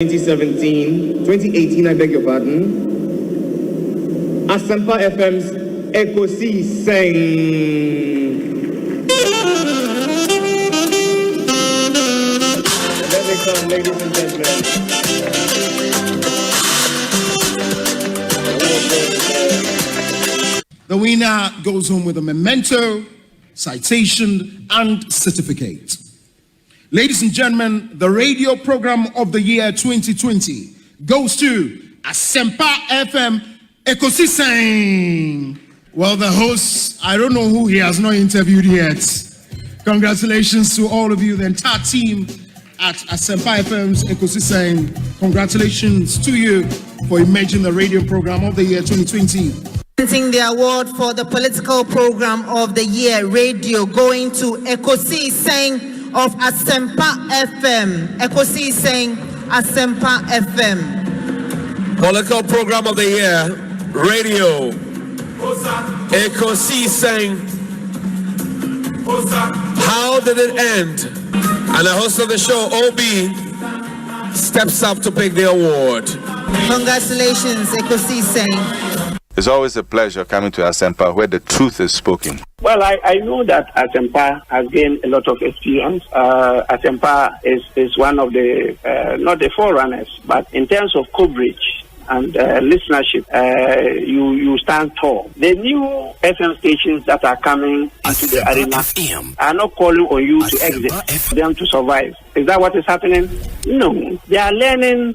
2018, I beg your pardon. Asempa FM's Ekosiisen. Let me come, ladies and gentlemen. The winner goes home with a memento, citation, and certificate. Ladies and gentlemen, the radio program of the year 2020 goes to Asempa FM Ekosiisen. Well, the host, I don't know who he has not interviewed yet. Congratulations to all of you, the entire team at Asempa FM's Ekosiisen. Congratulations to you for emerging the radio program of the year 2020. The award for the political program of the year radio going to Ekosiisen of Asempa FM. Ekosiisen Asempa FM. Political program of the year radio Ekosiisen. How did it end? And the host of the show, OB, steps up to pick the award. Congratulations, Ekosiisen. It's always a pleasure coming to Asempa where the truth is spoken. Well, I know that Asempa has gained a lot of experience. Asempa is one of the, not the forerunners, but in terms of coverage and listenership, you stand tall. The new FM stations that are coming into the arena are not calling on you to exit, them to survive. Is that what is happening? No. They are learning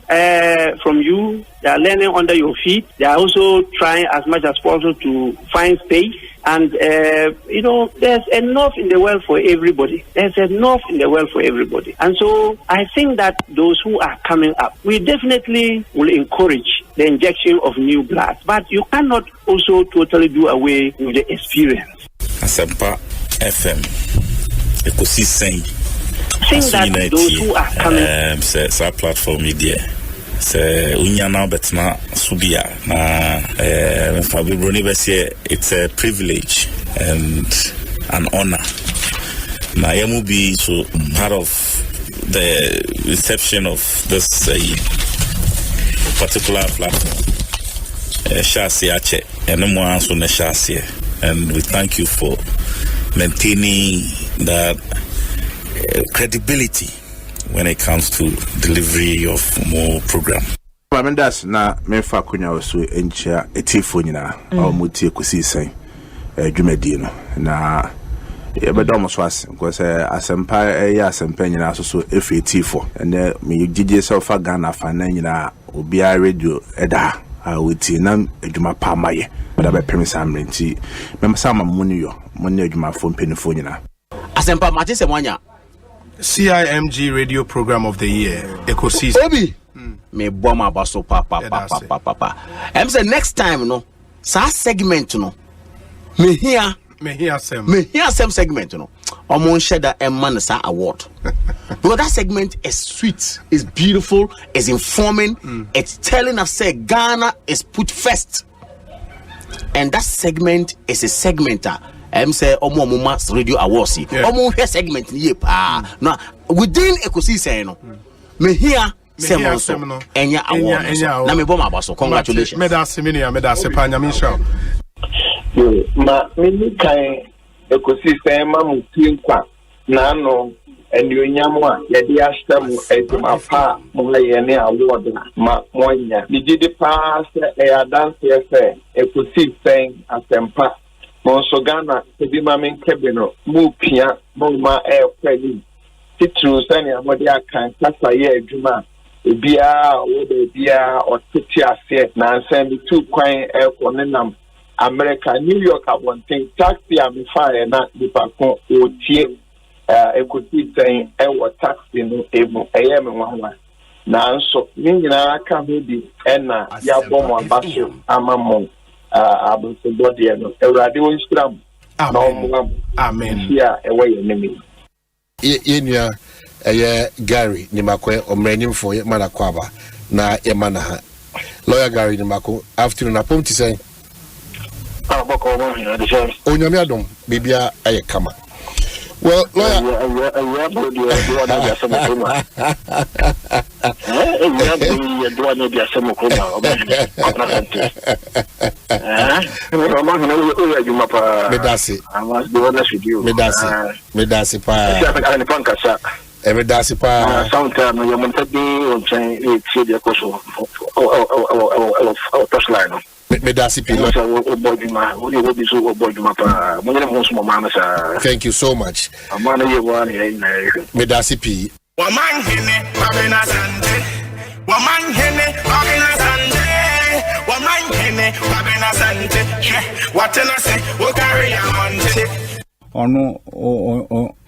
from you. They are learning under your feet. They are also trying as much as possible to find space. And, there's enough in the world for everybody. There's enough in the world for everybody. And so I think that those who are coming up, we definitely will encourage the injection of new blood. But you cannot also totally do away with the experience. Asempa FM, Ekosiisen. I think that those who are coming up, platform media. Unyana betna subia na it's a privilege and an honor. Na yamu be so part of the reception of this particular platform. And we thank you for maintaining that credibility when it comes to delivery of more program. That's na mefa kunya osu encha etifo nyina mutie Ekosiisen dwumadi na yebedom so as because Asempa Asempa nyina so efi etifo and me gigi self Ghana fa na nyina obia radio eda awuti na adwuma pa maye but be premise amrenti mem sama muni adwuma fo mpenifo nyina Asempa mate se mwanya CIMG radio program of the year Ekosiisen. Obi me boma baso papa. I'm say next time no sa segment no me here some segment no omon sheda emman sa award. Because that segment is sweet, is beautiful, is informing, it's telling us say Ghana is put first. And that segment is a segmenter. Say Omo Radio Awards. Omo here segment ye pa. Now within Ekosiisen no. Me here Semono Enya Awards. Na me boma baso. Congratulations. Medase pa nyamisha. Ma me kai Ekosiisen ma mutin kwa na no enyonyam a yede ahtamu eduma pa mo ye ne award ma monya. Digidi pa se adanse se Ekosiisen Asempa Monso Ghana, the Mamin Kwabena, Mupia, Moma Air Kweli, Titru, Sani, Amodia can Kasa Ye Juma, Bia, or the Bia, or Titia Set, Nansen, 2 Quine Air Conenam, America, New York, I want thing, taxi, I'm fire, not the Paco, or Tie, Ekosiisen, or taxi, no, AM and 1. Now, so, Nina, come with the Enna, Yabom, Basho, Amamon. Body and a radio Instagram. Amen. Yeah, away enemy. Yenya Gary Nimakwe or Menim for Manakwaba na Yamanaha. Lawyer Gary Nimako afternoon upon to say Onyamiadom, Bibia Ayakama. Well, lawyer Sometimes you want to be on chain, it's the course of touchline. Thank you so much. Medasi Omanhene, Asante. Omanhene, Asante. What can I say? What carry on? No,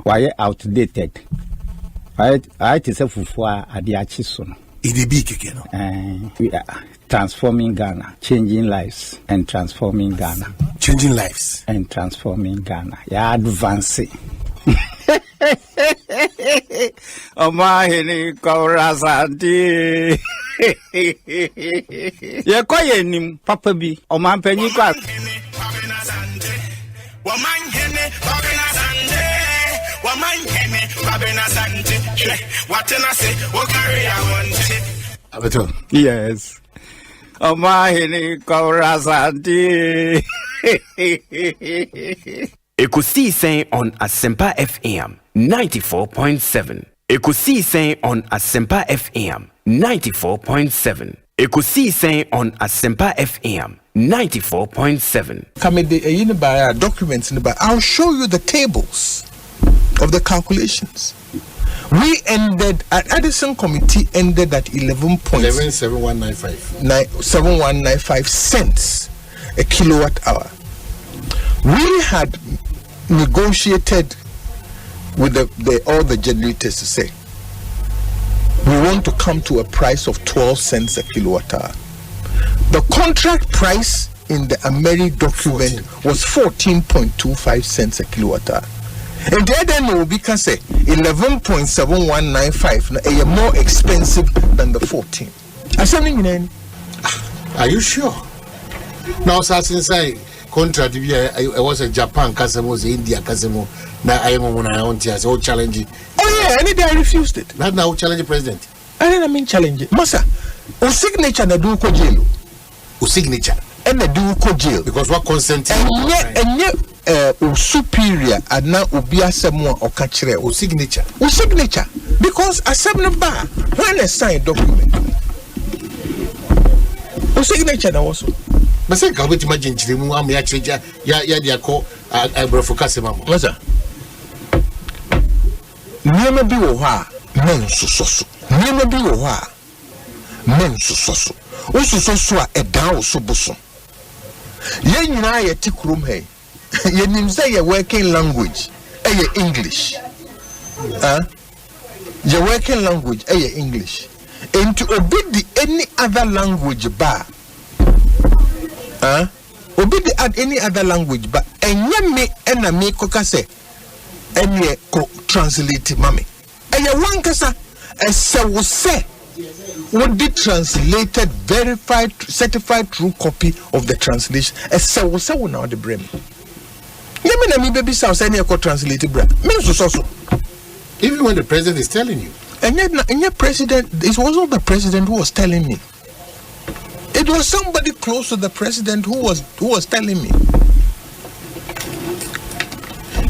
why outdated? I just have for Adiachisun. We are transforming Ghana, changing lives and transforming Ghana. Changing lives and transforming Ghana. Yeah, advancing. Omanhene Asante. Ye koye nim papa bi omanpanyi kwa Omanhene Kwabena Asante. What can I say? What carry on? Yes. Omanhene Asante. Ekosiisen on Asempa FM 94.7. Ekosiisen on Asempa FM 94.7. Ekosiisen on Asempa FM 94.7. Come documents in the back. I'll show you the tables of the calculations. We ended at Addison Committee ended at 11.7195 cents a kilowatt hour. We had negotiated with all the generators to say we want to come to a price of 12 cents a kilowatt hour. The contract price in the Ameri document was 14.25 cents a kilowatt hour. And the other no, we can say 11.7195 are more expensive than the 14. Are you sure? Now, since I contract, I was a Japan customer, India customer. Now I am on my own tears. Oh, challenge it. Oh yeah, and I refused it. Not now challenge the president. I didn't mean challenge it. Masa, o signature na do ko jail. O signature. And na do ko jail. Because what consent? And o superior and now obi asemo o ka kire o signature. O signature. Because asem ba when I sign document. O signature na also. But say ka wait imagine chirimu am ya chirija ya dia ko abrofocus mamo. Masa. Niema bi wo ha men soso. Niema bi wo ha men soso. O soso a edan o so boso. Ye nyina ye tikrum he. Ye nim say ye working language ye English. Your working language English. And to obey any other language ba. Obey any other language ba. Enye me ena me koka se. Enye ko translate mami. Enye wankasa ese wo se would be translated, verified, certified true copy of the translation. Ese wo se wo na the brain. Yemi na mi baby sound say enye ko translate bra. Me so. Even when the president is telling you. And yet president, it wasn't the president who was telling me. It was somebody close to the president who was telling me.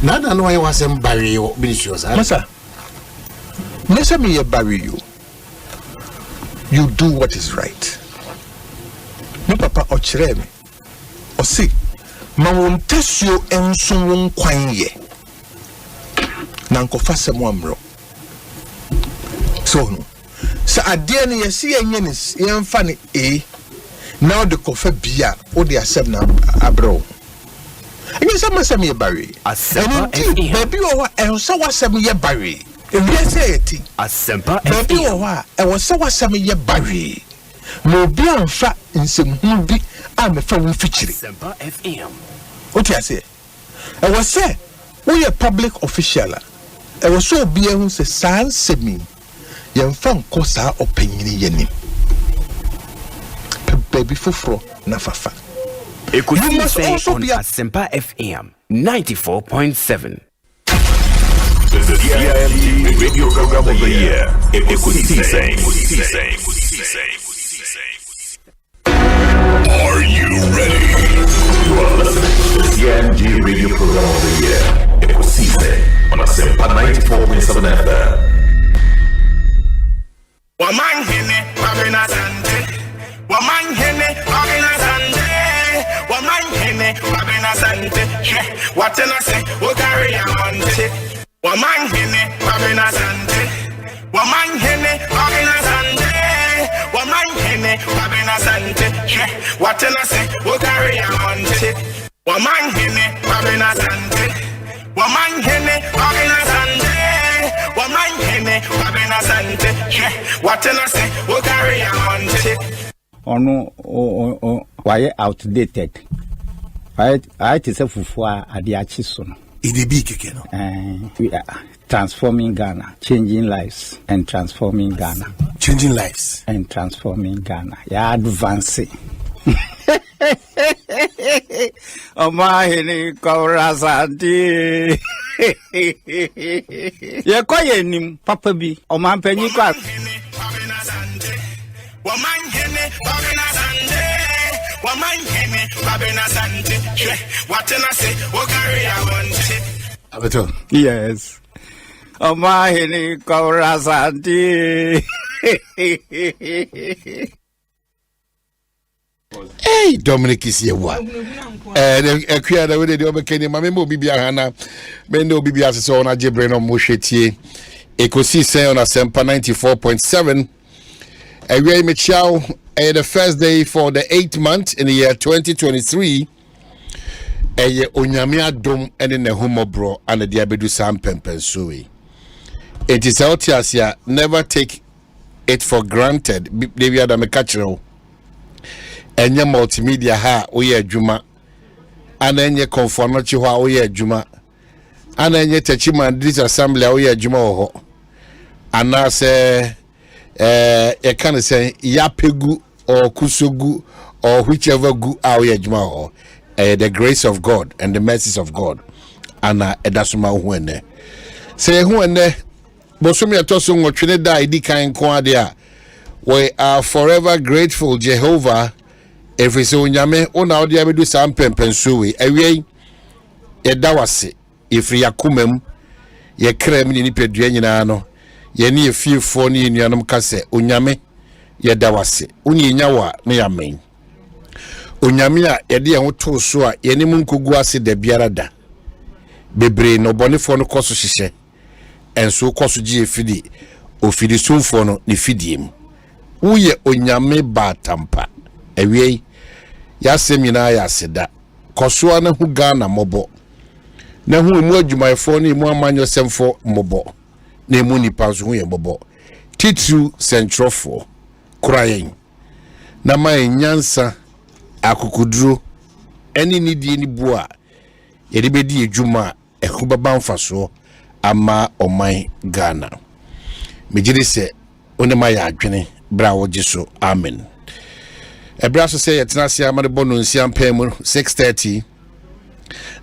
Nada no I was bury you, Masa. Masa me bury you. You do what is right. No papa ochire me. O si ma won tesio enso won kwan ye. Na nkofa semo amro. So no. So adie ne yesi enye ne yemfa ne now the kofa bia o de asem na abro. Enye sama sem ye bare. Asempa baby o wa enso wasem ye bare. Ewie say eti. Asempa baby o wa e wo se wasem ye bare. No bi anfa nsem hu bi a me fa wo fichiri. Asempa FM. O ti ase. E wo se we a public official. E wo so obi ehun se san semi. Yemfa nko saa opanyini yenim. Baby fufro na fafa. Ekosiisen on Asempa FM 94.7. the CIMG Radio Program of the Year. Ekosiisen. Are you ready? You are listening to the CIMG Radio Program of the Year. Ekosiisen on Asempa 94.7 FM. Omanhene, Kwabena, Asante. Omanhene, Kwabena, Asante. Omanhene, Kwabena, Asante. What can I say? We'll carry on it. Omanhene, Kwabena, Asante. Omanhene, Kwabena, Asante. Omanhene, Kwabena, Asante. What can I say? We'll carry on it. Omanhene, Kwabena, Asante. Omanhene, Kwabena, Asante. Omanhene, Kwabena, Asante. What can I say? We'll carry on it. Why outdated? I is a fufua at the Achisono. We are transforming Ghana, changing lives and transforming Ghana. Changing lives and transforming Ghana. Yeah, advancing. Omanhene Asante. Ye koye nim papa bi omanpanyi kwa Omanhene Kwabena, Asante. Omanhene Kwabena, Asante. What can I say? We'll carry on it. Abeto. Yes. Omanhene Asante. Hey, Dominic is here. What? A queer the way they overcame my member Bibia Hana, Mendo Bibia Sona Jebreno Musheti, Ekosiisen On Asempa 94.7. Away Michelle, the first day for the 8th month in the year 2023. Onyamia dom and in the humo bro and the diabedu sam pempensui. It is out here, never take it for granted. Baby Adam Kachero. Enye multimedia ha oye adwuma ana enye conformachi ha oye adwuma ana enye techiman this assembly oye adwuma ho ana se e can say yapegu or kusogu or whichever gu oye adwuma ho the grace of God and the mercies of God ana edasuma hu ene say hu ene bosumi atoso nwotwene da idi kan ko ade a we are forever grateful Jehovah. Every so nyame ona odi abedu sam pempensuwe awie ye dawase ifri yakumem ye krem ni nipadua nyina no ye ne efiefo ne nuanom kase onyame ye dawase uni nyawa ne yamen onyame a ye de ye ho to so a ye ne munkogu ase da biara da bebre no bonefo no koso hihye enso koso gi efidi ofidi sumfo no ne fidiem uye onyame batampa awie ya semina ya seda kosoa na hu Ghana mobo na hu mu adwumayefo ne mu amanyo semfo mobo na mu nipa so hu ye mobo titu centrofo krayen na mai nyansa akukuduro eni nidie ni bua ye de bedi adwuma ehu baba mfaso ama oman Ghana mejide se onema ya adwene bra wogiso amen. Ebraso say etnasia amadebono nsiam pemu 6:30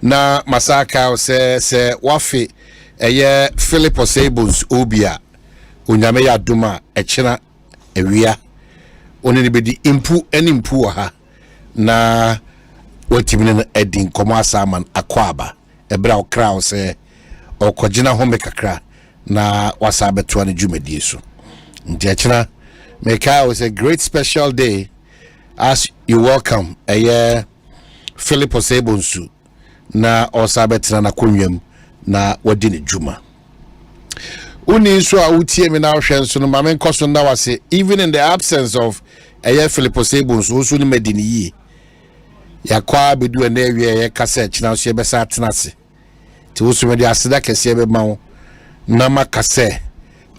na masaka se wafe eye Philip Osebons obia onyame ya duma echena ewia oni bedi impu ha na watimine edin komo asaman akwaba ebra okra se okogina home kakra na wasabeto ane dwumadi so nti echena meka was a great special day as you welcome Philip Osebonsu na osabetra na konwam na wadi ne djuma uni so a utie me na hwe nso no mamen koso na wase even in the absence of Philip Osebonsu so ni medini yi yakwa bedu na ewie kasa china so be sa tenase ti wo so me de aseda kese be mawo na makase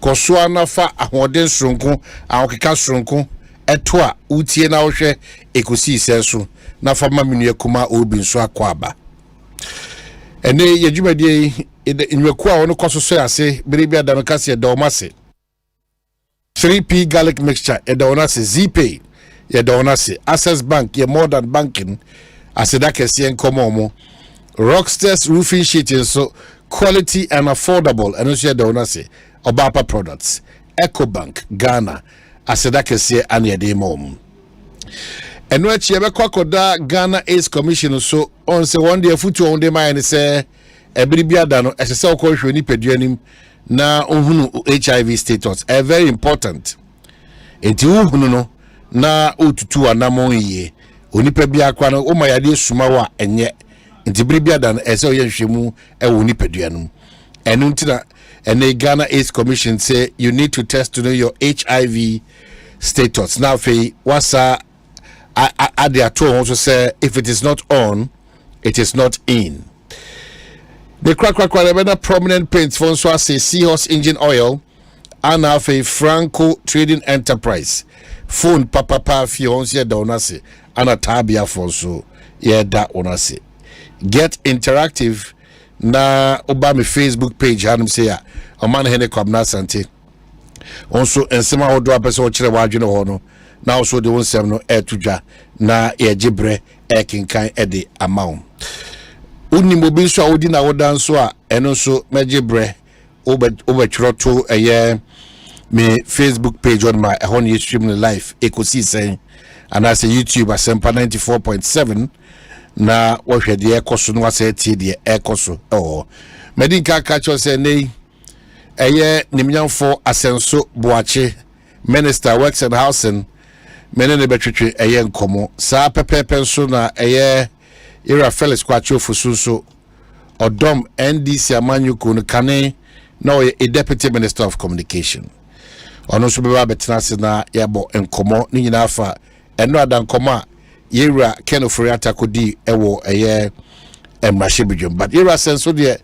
koso anafa ahoden sonko ahokeka sonko eto a utie na hwe Ekosiisen so na fa mamenu akuma obi nso akwaba ene yedwumade inweku a wono koso so ase biribi adamekase ye dawmase 3P garlic mixture ye dawonase ZPay ye dawonase Access Bank ye modern banking aseda kese enkomo mo Rockstars roofing sheet so quality and affordable and also the owner say Obapa products. EcoBank Ghana asedake se ane de mom. Eno achi ebe kwakoda Ghana AIDS Commission so on se one day futu on de man say ebiribia da no esese okohwe ni peduanim na ohunu HIV status very important. Enti uhunu no na otutu anamon ye onipa bia kwa no o mayade suma wa enye nti biribia da no ese oyenhwemu e wo ni peduanum enu ntina ene Ghana AIDS Commission say you need to test to know your HIV status. Now fe wasa ade ato also say if it is not on it is not in. The crack prominent paints for so say Seahorse engine oil and have a Franco Trading Enterprise phone papa fi onse da onase ana tabia for so yeah that onase get interactive na oba me Facebook page hanum say ya Omanhene Kwabena Asante onso ensema wodo apese wo kire wadwene ho no na also de wonsem no etudwa na ye gibre ekinkan ede amount uni mobi so awodi na wodan so a eno so megibre obetroto eye me Facebook page on my ehon ye stream live Ekosiisen and as a YouTube Asempa 94.7 na wohwe de ekoso no ase tie de ekoso medinka kacho se nei eye nimnyamfo Asenso Boache Minister Works and Housing menene betwetwe eye nkomo sa pepepe so na eye Ira Felix Kwacho Fususo Odom NDC Amanyuku Kane na a Deputy Minister of Communication. Ono so beba betenase na yabo enkomo ni nyina afa eno adankoma Ira Kenofriata kodi ewo eye emrashibidwom but Ira senso de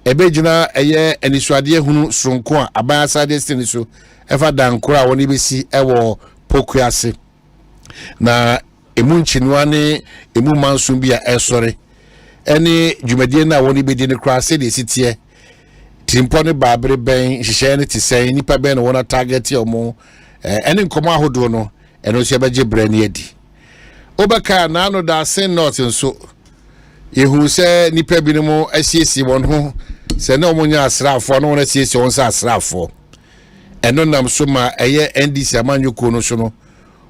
ebegyina eye enisuade hunu sonko a aban sade stini so efa dankora woni besi ewo pokuase na emu nchinwane emu mansum bia esore ene dwumadie na woni bedi ne kra se de sitie timpo ne baabre ben hihye ne tisen nipa ben wona target omo ene nkomo ahodo no eno so beje brani adi obaka na no da sen not nso yehu se nipa bi ne mo asiesi won ho se na omonya asrafo no wona asiesi won sa asrafo eno nam so ma eye NDC amanyoko no so no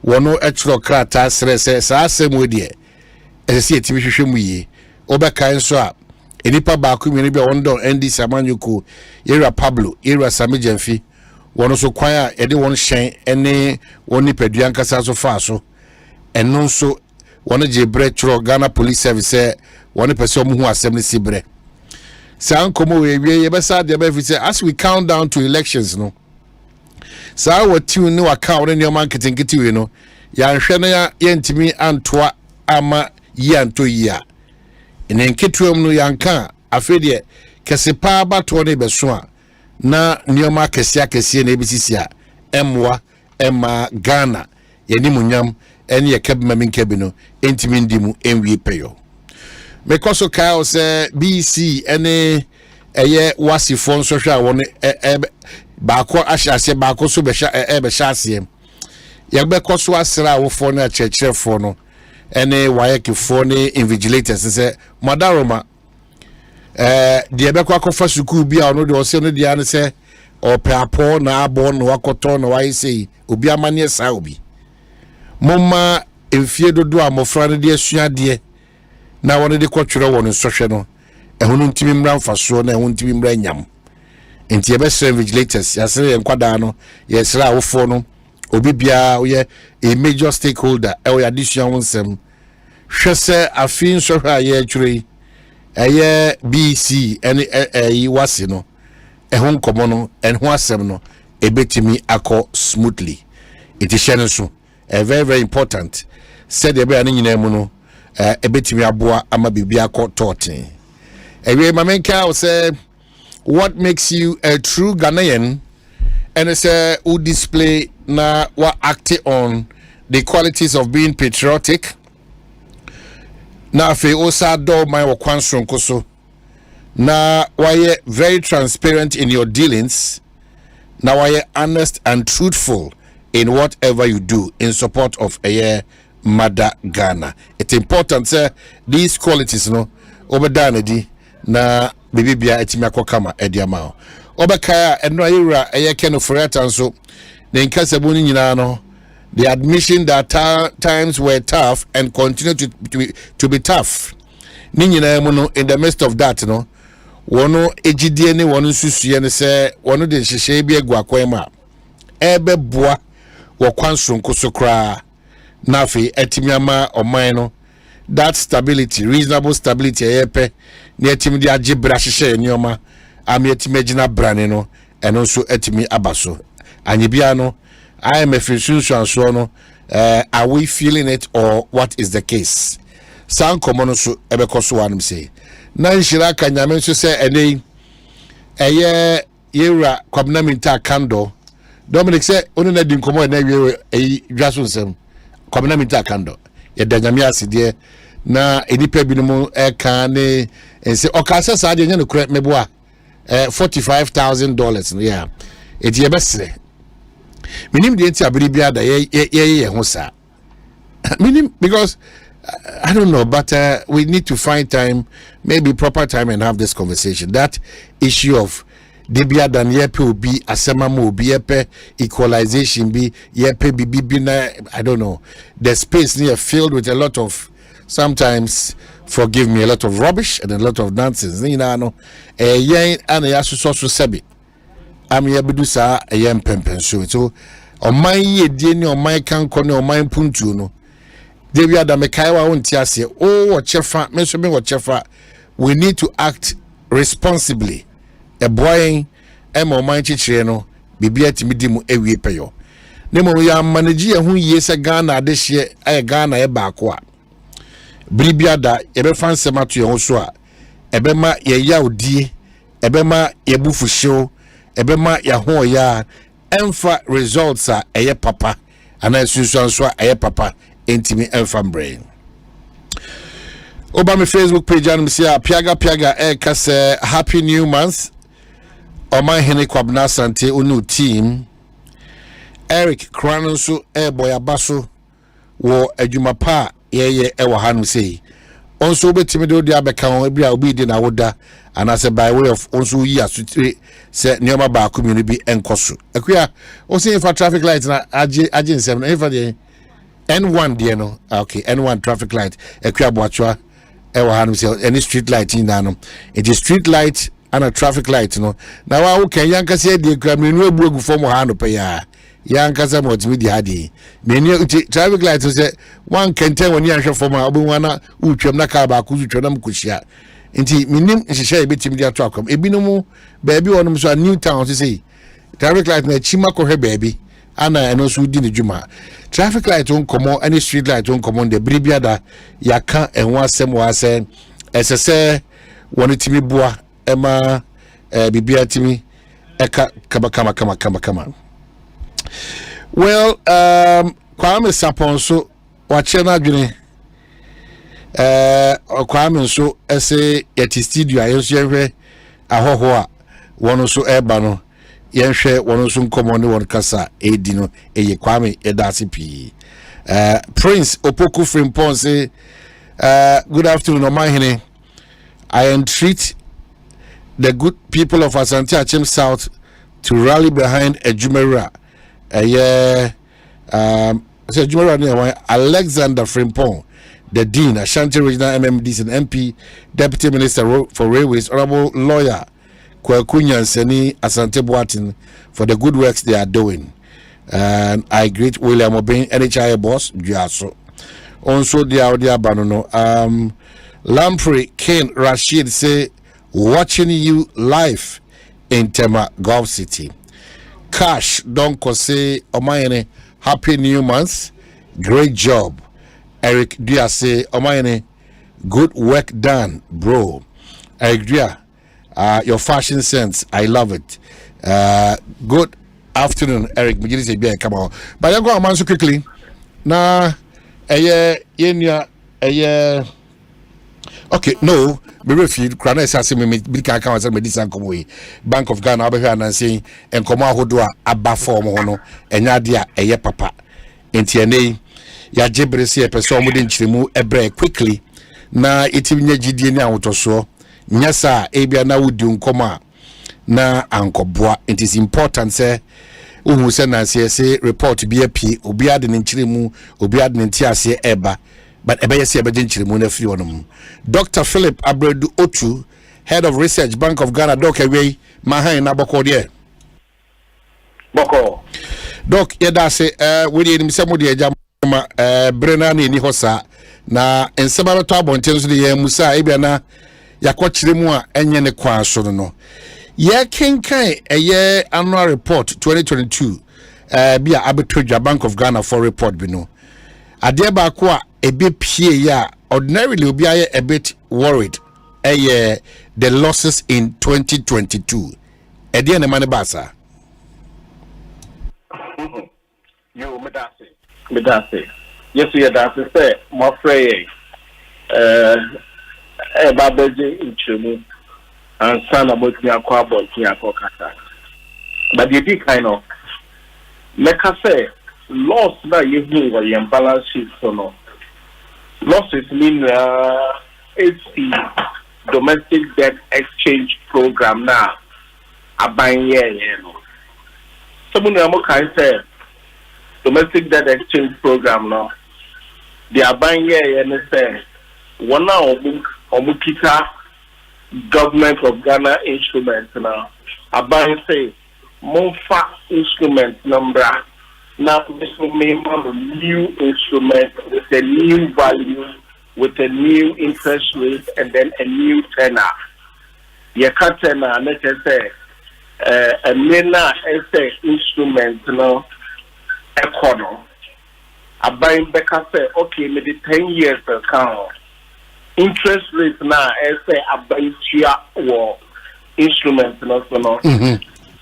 wono etro krata srese sa asemu de esesi etimi hwehwe mu yi obeka nso a enipa ba ku mi bi wondo NDC amanyoko Ira Pablo Ira Samijemfi wono so kwan a ede won hyen ene woni padua nkasa so fa so eno nso wono je bretro Ghana Police Service wono pese omu hu asem ne sibre sa nkomo we ye besa de ba fi say as we count down to elections no sa watu ni waka woni nyoma nketenkete we no ya nhwe na ya yentimi antoa ama yanto ya ene nketuam no yanka afede kesepa bato ne beso a na nyoma kese na ebisisi a emwa ema Ghana yeni munyam ene ye kebma minkebi no entimi ndimu enwie peyo mekoso ka se BC ene eye wasifo nso hwa won baako ahyase baako so be hyase yagbe koso asra awofo na chechefo no ene wayekifo ne invigilators se madaroma de be kwakofa suku bi a no de ose no de an se opeapo na abo no wakoto no wayese obi amane sa obi momma emfie dodo amofra ne de asua de na won de kwotwere won sohwe no ehunu ntimi mra mfaso na ehunu ntimi mra nyam enti ebe sere vigilators yasere enkwada no yesere awofo no obi bia oye a major stakeholder e ya addition wonsem hwese afin sohwa ye atwure eye BC ene wase no ehun komo no enho asem no ebetimi akọ smoothly it is so very very important said ebe ani nyina mu no ebetimi aboa ama bibia akọ totin ewe mamenka o say what makes you a true Ghanaian and it's who display na what act on the qualities of being patriotic na fe osa do my wakwanson koso na why very transparent in your dealings na why honest and truthful in whatever you do in support of a mother Ghana. It's important these qualities no obedana di na bibia etimi akokama ediama obeka eno ayira eyeke no foreta nso ne nkasabu ni nyina no the admission that times were tough and continue to be tough ni nyina mu no in the midst of that no wono ejidie ne wono susue ne se wono de hyehyɛ bi agu akwema ebe boa wo kwansonko so kra na afi etimi ama oman no that stability reasonable stability eyepe ne etimi de agebra hyehyɛ nioma am etimi agina brane no eno so etimi abaso anyibia no I am a so no are we feeling it or what is the case san komono so ebeko so wanum say na nhira ka nyame so say ene eye yewra Kwabena minta kando Dominic say onu na di nkomo na wie dwaso nsem Kwabena minta kando ye da nyame aside na enipa binom ka ne ense okasa sa de nya no kura meboa $45,000 yeah it ye besre minim de enti abribia da ye ho sa minim because I don't know, but we need to find time, maybe proper time, and have this conversation. That issue of debia than yepe will be asema mo be yepe equalization be yepe be I don't know. The space near filled with a lot of, sometimes forgive me, a lot of rubbish and a lot of nonsense. You know, yen and a yasu so sebi. I'm yabidu sa a yen pempen so on my ye dini on my can corner on my puntu no. Debi Adam Kaiwa untiase oh chefa mention me chefa we need to act responsibly a boy emo man chichire no bibia timidi mu ewie peyo nemo ya manage ye hu yese Ghana adehye ay Ghana e baako a bribia da ebe fansema to ye ho so a ebe ma ye yaudie ebe ma ye bufuhyew ebe ma ya ho ya emfa results a eye papa ana susuan so a eye papa intimi enfambrain oba me Facebook page and me say piaga kase happy new month Omanhene Kwabena Asante unu team Eric Kranonso boy abaso wo adwuma pa ye wo hanu sei onso betimi do dia beka won bia obi di na woda anase by way of onso yi asutire se neoma ba community bi enkoso akua o say for traffic light na age nsem na efa de N1 there no okay N1 traffic light ekwa boachwa ewa hanu say any street light in na no it is street light and a traffic light no na wa wo kan yanka say de kwa menu ebuegu form hanu pe ya yanka say multimedia hadi menu traffic light say one can tell when you answer form obu wana utwam na ka ba ku utwam na mkohia nti minim nhihye ebetimi dia to akom ebinom baabi wonum so a new town say traffic light na chima ko hwe baabi ana eno so di ne djuma traffic light on komo any street light on komo de bribia da yaka enwa asem wa se esese wonitimi boa ema bibia timi eka kama well Kwame Saponso wache na dwene Kwame so ese yeti studio ayenso yehwe ahoho a wono so eba no yenhwe wono so nkomo ne won kasa edi no eye Kwame edase pi Prince Opoku Frimpon say good afternoon Omanhene. I entreat the good people of Asante Achem South to rally behind Ejumera Alexander Frimpon, the Dean, Asante Regional MMD and MP, Deputy Minister for Railways, Honorable Lawyer Kwakunya Seni Asante Boatin for the good works they are doing. And I greet William Obeng, NHI boss, Giaso. Also, the audio Banono. Lamprey Ken Rashid say, watching you live in Tema Gulf City. Cash Donko say, Omanhene, happy new month. Great job. Eric Dia say, Omanhene, good work done, bro. Eric Dia, your fashion sense, I love it. Good afternoon, Eric. Come on. But I go on so quickly. Now, okay, no, me refuse. Krana say me bika account say me disan komo yi. Bank of Ghana abehwe anansi enkomo ahodo a aba form ho no enya de a eye papa. Enti ene ya jebrese e person mo de nchiremu ebre quickly na itimi nya gidie ni ahotoso nyasa ebia na wudi nkoma na ankobua. It is important say uhu se na se report bi api obi ade ne nkyiremu obi ade ne ntiase eba but ebe yesi ebe nkyiremu na firi wonom. Dr. Philip Abredu Otu, Head of Research, Bank of Ghana. Doc away mahan na boko de boko doc yeda se we dey nim se mo de agya ma brena na ni hosa na ensema beto abonten so de ya musa ebia na yakokyire mu a enye ne kwa so no ye kenkan eye annual report 2022 bia abetodwa Bank of Ghana for report bi no ade ba ko a ebe pie ya ordinarily obi aye a bit worried the losses in 2022 ede ne mane basa you medase yes you that say my frey babeje inchemu and sana motni akwa bonti akokata but the big kind of like I say loss na yehu wa your balance sheet so no losses mean it's the domestic debt exchange program now abanye no someone am can say domestic debt exchange program no the abanye and say one now omukita government of Ghana instruments now abanye say monfa instrument number now this will mean a new instrument with a new value with a new interest rate and then a new tenor. You can't tenor, let's say, a MENA essay instrument, you know, econo. A buying back, I say, okay, maybe 10 years account. Interest rate now, essay, a buying chia or instrument, you know, so no.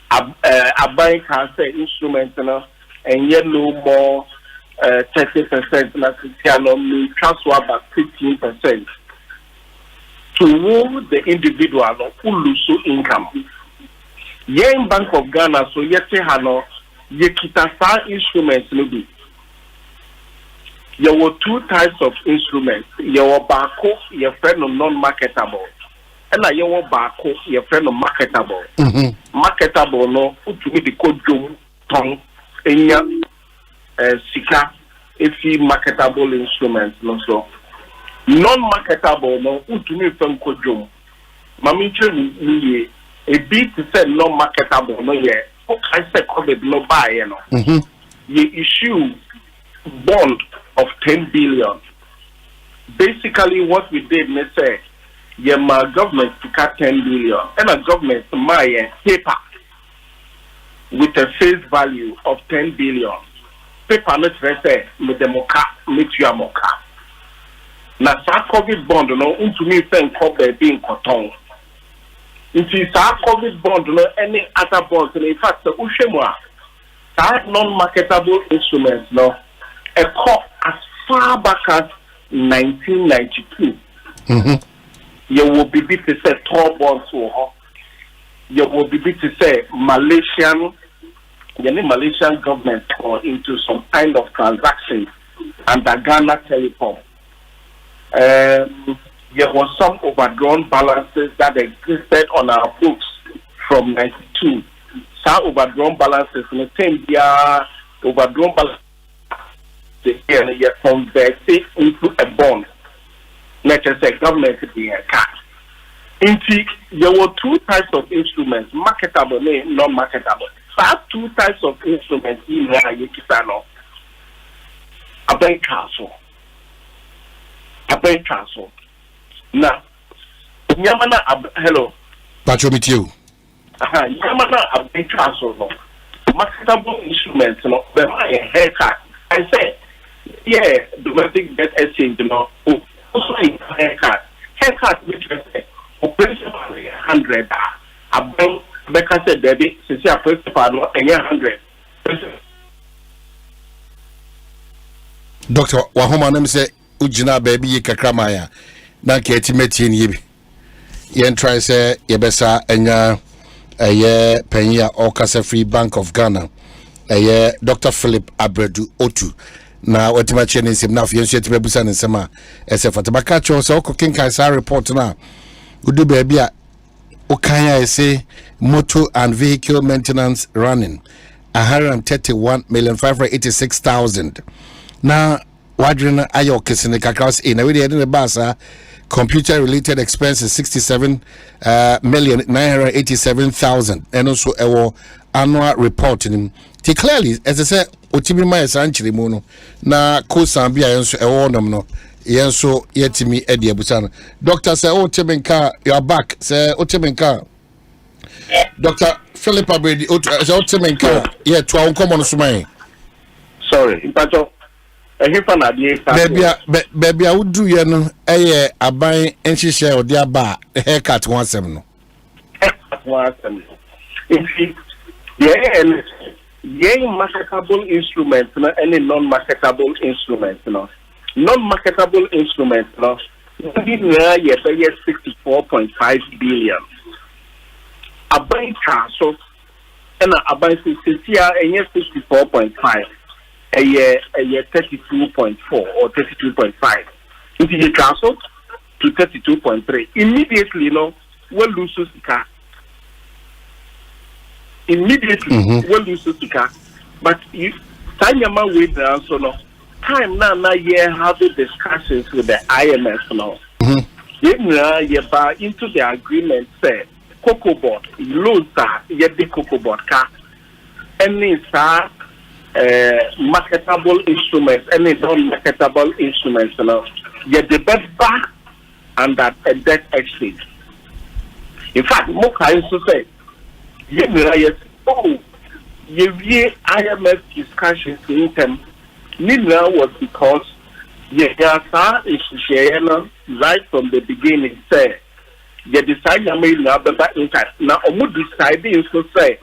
A buying can say instrument, you know, and yet no more. 30% na Cristiano may transfer about 15% to the individual who lose income. In Bank of Ghana, so yet hano ye kitasa instruments no be. There were two types of instruments. There were bako, your friend of non-marketable, and you were bako, your friend of marketable. Marketable no, to me the code jum tong enya. Sika if marketable instruments no so non-marketable no utumi fam kodwom mami chiri a bit say non-marketable no ye I say COVID no buy no ye issue bond of 10 billion. Basically what we did me say ye my government to cut 10 billion and a government my paper with a face value of 10 billion. Paper not say with the moka meet you moka. Na sa COVID bond no untumi fen cover being cotton. Inti sa COVID bond no any other bonds in fact the ushemwa sa non-marketable instruments no a as far back as 1992. You will be bit to say tall bonds or you will be bit to say Malaysian government or into some kind of transaction under Ghana Telecom. There was some overdrawn balances that existed on our books from 92. Some overdrawn balances in the same year, overdrawn balances they converted into a bond. Let us say government being a cash. There were two types of instruments, marketable and non-marketable. Two types of instruments in Yekisano. A bank transfer. Now, Yamana, hello. Patriotism. Yamana, a bank transfer. Marketable instruments, you know, but my haircut. I said, yeah, domestic debt exchange, you know, also a haircut. Haircut, which I say, operation 100. A bank. Becca said, Debbie, since you are principal, and 100. Doctor Wahoma, let me say, Ujina baby, Kakramaya, Nanki Timeti and Yibi. Yen try say, Yebesa, and a year, Penya, or Casa Free Bank of Ghana, a year, Dr. Philip Abredu Otu. Now, what my chain is enough, you said to Bebusan and Sama, as a Fatabakacho, so cooking Kaisa report now. udu baby a ukanya say motor and vehicle maintenance running 131,586,000. Now wadrina ayo kesene kakras in a way the basa computer related expenses 67,987,000 and also our annual reporting. Clearly, as I said, Otimi my essentially mono na ko sambia yenso ewo nom no yenso yetimi edi abusana. Doctor say Otimenka you are back. Say Otimenka. Dr. Philip Abedi Otimenka yeah to our common sumai. Sorry, Pacho. Baby, I would do you know a buy and she share with their bar the haircut 17. Marketable instruments, any non-marketable instruments, non-marketable instruments, we need 64.5 billion. A bank castle and a bank 64.5. A year 32.4 or 32.5. If you cancel to 32.3, immediately, we'll lose the car. Immediately, we'll lose the car. But if time your way down, so no time now you have the discussions with the IMF now. You buy into the agreement, say, cocoa board, loans are yet the cocoa board car. Any star. Marketable instruments, any non-marketable instruments, yet the best back and that a debt exchange. In fact, more kinds to say, IMF discussions in them, Nina was because right from the beginning say, you decide you may not better impact. Now, I'm deciding to say,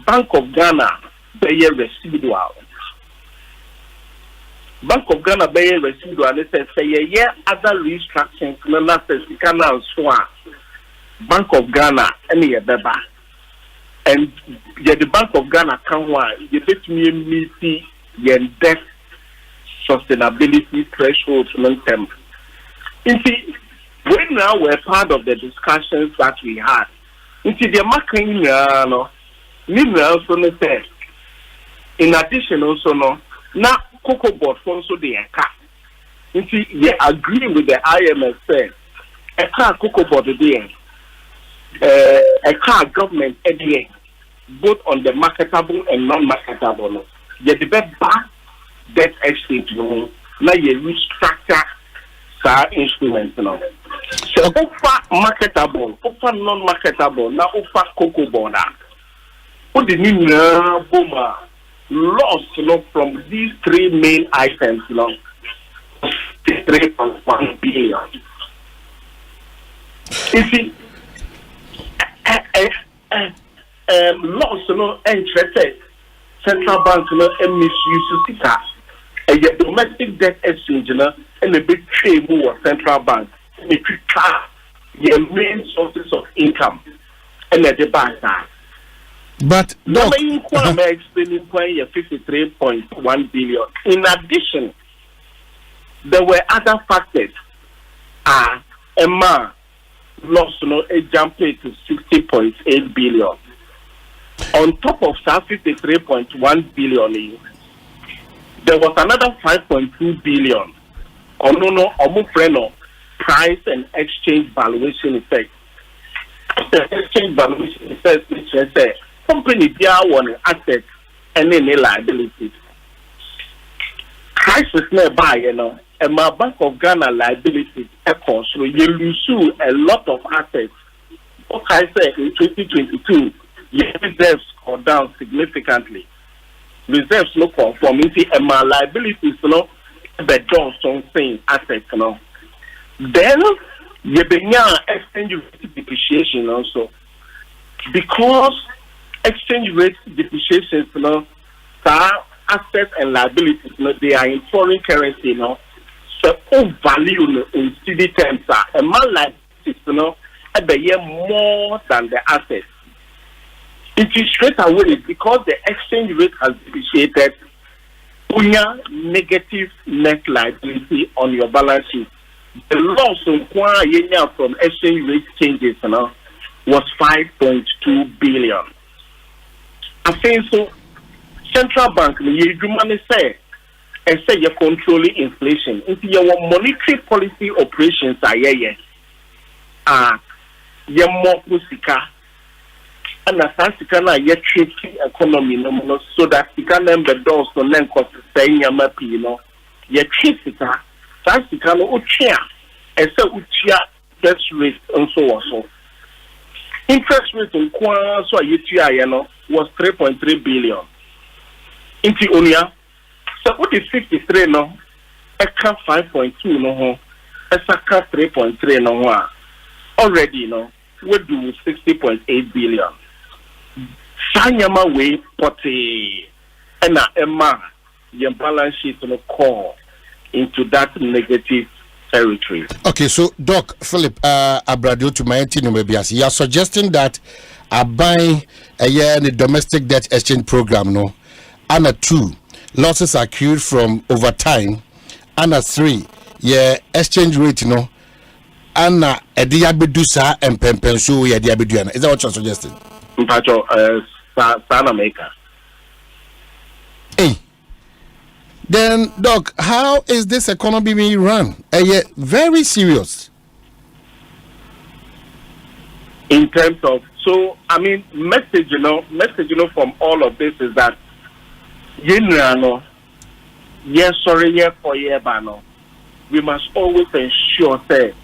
Bank of Ghana. Pay residual. Bank of Ghana pay residual. They say other restructurings. Bank of Ghana any beba, and the Bank of Ghana can one. You let me meet the debt sustainability thresholds long term. You see, we now were part of the discussions that we had. You see, the market also say. In addition, also now cocoa board also the car. You see, you agree with the IMF say a car cocoa board the a car government at the end, both on the marketable and non-marketable. You debate back debt exchange now you restructure our instruments now. So offer marketable, offer non-marketable, now offer cocoa board. What the new boomer? Lost, from these three main items, 3.1 billion. You see, lost, interested central bank, and misuse a domestic debt exchange, and a big trade move central bank, and a quick car, your main sources of income, and a debate. But I'm explaining 53.1 billion. In addition, there were other factors. Emma lost a jump to 60.8 billion. On top of that 53.1 billion, there was another 5.2 billion. Price and exchange valuation effect. The exchange valuation effect, which is company one asset and any liabilities. Crisis nearby, and my Bank of Ghana liabilities echoes, so you lose a lot of assets. What I say in 2022, your reserves go down significantly. Reserves look for me, and my liabilities, the down something assets, Then you begin exchange rate depreciation also. Because exchange rate depreciation, assets and liabilities, they are in foreign currency, so value in CD terms a man like this, at the year more than the assets. It is straight away because the exchange rate has depreciated, negative net liability on your balance sheet. The loss from exchange rate changes was 5.2 billion. I think so. Central Bank, you say you're controlling inflation. If your monetary policy operations are you're more pusika. And as I can get tricky economy, so that you can then be doors to then cost saying your map, your tricky, that's the kind of chair, and so interest rate and so on. So interest rate in Kwan, so was 3.3 billion. Into Unia, so what is 53 no? Eka 5.2 no, Esaka 3.3 no. Already we do 60.8 billion. Sanyama way potty and Emma your balance sheet no call into that negative territory. Okay, so Doc Philip Abradio to my maybe you are suggesting that I buy a year in the domestic debt exchange program, no, and a 2 losses accrued from over time, and a 3 exchange rate, no, and a diabedusa and pempensu ya diabeduana. Is that what you're suggesting? Hey, then Doc, how is this economy being run? Very serious. In terms of, so I mean, message from all of this is that we must always ensure that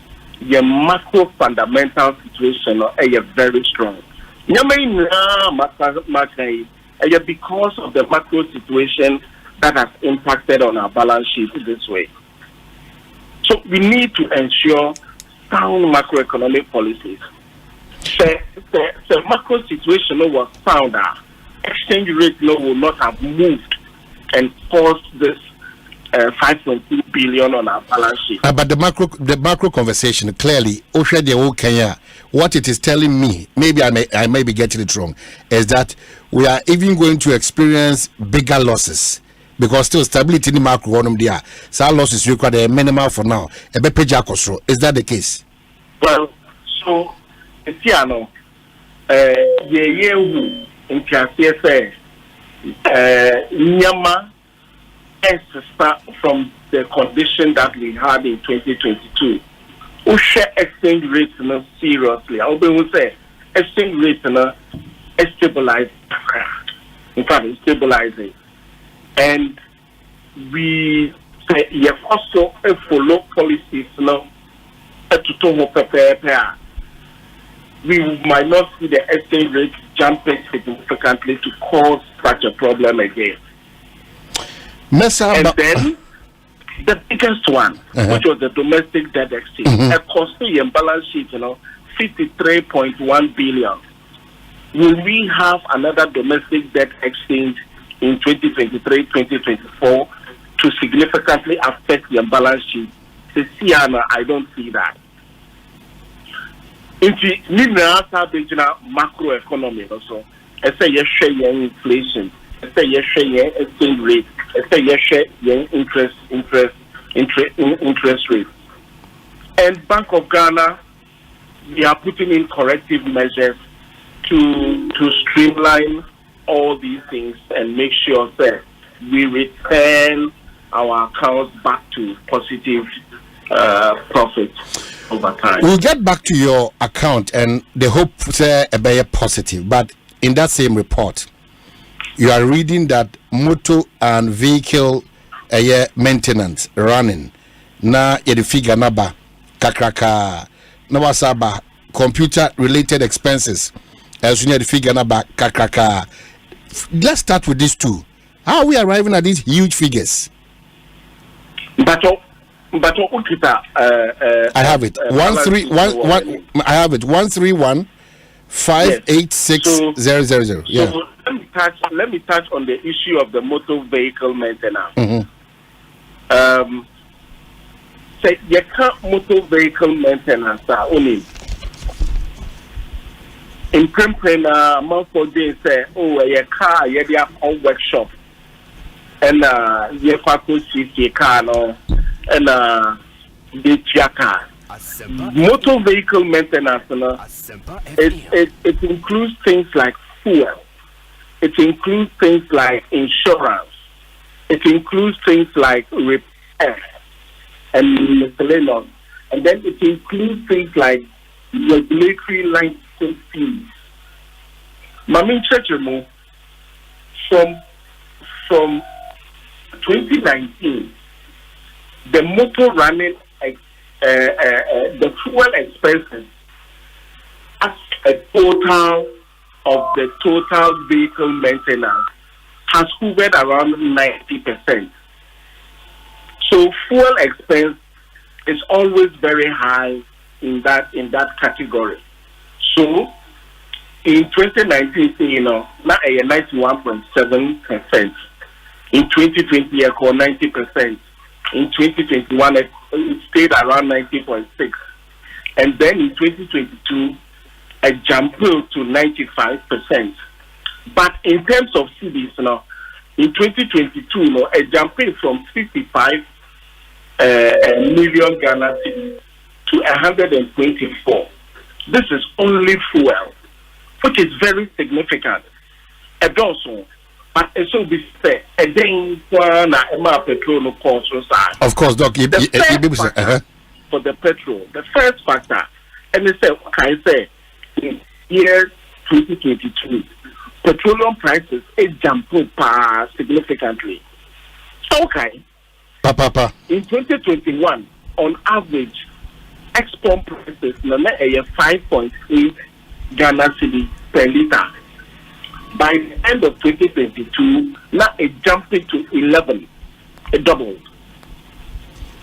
your macro fundamental situation is very strong. Because of the macro situation that has impacted on our balance sheet this way. So we need to ensure sound macroeconomic policies. The macro situation was sound, exchange rate will not have moved and caused this 5.2 billion on our balance sheet. But the macro conversation clearly, what it is telling me, maybe I may be getting it wrong, is that we are even going to experience bigger losses because still stability in the macro there. So our losses require a minimal for now. Is that the case? Well, so Tiano, in CSA, Nyama. Start from the condition that we had in 2022. We share exchange rates seriously. I will say exchange rates stabilize. In fact, it's stabilizing. And we say also follow policies we might not see the exchange rate jumping significantly to cause such a problem again. And then the biggest one, which was the domestic debt exchange, a costly and balance sheet, 53.1 billion. Will we have another domestic debt exchange in 2023-2024 to significantly affect the balance sheet? I don't see that. In the macroeconomy also, I say yes, share inflation. Say yes, share exchange rate. Say yes, share interest rate. And Bank of Ghana, we are putting in corrective measures to streamline all these things and make sure that we return our accounts back to positive profit over time. We'll get back to your account and the hope a better positive, but in that same report, you are reading that motor and vehicle maintenance running na yedi figure naba kakraka nawasaba computer related expenses as you the figure naba kakraka. Let's start with these two. How are we arriving at these huge figures? But I have it. 131. I have it. 131 586 Yeah. So let me touch on the issue of the motor vehicle maintenance. Say you can't motor vehicle maintenance only. In Prempena, multiple days say, your car, you have a workshop, and you have to see your car, no, and the Chiaka. Motor vehicle maintenance, it includes things like fuel. It includes things like insurance. It includes things like repair and miscellaneous. And then it includes things like regulatory license fees. Mamin Chechemu, from 2019, the motor running, the fuel expenses as a total of the total vehicle maintenance has hovered around 90%. So fuel expense is always very high in that category. So in 2019, not a 91.7%. In 2020, it was 90%. In 2021, it stayed around 90.6%. And then in 2022, it jumped to 95%. But in terms of cities, in 2022, it jumped from 55 million Ghana cities to 124. This is only fuel, which is very significant. And also, but it should be said, petrol cost. Of course, Doc. For the petrol, the first factor, and they say, in year 2022, petroleum prices jumped significantly. Okay. In 2021, on average, export prices are 5.8 Ghana cedis per liter. By the end of 2022, now it jumped to 11. It doubled.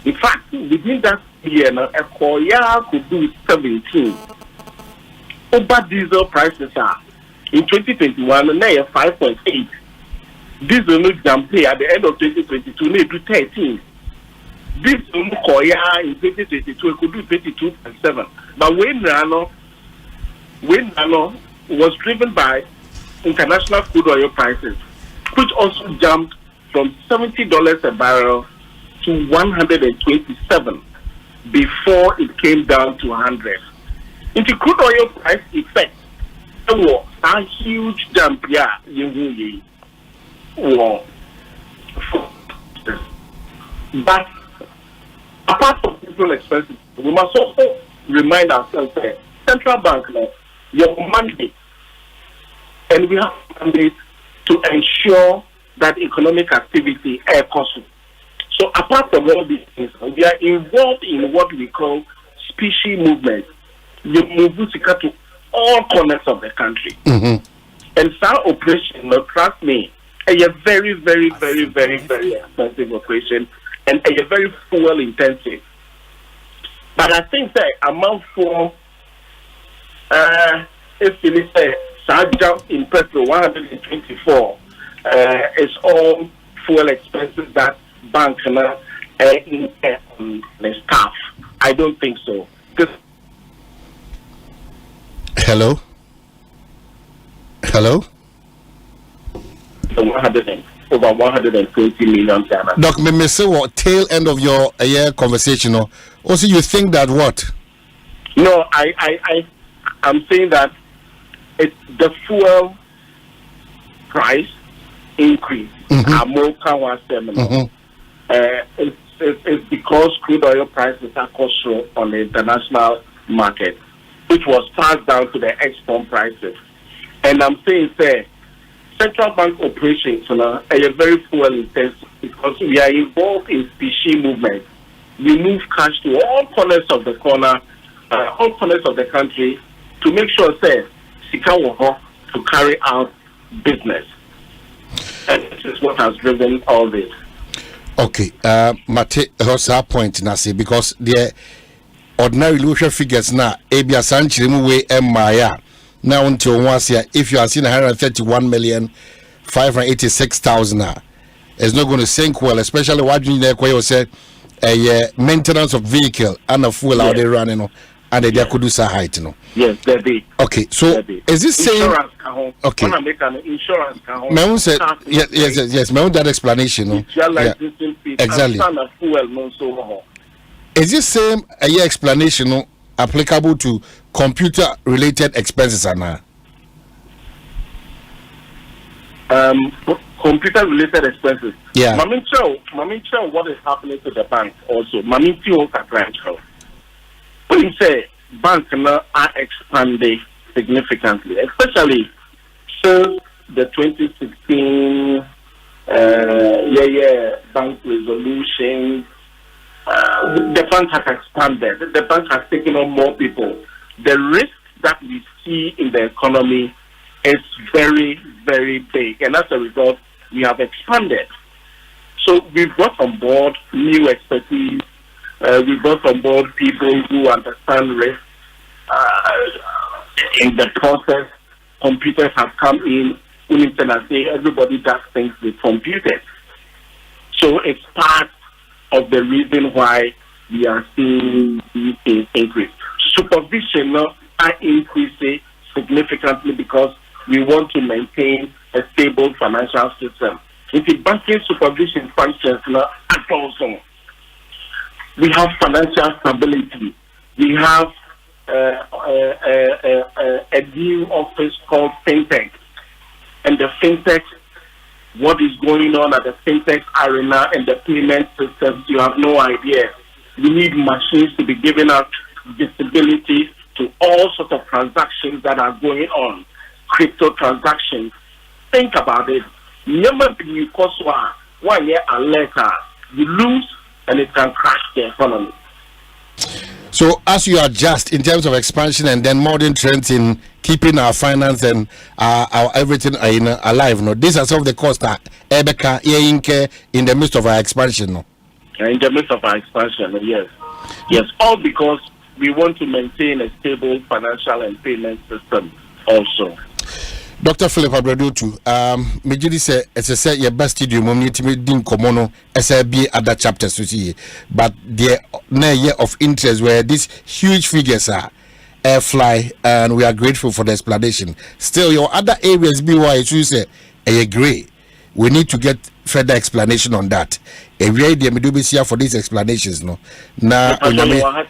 In fact, within that year, a Korea could do 17. Over diesel prices are in 2021, now 5.8. Diesel jumped at the end of 2022, now do 13. Diesel Korea in 2022 it could do 22.7. But when Rano was driven by international crude oil prices, which also jumped from $70 a barrel to $127 before it came down to 100. Into crude oil price effect, there was a huge jump here. But apart from petrol expenses, we must also remind ourselves that central bank, your mandate, and we have a mandate to ensure that economic activity is possible. So apart from all these things, we are involved in what we call specie movement. You move to all corners of the country. Mm-hmm. And our operation, trust me, is a very, very, very, very, very expensive operation and a very fuel intensive. But I think that amount for if you say jump in petrol 124 is all fuel expenses that banks in the staff. I don't think so. Hello. Over 120 million Ghana. Doc, me say what tail end of your conversation. Also, you think that what? No, I'm saying that it's the fuel price increase. It's because crude oil prices are cost on the international market, which was passed down to the export prices. And I'm saying, central bank operations are very fuel intensive because we are involved in specie movement. We move cash to all corners of the country to make sure to carry out business. And this is what has driven all this. Okay, Mate, what's our point, Nasi? Because the ordinary illusion figures now, Abia Sanchirimu way Maya. Now until once here, if you are seeing 131,586,000, it's not going to sink well, especially what you said, maintenance of vehicle and a fuel out there running, and they could do so height, Yes, there be. Okay, so is this saying? Okay. When I make an insurance, Mehun said yes. Mehun that explanation, yeah. Exactly. Is this same explanation applicable to computer related expenses Anna? Computer related expenses. Yeah. Mami Chow, what is happening to the bank also? Mami Chow, when you say banks now are expanding significantly, especially since the 2016 bank resolution. The bank has expanded. The bank has taken on more people. The risk that we see in the economy is very, very big, and as a result, we have expanded. So we brought on board new expertise. We brought on board people who understand risk. In the process, computers have come in. Everybody does things with computers. So it's part of the reason why we are seeing these things increase. Supervision are increasing significantly because we want to maintain a stable financial system. If the banking supervision functions now at also, we have financial stability. We have a new office called FinTech. And the FinTech, what is going on at the FinTech arena and the payment systems, you have no idea. We need machines to be giving out visibility to all sorts of transactions that are going on. Crypto transactions. Think about it. Never you cost 1 year and later, you lose and it can crash the economy. So as you adjust in terms of expansion and then modern trends in keeping our finance and our everything alive, no, these are some of the costs that Ebeka in the midst of our expansion. No? In the midst of our expansion, yes. Yes, all because we want to maintain a stable financial and payment system also. Dr. Philip Abredotu, Mejidi say it's a your best studio mommy din komono SLB other chapters to see, but the year of interest where these huge figures are fly, and we are grateful for the explanation. Still, your other areas be why you say I agree. We need to get further explanation on that. A way the Medubisia for these explanations, no. Now, anytime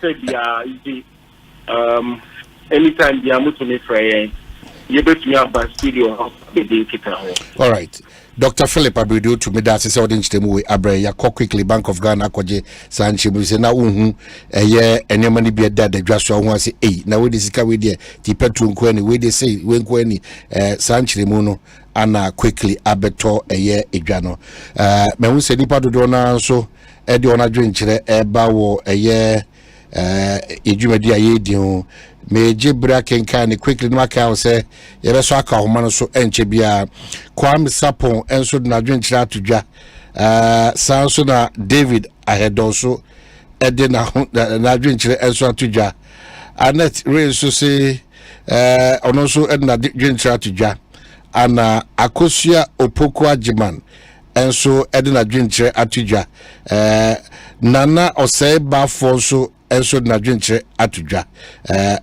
the Amutuni Frey. All right. Dr. Philip Abridu to me that's a audience temu abre ya quickly Bank of Ghana kwaje sanchi mu se na unhu eye enyama ni bi da da dwaso ho ase na we disika we de ti petu nko ani we de say we nko ani sanchi mu no ana quickly abeto eye edwa no me hu se nipa dodo na so e de ona dwenkyere e ba wo eye edwumadi aye di ho me jibra kenkan quickly no aka say yebe so aka homa no so enche bia Kwame Sapon enso na dwenkyere atodwa sanso na David ahedo so ede na dwenkyere enso atodwa Anet Ray so say ono so ede na dwenkyere atodwa ana Akosua Opoku Ajiman enso ede na dwenkyere atodwa Nana Oseba Fonso enso na dwenkyere atodwa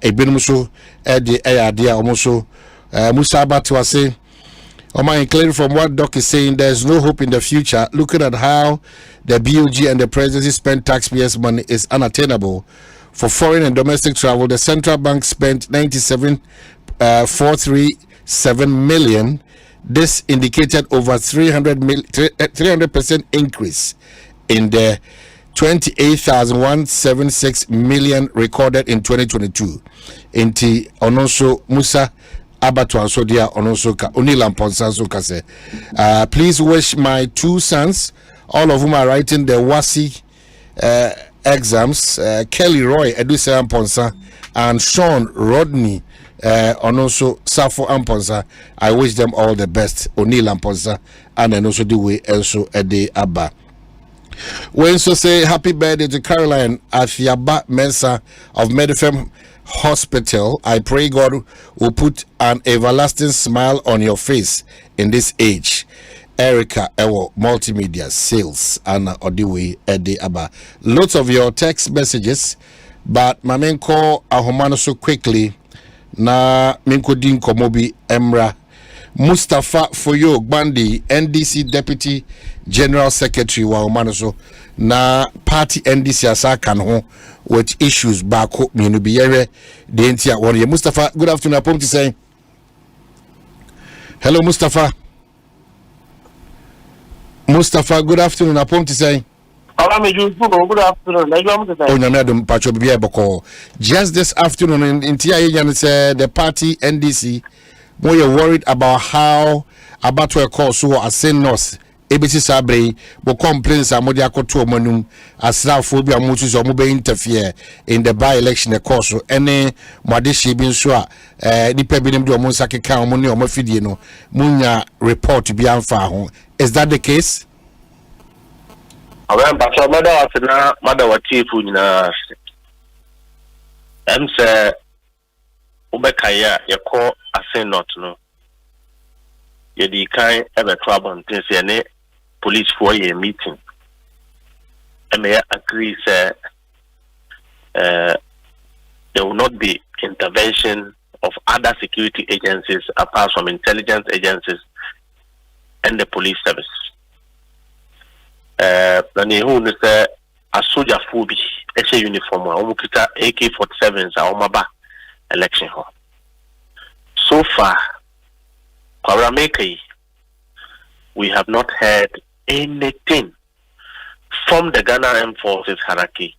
ebenum so ede ayade a omoso Musa Batwa say Omanhene, clearly from what Doc is saying, there's no hope in the future. Looking at how the BOG and the presidency spend taxpayers' money is unattainable. For foreign and domestic travel, the central bank spent 97.437 million. This indicated over 300% increase in the 28,176 million recorded in 2022. Inti Onoso Musa Abatwa so dia onosoka Onilamponsa so kase. Please wish my two sons, all of whom are writing the WASI exams, Kelly Roy Eduse Amponsa and Sean Rodney Onoso Safo Amponsa. I wish them all the best. Onilamponsa and then also the way also Ede Abba. We also say happy birthday to Caroline Afiaba Mensa of Medifem Hospital. I pray God will put an everlasting smile on your face in this age. Erica Ewo Multimedia Sales Anna Odiwe Ede Aba. Lots of your text messages, but my main call Ahomano so quickly. Na Minko Din Komobi Emra Mustafa Foyo Gbandi, NDC Deputy general secretary wa Omanoso na party NDC asakan ho with issues back ho me no biyere de ntia won ye Mustafa. Good afternoon, apom to say hello Mustafa. Mustafa, good afternoon, apom to say good afternoon. Just this afternoon in TIA said the party NDC more worried about how about to call so as nos ABC Sabre but complaints are modia koto manum as phobia mutus or mobile interfere in the by-election course so any madishi bin sure the pebinim do monsaki count money or mafidino munya report to be anfa. Is that the case? Awen paso mada watifu nyina emse ubekaya yako asen not no yedi kan ebe trouble ntense ne police for a meeting eme agree say there will not be intervention of other security agencies apart from intelligence agencies and the police service. Nani who is a soldier phobi, a uniform, Omukita AK-47s are Omaba election hall. So far, we have not heard anything from the Ghana Armed Forces hierarchy,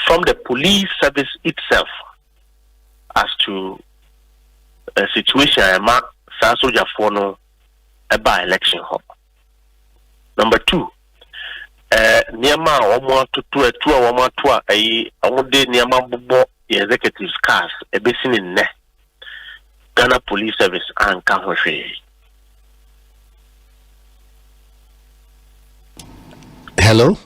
from the police service itself, as to a situation soldier for no by election hall. Number two, Niama Omo to Wama Tua, a one day Niama Bubo, the executive's cars, a basin in Ne Ghana Police Service and Kamwe. Hello?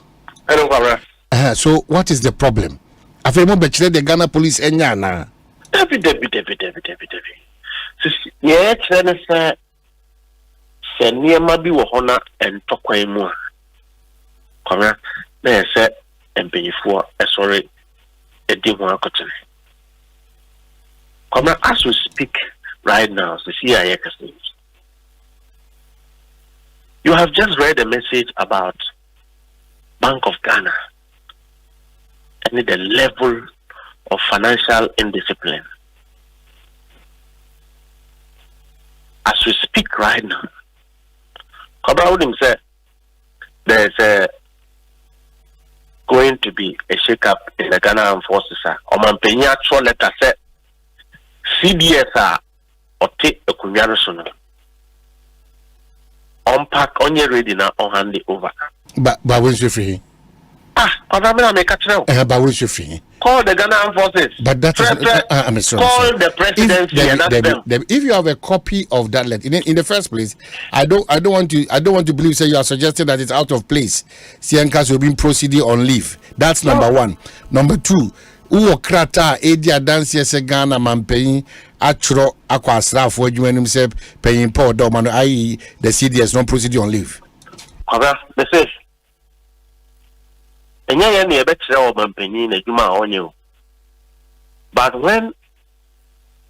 Hello, Kwabena. So, what is the problem? I feel more better the Ghana Police Enyana. Debbie. Yeah, Senator. Niama bi wo hona entokwan mu a kora na ese empanyifo esore edi ho akotene kora as we speak right now so CIA case. You have just read a message about Bank of Ghana and the level of financial indiscipline. As we speak right now, about him said there's going to be a shake-up in the Ghana Armed Forces. Omanhene actual letter said CBS or take a kunyano unpack on your ready now or hand it over. But when's your free? Kwabena make catch now. But when's your free? Call the Ghana Armed Forces. But that is call the presidency and ask them. If you have a copy of that letter, in the first place, I don't want to believe. Say you are suggesting that it's out of place. Siankas will be proceeding on leave. That's number one. Number two, uwo krata edia dance se Ghana mampeyin atro akwa asraf adwumanum se peyin Paul Domano I the CDS non proceeding on leave. Kwabena, this is but when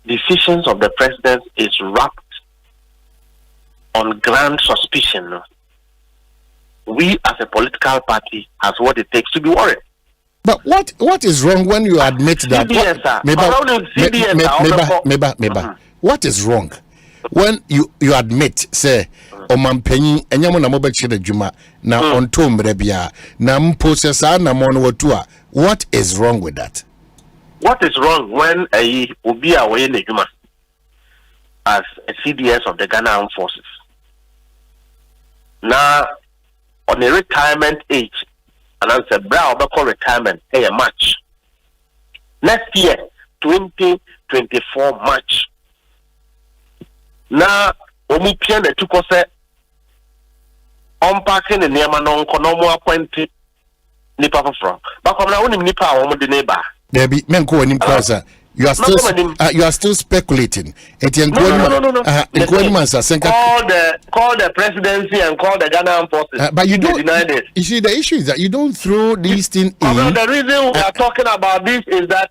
decisions of the president is wrapped on grand suspicion, we as a political party has what it takes to be worried. But what is wrong when you admit that? What is wrong when you admit, say, Omanhene enyamo na mobekye de djuma na onto mrebia na mpose na mono watua. What is wrong with that? What is wrong when a obi a we ne djuma as a CDS of the Ghana Armed Forces now on a retirement age and answer brow bako retirement a match next year 2024 March now omu pia na tuko se unpacking the niema no nkono appointed nipa foforo bakomna woni nipa a wo mo de neba there be menko woni plaza you are still speculating no. Call the presidency and call the Ghana Armed Forces but you don't deny this. You see the issue is that you don't throw these things in. The reason we are talking about this is that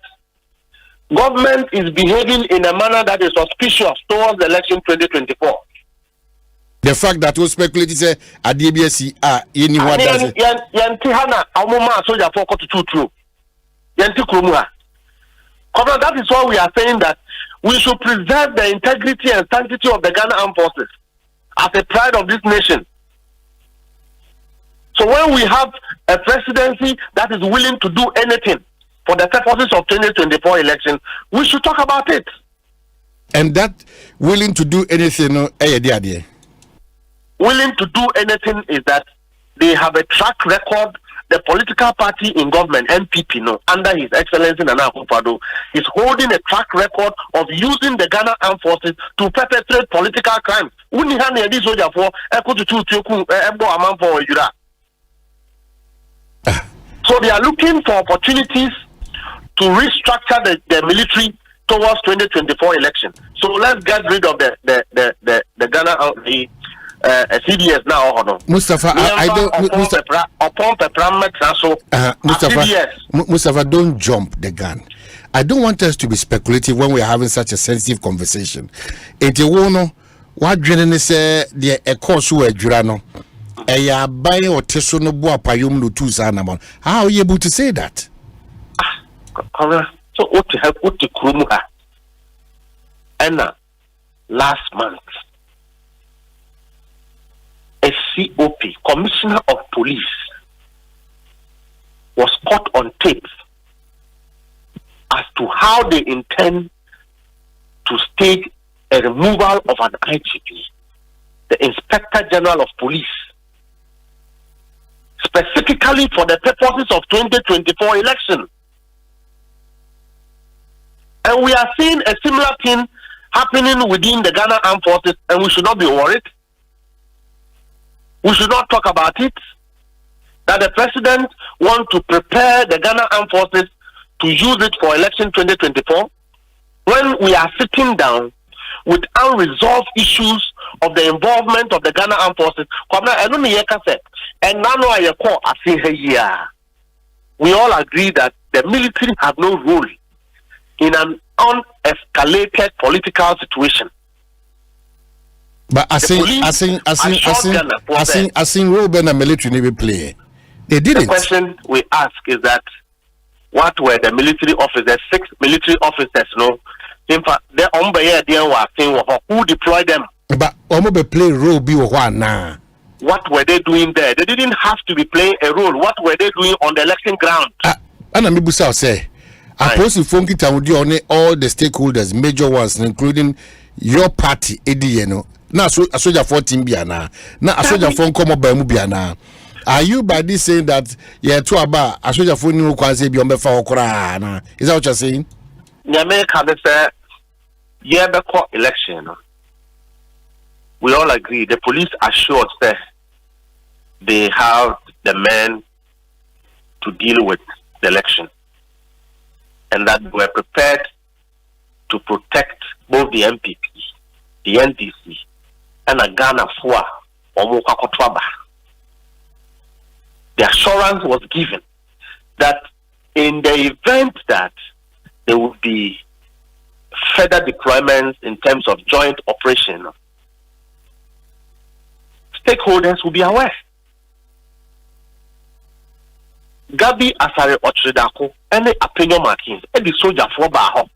government is behaving in a manner that is suspicious towards the election 2024. The fact that we speculate say ADBC anyone does it. Yanti hana amuma soldier for to true. Yanti krumuha. That is why we are saying that we should preserve the integrity and sanctity of the Ghana Armed Forces as a pride of this nation. So when we have a presidency that is willing to do anything for the purposes of 2024 election, we should talk about it. And that willing to do anything, willing to do anything is that they have a track record. The political party in government, MPP, under His Excellency Nana Akufo-Addo, is holding a track record of using the Ghana Armed Forces to perpetrate political crimes. So they are looking for opportunities to restructure the military towards 2024 election. So let's get rid of the Ghana CDS now. Mustafa, Mustafa, don't jump the gun. I don't want us to be speculative when we're having such a sensitive conversation. What Drennan say the course where Jurano a buy or Tesono Boapayum Lutus Anamon. How are you able to say that? So what to help what to Krumuha? And last month a COP, Commissioner of Police, was caught on tape as to how they intend to stage a removal of an IGP, the Inspector General of Police, specifically for the purposes of 2024 election. And we are seeing a similar thing happening within the Ghana Armed Forces, and we should not be worried. We should not talk about it. That the president wants to prepare the Ghana Armed Forces to use it for election 2024, when we are sitting down with unresolved issues of the involvement of the Ghana Armed Forces. We all agree that the military have no role in an unescalated political situation. But I think Kwabena military never play. They didn't. The question we ask is that what were the military officers, 6 military officers, in fact, who deployed them? But play role be now. What were they doing there? They didn't have to be playing a role. What were they doing on the election ground? And I'm say, I post in Funky Town on all the stakeholders, major ones, including your party, ADN. Now, so a soldier 14 biana. Now, a soldier phone come up by Mubiana. Are you by this saying that yeah, to about a soldier phone you can say beyond before Korana? Is that what you're saying? The American say, yeah, before election. We all agree. The police assured that they have the men to deal with the election, and that they were prepared to protect both the MPP, the NDC, and a Ghana for Omukwakotwaba. The assurance was given that in the event that there would be further deployments in terms of joint operation, stakeholders will be aware. Gabi Asare Ochredako, any opinion markings, and the soldier for Baho.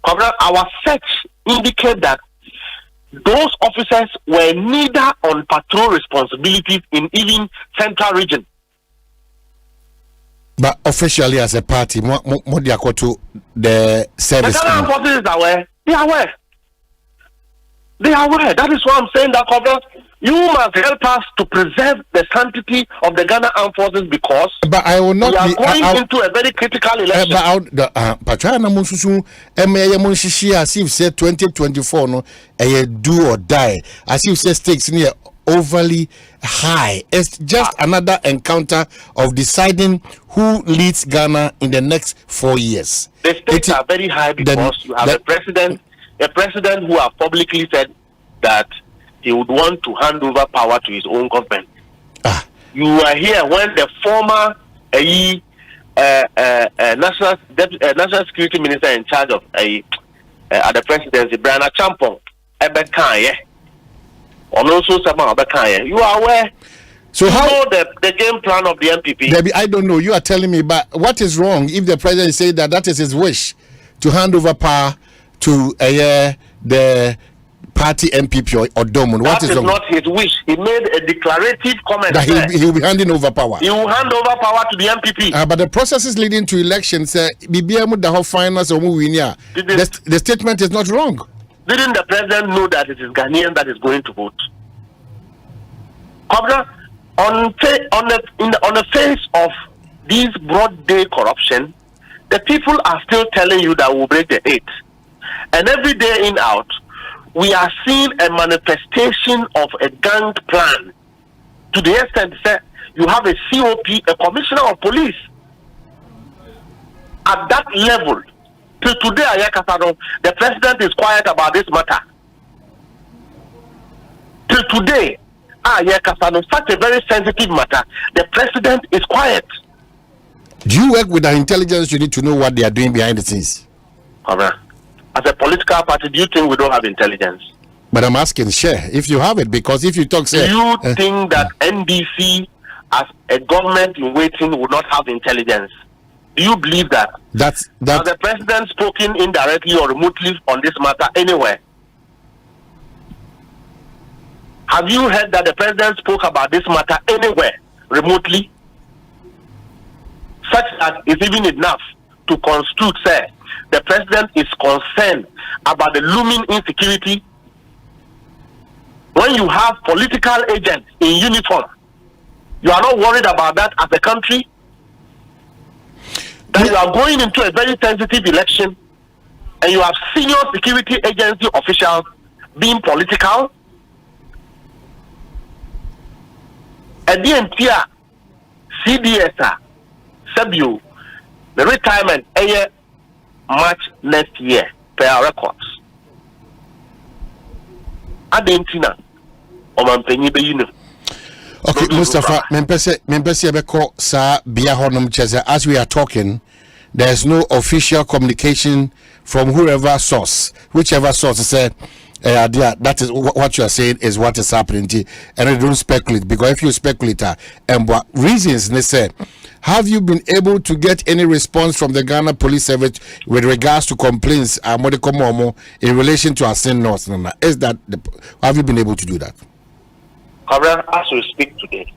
Our search indicate that those officers were neither on patrol responsibilities in even central region. But officially, as a party, more to the service. The Ghana forces are aware. They are aware. They are aware. That is why I'm saying that, you must help us to preserve the sanctity of the Ghana Armed Forces, because but I will not we are going into a very critical election. Patriotism, as if said 2024, no, do or die. As if said stakes near overly high. It's just another encounter of deciding who leads Ghana in the next 4 years. The stakes are very high because you have a president who has publicly said that he would want to hand over power to his own government. You were here when the former national security minister in charge of the presidency, Brian Achampong, ebekaye. On also some ebekaye. You are aware. So how know the game plan of the MPP? Debbie, I don't know. You are telling me, but what is wrong if the president is saying that is his wish to hand over power to the party MPP or Domon? What is wrong? That is not his wish. He made a declarative comment that he will be handing over power. He will hand over power to the MPP. But the process is leading to elections. The statement is not wrong. Didn't the president know that it is Ghanaian that is going to vote? Kwabena, on the face of this broad day corruption, the people are still telling you that we'll break the 8. And every day in out, we are seeing a manifestation of a gang plan to the extent that you have a COP, a commissioner of police. At that level, till today, the president is quiet about this matter. Till today, such a very sensitive matter, the president is quiet. Do you work with the intelligence unit to know what they are doing behind the scenes? As a political party, do you think we don't have intelligence? But I'm asking, share if you have it, because if you talk, say, do you think that NDC, as a government in waiting, would not have intelligence? Do you believe that? Has the president spoken indirectly or remotely on this matter anywhere? Have you heard that the president spoke about this matter anywhere remotely? Such that is even enough to constitute, say, the president is concerned about the looming insecurity. When you have political agents in uniform, you are not worried about that as a country. That you are going into a very sensitive election and you have senior security agency officials being political. And the entire CDS, Sabio, the retirement March next year per our records. Adentina, Omanhene be uniform. Okay, Mustafa, Mempese Beko sa bia honum chese. As we are talking, there is no official communication from whoever source, whichever source said that is what you are saying is what is happening to, and I don't speculate, because if you speculate and what reasons they say, have you been able to get any response from the Ghana Police Service with regards to complaints in relation to Asante North? Is that have you been able to do that? As we speak today,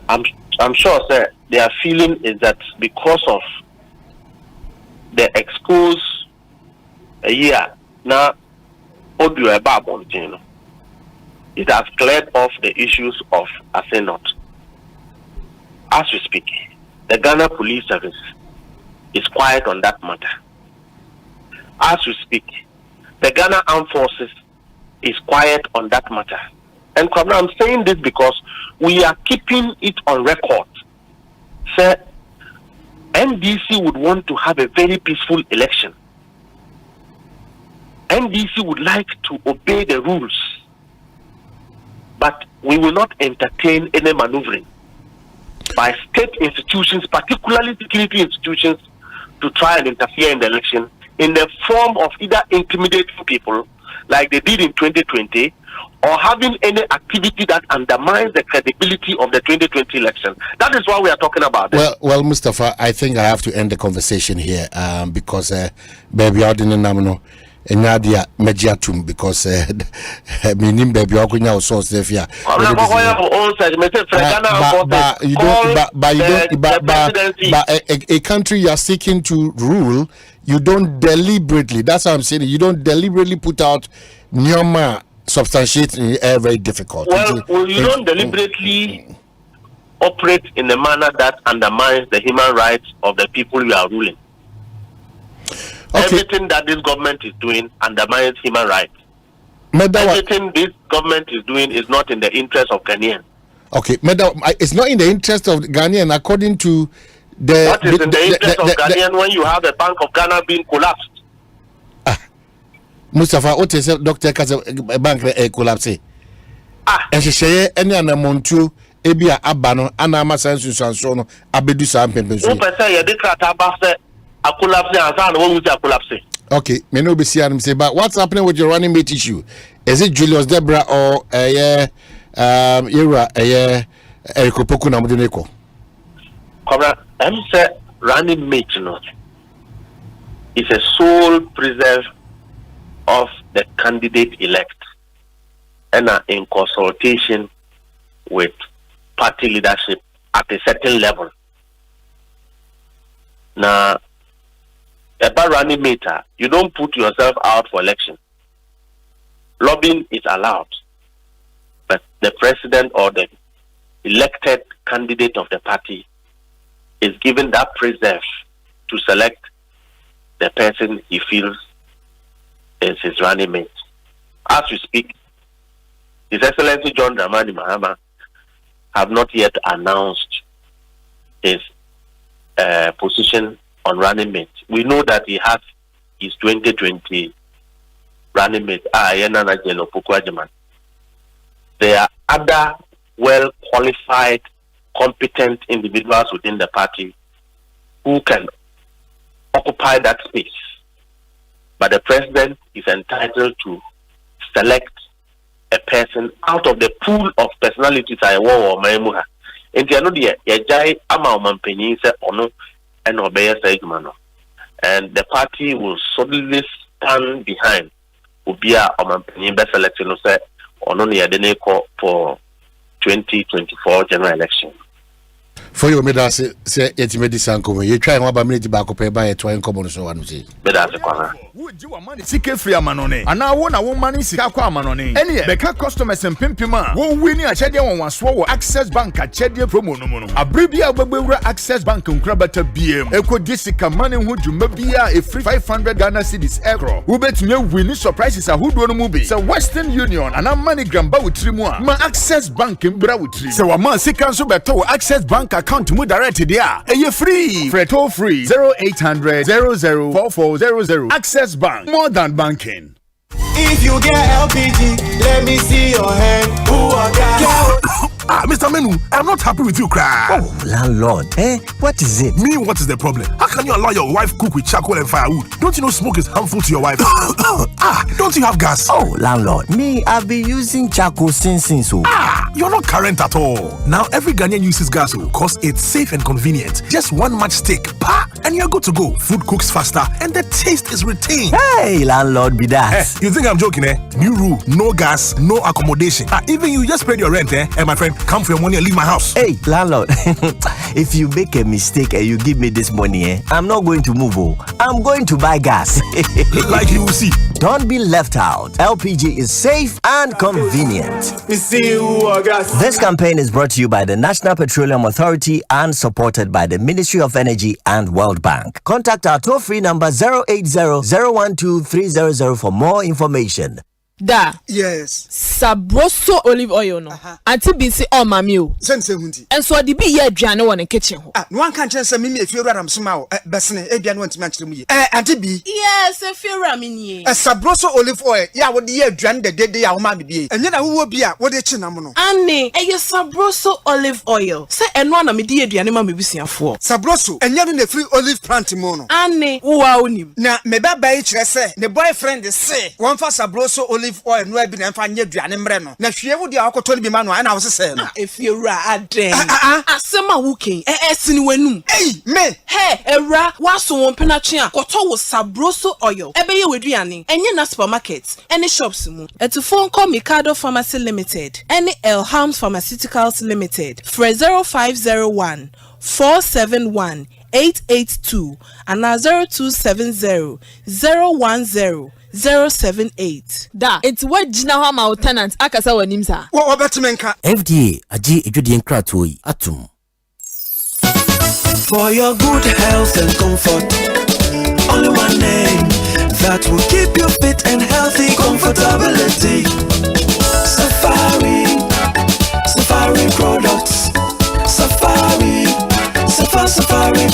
I'm sure, sir, their feeling is that because of the exposed now audio about it has cleared off the issues of Asante. As we speak, the Ghana Police Service is quiet on that matter. As we speak, the Ghana Armed Forces is quiet on that matter. And Kwabena, I'm saying this because we are keeping it on record. Sir, NDC would want to have a very peaceful election. NDC would like to obey the rules, but we will not entertain any maneuvering by state institutions, particularly security institutions, to try and interfere in the election in the form of either intimidating people like they did in 2020 or having any activity that undermines the credibility of the 2020 election. That is what we are talking about. Well, Mustafa, I think I have to end the conversation here because baby, I didn't know. Nadia Mediatum, because meaning baby, I couldn't source there. But a country you are seeking to rule, you don't deliberately. That's what I'm saying. You don't deliberately put out Nyoma substantiating very difficult. Well, you don't deliberately operate in a manner that undermines the human rights of the people you are ruling. Okay. Everything that this government is doing undermines human rights. Everything this government is doing is not in the interest of Ghanaians. Okay, it's not in the interest of Ghanaian according to the... What is in the interest of Ghanaian when you have the Bank of Ghana being collapsed? Mustafa, what is Dr. Kaza Bank collapse? And she say any anamontu ebia abano anama sensu abedu sa mpempensu. Who person ye dey krata ba say a collapse and say no we say collapse. Okay, me no be see and say, but what's happening with your running mate issue? Is it Julius Debra or Ira Erikopoku na Muduneko? Cobra, I'm say running mate, you know, is a sole preserve of the candidate elect and in consultation with party leadership at a certain level. Now, about running mate, you don't put yourself out for election. Lobbying is allowed, but the president or the elected candidate of the party is given that preserve to select the person he feels is his running mate. As we speak, His Excellency John Dramani Mahama have not yet announced his position on running mate. We know that he has his 2020 running mate. There are other well-qualified, competent individuals within the party who can occupy that space. But the president is entitled to select a person out of the pool of personalities I want or Maimuha. And the party will solidly stand behind Ubia Omanpenyin best selection for 2024 general election. For your middle say it's medicine come. You try one minute back up by a twine common so one say. Would you want money seek free amanone? And now one money seek amanone. Any beka customers and pimpima won't win a chedia one swallow access bank at chedia promo no. A bribia babura access bank on Krabata BM. Ekodisika money who you mabia a free 500 Ghana cedis aircraft. Who bet me winning surprises a hood one movie. So Western Union and a money gramba with 3 more. Ma access bank in bra with 3. So a man seek so beto access bank account mu direct there. You free. For toll free 0800 004400. Access Bank, more than banking. If you get LPG, let me see your hand. Who are that? Mr. Menu, I'm not happy with you, cry. Oh, landlord, what is it? Me, what is the problem? How can you allow your wife cook with charcoal and firewood? Don't you know smoke is harmful to your wife? Don't you have gas? Oh, landlord, me, I've been using charcoal since so. You're not current at all. Now every Ghanaian uses gas because it's safe and convenient. Just one matchstick, and you're good to go. Food cooks faster and the taste is retained. Hey, landlord, be that. You think I'm joking, New rule, no gas, no accommodation. Even you just paid your rent, And my friend, come for your money and leave my house. Hey, landlord, if you make a mistake and you give me this money, I'm not going to move. I'm going to buy gas. Like you will see. Don't be left out. LPG is safe and convenient. This campaign is brought to you by the National Petroleum Authority and supported by the Ministry of Energy and World Bank. Contact our toll-free number 080-012-300 for more information. Da. Yes. Sabroso olive oil no. Anti bi se o mami o. Sense hunti. Enso de bi ye aduane wo ne kitchen ho. No one can chance me if you ram soma o. Besene aduane won timi akire mu ye. Anti bi. Yes, if you ram ni. Sabroso olive oil ya wo de ye aduane de ya wo ma me bi. Enye na wo bi a wo de chi nam no. Ane, ye sabroso olive oil. Se eno na me de aduane ma me bisuafo. Sabroso enye no na free olive plant mu no. Ane, wo a onim. Na me baba e kire se ne boyfriend say won fa sabroso olive oil no abi na mfa nye duane mre no na hwie wo dia akoto ni bi ma no na wo sese no efiura aden asema wuken esini wanum me ewra waso won penatwe a koto wo sabroso oil ebe ye weduane enye na supermarket any shops mu etufo nko Mikado Pharmacy Limited any Elhams Pharmaceuticals Limited for 0501 471 882 and 0270 010 078. Da, it's what Jina Hama tenant akasa wanimsa. What betmenka? FDA aji ejudi enkrato atum. For your good health and comfort, only one name that will keep you fit and healthy. Comfortability. Safari products. Safari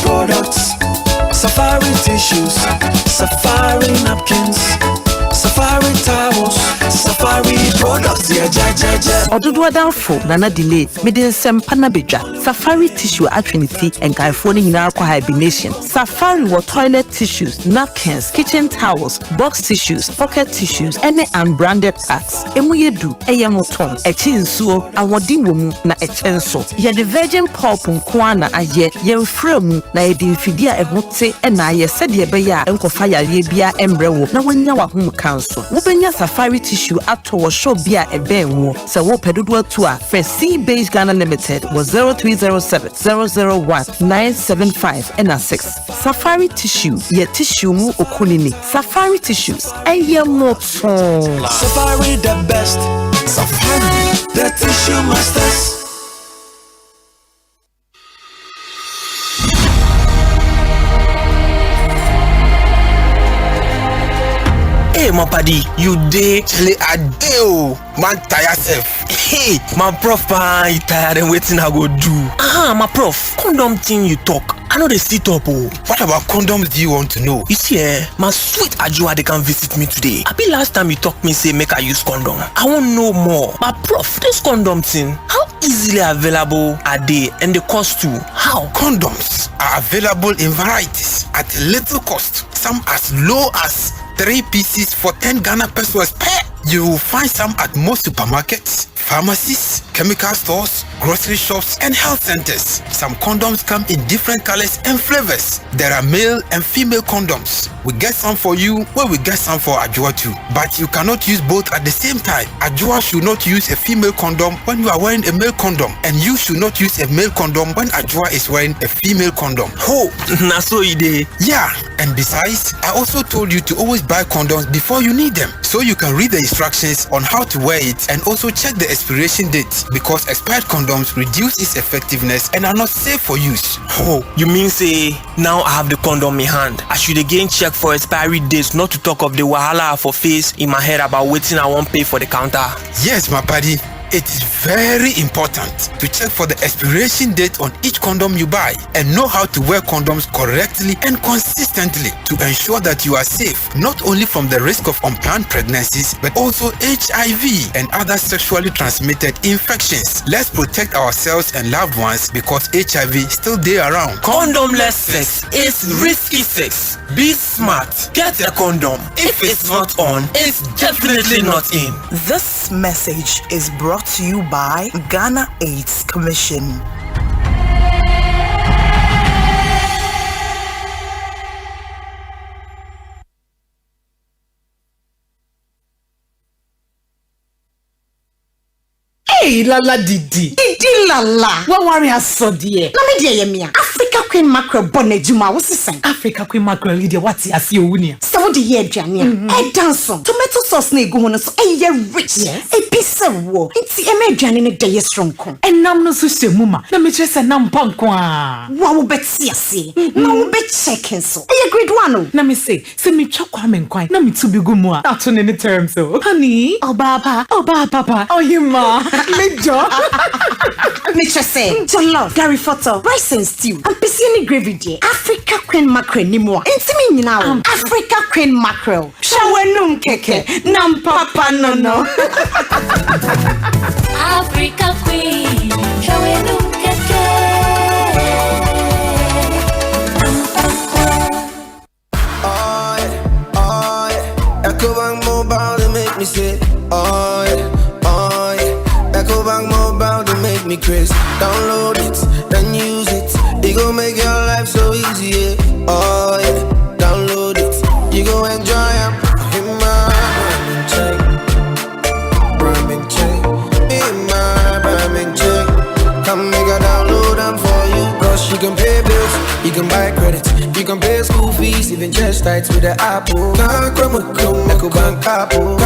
products. Safari tissues, Safari napkins, Safari towels, Safari products, yeah, ja. Odudu Adamfo, Nana Delay, Midin Sempana Beja, Safari tissue atrinity, and California Narco hibernation. Safari were toilet tissues, napkins, kitchen towels, box tissues, pocket tissues, any unbranded packs. Emuyedu, Eyamoton, Echinsuo, Awadi Womu, na Echenso. Ye the virgin pulp Nkwana aye, ye fremu, na ye dinfidia emote, and na ye said ye beya, Enkofaya Yebia, Embrewo, na wenya wa home council. Wubenya Safari tissue ato wa show bia ebenwo, se wo pedudwa tua, for C-Base Ghana Limited was 0307 001 975 and 6. Safari tissue, ye tissue mu okunini. Safari tissues, eye moton. Safari the best. Safari the tissue masters. Hey, my paddy, you day? Chile a day, man, tire self. Hey, my prof, you tired and waiting I go do. My prof, condom thing you talk. I know they sit up. What about condoms do you want to know? You see, my sweet Ajua, they can visit me today. I be last time you talk me say make I use condom. I want know more. My prof, this condom thing, how easily available are they and the cost too? How? Condoms are available in varieties at little cost. Some as low as 3 pieces for 10 Ghana pesos per. You will find some at most supermarkets, pharmacies, chemical stores, grocery shops, and health centers. Some condoms come in different colors and flavors. There are male and female condoms. We get some for you where we get some for Ajua too. But you cannot use both at the same time. Ajua should not use a female condom when you are wearing a male condom. And you should not use a male condom when Ajua is wearing a female condom. Oh, na so ide. Yeah, and besides, I also told you to always buy condoms before you need them. So you can read the instructions on how to wear it and also check the expiration date, because expired condoms reduce its effectiveness and are not safe for use. Oh, you mean say now I have the condom in hand, I should again check for expiry dates, not to talk of the wahala for face in my head about waiting I won't pay for the counter? Yes, my buddy. It is very important to check for the expiration date on each condom you buy and know how to wear condoms correctly and consistently to ensure that you are safe, not only from the risk of unplanned pregnancies, but also HIV and other sexually transmitted infections. Let's protect ourselves and loved ones, because HIV is still there around. Condomless sex is risky sex. Be smart. Get a condom. If it's not on, it's definitely not in. This message is brought to you by Ghana AIDS Commission. Hey, Lala Didi Lala. What worry has so dear? No me dear yemia. Africa Queen Mackerel bonnet juma what's the sign? Africa Queen Mackerel leader what's ya see unia? So the year jania. Dance tomato sauce na go so rich. Yes. A piece of war. It's a jani ne day strong con. And nam no so mama. Na me just a nam pankwa. Wow bet see. No bet checking so. A grade 1. Na me say me chokwa men kwai. Na me to be go more. Not on any terms so. Honey, oh papa, oh you ma. Nature say, jollof, Gary photo, rice and stew, and piscine gravy dear. Africa Queen Mackerel ni more. Intimate now. Africa Queen Mackerel. Shawenum keke, nam papa no. Africa Queen, shawenum keke. Ecobank Mobile, they make me say, Ecobank Mobile, they make me crazy. Download it, then use it. It gon' make your life so easy, yeah. Download it, you gon' enjoy it. In my Ramen check, in my Ramen check. Come make a download them for you. Cause you can pay bills, you can buy credits, you can pay school fees, even just tights with the Apple. Ecobank Apple.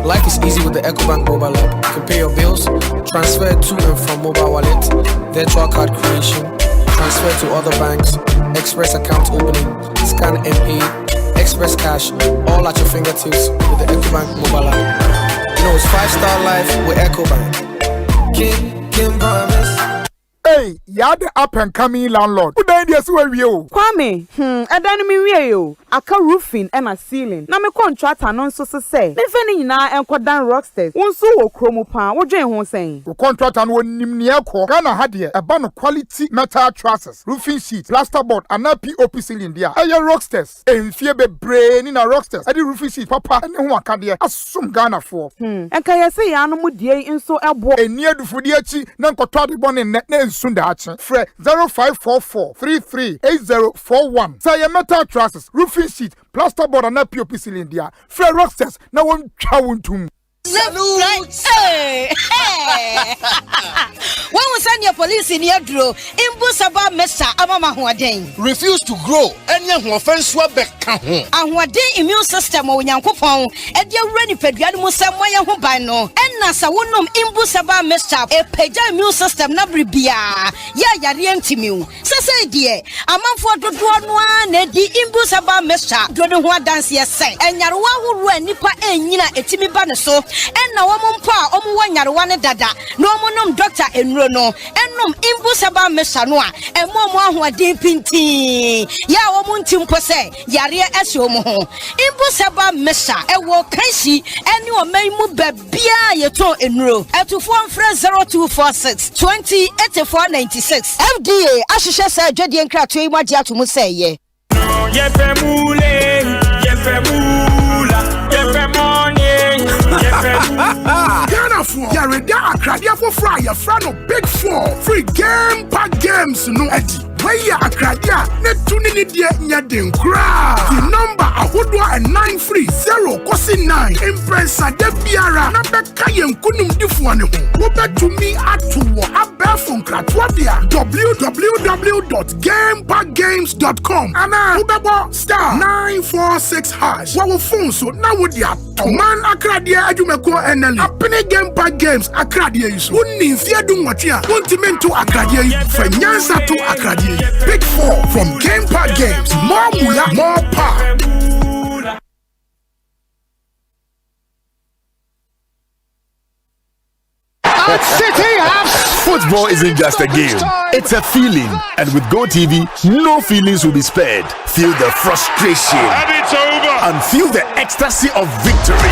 Life is easy with the Ecobank mobile app. You can pay your bills, transfer to and from mobile wallet, virtual card creation, transfer to other banks, express account opening, scan and pay, express cash, all at your fingertips with the EcoBank mobile app. You know it's 5-star life with EcoBank. Kim promise. Hey, you're the up and coming landlord. Who died yes where you? Kwame, I don't mean you. Aka roofing and a ceiling. Na me contract anon so say. Me feni na enko dan rocksters. Wonso wo kromo pa. Wo dwen ho sen. Wo contract an won nimni ekọ. Ghana hadie e ba no quality metal trusses, roofing sheet, plasterboard and POP ceiling dia. Eye rocksters. Enfie bebre ni na rocksters. Ade roofing sheet papa ene ho aka de asum Ghana for. Enka yesi ya no mu die nso ebo. Eni adufodi achi na nkoto ade bone ne Sundachi. Fre 0544338041. Say your metal trusses, roofing sheet, plasterboard and POP ceiling dia. Fre rocksters na won chawuntum. Salute! Hey! When we send your police in your draw, Imbusaba Mesa Amama Huadeng. Refuse to grow, and young offense were back. And what day immune system or Yankopon, and your ready Pedrian Musamaya Hubano, and Nasa Wunum Imbusaba Mesa, a Peja immune system Nabribia. Ya Rientimu. Say, dear, a month for the one, the Imbusaba Mesa, Drodon dance yes, and Yarwa who ran Nipa and Nina Etimi Banaso. And now I'm pa one dada no monum doctor and rono and num imbusaba mesanoa and momo who are deep pinti ya womuntim pose yare esio mo ho imbusaba mesa e wo kansi ene o maimu babia yeto enro atufo mfre 0246 208496 FDA ahihye say dwede nkrato yi magye atomu say ye Ghana for Yareda Akradia for fry your friend of Big 4 free game pack games no edi. Waya Akradia net tuning it yet nyadin cra. The number ahodwa and 930 kosi 9 impressa de biara na beka yen kunum difuane ho. Wo to me atuwo abefun kratwabia www.gamepackgames.com ana ubebo star 946 hash. Wa wo phone so na wo dia man Akradia adumeko eneli apene game pack games Akradia iso wonni mfie du nwotwe a wontimento Akradia yi fanyansa to Akradia. Big 4 from Game Pack Games. More moolah, more power. At City football isn't just a game, it's a feeling. And with GoTV, no feelings will be spared. Feel the frustration. And it's over. And feel the ecstasy of victory.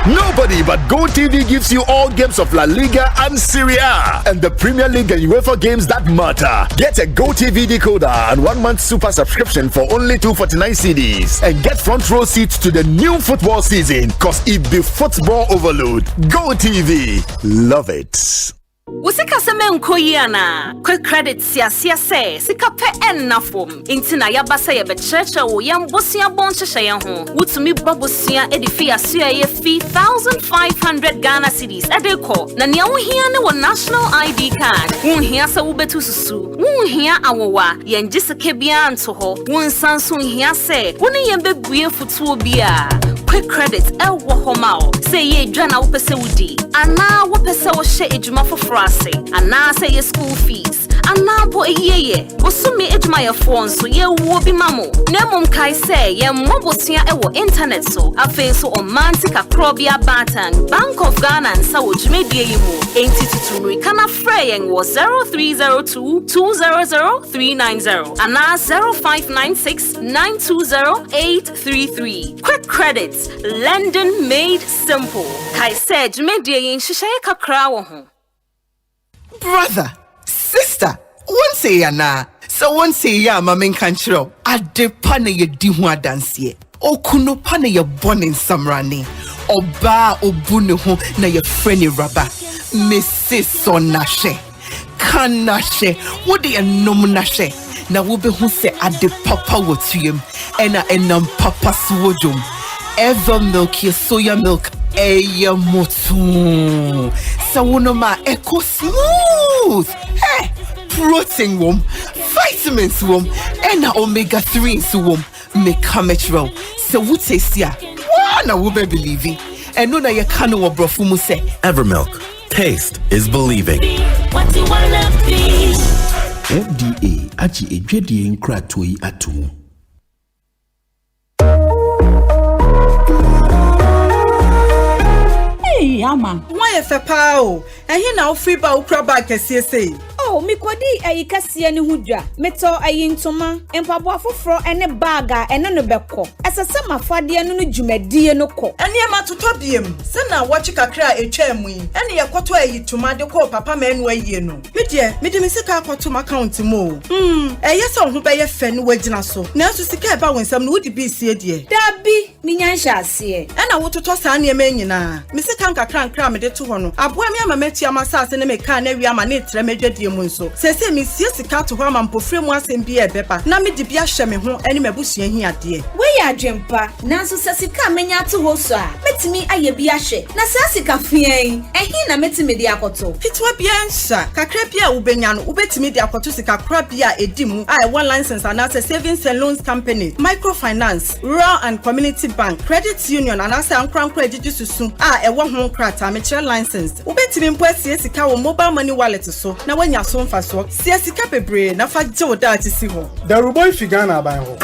Nobody but GoTV gives you all games of La Liga and Serie A and the Premier League and UEFA games that matter. Get a GoTV decoder and 1 month super subscription for only 249 cedis and get front row seats to the new football season cause it be football overload. GoTV. Love it. Usika seme nkoyiana quick credit sia say sika pe ennafom intina yabasa ye be church wo yambosia bonchehye ye ho wutumi babosia edifi aso ye fee 1500 Ghana cedis edeko na ne wo hia ne wo national ID card wo hia sa wo betu susu wo hia awowa ye ngiseke bia nto ho wo nsanso hia se wo ne ye bebue futuo bia quick credit wo homa o say ye dwana wo pese wudi ana wo pese wo hye ejuma frase ana say your school fees ana po eyeye osumi ejuma your phone so ye wo bi mamo nemum kai say ye mobosua e wo internet so afen so omantika krobia batan Bank of Ghana and sa wo jumedie yimu enti tutunu kana freyen wo 0302 200 390 ana 0596 920 833 quick credits London made simple kai say jumedie yin hihye kakra wo ho. Brother, sister, one say ya na, so one say ya mamen kanchiro. Ade pane ye di ho adanse. Okuno pane ye born in samrani. Oba obune ho na ye freni raba. Mrs. Sonashe. Kanashe. What ye nom nashe. Na wo be hu se ade papa wotuyem. Ena enam papa suwojum. Ever milk ye soya milk. Eya motu. Sawunoma eco smooth. Hey, protein wom, vitamins wom, and omega 3s wom. Mekametro. So would say sia. Wana wube believe it. And no na ye kanu wa brofumu se. Evermilk. Taste is believing. What you wanna be? FDA achi ejwedie nkratoi atomo. Hey, Ama. Why if a pao? And he now free ba ukra bag kesiese. Oh, mi kwadi ayi kasiye ni hudwa. Meto ayi ntoma, empabo afoforo ene baga ene no beko. Esese mafade no no dwumadie no ko. Ene ma toto biem. Se na wachi kakra etwa mu yi. Ene ye kwoto ayi toma de ko papa manu ayi no. Me de me sika akwoto ma account mo. Eye se ho be ye fe no wagina so. Na so sika e ba wonsam no wodi bi sie de. Dabi, mi nyansha ase. Ena wototo sa na ema nyina. Me sika nkakra nkra me de to ho no. Aboa me ama mati ama sase ne me ka na wi ama na etre medwadie mu nso. Sese me sie sika to ho ama mpofre mu asem bi e beba. Na me di bi ahye me ho ene mabusua hi ade. We ya adwempa. Nanso sesika menya to ho so a. Metimi aye bi ahye. Na sasika fian. Ehi na metimi di akoto. Fitwa bia nsa. Kakra bia ubenya no ubetimi di akoto sika kra bia edimu. I one license and as a savings and loans company, microfinance, rural and community bank, credit union and as an credit susu. E wo ho krata me chere license. Ubetimi mpo asie sika wo mobile money wallet so. Na wanya so mfa so. Sie sika bebre na fa je wo da ati si ho. The Ruboy Figana ban ho.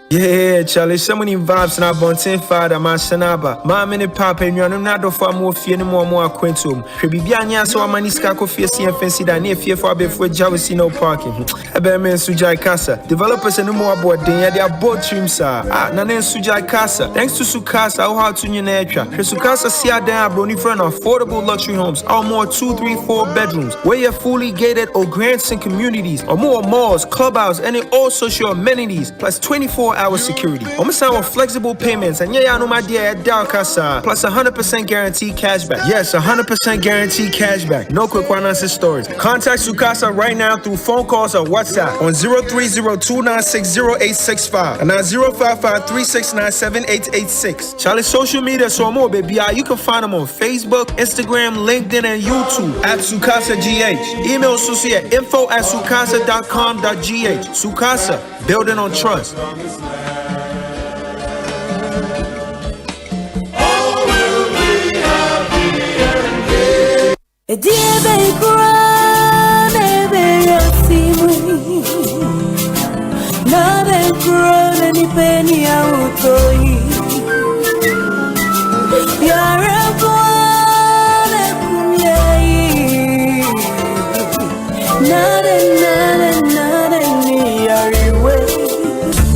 Yeah, Charlie, so many vibes and I bontin father, my sanaba. My mini papa and you're not for more fear no more quintum. Prebiania so many scako fear and fancy that near fear for before Javisi no parking. A bear man Sujai Casa. Developers and no more aboard, they are both streams, sir. Nane Sujai Casa. Thanks to Sukasa, how to your nature. Sukasa see a damn brony friend affordable luxury homes, or more 2, 3, 4 bedrooms, where you're fully gated or grants and communities, or more malls, clubhouse, and all social amenities, plus 24-hour security. Almost our flexible payments and yeah, no my dear Dalcasa plus 100% guaranteed cashback. Yes, 100% guaranteed cashback. No quick one-answer stories. Contact Sukasa right now through phone calls or WhatsApp on 030-296-0865 and 055-369-7886. Charlie social media so more baby. You can find them on Facebook, Instagram, LinkedIn, and YouTube at Sukasa GH. Email Susie at info@sukasa.com.gh. Sukasa, building on trust.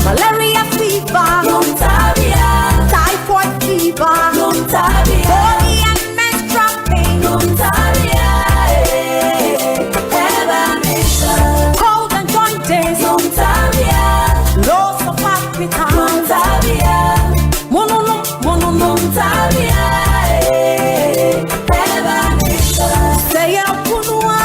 Malaria fever, typhoid fever, body and menstrual pain, cold and joints, loss of appetite, say punua,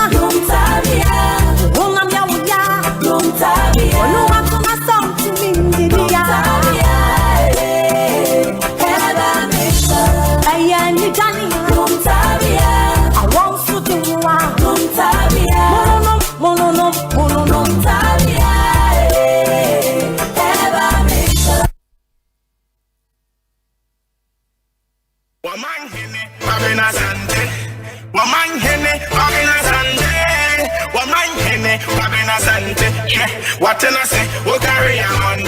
Omanhene, Asante. Omanhene, Asante. Omanhene, Asante. What can I say? We'll carry on.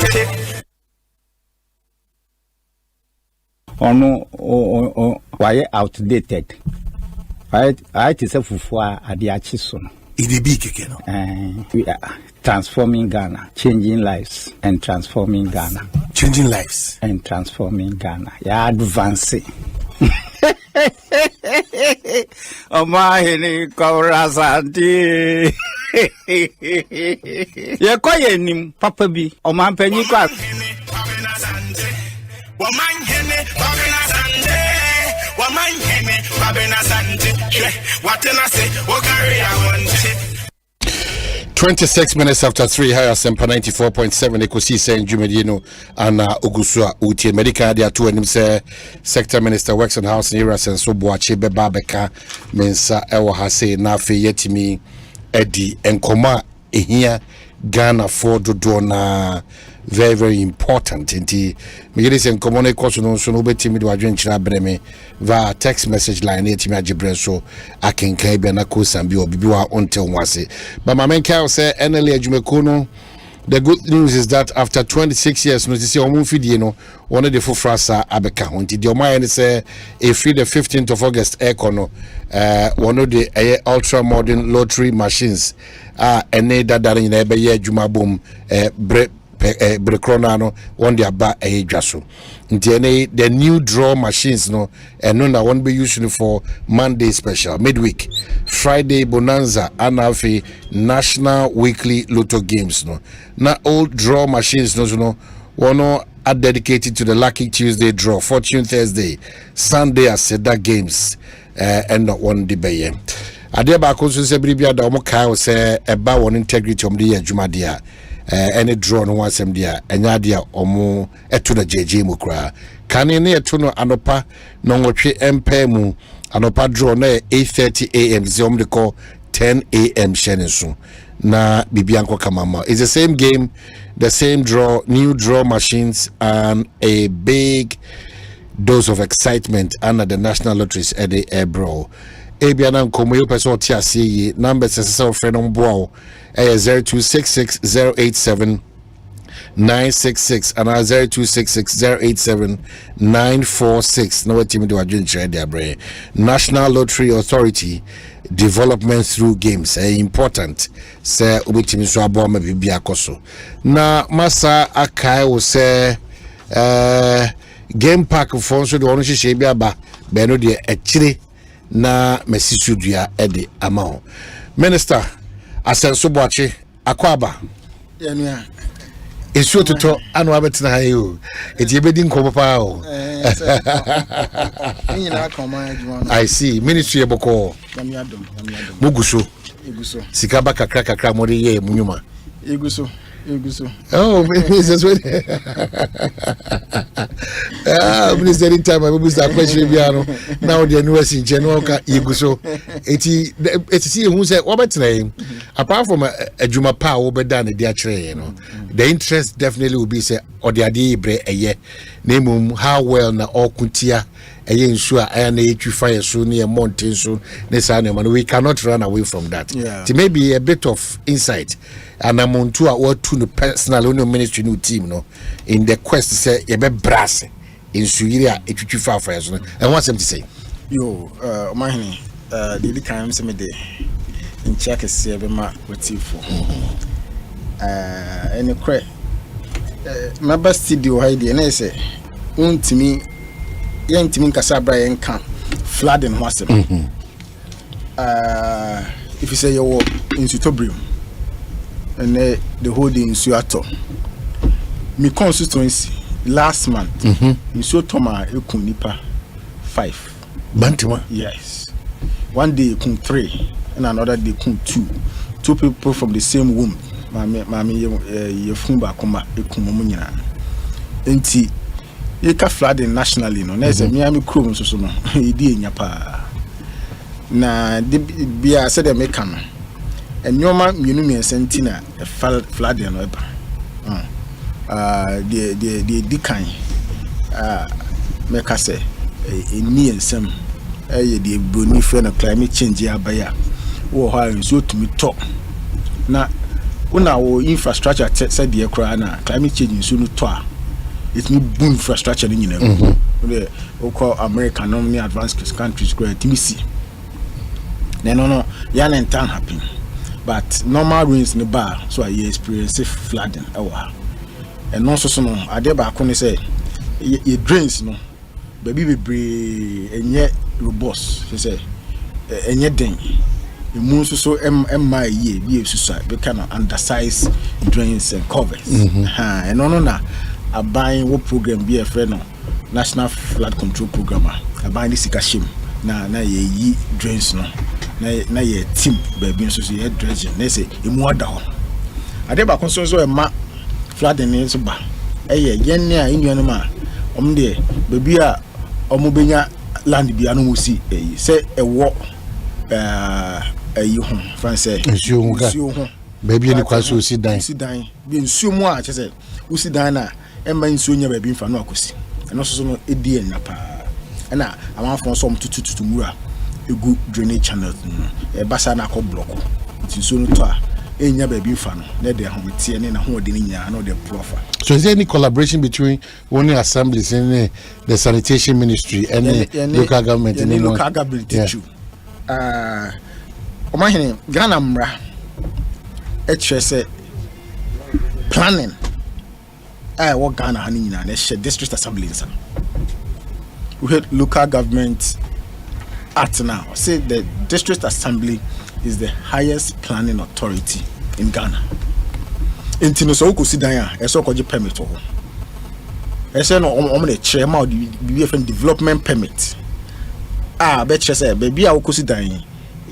Why outdated? I is a fufua at the Achisono. We are transforming Ghana, changing lives and transforming Ghana. Changing lives and transforming Ghana. Yeah, advancing. Omanhene Asante. Ye kwaye nim papa bi omanpanyi kwa Omanhene Asante. Omanhene Asante. What can I say? We'll carry on. 26 minutes after 3, higher Asempa 94.7, Ekosiisen On Asempa and Ogusua Uti Medical. They are two and say Sector Minister Works and Housing Areas and so Boache Bebabeka Mensa Ewa Hase Nafe Yetimi Eddie and Koma ehia Ghana for dodo na very very important nti me gere se nkomo na ikoso no so no betimi de wadwen kira breme va text message line etimi agibre so akenkan bia na ko sambi obibi wa onte nwase but my man Kyle say NLA adwumako no. The good news is that after 26 years, no, see, one of the Fufrasa Abeka. Until the Omanhene say, a free the 15th of August, Econo, one of the ultra modern lottery machines, and that in every year, Juma Boom, Brekronano, one the Aba, Jasso. The new draw machines, no, and none that won't be used for Monday special, midweek, Friday bonanza, and Alfie national weekly lotto games, no. Now old draw machines, no, one are dedicated to the Lucky Tuesday draw, Fortune Thursday, Sunday as Seda games, and not one debate. Adeba Kosu Sebribia da Omoka say about one integrity of the Jumadia. Any draw no wasem dia enya dia omo eto na JJ mu kra kane ne eto no anopa no nwotwe MP mu anopa draw na 8:30 am zom de call 10 am shene so na bibianko kamama. It's the same game, the same draw, new draw machines and a big dose of excitement under the national lotteries at the bro. Ebiana nkomo yo person ti ase number sese friend on boa 0266 087 966 and 0266 087 946 no team do adwin chere dia bre National Lottery Authority development through games important say obetimi so abo ma bibia koso na masa akai wo say game park for so de ono hye bia ba be no de akire na mesisudua ede ama Minister Asenso Boache Akwaba yenua esu toto anu abetina ha yo eti ebedi nkomo pa o nyina koma adwuma I see ministry eboko yamiadom muguso eguso sika ba kakra mo de ye munyuma eguso oh Mrs. Minister in time I will start question biano now the university in general ka eguso eti see who say what better apart from a juma pa wo be dan dey akere you know the interest definitely will be say or the ade bre eye name how well na okuntia eye nsu a aya na etwi fire so near mountain so we cannot run away from that. It may be a bit of insight and I'm to our two personal ministry new team no in the quest to say ye be brass in Suiria etwi fire so and what's them to say yo Omanhene the kind say me dey in check se be ma wetifo any cre member studio hide na say untimi yentimi nkasa bra yenka flooding ho asem if you say you in Sutobrium and the whole day in Suato me constituency last month in Sotoma ekunipa 5 Bantima yes one day ekun 3 and another day ekun 2 people from the same womb mami ye fumba koma ekumomu nyina enti yeka flooding nationally no na say Miami Chrome so no edi enya pa na bia said dem make no enyoma mienu sentina flooding no eba the dikan make say eni ensem the broni friend of climate change abaya wo ha nso tumi to na una wo infrastructure said the kra na climate change nso no to a it me boom infrastructure ni nyina we call American no advanced countries go TMC no ya na tan happen but normal rains in the bar so I experience flooding and no so no ade ba ko ni say e drains no baby bebre enye robust say enye den emu so emma ye bi esusa be kind of undersized drains and covers and no na aban wo program bi e frɛ no National Flood Control Program aban ni sika shim na ye yi drains no na ye team baby so ye dredging na say emu ada ho ade ba kon so ma flooding ni so ba eye yen ne a inu no ma de baby a benya land bi anu musi se ewo ayi ho fan say nsuo ho baby any kwaso si dan bi nsuo mu a kyese usi dan na emma nsuo nya baby mfa no akosi eno so no edi enya pa na amanfo so mtututu mura egu drainage channels e basa na ko block nsuo no to a enya baby mfa no na de ahometie ne na ho de nya na de profa. So is there any collaboration between one assemblies and the sanitation ministry and the local government in the local government too? Omanhene Ghana mra say planning what Ghana hani nyina na share district assemblies. We had local government act now. Say the district assembly is the highest planning authority in Ghana. Intino so ko sidan a eso ko je permit ho. Ese no om na chairman of the BFN development permit. Be say baby a ko sidan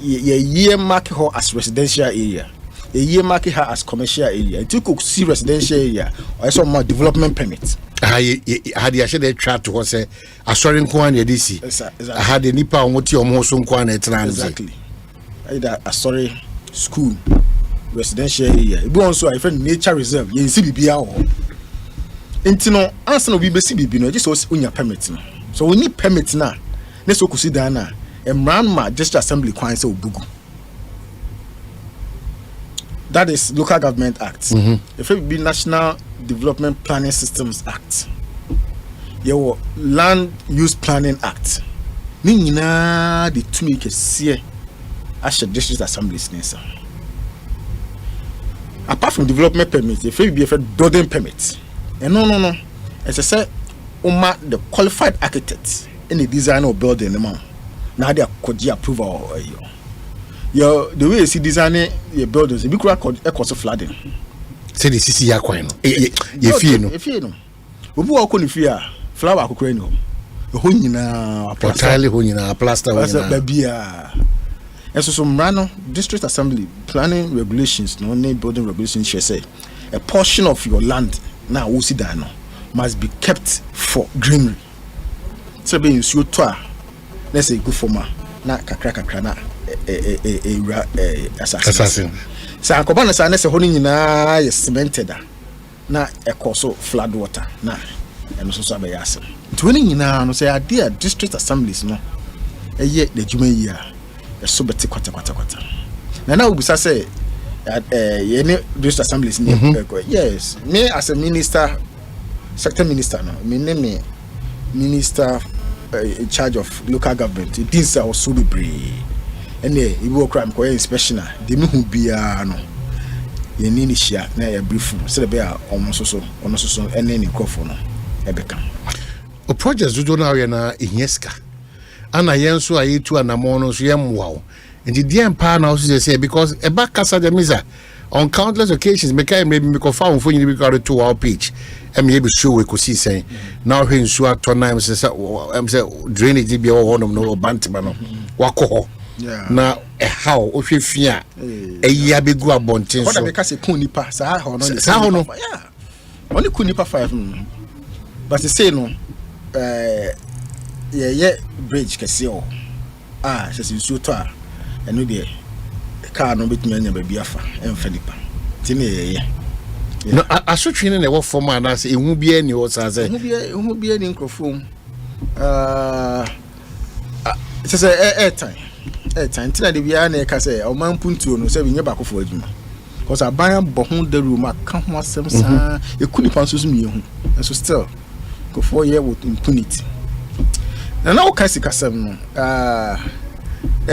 ye year mark her as residential area. A year mark her as commercial area. It could see residential area or so more development permit. Had you actually tried to say a sorry kwan ye DC. I had a nipa on what your most kwan exactly. Either a sorry school residential area. It also I friend nature reserve. You see bibia ho. Intino answer no be bibi no just unya permit no. So we need permit na. Na so kusi dan na. Emranma district assembly kwan say obugu. That is Local Government Act. If it be National Development Planning Systems Act. Your Land Use Planning Act. Ni nyina de tumi kese as district assemblies nesa. Apart from development permits, if it be a building permit. And no. As I said, the qualified architects in the design of building them. Now they are could approval the way you see designing your buildings, you could cause flooding. Say the CC Yaquino. If you know, we walk on the fear, flower cranium. The honina, entirely honina, plaster, baby. And so some random district assembly planning regulations, no name building regulations, she say a portion of your land now Usidano must be kept for greenery. So being you toa, let's say good for ma, na kakra na assassin. So Kwabena say na honi nyina is cemented na ekoso flood water na eno so be yasem. Ntweni nyina no say ade district assemblies no eye the juma yi a so beti kwata. Na obusa say any district assemblies yes, me as a minister, sector minister no, me minister in charge of local government. These are also be brave. And you will crime ko inspection de me hu bia no ye ni ni hia na ya brief so be a ono so ene ni crofo no ebeka o project do na we na ihieska ana yenso ayetu anamo no so yemwa and the empa na also say because e back kasa de misa on countless occasions make I maybe make found for you because to our page and maybe show we could see saying now when so at times say drainage be all no bantama no wako na how o hwefia eya begu abonten so what make say kun nipa sa ho no yeah only kun nipa 5 but say no yeah bridge kese o se sinsu to a eno de car no betumi anya ba biafa emfa nipa tine yeah no asotwe ne wo form ana say ehu bia ni o sa say ehu bia ni nkrofo say time tina de bia na e ka say o man puntuo no say binye bakofo adwuma because aban bohun the room aka ho asem sa ekuni panso so mi ehu so still go for year with impunity na o ka sikasem no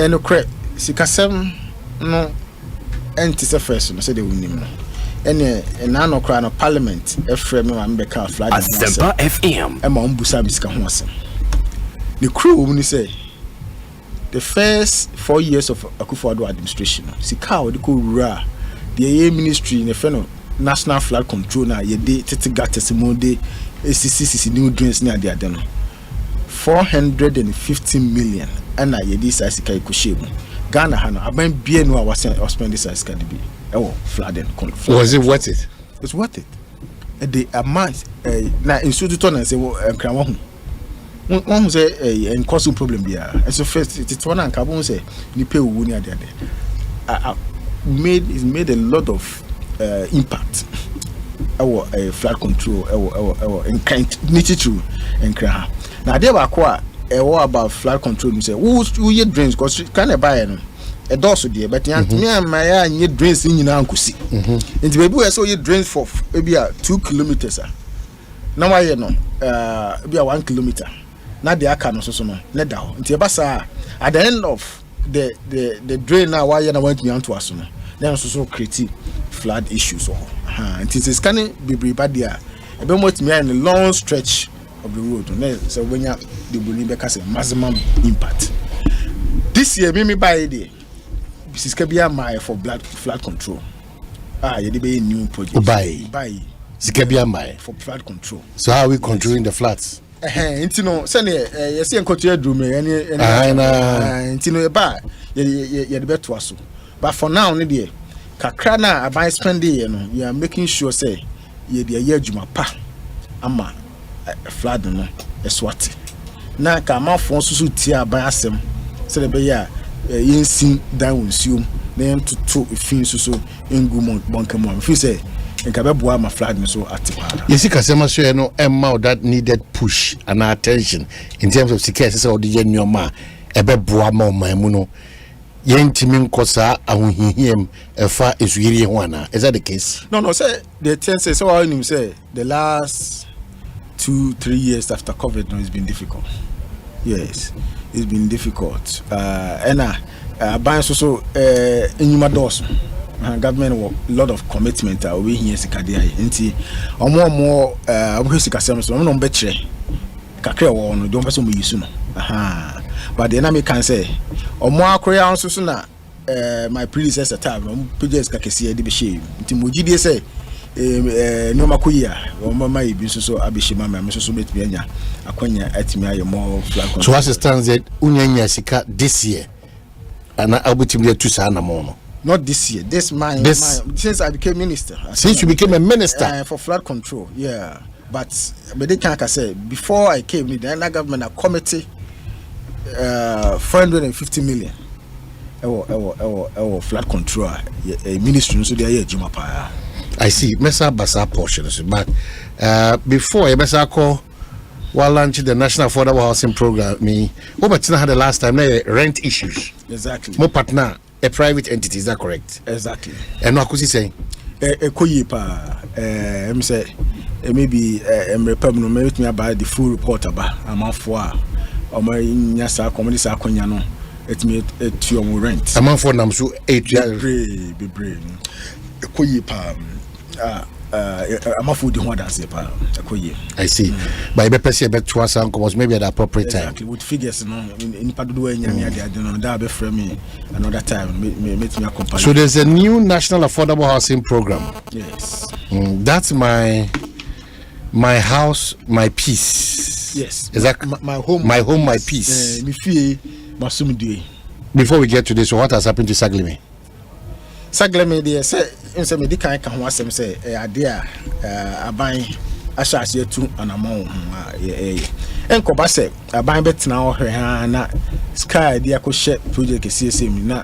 no cre sikasem no enti se first no say de wonim no ene na no kra no parliament efre me man beka flag Asempa FM e ma ombusa bisika ho asem the crew ni say the first 4 years of Akufo-Addo administration sika o de ko rura the ministry in the national flood control na ye de tete gates mo de ACCC new drains na de adeno 450 million and ye de sika ikoshemu Ghana ha no aban bia no a spend this sika de bi flooding was it worth it? It's worth it. The amount na instituto na say nkranwa hu one say en cause problem bia so first it one anka bon say ni pay owu ni ade made a lot of impact. Our flood control, our niche true and cry. Now there were about flood control. You say, who you drains? Because can I buy them? A dorsal dear, but me and my you drains in your uncle see. Into baby, I saw you drains for maybe 2 kilometers. Now I know, be a 1 kilometer. Now the account so no, let down. Into basa at the end of the drain now, why you want me onto us? Then also create flood issues. It is scanning be bad there. A bit more me in a long stretch of the road. So when you the believe a maximum impact. This year, me buy the this is my for flood control. You be a new project. Buy. Sikabia for flood control. So how are we controlling the floods? Intino, send you see and continue to me any intino buy you bet to us. But for now, Nidia, Kakrana, I buy spending, you are making sure, say, ye dear Yajuma pa, ama, flood, no, a swat. Now, come out for Sutia by Asem, say the Baya, yin sing down with you, then to talk with fins so in Gumont Bonkamon. If you say, and Kababua, my flood, so at you see, Casema, no, Emma that needed push and attention in terms of security or the genuine ma, a bebua mo, my muno. Yentimin kosa ahihiem efa isuyiri hwana. Is that the case? No, say the ten say so I him say the last 2-3 years after COVID it's been difficult. Yes, it's been difficult. And buying so in your doors. Government work a lot of commitment we here sikadia nti omo we sikasem so no betre kakra wo no don person mo yisu no but the enemy can say omo akoya nso so na my predecessor time projects kakese de be shame nti mogidie say no makoya o mama ibi nso so abeshi mama me so betumi anya akonya atimi aye more flag. So as it stands that unyanya sika this year and abutimi to sa na mo no. Not this year. Since I became minister. Since you became a minister for flood control, yeah. But they can't say before I came, the government a committee 450 million. Flood control, a ministry so they are Jumapa. I see. Mesa Basa portion, but before I Mesa call while launching the National Affordable Housing Program, me Obatina had the last time rent issues. Exactly. More partner. A private entity, is that correct? Exactly. And what could you say? I'm say maybe permanent merit me about the full report about amount for my nyasa community sakonya it me to your rent. Amount for nam so 8 years. Be brave. I'm food the one that's I see. By the person about 2 was maybe at the appropriate time. Exactly. With figures, in Padua, that be for me another time. Meet me a company. So there's a new National Affordable Housing Program. Yes. That's my house, my peace. Yes. Is that my home, my peace? Before we get to this, what has happened to Saglimi? Saglimi, they say. Say me di kan ho asem say ade a aban ahyase atu anamon enkoba say aban betena ho hwe ha na sky dia ko hye project CSM na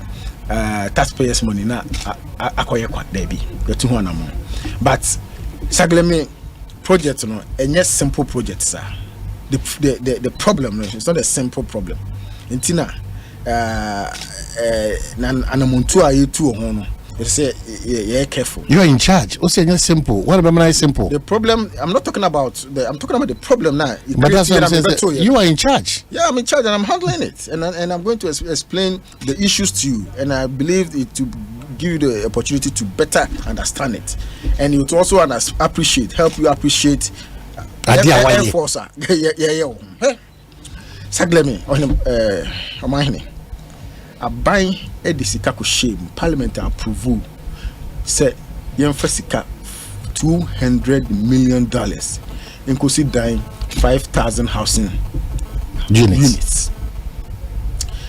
taxpayers money na akoye kwa da bi betu ho anamon but Saglemi project no enye simple project sir. The problem is not a simple problem intina anamontu ayetu ho no. Say, yeah, careful. You are in charge. What's your simple? What about simple? The problem, I'm talking about the problem now. But that's what I'm saying. You are in charge. Yeah, I'm in charge and I'm handling it. And I'm going to explain the issues to you. And I believe it to give you the opportunity to better understand it. And it will also help you appreciate Air Force. Yeah. Saglemi, Omanhene. A buy a disika shame parliament approve say yemfasika $200 million in considering 5,000 housing units.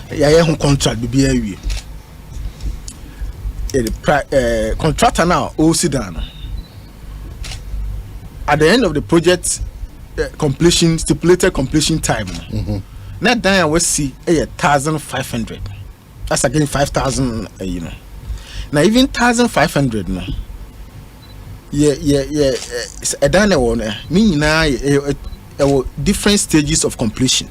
Yeah, contract be a contractor now all sit down. At the end of the project stipulated completion time. Net down we see 1,500. That's again 5,000, Now even 1,500 no. Yeah. A dana one. Meaning now different stages of completion.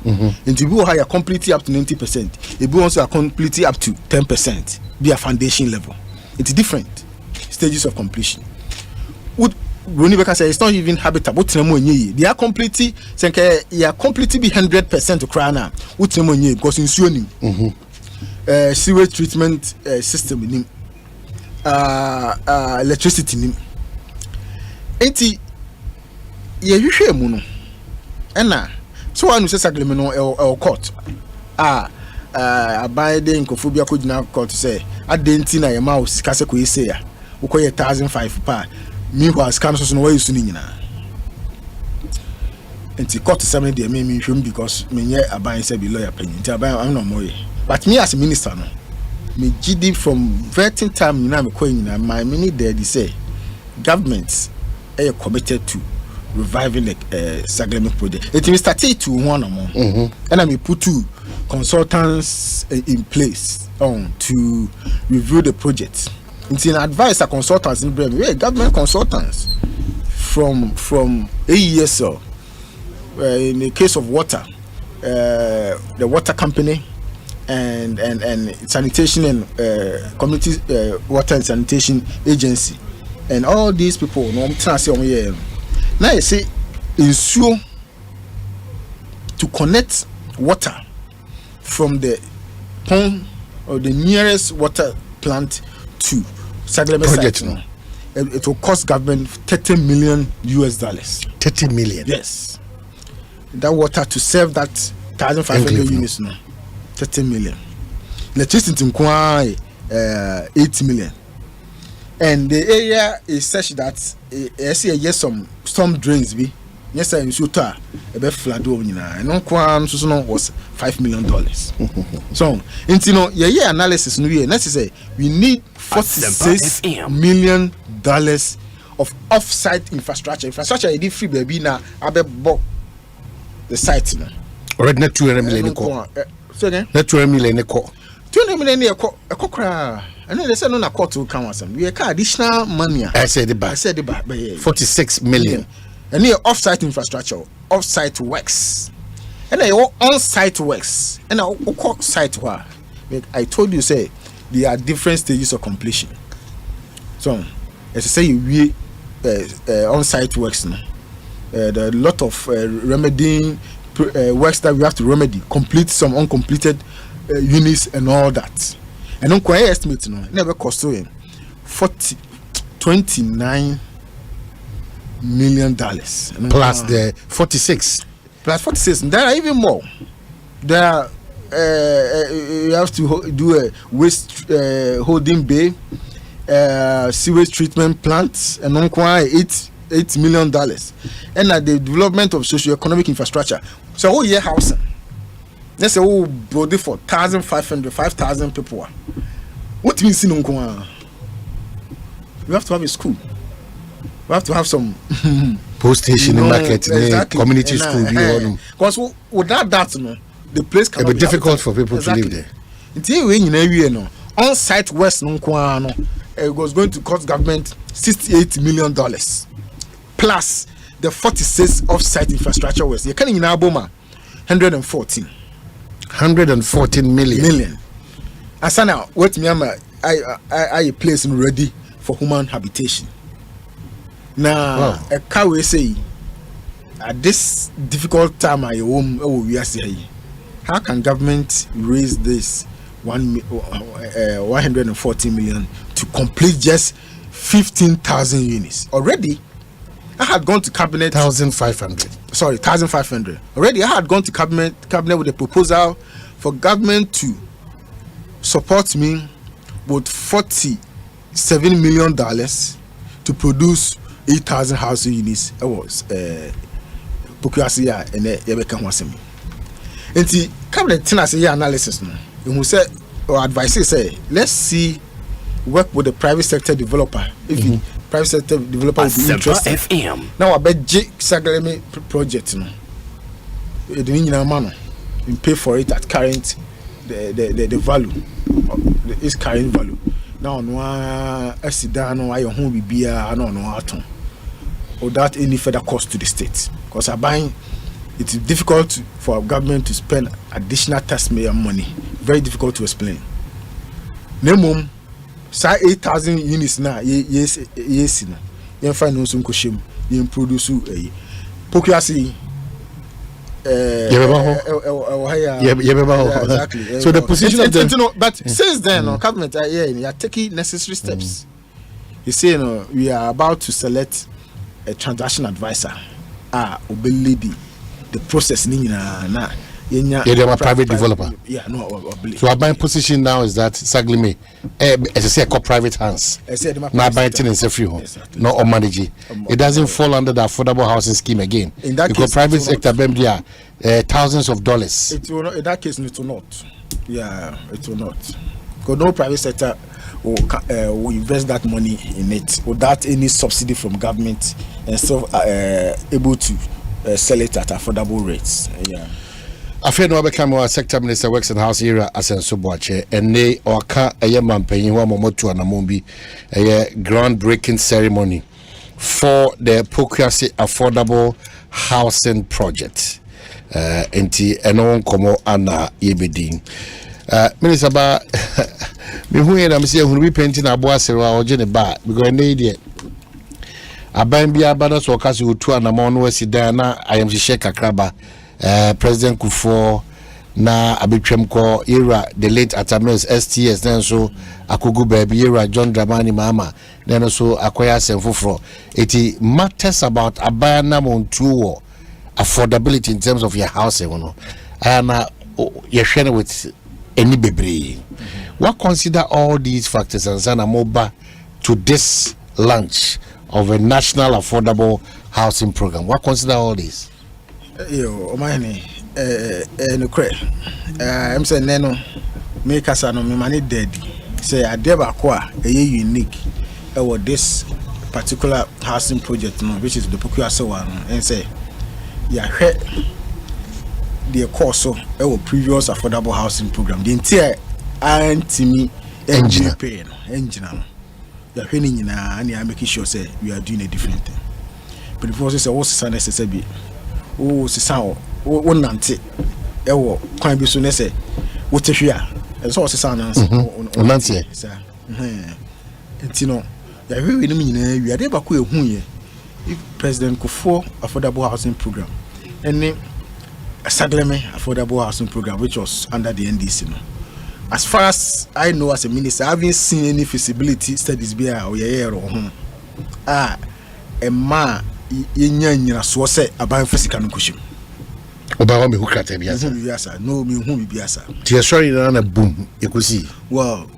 And to be higher completely up to 90%. If we also are completely up to 10%, be a foundation level. It's different stages of completion. Would Ronnie Becker say it's not even habitable. They are completely be 100% to cry now. Because in Suning, sewage treatment system, electricity. Enti you share mono. Ena so anu se saglement no court abide nkofobia ko gina court say adenti na yema o sika se ko yese ya ukoye 1,500 pa meanwhile scam so no way su ni nyina enti court say me dey me hwem because me nye aban say be lawyer penny enti aban am no moye but me as a minister no me gidi from vetting time nyina me ko nyina my mini there dey say government are committed to reviving the Saglement project. It will start to one or more. And I may put 2 consultants in place to review the project. It's an advice a consultants in Bremen, government consultants from AESL. In the case of water, the water company and sanitation and community water and sanitation agency, and all these people. No, I'm trying to say now I say ensure to connect water from the pond or the nearest water plant to Saglement project. No. It will cost government $30 million. 30 million. Yes. That water to serve that 1,500 units now. 30 million. Electricity in 8 million. And the area is such that I see yes some storm drains be yes I insuta a be flood over and on kwam so no was $5 million. So yeah analysis no we necessary we need $46 million of off-site infrastructure it did free baby na abebo the site no already net 200 million ko so again net 200 million ko 200 million e ko kra. And then they said no na court will come with some. We have additional money. I said the back. 46 million. And here off-site infrastructure, off-site works, and then on-site works, and site work. I told you say there are different stages of completion. So as I say, we on-site works now. There are a lot of remedying works that we have to remedy, complete some uncompleted units and all that. And on quite estimate never cost $29 million plus the 46 plus 46. And there are even more. There are you have to do a waste holding bay, sewage treatment plants, and on quite $8 million. And at the development of socio-economic infrastructure. So whole year housing. Let's say body for 1,500, 5,000 people. What means in Unkwa? We have to have a school. We have to have some post station market, exactly. Community school. Because without that, the place can be difficult for people to live there. Until we on-site West Unkwa, it was going to cost government $68 million plus the 46 off-site infrastructure West. You can in Aboma 114 million. Asana, what me I place ready for human habitation. Now, a car will say at this difficult time I we are saying, how can government raise this 140 million to complete just 15,000 units? Already I had gone to cabinet 1,500. Sorry, 1,500. Already I had gone to cabinet with a proposal for government to support me with $47 million to produce 8,000 housing units. It was procuracy and Yabeka Wasem. And the cabinet tenancy analysis no. You say or advice say let's see work with the private sector developer if the private sector developer will be interested. FM. Now I bet Saglement project no. You pay for it at current the value its current value. now no asidano ayo ho bibia no aton without any further cost to the state, because it is difficult for our government to spend additional taxpayer money. Very difficult to explain. Nemum say 8,000 units now. Yes. No. You find no some kushim. You produce pokuasi. Exactly. So the position of the but since then, government are taking necessary steps. You say, we are about to select a transaction advisor. Obelidi. The process na they are a private developer. Yeah, no, so our buying position now is that Saglimi, as I say, called private hands. Now buying things in free home, not on managing. It doesn't fall under the affordable housing scheme again. In that because case, private sector, thousands of dollars. It will not, in that case, it will not. Yeah, it will not. Because no private sector will invest that money in it without any subsidy from government and so able to sell it at affordable rates. Yeah. I feel no become our sector minister works in house area as an Subache and they or ka a man paying one momotu and a mumbi a groundbreaking ceremony for the Pokuasi affordable housing project. Enti eno komo ana yebedin. Minister ba me hu ye na me se hu bi painting abo asewa oje ne ba because ne dey aban bia bana so ka se otu anamo no asidan na ayam hye kakraba President Kufo na abetwem ko era the late Atamis STS then so akogu baby era John Dramani Mama then so akoya semfofro it matters about abana montuo affordability in terms of your house and you share with any bebre. What consider all these factors and send a mobile to this launch of a national affordable housing program? What consider all this? Yo, Omanhene, no cre. I'm saying no, make us no me money dead. Say I deba kwa unique. This particular housing project, no, which is the Pokuasi one, and say, yeah, the course of our previous affordable housing program. The entire anti engine paying engine. The training in and making sure say we are doing a different thing. But the process was necessary. Oh, Sisao, one nante, ewo, quite be soon say, what if you are? And so, Sisana, Nancy, sir. And you know, the very mean we are never quite who if President Kufo affordable housing program and then a Sagleme affordable housing program, which was under the NDC. As far as I know, as a minister, I haven't seen any feasibility studies be a man. Yenya so say aban physical no kushim oba me hukata biasa no me hu biasa ti sorry na boom Ekosii well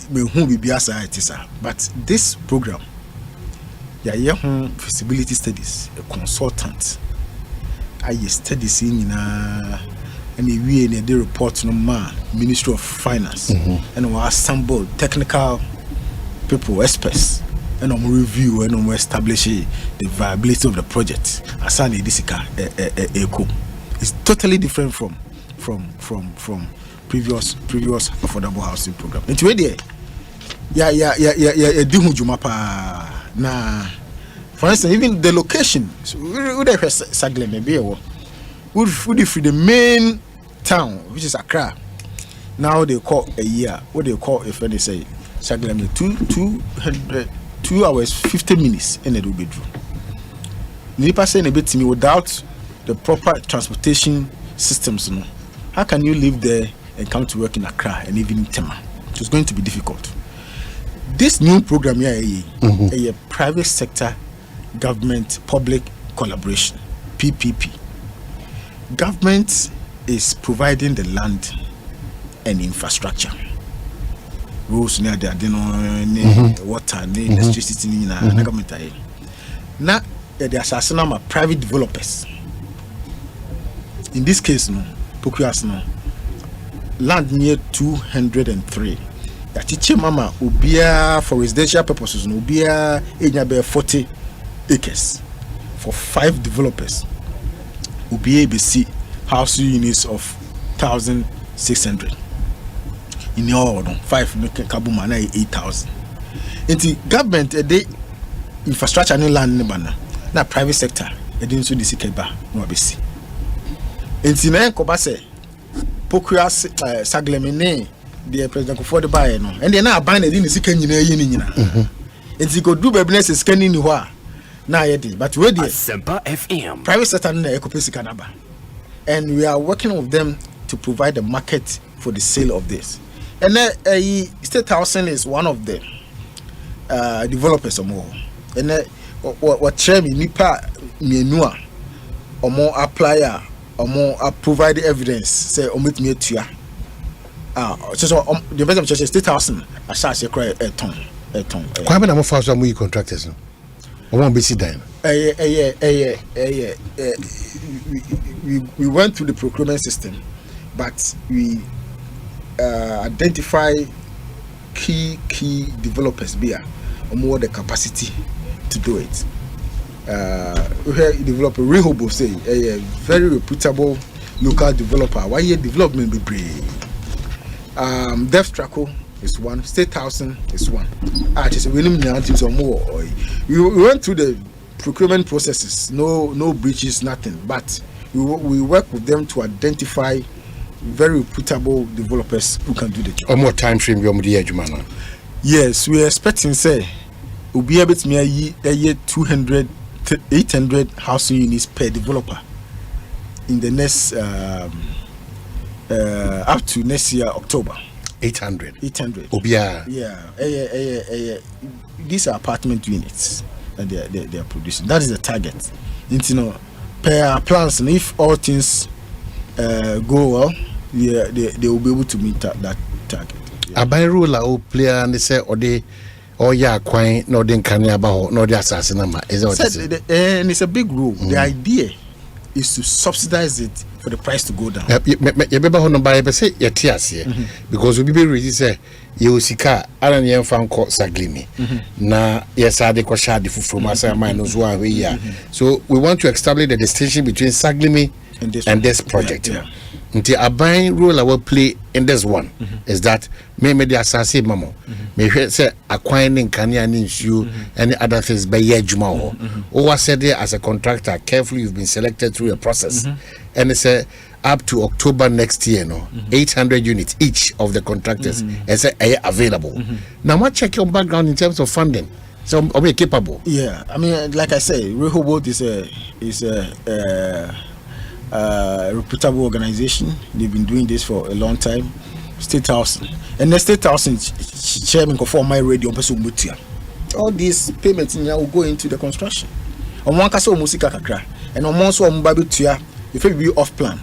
me hu biasa it is but this program ya feasibility studies a consultant I studies in and we in the report no man Ministry of Finance and we assemble technical people experts and review and establish the viability of the project. Asante Disika Eko. It's totally different from previous affordable housing program. And today, dihu jumapa na. For instance, even the location. Would have Sagle maybe would free the main town, which is Accra. Now they call a year. What they call if they say Sagle 2 hours 50 minutes in the bedroom. Nipa saying a bit to me without the proper transportation systems. No, how can you live there and come to work in Accra and even in Tema? It's going to be difficult. This new program here is a private sector government public collaboration PPP. Government is providing the land and infrastructure. Roads near there, water, electricity, government. Now, they are assassinate private developers. In this case, no, Pokuasi no, land near 203. That teacher mama ubia for residential purposes, no ubia enya 40 acres for 5 developers. Ubia BC house units of 1,600. in all 5 no kabuma na 8,000 enti government the infrastructure no land ne bana na private sector e dey so the sikeba no abesi enti na enkoba se pokua saglemene the president for the buy no and they na aban na dey sika nyina yi ni nyina enti go do business scanning ni ho a na yedi but we dey Asempa FM private sector na ekopesi naba and we are working with them to provide the market for the sale of this and State Housing is one of the developers or more and what share me nipa mienua or more applier or more provide evidence say omit me tua so the best of church State Housing asase cry a ton Kwabena mo fa so am contractors no o won be sit down we went through the procurement system but we identify key developers here or more the capacity to do it. We have developed a Rehoboth, say a very reputable local developer. Why year development be brave? Dev Traco is one, State Housing is one. Just we went through the procurement processes, no breaches, nothing, but we work with them to identify very reputable developers who can do the job. Or more time frame you am yes, we are expecting say we'll be able to make a year 800 housing units per developer in the next up to next year October. 800. Obia. Yeah. These are apartment units that they are producing. That is the target. Per our plans, and if all things go well, they will be able to meet that target. A by rule o player and they say or ya kwine no den kanya ba no the assassin number is what and it's a big rule. The idea is to subsidize it for the price to go down. You be ho no buy be say yetias here because we be ready say you sika aran yen fan ko saglimi na yesade ko shade fufuru masa man no so we here. So we want to establish the distinction between saglimi and this project. Nti aban role I will play in this one is that me the assassin mamo me say acquiring kanya ni issue any other things by yejuma ho o was said there as a contractor carefully you've been selected through a process and it's up to October next year 800 units each of the contractors is available. Now what check your background in terms of funding, so are we capable? Yeah, I mean like I say Rehoboth is a reputable organization. They've been doing this for a long time. State Housing and the State Housing chairman for my radio all these payments will go into the construction. On one case musika kakra and on one so mbabitua if it be off plan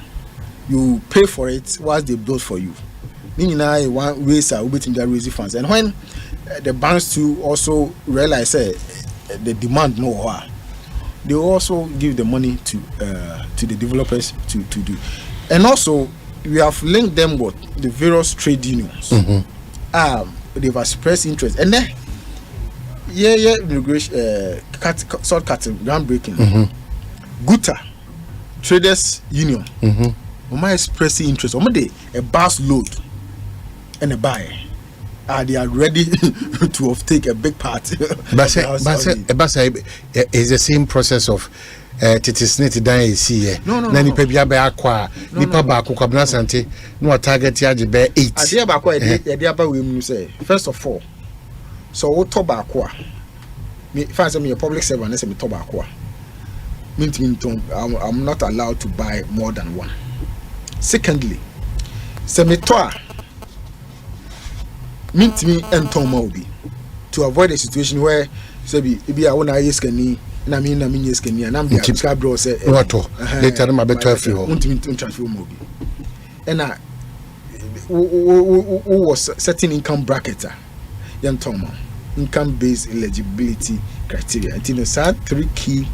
you pay for it whilst they build for you. One ways are waiting their raising funds and when the banks too also realize the demand no they also give the money to the developers to do, and also we have linked them with the various trade unions. They've expressed interest, and then immigration, short cutting, groundbreaking. Guta Traders Union, my expressing interest. A bus load and a buyer. They are ready to take a big part. But it's the same process of titisneti dan see. No. Nani pebia be akwa. Nipa ba ko Kwabena Asante. No target ya be 8. Adia ba kwa e ba we mu say. First of all, so what to ba kwa. Me fancy me a public servant say me to ba kwa. I'm not allowed to buy more than one. Secondly, say me to meet me and Tom Moby to avoid a situation where say be I want to ask any na me yes can and I'm the subscribe bro say what later my better feel transfer Moby and who was certain income bracket young Tom income based eligibility criteria until sad 3 key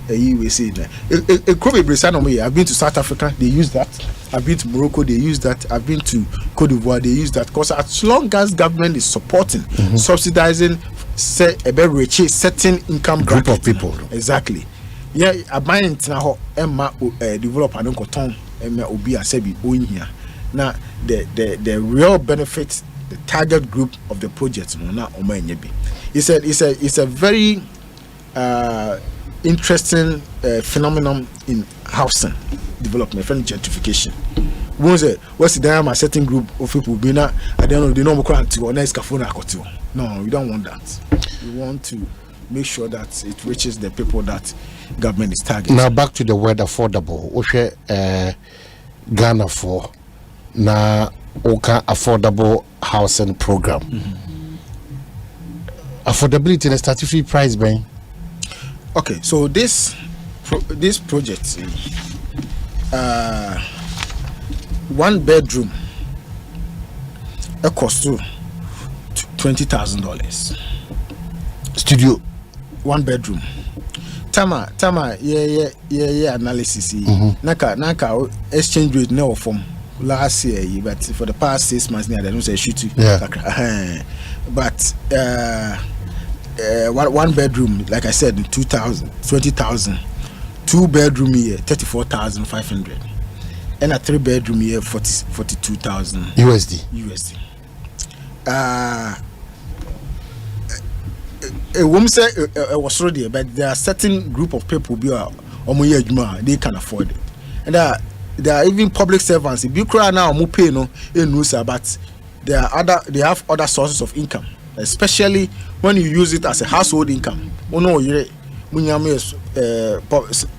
we say I've been to South Africa, they use that. I've been to Morocco, they use that. I've been to Cote d'Ivoire, they use that. Because as long as government is supporting, subsidizing, say a certain income group of people. Exactly. Yeah, I buy now Emma develop an uncle Tom Emma Obi Asebi in here. Now the real benefit, the target group of the project, na Omanhene bi. It's a very interesting phenomenon in housing development, friendly gentrification. What's the damn a certain group of people be not I don't know the normal crowd or nice cafona. No, we don't want that. We want to make sure that it reaches the people that government is targeting. Now back to the word affordable. What Ghana for na affordable housing program. Affordability and statutory price, Ben. Okay, so this project, 1 bedroom, it costs $20,000. Studio, 1 bedroom. Tama, yeah. Analysis. Naka exchange rate no from last year, but for the past 6 months, I don't say shoot. But 1 bedroom, like I said, 20,000. 2 bedroom here, 34,500, and a 3 bedroom here, 42,000 USD. A woman say it was already, but there are certain group of people they can afford it, and there are even public servants. If you cry now, pay no, but they have other sources of income, especially when you use it as a household income.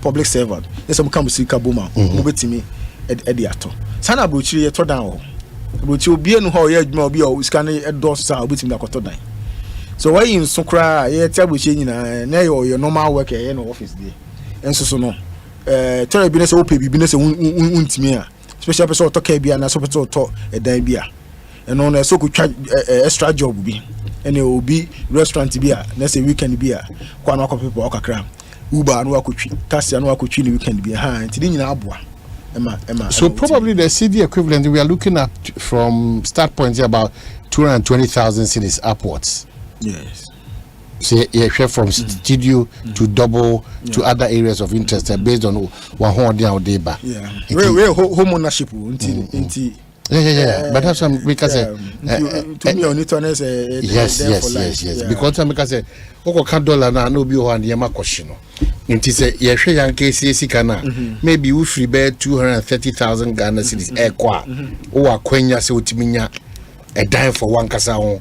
Public servant. Yes, I'm come to see Kabuma. Mubetimi ediato. Sana brochi ye to down. Brochi obi enu ho ye adwuma obi o scan e do sa obetimi akoto dan. So why in sokra ye tia brochi nyina na your normal work e no office dey. Enso so no tell bi na se ope bi na se untimi a special person to ka bia na so person to e dan bia. Eno na so ko twa extra job bi. Ene obi restaurant bia na se weekend bia kwa na people okakra. Uber no akotwi, taxi no akotwi the weekend be nti de nyina aboa. So probably the CD equivalent we are looking at from start point here about 220,000 cedis upwards. Yes. So yeah, from studio to double to other areas of interest based on what they ba. Yeah. We home ownership until Yeah. But that's some because to me on it yes. Because I make say $1 na no bi o and yema question no. Nti say ye hwe yan KCC kana maybe we free be 230,000 Ghana cedis ekwa o akwanya se otiminya a dime for one kasa ho.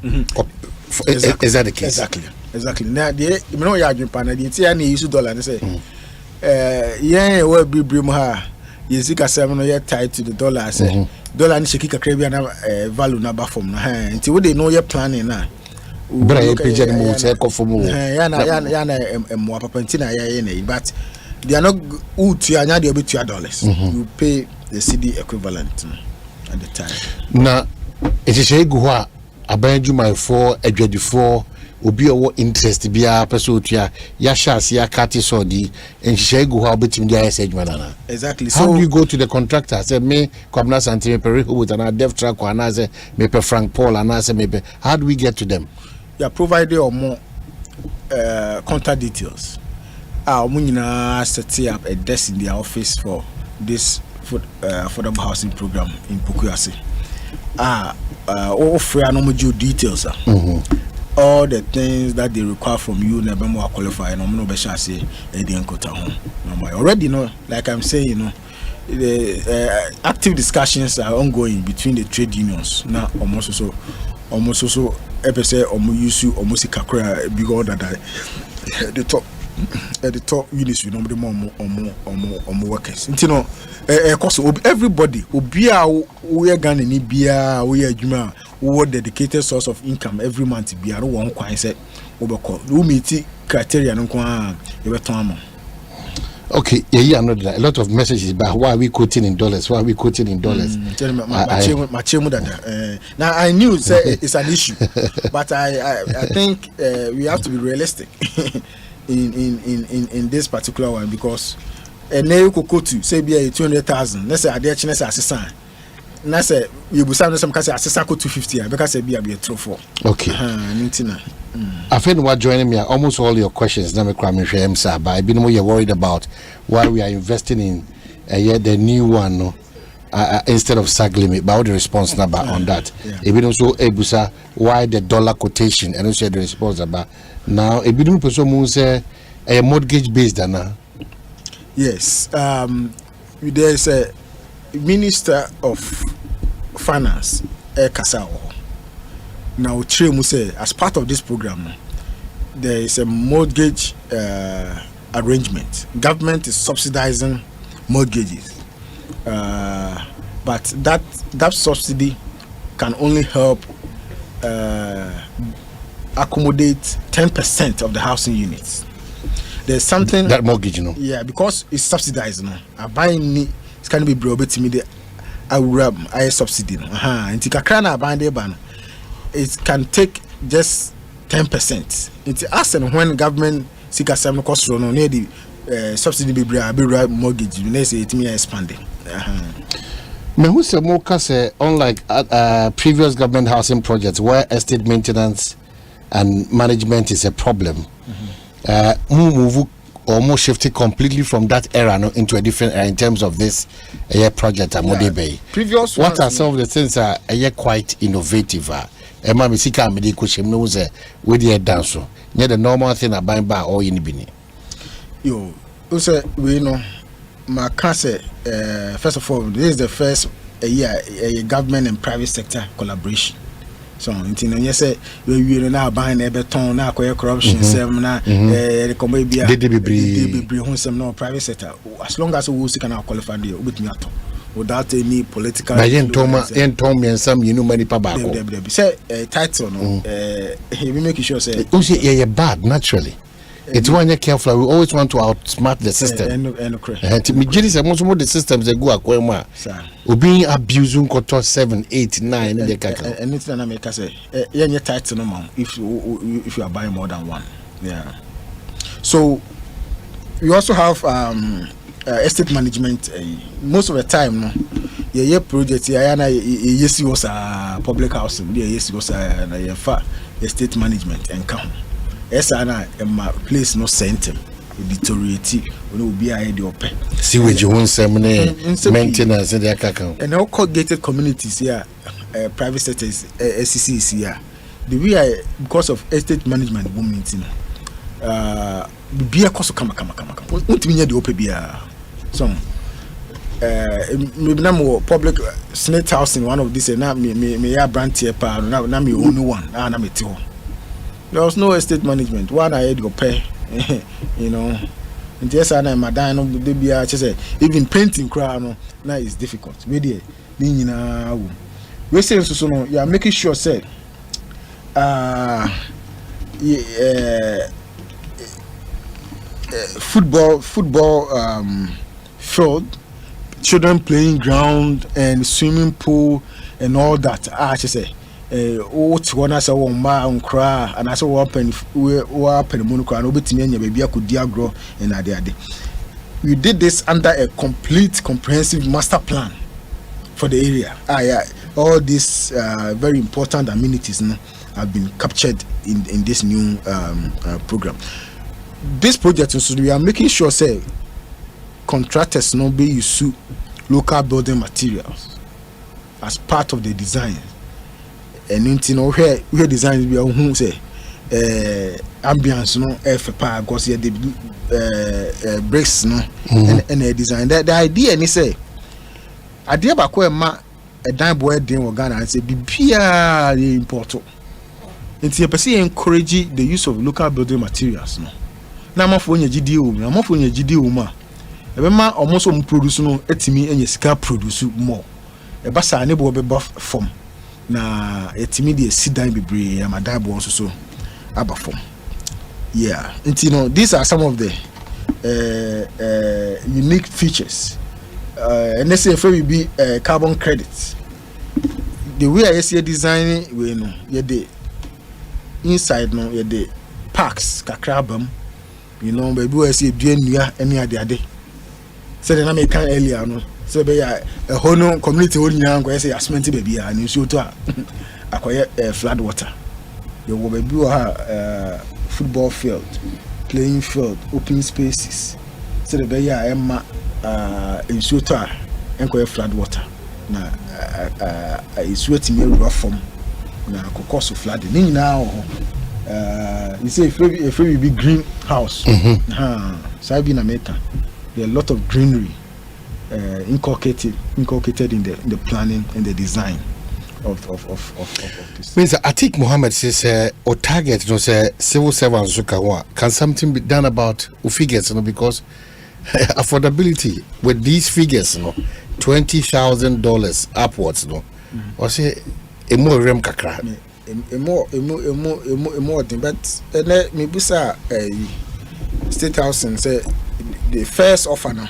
Is that the case? Exactly. Now the me no ya adwempa na the tia na use dollar na say yeah we be mu ha yesika sem no ye tied to the dollar say dollar ni sheki kakra bia na value na ba from na nti we dey know your planning na bra ye page ni mo say ko from ya na mo papa nti na ya na but they are not utu anya dey obetu dollars. You pay the CD equivalent at the time. Na it is egu ho a abanjuma for adwadifo obi owo interest bia person otua ya share ya kati so di enhihegu ho obetim dia yes adwuma na. Exactly. So how do you go to the contractor say me Kwabena Asante me pere with an dev track or na say me pe Frank Paul and na say me how do we get to them? You provide or more contact details. We nyina set up a desk in their office for this affordable housing program in Pukuase. Offer normal details. All the things that they require from you never more qualify no no be sure say e dey enkota ho no already know like I'm saying you know the active discussions are ongoing between the trade unions now almost so say use almost kakra bigger than the top units you know the more workers you know cause everybody obi a we Ghana ni bia we adwuma what dedicated source of income every month bia no one kwan say obeko we meet criteria no kwan e beton am. Okay, yeah, another a lot of messages about why are we quoting in dollars? Now I knew it's an issue, but I think we have to be realistic in this particular one because you could go to say be 200,000. Let's say I dare chine say assistant. Na say you be some can say assistant ko 250 because say be a true for. Okay. I think what joining me almost all your questions na me kwa me hwem but I been more worried about why we are investing in the new one no instead of SAG limit, but all the response number on that. Even also ebusa why the dollar quotation and also the response about now. Even person who say a mortgage based dana. Yes, there's a Minister of Finance, Kasao. Now, say as part of this program, there is a mortgage arrangement. Government is subsidizing mortgages, but that subsidy can only help accommodate 10% of the housing units. There's something that mortgage, you know. Yeah, because it's subsidized now. I buy me, it's can be bro, to me the I subsidy. And Tikakana buying the ban. It can take just 10%. It's us and when government seek a seven cost run near the subsidy be mortgage, they say it may expanding. Me who say more say unlike previous government housing projects where estate maintenance and management is a problem. Move or more shifted completely from that era into a different era in terms of this project at Mode Bay. Previous what are some of the things that are quite innovative? Emma Misika Medico knows with the dance. Near the normal thing about buying bar or in Bini. Yo, we know my cancer. First of all, this is the first a government and private sector collaboration. So, you say we are now buying a beton, now corruption, the private sector. As long as we can qualify the without any political. And some you know many pabako. Say title, we make sure say. You're bad naturally. It's one you're careful. We always want to outsmart the system. Most the systems they go akwa being abusing quarter 7, 8, 9 in the kaka. And it's gonna make us say your title no man if you are buying more than one. Yeah. So we also have estate management. Most of the time, your project yes was a public house. Yes was a estate management and count. Esana my place no center deteriorate will be a head open. See with your own maintenance in the account. And all gated communities here, private sectors, SCCs here. The way because of estate management movement, be a cost come. What mean the open beer? So maybe now public snake house in one of these, and now me brand here, now me only one, and I'm a two. There was no estate management. One I had to pay, you know. And yes, I am even painting crown now is difficult. We say so no. You are making sure say, football field, children playing ground and swimming pool and all that. I say. What one as a woman cry and as a open monocran obetimi baby could diagro and ade. We did this under a complete comprehensive master plan for the area. All these very important amenities have been captured in this new program. This project so we are making sure say contractors no be use local building materials as part of the design. And you know where design be who say ambience no FPA because the bricks no and a design that the idea and say idea ba ko ma a dan boy den Ghana and say bibia important. Nti you person encourage the use of local building materials no na amafo nya gidi o ma ebe ma almost produce no etimi enya sika produce more e ba sa ne bo be form na etimi de sidan bebre amadabo so aba form. Yeah, and you know these are some of the unique features and let's say if we be carbon credits. The way I see designing we know the inside no the parks kakrabam, you know baby we see duanua any ade so the na can earlier no so be a hono community won nyang go say asment baby and you show to akoye flood water you go baby football field, playing field, open spaces so the be emma in shooter enko flood water na it's waiting me rough from na cause of flood ni now you say if we be greenhouse so I be in America there are a lot of greenery inculcated in the planning and the design of this. Means Atik Mohammed says or target civil servants can something be done about figures, because affordability with these figures, $20,000 upwards, or say a more rem kakra. A more thing, but maybe sir State House and say the first offer now.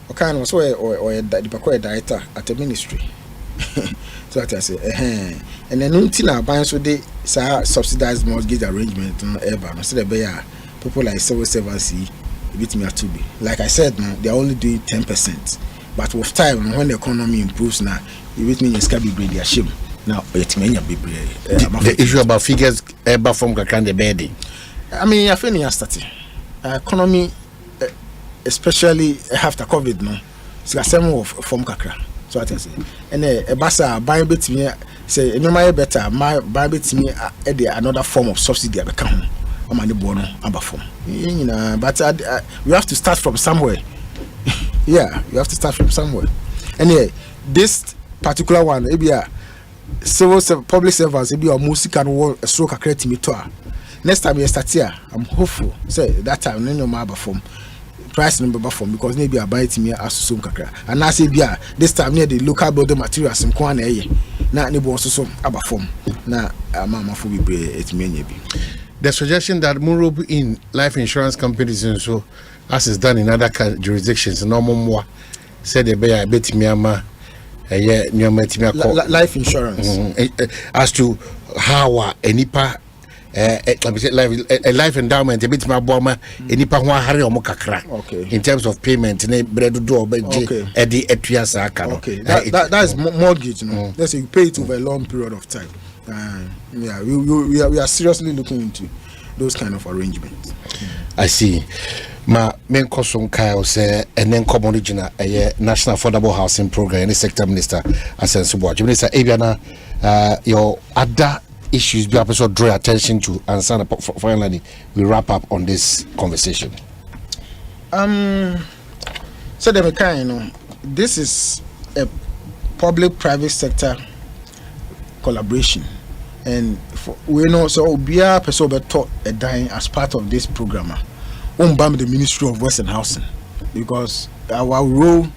Okay, no, so or the director at the ministry. So that I say, and then until buying so they subsidized mortgage arrangement ever. So the people like civil servants bit me to be. Like I said, no, they're only doing 10%. But with time, when the economy improves now, it bit me can be brave shame. Now it may be brave. The issue about figures ever from Kakande Bedi. I mean, I feel starting economy, especially after COVID, no, so some of from Kakra. So what I say, and a basa buy bit me say no my better my buy bit me another form of subsidy become on my bono aba form. But we have to start from somewhere. Yeah, you have to start from somewhere. Anyway, this particular one, maybe civil public servants, maybe music and war a stroke accredit me to. Next time you start here, I'm hopeful. Say that time no more form. Price number form because maybe I buy it me as some kakra. And I say this time near the local building materials in Kwana na ni bo so aba form. Na mama for be it may be. The suggestion that Murubu in life insurance companies and so as is done in other jurisdictions no more said they be a bit me ama life insurance as to how enipa life endowment a bit my bomber enipa ho hare omo kakra in terms of payment ne bread do obeje edi etuasa aka no that is mortgage, no. Let's say you pay it over a long period of time. Yeah, we are seriously looking into those kind of arrangements. I see. Ma men koson Kyle say and then common regional National Affordable Housing Program any sector minister Asensubo. Minister Ebiana your other issues be episode draw attention to and finally we wrap up on this conversation. So the kind this is a public private sector collaboration, and we know so be a person be taught a dying as part of this program. The Ministry of Western Housing, because our role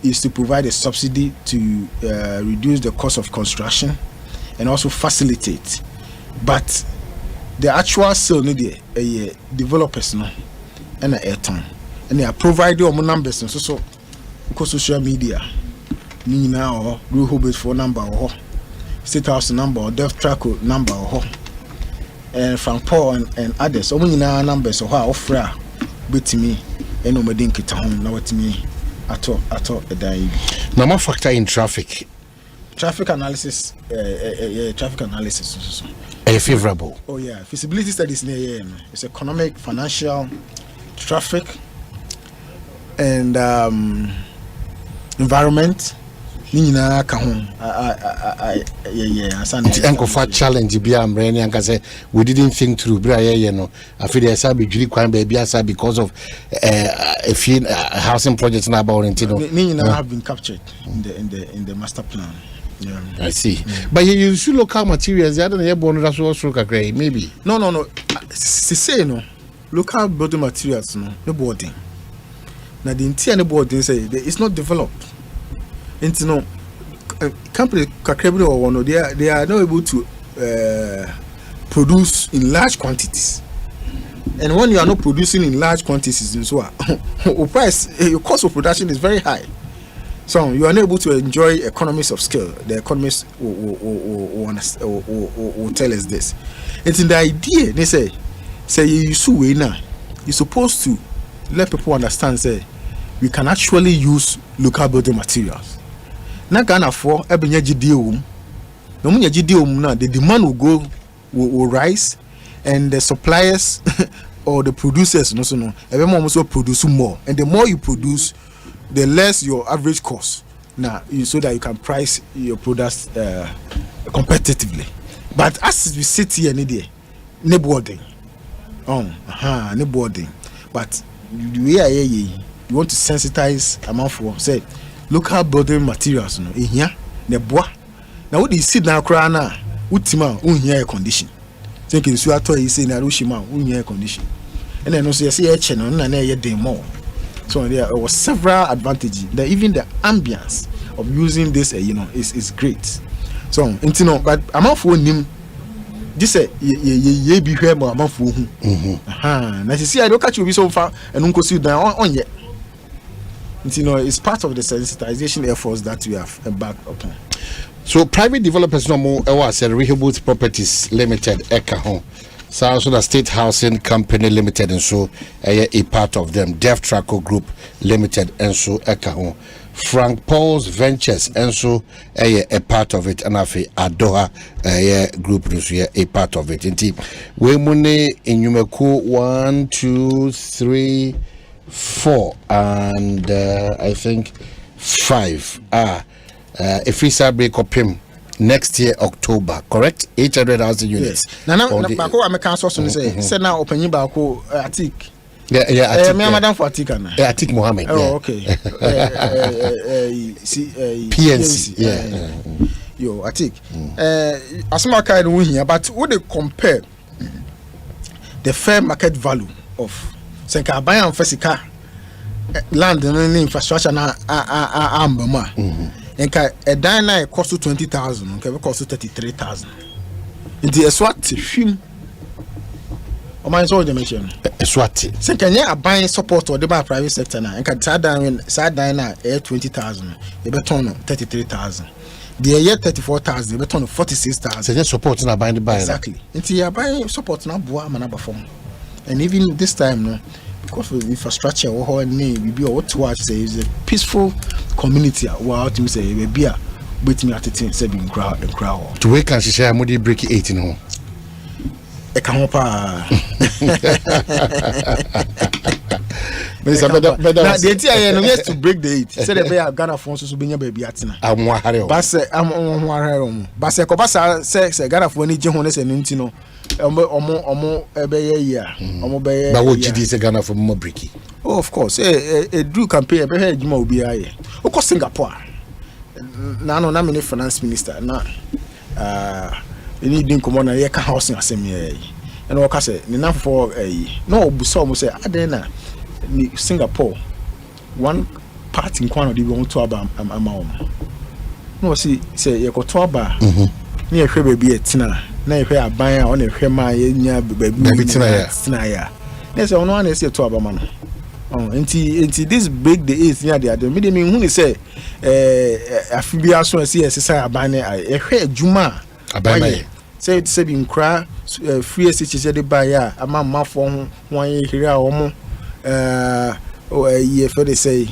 is to provide a subsidy to reduce the cost of construction and also facilitate. But the actual sale need a developers no and a airtime, and they are providing our numbers and so social media. Ni now or Hobart phone number or State House number or Dev Track number or and from Paul and others. So many numbers or how offer with me and no medin kita home now with me at all a day. No more factor in traffic analysis traffic analysis favorable. Oh yeah, feasibility studies near it's economic, financial, traffic and environment. Nina ka home Asante enko fa challenge bia amreni anka say we didn't think through bra no afi dey sabi juri kwan ba bia sa because of a few housing projects na about intino Nina have been captured in the master plan. Yeah. I see. But you use local materials I don't know born that so kakra maybe no say no local building materials no boarding na the entire boarding say it's not developed. And company kakrebri or one they are not able to produce in large quantities, and when you are not producing in large quantities in so your cost of production is very high, so you are not able to enjoy economies of scale. The economists will tell us this. It's in the idea they say you're supposed to let people understand say we can actually use local building materials. Na Ghana for ebenya gidium no munya gidium na the demand will rise, and the suppliers or the producers everyone also produce more, and the more you produce the less your average cost now so that you can price your products competitively. But as we sit here, no boarding. No boarding. But you want to sensitize amount for say local building materials in here, ne bois. Now what do you sit down cry now? Utima air condition. Thinking so at you say na Rushima air condition. And then also you see a channel and a day more. So there was several advantages. Even the ambience of using this is great. So but amount for him this ye be here more amount for now you see I don't catch you be so far and unko sit down on yet. It's part of the sensitization efforts that we have embarked upon. So private developers no more said Rehoboth Properties Limited Eka so also the State Housing Company Limited and so a part of them. Deaf Traco Group Limited and so Eka Frank Paul's Ventures and so a part of it and afi Adoha group a part of it. Inti we money in Yumeku 1, 2, 3, 4 and I think 5 if we start break up him next year October, correct? 800,000 units. Now Bako American source say now open Bako Atik. Yeah, me madam for Atik na. Atik Mohammed. Oh, okay. PNC. Yeah. Yo, Atik. Asma kind of here, but would they compare the fair market value of Senka buy and Fesika land and infrastructure na ambama. Enka a diner cost 20,000, okay, cost 33,000. It is what him. O man so the mention. Swati. Say can you buy support or the private sector na enka side diner 20,000, you beton 33,000. The year 34,000, you beton 46,000. Say support na buy the buy. Exactly. Until you buy support na boa man perform. And even this time no because of infrastructure or we be what to watch say is a peaceful community wow to say we be a bit me at it say being crowd and crowd to wake and she share modi break 18 home e kan pa now the entire no yes to break the 8 say the be Ghana phones so be nya baby atina amwa hare ba say ba say ko ba say Ghana phone ni je ho ne say ntino omo ebeye ya omo beye ba wo gidi se Ghana for mo breaky. Oh, of course a do campaign be here juma obi aye o ko Singapore na no na me finance minister na any din komo na ye ka housing asem ye and o ka say ni na for no obuso omo say aden na ni Singapore one part in kwano di won to aba ama no see say ye ko to aba ni e hwe baby etina na ehwe aban a ona ehwe ma ye nya baby tina ya na say ono na say to aba ma no enti this break the 8th nya dia me dem hu ni say afibia so say say aban ehwe adwuma aban say bi nkra free say de ba ya ama mafo ho wan ye hire a omo ye for they say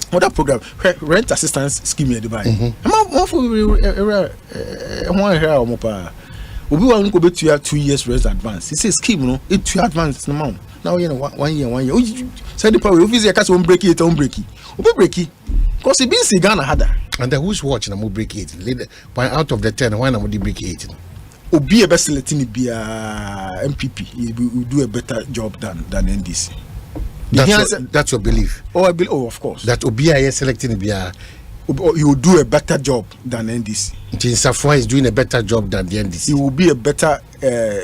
what that program rent assistance scheme here buy am for one here o mo pa obi wa nko betua 2 years rent advance he say scheme no it 2 advance no man now you know 1 year say the power office here case on break it on break obi break because it been Ghana harder and who's watching am break it why out of the 10 why am break it obi e be selecting bia MPP he will do a better job than NDC. That's your belief. Oh, of course. That Obia is selecting Bia. He will do a better job than NDC. Safwa is doing a better job than the NDC. He will be a better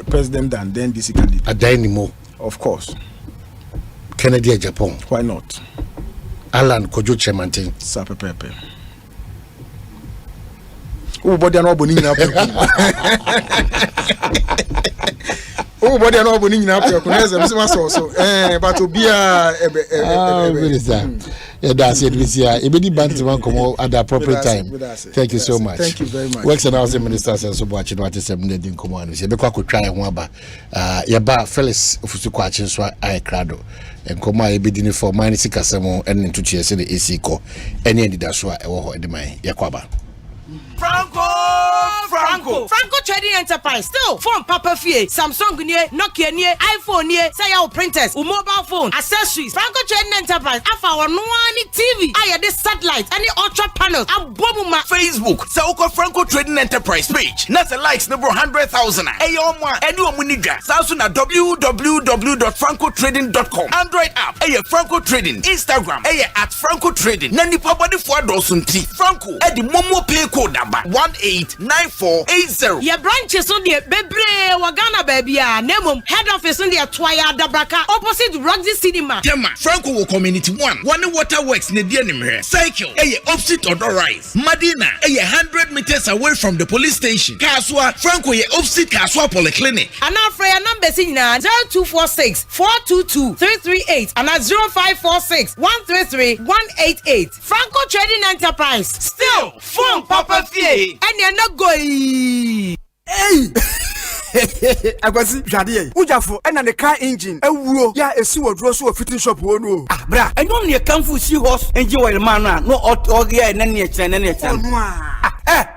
president than the NDC candidate. Adainimo. Of course. Kennedy Japan. Why not? Alan Kojo Chemantin. Sapepepe. Oh, body no boni na oh, body no boni na pe ko na se so but obia yeah, that's it. We see ebedi bantu man come at the appropriate time. Thank you so much. Thank you very much. Works and Housing Minister so watching what is happening in come on. We be kwa try ho aba. Ya ba Felix ofusu kwa chin so ai krado. Enkomo ebedi ni for mine sikasemo en ntutu yese de AC ko. Eni endida so e wo ho edi man. Ya kwaba. Franco Franco Trading Enterprise. Still phone Papa Fie, Samsung nie, Nokia nie, iPhone nie, say your printers, or mobile phone, accessories. Franco Trading Enterprise. Afa our no TV. I this satellite, any ultra panels. Abomuma Facebook. Sauko Franco Trading Enterprise page. Nasa likes number 100,000. Ayoma, anyone munija. Samsung at www.francotrading.com. Android app. Aye Franco Trading. Instagram. Aye at Franco Trading. Nani pabadi for dosunti. Franco. Edi Momo pay code number 189480. Your branches on the Bebre Wagana baby. Nemum head office on the Twaya Dabraka opposite Roxy Cinema. Tema Franco Community 1. One waterworks near the enemy. Cycle. Aye opposite Odor Rise. Madina. Aye 100 meters away from the police station. Kaswa Franco ye opposite Kaswa Polyclinic. And now for your number 0246 422 338 and at 0546 133 188. Franco Trading Enterprise. Still phone Papa Fie. And you're not going. Hey! Akwasi jade ujafo na the car engine ewuo ya esi wodro so fitting shop wo no ah bra enyo ne kanfu si horse engine oil man no ogia na ne kire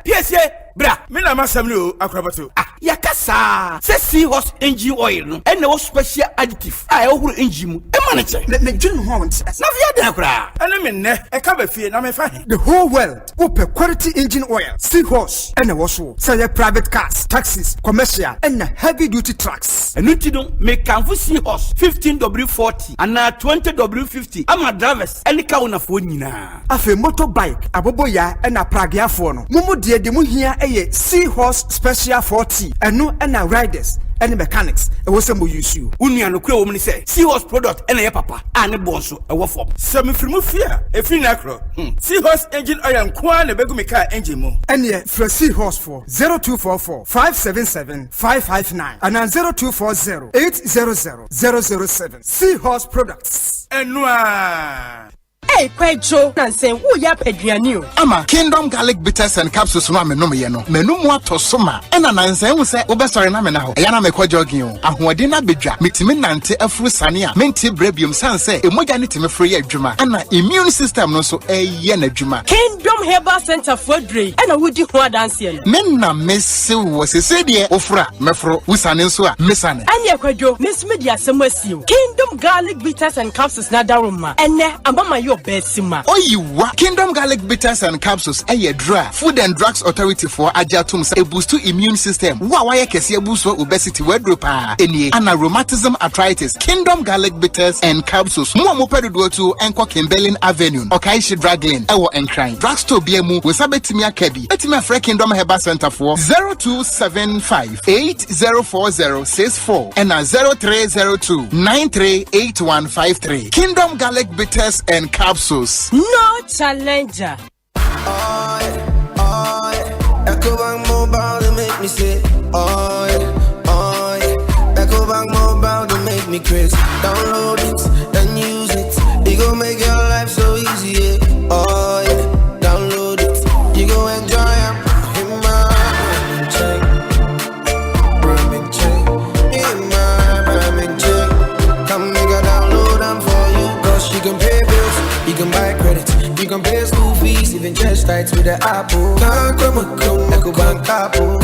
PSA bra me na masam ni o akrabato yakasa se si horse engine oil no and no special additive a ehuru engine mu e ma ne kire na dwun ho won na via da kra ene me ne e ka ba fie na me fa the whole world open quality engine oil seahorse and wo so say private cars taxis commercial and heavy duty trucks enuti no me kanfu seahorse 15W40 and 20W50 ama drivers any ka wona fo nyina afi motorbike aboboya and pragiafo no mumu de mu hia eye seahorse special 40 enu and riders and mechanics e wo se mo use you unua no kura wo mu ni say seahorse product and ye papa ane bonso e wo form semi frimu fia e fi na kro seahorse engine oil kwa na begu me car engine mo and ye for seahorse for 0244 577 559 and 0240 800 007 seahorse products enua. Hey, Pedro, Nancy, who ya Pedrianu? Ama Kingdom Garlic Bitters and Capsules no me no me no. Menu mo to soma. Ena Nancy hu se obesore na me na ho. Eya na me kwa jogging o. Ahoɔden na bedwa. Metimi nante afuru sane a. Menti brebium sanse. Emoja ne timi free adwuma. Ana immune system no so eye na adwuma. Kingdom Herbal Center for Dre. Ena wudi ho adanse no. Men na mesi wo sese de ofura mefro usane nso a mesane. Anya kwadwo mesme di asem asio. Kingdom Garlic Bitters and Capsules na daroma. Ene ambama yo Besima. Oyiwa Kingdom Garlic Bitters and Capsules eye dra Food and Drugs Authority for ajatum say boost to immune system wa kese boost for obesity wedropa enie ana rheumatism arthritis Kingdom Garlic Bitters and Capsules mo pedodo to enko Kimberlin Avenue Okaishi Drug Lane ewo Enkrine Drugstore biemu we sabetimi akabi etimi afre Kingdom Herbal Center for 0275 804064 and 0302 938153 Kingdom Garlic Bitters and Capsules. No challenger. Ecobank Mobile to make me say, Ecobank Mobile to make me crazy. Download it and use it. It gon' make your life so easy. Download it. You gon' enjoy it. In my ramen chain. In my ramen chain. Come make a download them for you. Cause you can pay bills. You can buy credit, you can pay school fees, even just tights with the Apple. Ecobank Apple.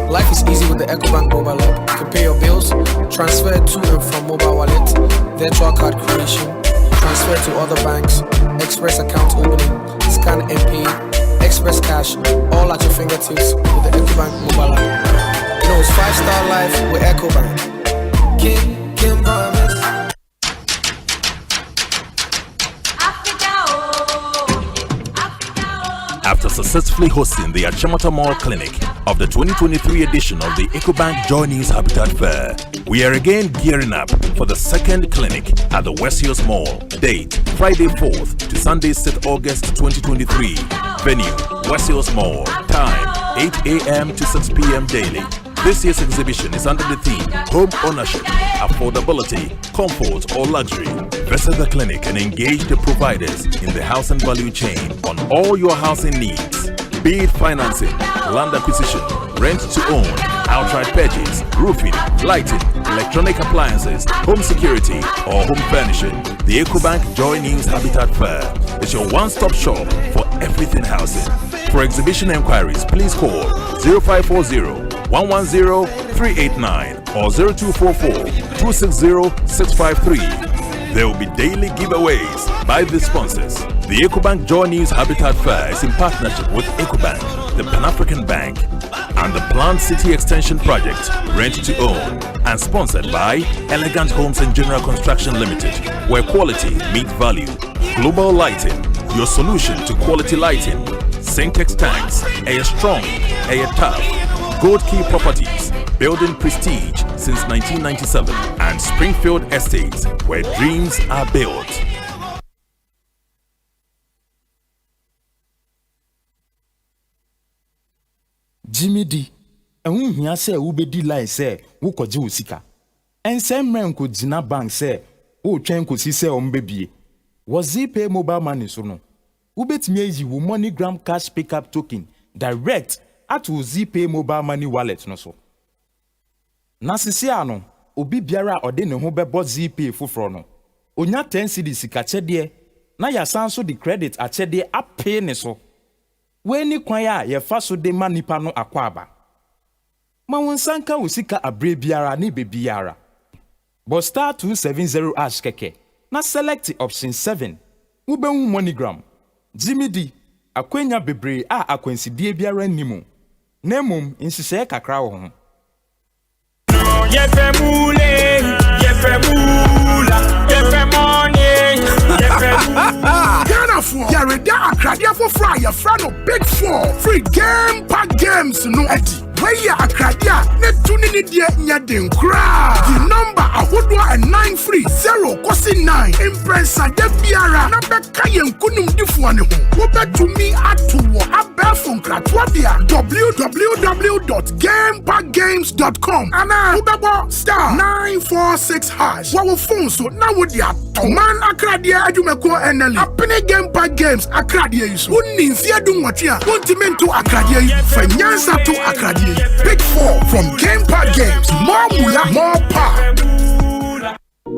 Life is easy with the Ecobank mobile app. You can pay your bills, transfer to and from mobile wallet, virtual card creation, transfer to other banks, express account opening, scan and pay, express cash, all at your fingertips with the Ecobank mobile app. You know it's 5-star life with Ecobank. Kim promise. After successfully hosting the Achimota Mall Clinic of the 2023 edition of the Ecobank Joy News Habitat Fair, we are again gearing up for the second clinic at the West Hills Mall. Date, Friday 4th to Sunday 6th August 2023. Venue, West Hills Mall. Time, 8 a.m. to 6 p.m. daily. This year's exhibition is under the theme Home Ownership, Affordability, Comfort or Luxury. Visit the clinic and engage the providers in the housing value chain on all your housing needs. Be it financing, land acquisition, rent to own, outright purchase, roofing, lighting, electronic appliances, home security, or home furnishing. The Ecobank Joy News Habitat Fair is your one-stop shop for everything housing. For exhibition enquiries, please call 0540-110-389 or 0244-260-653. There will be daily giveaways by the sponsors. The Ecobank Joy News Habitat Fair is in partnership with Ecobank, the Pan-African Bank, and the Planned City Extension Project, Rent to Own, and sponsored by Elegant Homes and General Construction Limited, where quality meets value. Global Lighting, your solution to quality lighting. Syntex Tanks, Air Strong, Air Tough, Gold Key Properties, building prestige since 1997, and Springfield Estates, where dreams are built. Jimmy D, and we say ubedi lie say wo kwaji usika. And same man could jina bank say wo twen ko si say ombebie. Was pay mobile money so no. Ubet me yi wo MoneyGram cash pickup token direct at pay mobile money wallet no so. Na sisi ano obi biara ode ne ho bebo pay foforo no. Onya 10 cedi sika chede na ya sanso the credit a chede apay ne so. Weni kwaya ye faso de manipa no akwaba. Ma wonsanka usika abre biara ni bebiara. But star 270 ash keke. Na select option 7. Ube MoneyGram. Jimmy D. Akwenya bebre a akwensidie biara nimu. Nemum insise kakra wo ho. Yefe mule, yefe mula, yefe money, yefe Ghana for Yareda Akradia for fry your friend of Big 4 free game pack games no eti. Where ya Akradia ne tunini die nyaden kra. The number ahodwa and 930 kosi 9 impressa de biara na beka yen kunum difuane ho. Wo betu mi atuwo abefun kratwadia www.gamepackgames.com ana ubebo star 946 hash. Wa wo phone so na wo dia man Akradia adumeko eneli apene game pack games Akradia iso. Wonni mfia du nwatwe a wontimento Akradia yi fanyansa to Akradia. Big 4 from Game Pack Games. More mula, more power.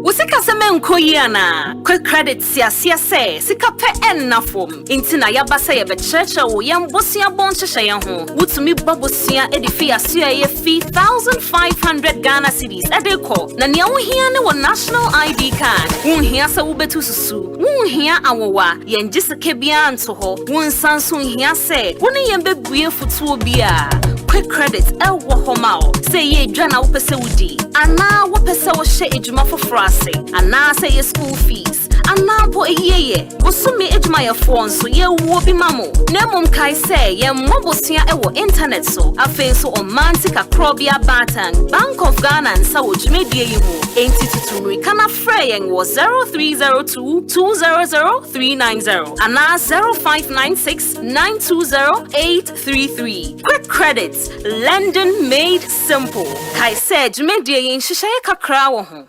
Usika seme nkoyiana quick credit siasia se sika pe ennafom intina yabasa ye bechecha wo yambosia bonchesha ye ho wutumi babosia edifi asia ye fee 1500 Ghana cedis edeko na nia wo hia ne wo national ID card wo hia sa wo betu susu wo hia awowa ye ngiseke bia anto ho wo nsanso hia se wo ne ye bebue futuo bia quick credit wo homao say ye dwana wo pese wudi ana wo pese wo hye ejuma foforo ana say your school fees ana po eyeye bosumi ejuma ya phone so ye wo bi mamo na mom kai say ye mobosua e wo internet so afen so omantika krobia batan Bank of Ghana and sawo jumedie yi mu entitutumri kana freyen wo 0302200390 ana 0596920833 quick credits London made simple kai say jumedie yin hihye kakra wo ho.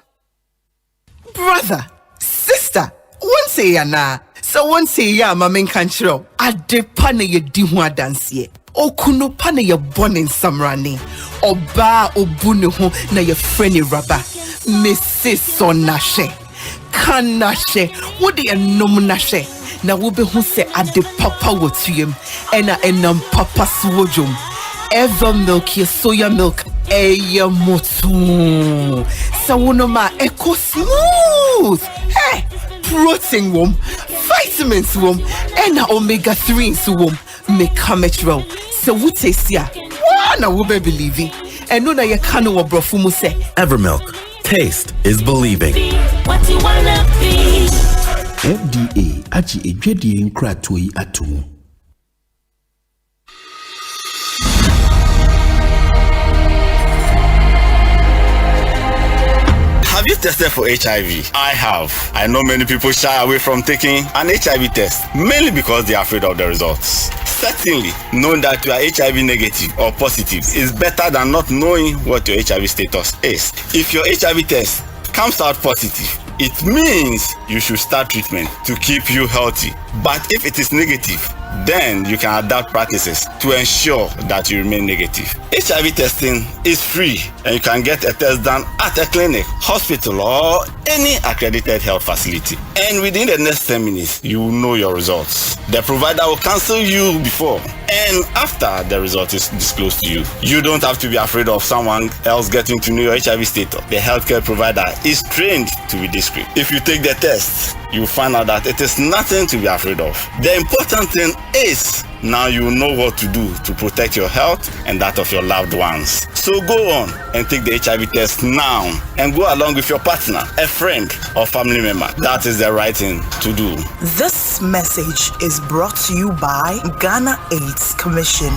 Brother, sister, one say yana, so one say ya mamen kanchiro. Adepane ye dihu adansiye. Okuno pane ye born samrani. Oba obune ho na ye freni raba. Mrs. Sonashe. Kanashe. What the nomunashe? Na wobe hu se adepapa wotuyem. Ena enam papa suwojum. Ever milk ye soya milk. Eye motu. Sawunoma eco smooth. Hey, protein wom, vitamins wom, and omega 3s wom. Mekametro. So what taste ya? Wana wube believing. And no na ye kanu wa brofumu se. Evermilk. Taste is believing. What you wanna be? FDA aji ejwedie nkratoi atomu. Have you tested for HIV? I have. I know many people shy away from taking an HIV test, mainly because they are afraid of the results. Certainly, knowing that you are HIV negative or positive is better than not knowing what your HIV status is. If your HIV test comes out positive, it means you should start treatment to keep you healthy. But if it is negative, then you can adapt practices to ensure that you remain negative. HIV testing is free and you can get a test done at a clinic, hospital, or any accredited health facility. And within the next 10 minutes, you will know your results. The provider will cancel you before and after the result is disclosed to you. You don't have to be afraid of someone else getting to know your HIV status. The healthcare provider is trained to be discreet. If you take the test, you find out that it is nothing to be afraid of. The important thing is now you know what to do to protect your health and that of your loved ones. So go on and take the HIV test now and go along with your partner, a friend, or family member. That is the right thing to do. This message is brought to you by Ghana AIDS Commission.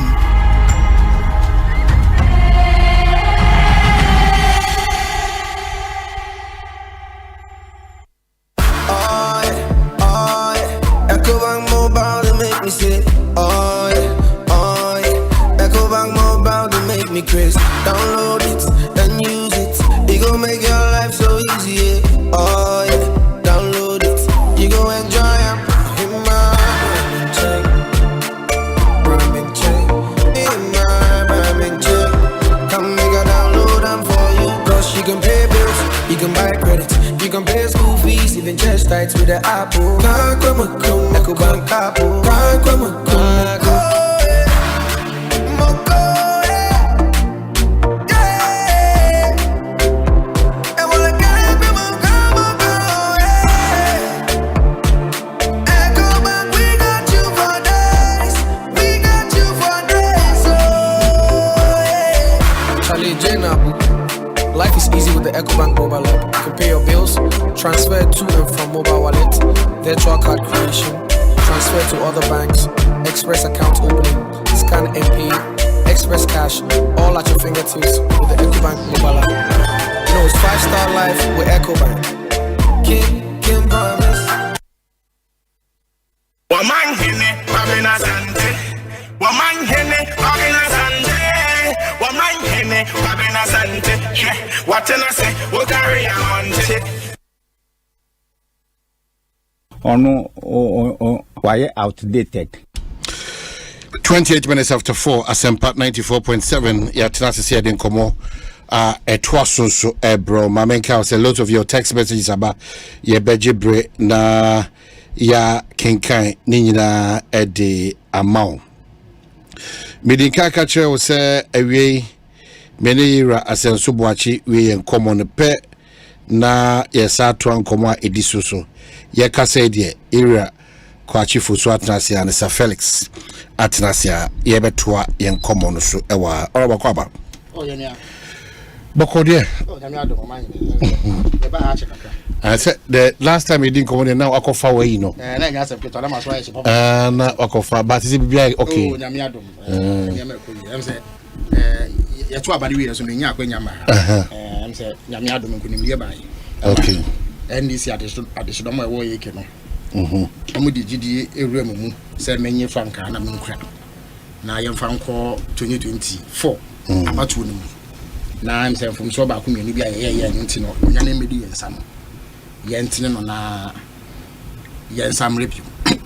Me say, oh yeah, Ecobank Mobile to make me crazy. Download it and use it. It gon' make your life so easy. Yeah. Oh yeah, download it. You gon' enjoy it. In my ramen check. Come make a download them for you. Cause you can pay bills, you can buy credit, you can pay school fees, even chest tights with the Apple. Ecobank Apple. Life is easy with the Ecobank mobile app. You can pay your bills, transfer to and from mobile wallet, virtual card creation, transfer to other banks, express account opening, scan and pay, express cash, all at your fingertips with the Ecobank mobile app. You know it's 5-star life with Ecobank. Kim promise. Omanhene, Asante. Omanhene, Asante. Omanhene, Asante. What can I say? We'll carry on. Why outdated? 28 minutes after 4, Asempa 94.7. Yeah, Tenasi said in Como. It was so bro. Mamenka was a lot of your text messages about your bejibre na ya kinkai nina edi amount. Midinka kache was away many ra asenso boachi we in common pe na yesa twan komo edisuso ye kasa de area kwachi fuso atnasia and Sir Felix atnasia ye betoa yen common so ewa oroba kwaba oh yeah Bokodie. Oh, the ba ha chekaka. I said the last time you didn't come on now akofa we you know. Na nya asem keto na maso ayi papa. Na akofa but is be okay. Oh, nyame adom. Nyame ko. Em say ya to abade we so nya akwanya ma. Em say nyame adom ko nimlie ba yi. Okay. NDC adesho mo e wo yeke no. Omo di gidi ewura mu say menye franka na menkura. Na yemfa nko 2024 abatu no. Na I'm saying from so back community bia ye ntino onya na medi yensam ye ntine no na yensam review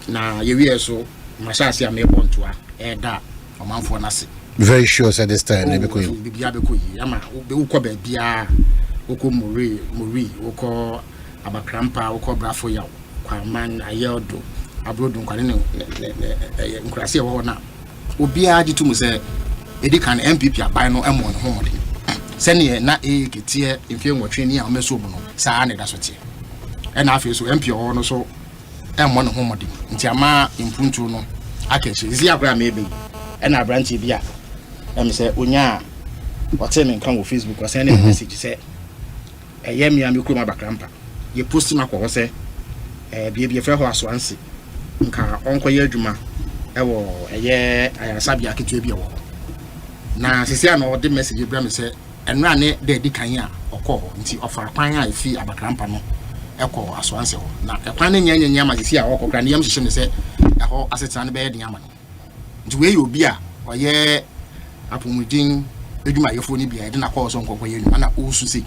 na ye wie so mashasi am ebontoa da omanfo na se very sure at this time they be ko bibia be ko yi ama be ukọ ba bia ukọ mori ukọ abakrampa ukọ brafo yaw kwaman ayedo abrodu nkwane ne nkurase e wo na obia agitu mu se edikan MPP aban no emo ne ho sene na ketie mfie nwotwe ni a omeso bu no saa ne da so tie e na afi so MP o no so emo ne homode nti ama impuntu no akeche zi akra ma ebe e na branch bi a em se onya wote me nkan wo Facebook o send message se eye mi am kuruma bakrampa ye post na ko se bia fe ho aswanse nka onko ye adwuma e wo eye ayasabia ketua bi e wo na sisi ana ode message bra me se enra ne de di kan a okọ nti ofara kwan a efi abakrampa no ekọ aswanse ho na ekwan ne nyanya ma sisi a okọ kra ne yam hye ne se eho asetana ne be de ama no nti we obi a oye apomudin edwuma yefo ni bia de na call so nkokọ yenu ana osu sei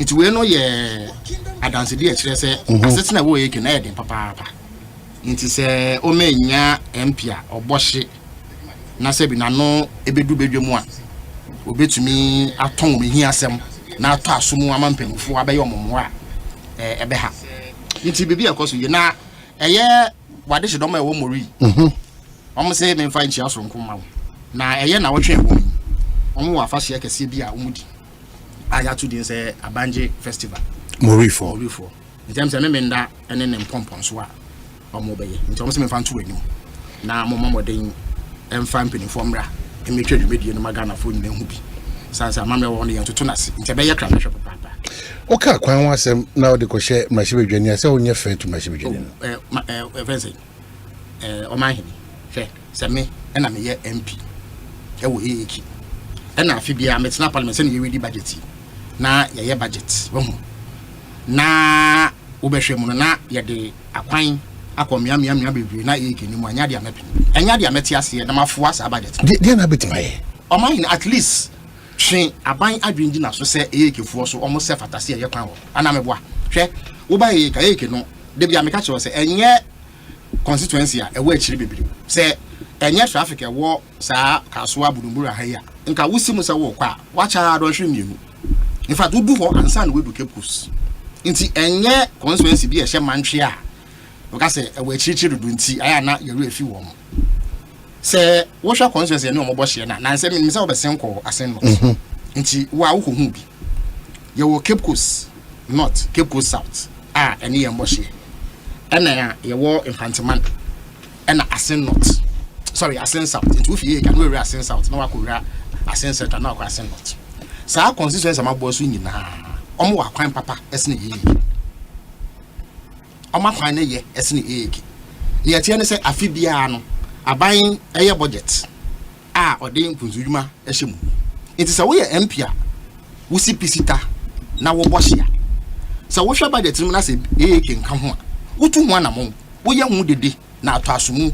nti we no ye adanse de a kire se asese na we yake na ye den papa nti se o menya MP a obohye na se bi na no ebedu bedwemu a obetumi aton me hi asem na ato asomu amampemfo abeyo momo a ebe ha nti bebi akoso ye na eye wade hye doma e wo mori omo se me mfa nchi aso nkoma na eye na wotwe wo omo wa fa hye kese bi a omudi aya to din se abanje festival mori for nti am se me nda ene ne mpompon so a omo beye nti omo se me mfa nto wani na momo moden emfa mpenifo mra emetwe dwumedie no magana fo nyina hu bi sansa mamre wo ne yentoto nase nti beye kra hwe papa oka kwan wasem na odi ko hye mashibedwani ase onye fe to mashibedwani fancy Omanhene hwe se me na me ye MP ewo eeki na afi bia metena parliament se ne ye wedi budget na ye budget wo na ubehwe mu na ye de akwan akomia mia bebre na eeki ni mu anya de amepi anya de ameti ase na mafoa sa budget de na betimaye Omanhene at least twen aban adwinji na so se eekefo so omo se fatase ye kwan ho ana meboa hwe wo ba eeki no de bia meka che se enye constituency a ewo akiri bebre se enye traffic ewo saa kasoa budumburu ahaya nka wusimu se wo kwa wacha do hwe mienu in fact wo du ho ansa na we du kepus nti enye constituency bi ehye mantwe a oka se ewo akiri dudu nti aya na yeru efi wo mo se wo hwa constituency ne omo hye na se me se wo besen ko asen no nti wa wo hu bi ye wo kepus north kepus south ene ye mo hye ena ye wo infantiman ena asen north sorry asen south into fie kan we asen south na wakora asen center na wakora asen north sa constituency amabo so nyina omo wakwan papa esne ye omo kwan ne ye esne ye ne ye tie ne se afi bia no aban eye budget odin kunzudwuma ehyemu nti sa wo ye MP a wo sipisita na wo bohia sa wo hwa budget mu na se ye kenka ho a wotu ho na mo wo ye hu dede na ato asomu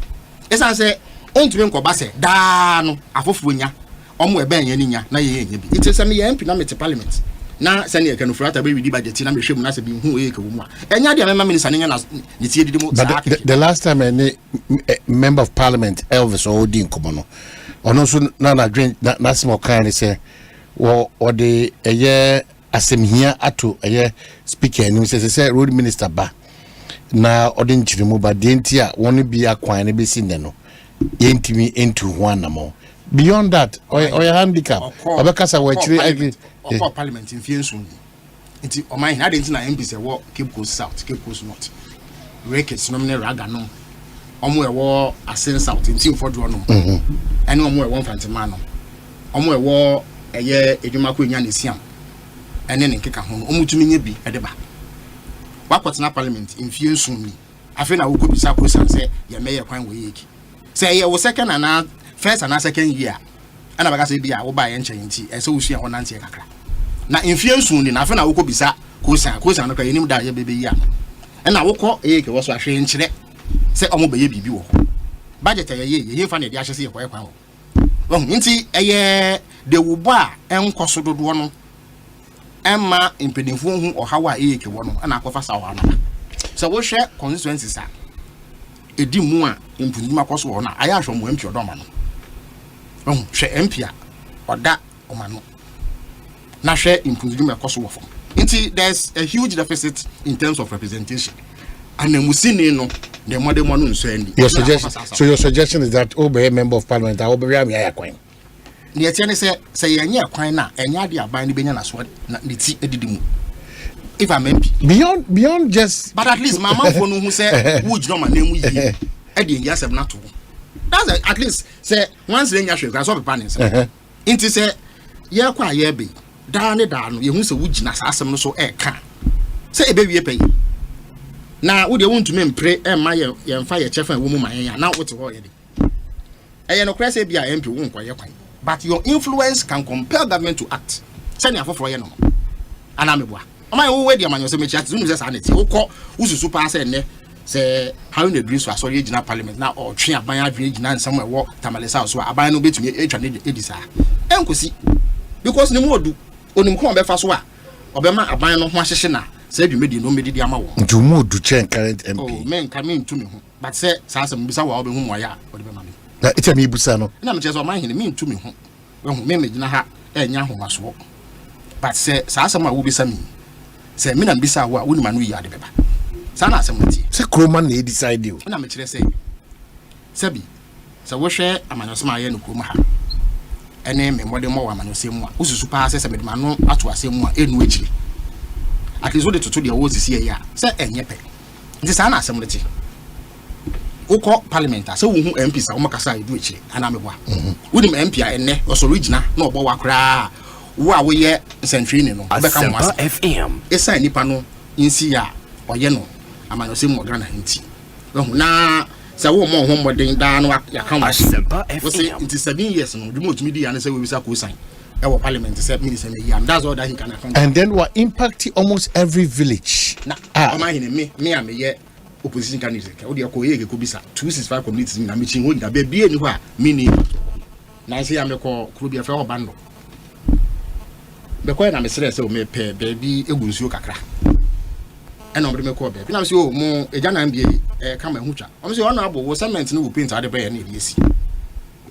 esan se ontumi nkoba se daa no afofo nya omo ebe anya ni nya na ye nya bi ite se me ye MP na mete parliament na se ne ye kanu frata be widi budget na me hwemu na se bi hu ye ka wo mu a enya dia mema minister nya na ne tie didi mu the last time any member of parliament Elvis Odin komono ono so na dream na small kind say wo de eye asemhia ato eye speaker ni say road minister ba na odin chirimu ba de ntia won bi akwan ne be sinne no yentimi into one namo beyond that or handicap obekasa we chiri parliament in fiensun nti Omanhene ade nti na MP say wo Cape Coast South Cape Coast North rekets no ne raga no omo ewo asen South nti mfodro no ene omo ewo mfantima no omo ewo eye edwuma ko nya ne siam ene ne nkeka ho no omo tumi nya bi ede ba wakotena parliament in fiensun ni afi na wo ko bisa ko san say ye meye kwan wo yeki say ye wo second and first and second year ana baka say bia wo ba ye nchen nti e say wo sua wonante kakra na in fiensun ni na afi na wo ko bisa ko san no ka yenim da ye bebe yi a na wo ko yeki wo so ahwe nkyere say omo be ye bibi wo budget ye fa na de ahye say ye kwan wo nti eye de wo bo a enkoso dodo no emma impedinfo hu ohawa yeki wo no ana akofa sa wo na so wo hwe constituency sa edi mu a impudima koso wo na aya hwo mo MP odoma no hwe MP a oda omano na hwe impudima koso wo fo nti there's a huge deficit in terms of representation and emusini no the modern one nso andi your suggestion is that obey member of parliament obey am ya kwan ne yete say yenye kwan na enya de aban ne benya na so na ne ti edidimu if I'm MP beyond just but at least mama for no who say wo jino ma nemu yi e de ngia 7 na to that's at least say once they nya hwe gra so be panis inti say ye kwa ye be da ne da no ye hu say wo jina sa asem no so e ka say e be wie pay na wo de won to me mpre e ma ye mfa ye chefa wo mu ma ye na wo te ho ye de e ye no kra say bia MP wo nkwa ye kwan but your influence can compel government to act send your for ye no ana meboa Omanhene wo we di amanyo se mechi ati unu se sa neti wo ko ususu pa se ne say how in the breeze was already in parliament now or train aban adwene gina somewhere walk tamalesa so aban no betumi etwa ne edisa enkosi because ne mo odu onim ko be fa so a obema aban no ho ahyehye na say dwumedi no medi ama wo ntumu odu chen current MP oh men ka me ntumi ho but say sasem bisa wa obehu mo ya ode be ma me na ita me busa no na me chezo Omanhene me ntumi ho ehu me gina ha enya ahomaso but say sasem a wo bisa me say me na bisa wo a woni ma no yi ade beba sana asemati se kroma na decide you na me kire say sabi sa wo hwe amanyosema aye no kroma ha ene me modern mo wa amanyosemu a ususu pa se me de ma no ato asemu a enu akire at least what to the awards this year say enye pe nti sana asemati ukọ parliament say wo hu MP sa wo makasa edu akire ana me boa wonim MP a enne oso original na obo wa kra wo a wo ye century no beka mo FM esa nipa no insi ya oye no amanyosemu Ghana nti na say wo mo ho modern da no ya kan wa Asempa FM nti 7 years no dum otumi di ya na say we bisa ko sign our parliament said minister and that's all that he can account. And then what impact almost every village. Na Omanhene me am ye opposition candidate. O de ko ye ko bisa 265 communities na me chin ho nya be bie ni ho a mini na say am ko klubia fe ho bando. Be ko na me sere say o me pe baby egunsuo kakra. E na o me ko be. Na say o mo eja na mbie kama hu twa. O me say o na abo wo cement no go paint ade be ye na ebisi.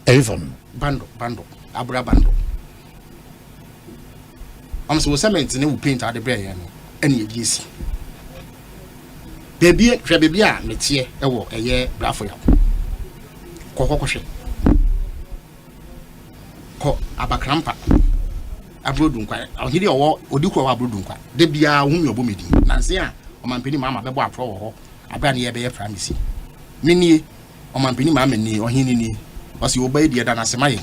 Even bando abura bando. So cement ne will paint at the brain and ye easy. Baby a metie ewo eye brafo ya. Kokokoshe. Ko abakrampa. Abrodunka. Ohiri owo odiko wa abrodunka. De bia humi obomedi. Na se a omampeni mama bebo apro wo ho. Abra ne ye be promise. Menie omampeni mama ni ohini ni. Osi oba die da na semaye.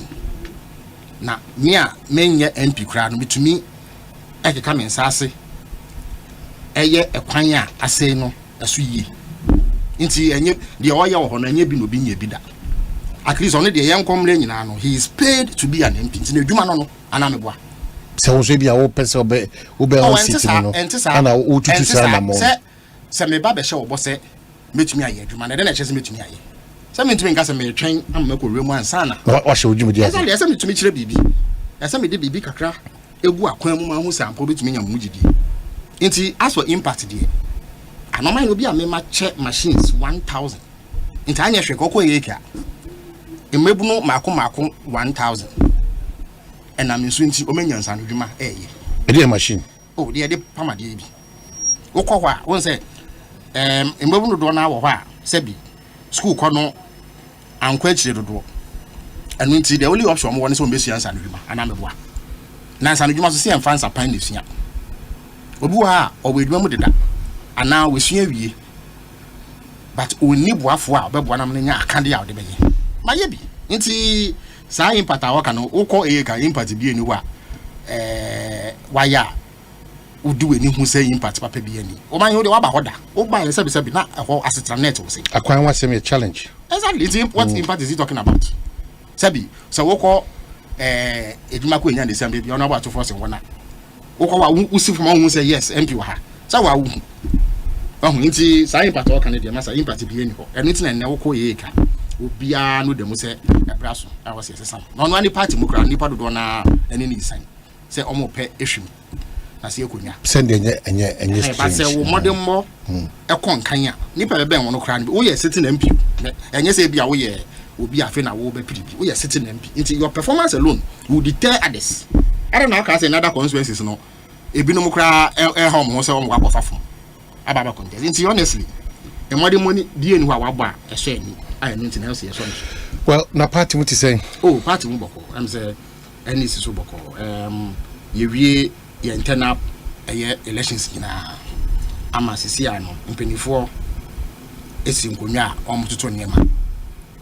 Na me a menye MP kra no bitumi eke ka mensase eye ekwan a asei no aso yi nti enye de oye wo no enye bi no bi nya bi da at least on de yenkomre nyina no he is paid to be an MP nti na adwuma no anameboa se wo so bia wo pese obe on city no ana wo tutu sa na mo se me ba be hye wo bo se metumi aye adwuma na de na chese metumi aye se metumi nka se me twen amako remu ansa na wa hye odwuma dia se metumi kire bibi se me de bibi kakra egu akwan mu ma hu sample betumi nya mugidi nti as for impact die anoma no bi a me ma che machines 1000 nti anya hwe kokko yeka emebu no mako 1000 ena me so nti o menya nsa no dwuma eye e machine oh de pama de bi wokọ hwa won say emebu no do na wo hwa sebi school kọ no ankwa chire dodo enu nti the only option mo won say o mesu nsa no dwuma ana meboa na nsa no dwuma so se en fansa pan nesua obi wa obedwuma mu deda ana wesua wie but oni boafo a obeboa na mnya akade a ode beye maye bi nti sa impact a waka no ukọ ka impact bi eni wa waya udu eni hu say impact papa bi eni o man yo de waba hoda o ba ye sebi na ho asetra net wo say akwan wa say challenge exactly what impact is he talking about sebi so wokọ edwuma ko enya December bi ona ba to force wona wokọ wa usi from hu say yes MP wa ha sa wa hu nti sa impact o kan de masa impact bi eni ho eno ti na ne wokọ ye ka obia no dem say ebraso a was yes sam no any party mu kra nipa dodo na eni ni sign say omo pe ehwim na se ekonya send enye ba say wo modern mo e kon kan a nipa be ben wono kra ni wo ye sitting MP enye say bia wo ye obi afi na wo be PDP wo ye sitting MP into your performance alone will deter others. I don't know say another consequences no ebinom kra home ho say omo akofafo ababa contest into honestly e modern money die ni ho awabo a e so ani I know nothing else here. Well, na party what you saying? Oh, party mu boko. I'm say any so boko. Ye wie ye internal elections na ama sisi ano mpenifo esi nkonwa omototo niema.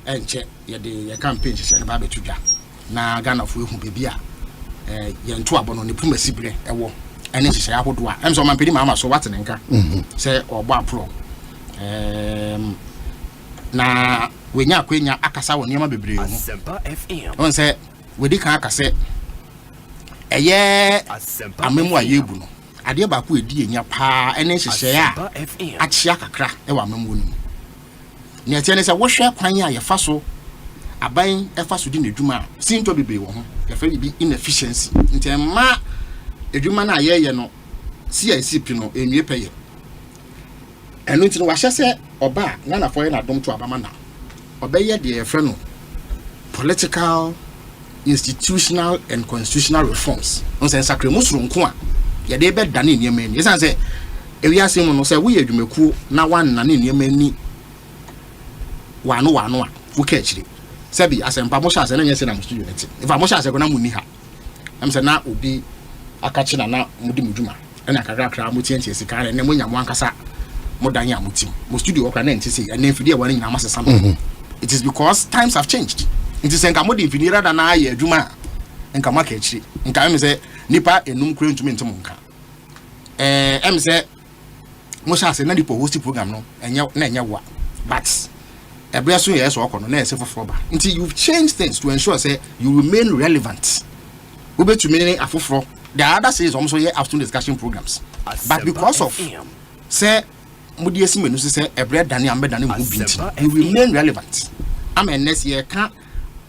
Enche ye de ye campaign hye ba betudwa. Na Ghana fo ehu bebi a ye nto abono ne puma sibre ewo. Ene hye ahodo a. Em so man pedi ma so what nenka. Say ogbo apro. Na wenya akwenya akasa woni ma bebre ho Asempa FM on say we di kan akase eye amemu ayebu no ade ba ko edi enya pa ene hyehyɛ a akyia kakra e wa mamu no ne atia ne sɛ wo hwɛ kwan a ye fa so aban e fa so di na dwuma sinto bebe wo ho ye fa bi inefficiency ntema edwuma na ye no CICP no enwie peye eno ntino wa hye se oba na na fo ye na dom to abama na obeye de ye frɛ no political, institutional and constitutional reforms. On say sakremu soronko a ye de be dane niam ani. Esan say ewi asem no say wo ye adwumaku na wan na ne niam ani wano a wo ka akire. Sabi Asempa mo sha ase na nyese na mo studio net. If mo sha ase ko na mo ni ha. Am say na obi akachi na mo di modwuma. Na kakra mo tientie sika na mo nya mo ankasa mo dan ya mo tim. Mo studio wo ka na ntise ya na mfidi e wani nyina masesa no. It is because times have changed. It is enka mo di mfidi rather na aye adwuma enka ma ka akire. Enka me say nipa enum kure ntumi ntimo nka. Em say mo sha ase na di host program no enya wa. But Ebriasu yes or kono na ese fofoba. Until you've changed things to ensure say you remain relevant. Ube to meaning afofro. The other says also here afternoon discussion programs. But because of say mudi esi menu say ebria dani ambe dani mu binti. You remain relevant. Next year can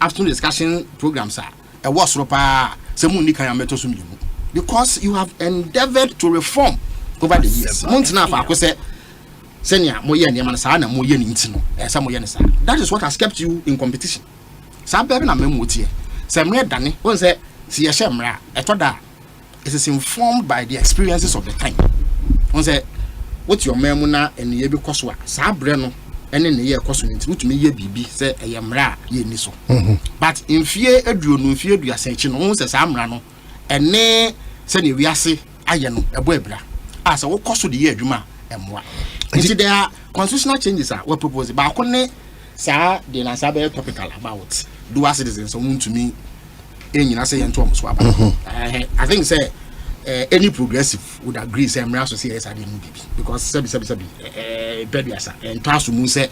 afternoon discussion programs are a was ropa se mu ni kan ameto so mienu. Because you have endeavored to reform over the years. Montina fa akose senya moye niam na sa na moye ni ntino esa moye ne sa. That is what has kept you in competition. Sa bebe na memu tie se mre dane won se si ye hye etoda it is informed by the experiences of the time. Won say what your memu na ene ye bi koso a sa bre no ene ne ye koso nti utumi ye bibi se eye mra ye ni so. But in fie aduonu fie aduasa chi no won se sa mra no ene se ne wiase aye no ebo ebra asa wo koso de ye adwuma emwa. Nti there are constitutional changes are we propose ba akone sa de na sa be topical about dual citizens so untumi enyina say yento omso aba. I think say any progressive would agree say mra so say yes ade no bibi because sabi beduasa ento aso say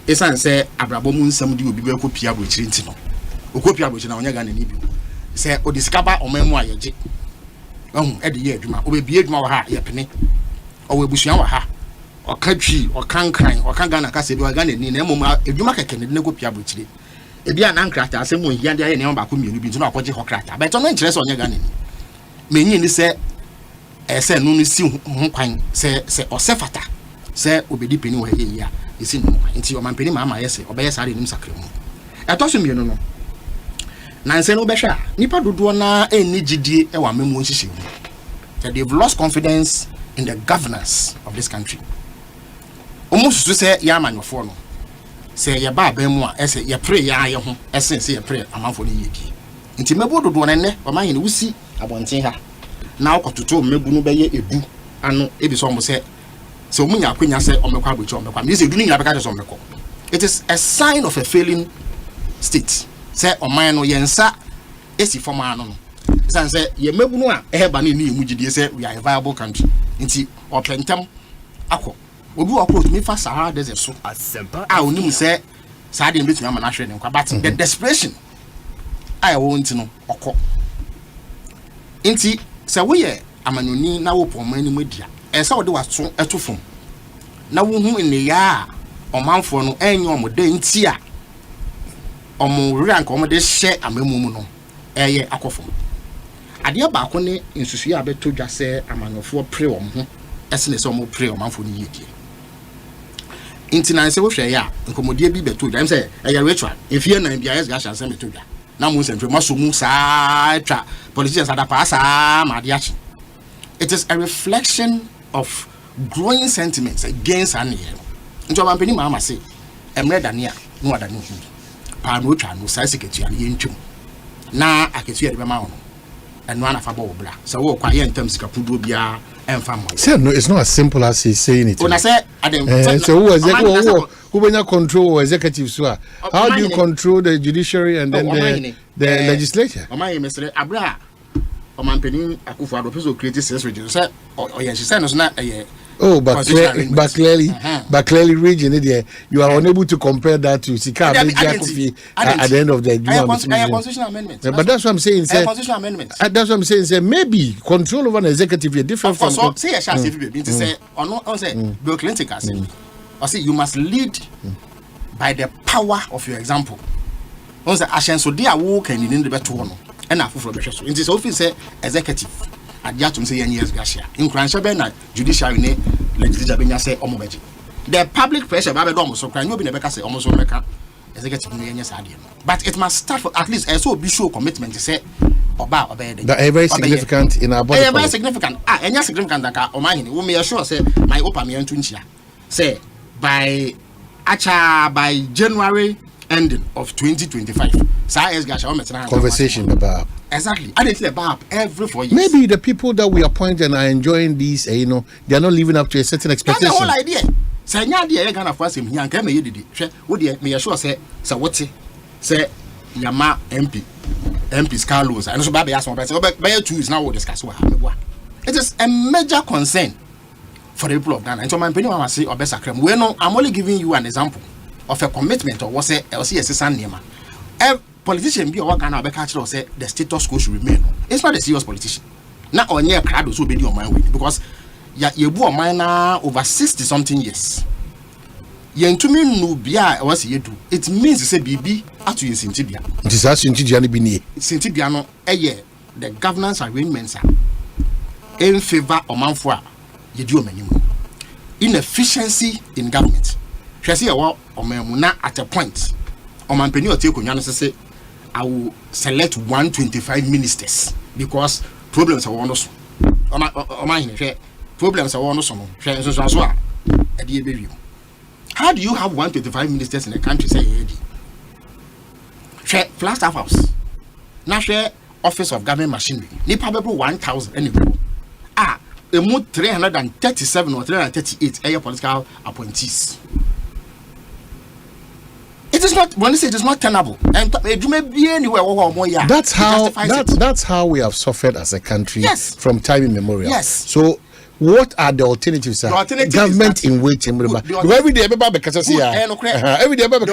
esan say abrabo mu nsam de obi be kopia bochiri nti no okopia bochiri na onya ga na ni bi say odiskaba omemu ayeje e de ye adwuma obebie adwuma wa ha ye pene owe busuan wa ha okatwi okankran okangana kase bi ogana ni na emom adwuma keke ne kopia bochiri ebi an ankrata asem ohia de aye ne ba ko mienu bi nti na akoje hokrata but ono interest onya ga na ni menyi ni se ese no no si ho kwan se osefata se obedi peni wo he ya esi no nti o man peni ma yese obeye sare nim sakre mu etoso mienu no na nse no behwa nipa dodo na eni gidie e wa memu nhihye mu they've lost confidence in the governance of this country. Almost to say ya manofo no say ya ba ba mu a ese ya pray ya ye ho ese say ya pray amanfo ni yeki nti mebo dodo na ne o man ye wusi abonten ha na okototo mebu no beye ebu ano ebi so mo say so munya akwanya say omekwa abochi omekwa me say edu ni nyina beka so omekọ. It is a sign of a failing state say o man no yensa esi forma no san say ye mebu no a eheba na ni emu gidie say we are a viable country nti opentem akọ obi akọ to me fa Sahara desert so Asempa onim say sa de mbetumi ama na hwe ne nkwa but the desperation I won't know okọ nti say we ye amanoni na wo pon mani media e say wo de waso etofom na wo hu ne ya omanfo no enye omode nti a omo rank omode hye amamu no eye akofom ade ba ko ne nsusu ya beto dwa say amanofo pre wo ho esene say omo pre omanfo ni yedie nti na say wo hwe ya nkomodie bi beto dwa say eye ritual efie na bia yes ga shanse beto dwa na mo nsentwe maso mu sa twa politicians ada pa sa ma de achi. It is a reflection of growing sentiments against an year. Nti ba mpeni ma say emre dania no ada no hu pa no twa no sai secretary an yentwem na aketu ye be ma wono eno ana fa bo bra so wo kwa ye ntam sika pudo bia emfa mo. Say no, it's not as simple as he's saying it. Una say adem so who when you control executive so how do you control the judiciary and then the legislature? Omanhene mesre abra omanpeni akufo ado peso create sales region say oye she say no na Oh, but clearly, region there, you are unable to compare that to Sika at the end of the constitutional amendments. But that's what I'm saying. Constitutional amendments. That's what I'm saying. Maybe control over an executive is different from. So say a chance if you say on say Bill Clinton can say, or say you must lead by the power of your example. On say action so they are working in the better one. And I for the so. In this office say executive. Adjatum say years Garcia. In Cranshabe na judiciary ne legislature benya say omobeji. The public pressure ba be do omoso kran you be nebeka say omoso meka executive ne yenya sade. But it must start for at least so be show commitment say oba obede. That very significant in our body. Very significant. Enya significant that Omanhene we may sure say my opa me ntu nchia. Say by January ending of 2025. Conversation about. Exactly. And it's about every 4 years. Maybe the people that we appoint and are enjoying these, they are not living up to a certain expectation. That's the whole idea. Say, you're going to force him here and come here. Would you me sure say, so what say, Yama MP's Carlos, and so Baby asked my person, but by two is now what discuss what happened. It is a major concern for the people of Ghana. And so my opinion, I say, or best crime. I'm only giving you an example of a commitment or was it LCS Nema. Politician be our Ghana catch or say the status quo should remain. It's not a serious politician. Now on your crowd also be on my way because you bought mine over 60 something years. Yen to me no bia was you do. It means to say BB at you in Sintibia. It is as Sintibiani Bini. Sintibiano the governance arrangements are in favor of Manfua. You do many inefficiency in government. Shall or Memuna at a point. Omanhene or take on say I will select 125 ministers because problems are one also. Omanhene problems are one also. How do you have 125 ministers in a country say Flash Staff House, National Office of Government Machinery, ni probably 1,000 anyway. A 337 or 338 air political appointees. It is not when they say it is not tenable, and you may be anywhere or more. That's how we have suffered as a country from time immemorial. Yes. So what are the alternatives? The alternative government in waiting. Every day, every day, the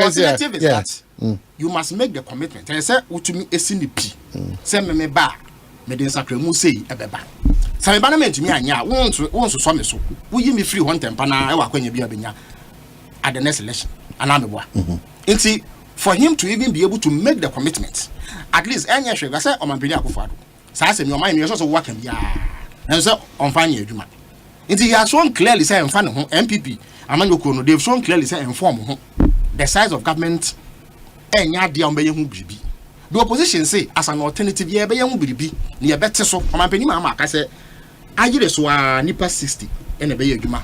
alternative is that you must make the commitment. And say, to me, a CNP. Say me ba, me den sakremu say ebeba. Say me ba na me ntumi anya. Won so so me so. Wo yi me free one temper na e wa kwanya bia benya at the next election. Anameboa. Inti for him to even be able to make the commitment, at least anya hwe ga say Omanhene Akufo-Addo. Say say me Omanhene so work am ya. And so on fine adwuma. Inti he has shown clearly say emfa ne ho MPP Amanyoko no they've shown clearly say inform ho the size of government enya dia on beye hu bibi. The opposition say as an alternative ye beye hu bibi ne ye bete so Omanhene ma aka say agire so a nipa 60 ene beye adwuma.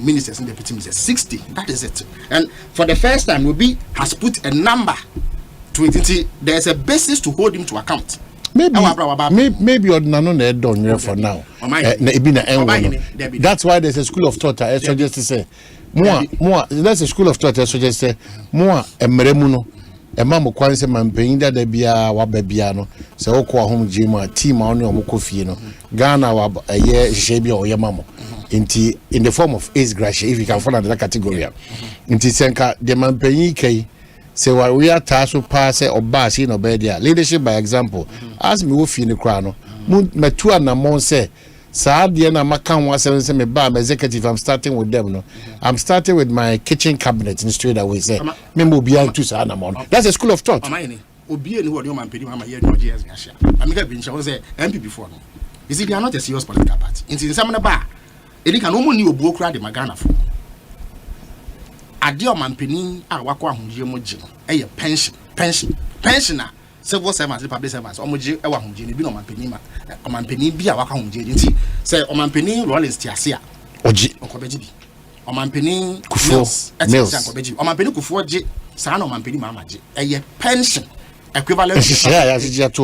Ministers and deputy ministers 60. That is it. And for the first time, Obi has put a number to it. There's a basis to hold him to account. Maybe ordinary done for now. That's why there's a school of thought. I suggest to say more. That's a school of thought. I suggest to say more. Emremuno. Emma kwanse mampeni da bia wa babia no se okọ home gym team a ono omokofie no Ghana wa ye hye bia oyemamo inti in the form of age graduate if you can fall under that category inti senka the mampeni kai se wa we are so pass oba si no be dia leadership by example as me wo fie ne kra no metu anamon se Sadia na makan wa se me ba executive I'm starting with them no I'm starting with my kitchen cabinet in straight away say me mo bia to sa na mon that's a school of thought Omanhene obi eni wo de Omanhene mama ye no GS gasha amika bi ncha wo say MP before no you see they are not a serious political party in some na ba edi kan omo ni obuo kura de Ghana fo ade Omanhene a wakọ ahunje mo je no e ye pensioner civil servants, public servants, Omoji, Ewa Humji, Bino Omanhene, be a Waka Humji, say Omanhene, Rollins Tiasia, Oji, Okobeji, Omanhene, Mills, Omanhene Kufuoji, San Omanhene Mamaji, a pension equivalent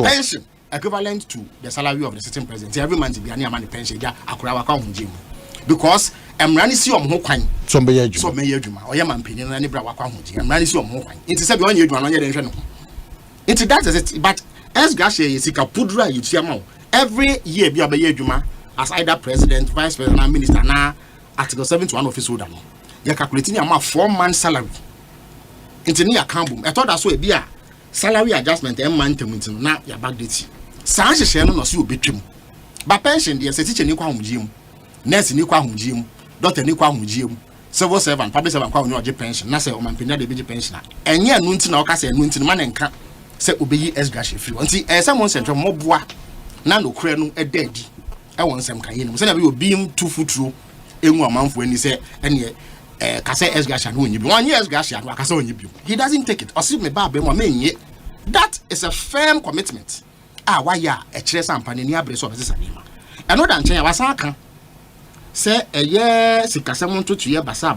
pension equivalent to the salary of the sitting president. Every month, be a near money pension, Akura Waka Humji. Because I'm running see on Hokwan, so may you, or Yaman and any Brawaka Humji, I'm running see on Hokwan. It's a 1 year, 1 year. Into that is it, but as Gashi is a pudra you see every year be a juma as either president, vice president, and minister. Now, Article 71 office holder. You're calculating your 4-month salary. Into near Cambum. I thought that's what it be. Salary adjustment and month to now you're backdating. Sanche Shannon or you betray. But pension, the teacher Niqua Museum, nurse Niqua Museum, doctor Niqua Museum, civil servant, public servant, no pension, Nasa or Mampina de Big pensioner. And yet, Nuntin or Cassia, Nuntin man and camp, say obey as grassy free. Until as someone sent from Mobwa, Nano Creno, a dead. I want some Cayenne. So we will beam 2 foot through in 1 month when he said, and yet. Kase esgasha no nyibi 1 year esgasha no akase onyibi he doesn't take it or see me ba be mo menye. That is a firm commitment why ya e kire sampane ni abre so obese sanima eno da nchen ya wasa aka se eye sikasem ntoto ye basa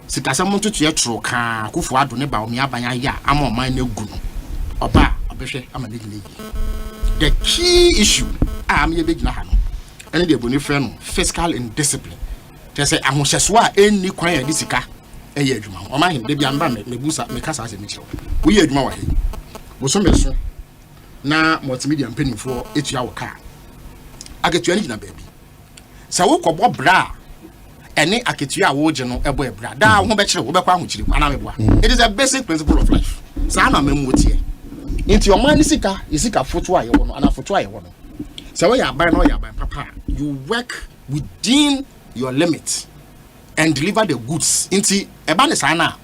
sikasem ntoto ye tro ka kufu ado ne ba omi abanya ya ama oman na gu no oba obehwe ama ne gile. The key issue am ye begina ha no ene de boni frɛ no fiscal indiscipline. Say ahoseswa enni kwan ya disika eye adwuma Omanhene de bia mba me busa me kasa ase me kire wo ye adwuma wa he wo so me so na multimedia mpanimfo etua wo ka aketua ni gina baabi sa wo kɔbɔ bra ene aketua wo gye no ɛbɔ bra da ho be kire wo be kwa ahokyiri ana me boa. It is a basic principle of life. Sa na mem wotie nti Omanhene sika isika foto a ye wo no ana foto a ye wo no sa wo ya aban no ya aban papa you work within your limit and deliver the goods into ebane sana.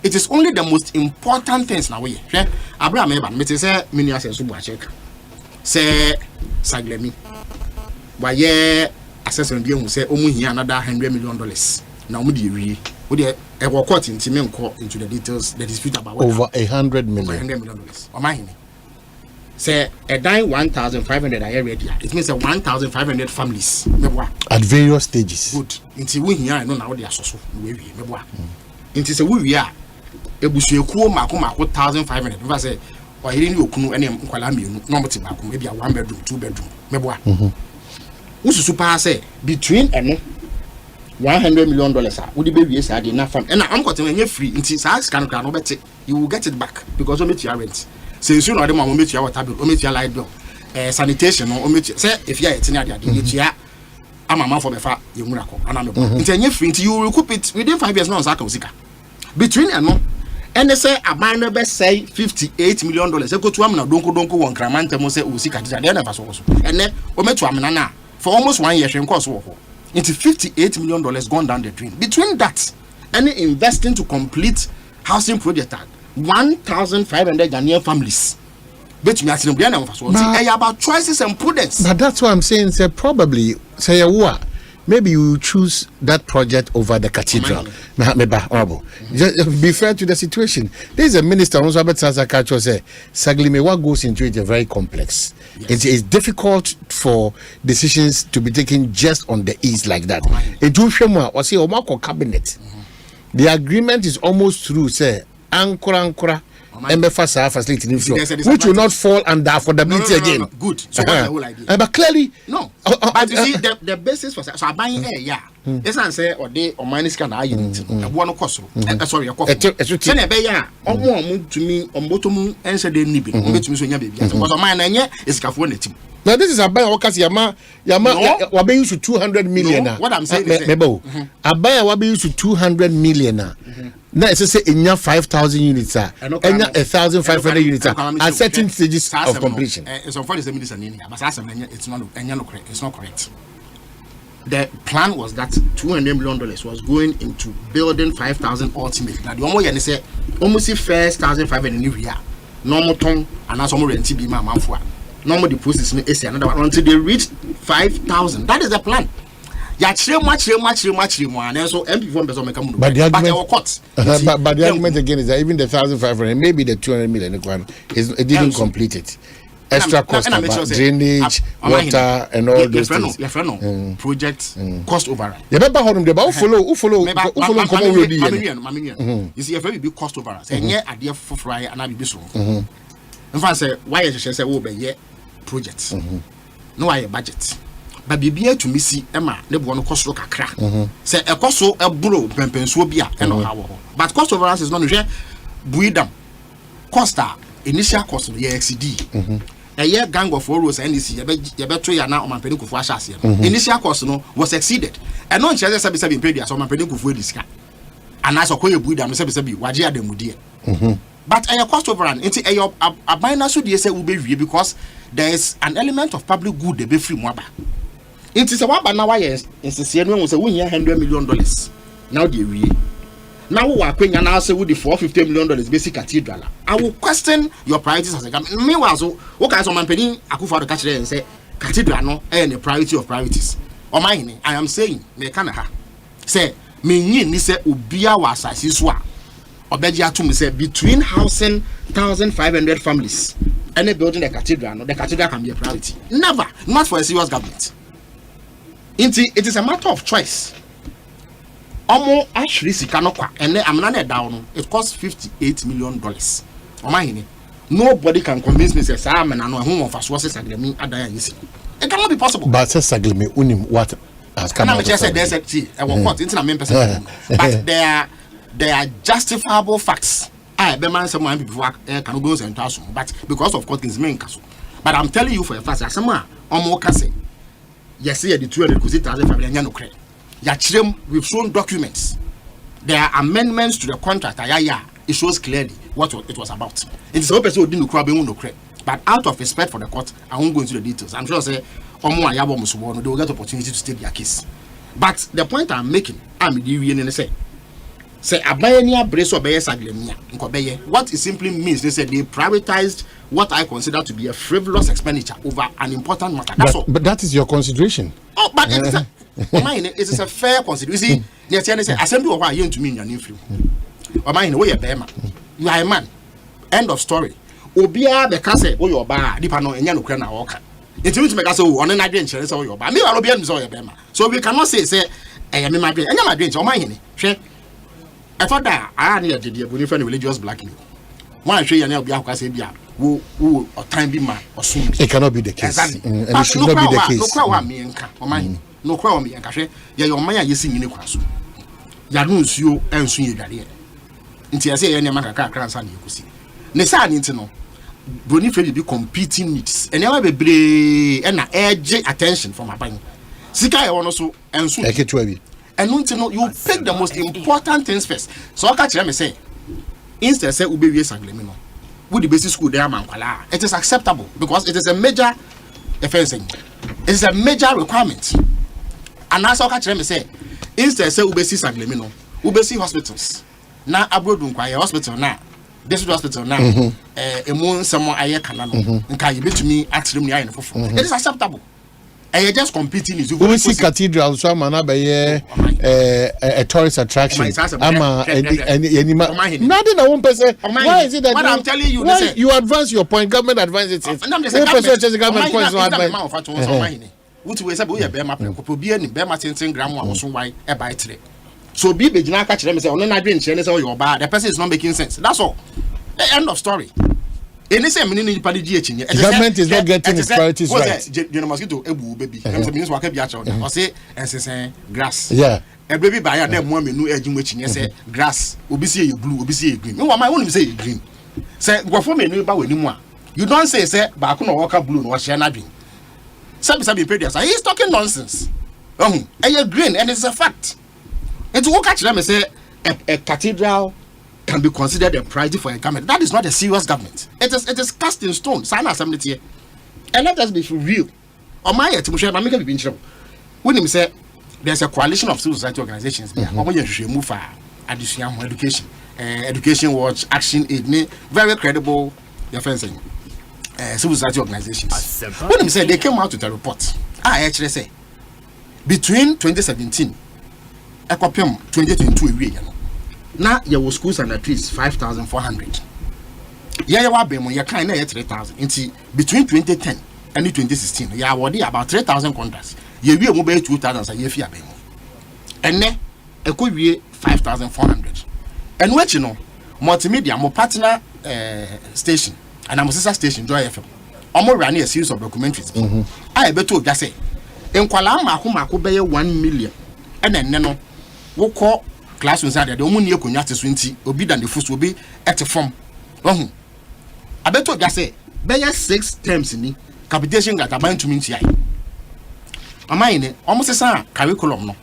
It is only the most important things now we Abraham Eban me say mini access to check say saglemi why access on who say omu here another $100 million now we dey we dey e go court into the details the dispute about over $100 million. $100 million Omanhene say a dying 1,500 are ready. It means 1,500 families. At various stages. Good. Until we here, I know now they are so. Until say we are. Ebusuekuo mako 1,500. If I say, or you didn't know any Kwalami, no maybe a 1 bedroom, 2 bedroom. Meboa. Who's super say between and $100 million? Would the baby say I did not fund? And I'm going to free. Until SARS can you will get it back because of your rent. Since you know the mom meet your water bill, meet your light bill, sanitation, or meet say if you are eating at the I'm a man for the fat, you miracle, and I'm a 10 years free, you recoup it within 5 years. Now, Zakosika between and they say a minor best say $58 million. They go to Amna, don't go one Cramanta Mose Usika, they never saw. And then we met to Amana for almost 1 year, and cost into $58 million gone down the drain. Between that, any investing to complete housing project. 1,500 Ghanaian families. But me asking them about choices and prudence. But that's what I'm saying. Say probably say maybe you choose that project over the cathedral. Just be fair to the situation. There is a minister who's about Sazakacho say Saglime what goes into it is very complex. Yes. It's difficult for decisions to be taken just on the ease like that. It will show or say Omako cabinet. The agreement is almost through. Say. Ankura MFA facility which will not fall under affordability again. Good. So what's the whole idea? But clearly no. But you see the basis for so buying it's say or they or minus can I one cost. Sorry, your coffee. Send a beya to me on bottom and said they need to me so baby. But mine is cafonity. Now this is a buy or Yama Wabe used to 200 million. What I'm saying is a buyer Wabe used to 200 million. Now it's say in your 5,000 units and 1,500 units at certain stages of completion. It's unfortunately but it's not correct. The plan was that $200 million was going into building 5,000 ultimate. Now the one say almost first 1,500 in year. Normal tongue and as some rent be my man for. Normal deposits is another one until they reach 5,000. That is the plan. Much more, and so MP4 person make come. But the argument, but the argument again is that even the 1,500, maybe the 200 million, it didn't complete it. Extra cost about drainage, water, and all those things. Project cost overrun. You remember how them follow. You see, a very big cost overrun. And yet, idea for fry and I be so. In fact, say why you say oh be project. No, I budget. But be to me see Emma, ne one cost kakra. Say a cost so a bro pempensuo bia and how. But cost overrun is not buidam. Costa initial cost of the XCD. a year gang of Oros and this year, you now on my pedicle for Ashas. Initial cost no was exceeded. And non chess have been paid as on my pedicle for this guy. And as a quay of Buddha, Mississippi, Wajia de Mudia. But a cost overrun into a binary should say will be because there is an element of public good, the be free Mwaba. It is a one now, yes, in Sicilian was a $100 million. Now, dear, now we are paying an answer with the $450 million basic cathedral. I will question your priorities as a government. Meanwhile, what kinds of man penny Akufa to catch there and say cathedral no and the priority of priorities. Omanhene, I am saying, me can ha say me ni say ubia wasa siswa. Obedia to me say between housing 1,500 families and building the cathedral, no, the cathedral can be a priority. Never, not for a serious government. It is a matter of choice. Actually, and then I'm not down. It costs $58 million. Omanhene, nobody can convince me say I'm an home of sources agreement. It cannot be possible. But says agreement unim what has come out. There's but there are justifiable facts. I be man someone before can go and toss, but because of court things main castle. But I'm telling you for a fact, someone can say yes, the 200,000 family no credit. We've shown documents. There are amendments to the contract. It shows clearly what it was about. It is open so didn't no credit. But out of respect for the court, I won't go into the details. I'm sure say they will get opportunity to state their case. But the point I'm making, say Abayania brace or what it simply means, they said they prioritized what I consider to be a frivolous expenditure over an important matter. That's all. But that is your consideration. Oh, but it is a fair consideration. You see, Assembly of you to me in your nephew. You are a man. End of story. Obia the castle or your bar, Dipano and Yanukana Walker. It means make us on an adventure or your bar. Me, I'll be Bema. So we cannot say, I am in my drink. I am my drink, or mine. I thought that I need to be a religious blackmail. Why should you now be a Casabia? Who or time be man or soon? It cannot be the case. Exactly. And it should not be the case. No crowd me and mine. No crowd me and Cashe. Your maya is singing in the class. Yanus you and soon you got here. Until I say any man can cross on you could see. Nessa need to know. Boniface be competing needs and never be and edge attention from my bank. Sika also and soon. And want to know you pick the most important things first. So I catch them say, instead say ube we saglemino. With the basic school there man kwala. It is acceptable because it is a major offense. It is a major requirement. And now so I catch them say, instead say ube si saglemino, ube si hospitals. Now abroad unkwaya hospital now. District hospital now. Among someone aye kanano. Nka you be to me actually me aye for. It is acceptable. And you're just competing. We see cathedral, so I'm a tourist attraction. I'm nothing. I won't say. Why is it that what I'm telling you? Why you advance your point? Government advances it. Government points no advance. What we say? We are Bema. Be any Bema 10 gram or so why a buy three. So be big. Now catch them and say, "Oh, no, I didn't change. Your bar. The person is not making sense." That's all. The end of story. The government is not getting its priorities right. You mosquito ebu baby. Means waka bi acho. O say ensensen grass. Yeah. E baby buy dem mo menu ejin wachinye say grass. Obi say you blue, obi say you green. Me won say you green. Say go for menu ba wani mu a. You don't say ba ko no worker blue no share na green. Sabi pedias. He is talking nonsense. E green and it's a fact. And to catch them say a cathedral can be considered a priority for a government. That is not a serious government. It is cast in stone. And let us be real. On my head, when him say there's a coalition of civil society organizations there. Move for education, education watch, action aid, very credible defense civil society organizations. When him say they came out with a report, I actually say between 2017 and 2022 now your schools and at least 5,400. Yeah, you kind of 3,000. Between 2010 and 2016, you are about 3,000 contracts. You will mobile 2,000 a year for bemo. And then it could be 5,400. And what you know, multimedia, my partner station, and I'm a sister station, Joy FM. I'm running a series of documentaries. I bet to just say, in Kuala Lumpur, be 1 million. And then we call classrooms are there. The only year kunya te 20 obi than the first will be at the form. I bet to just say Beya 6 terms ni capitation got a band to mean TI. Omanhene almost a curriculum no.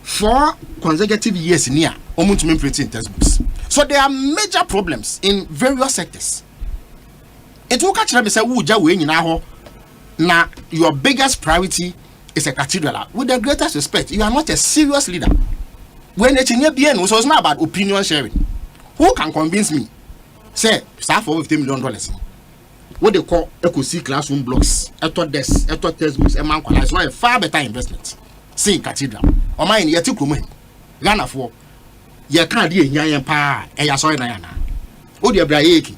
4 consecutive years near almost to mean printing textbooks. So there are major problems in various sectors. It will catch them say wuja we nyina ho na your biggest priority is a cathedral. With the greatest respect, you are not a serious leader. When it's so it's not about opinion sharing. Who can convince me? Say, staff for $50 million. What they call Ekosiise classroom blocks, eto desks, eto textbooks, and man is a far better investment. See cathedral. Or mine yet to come Ghana for ye can't be yan pa and ya sorry na. Oh dear Brayeki.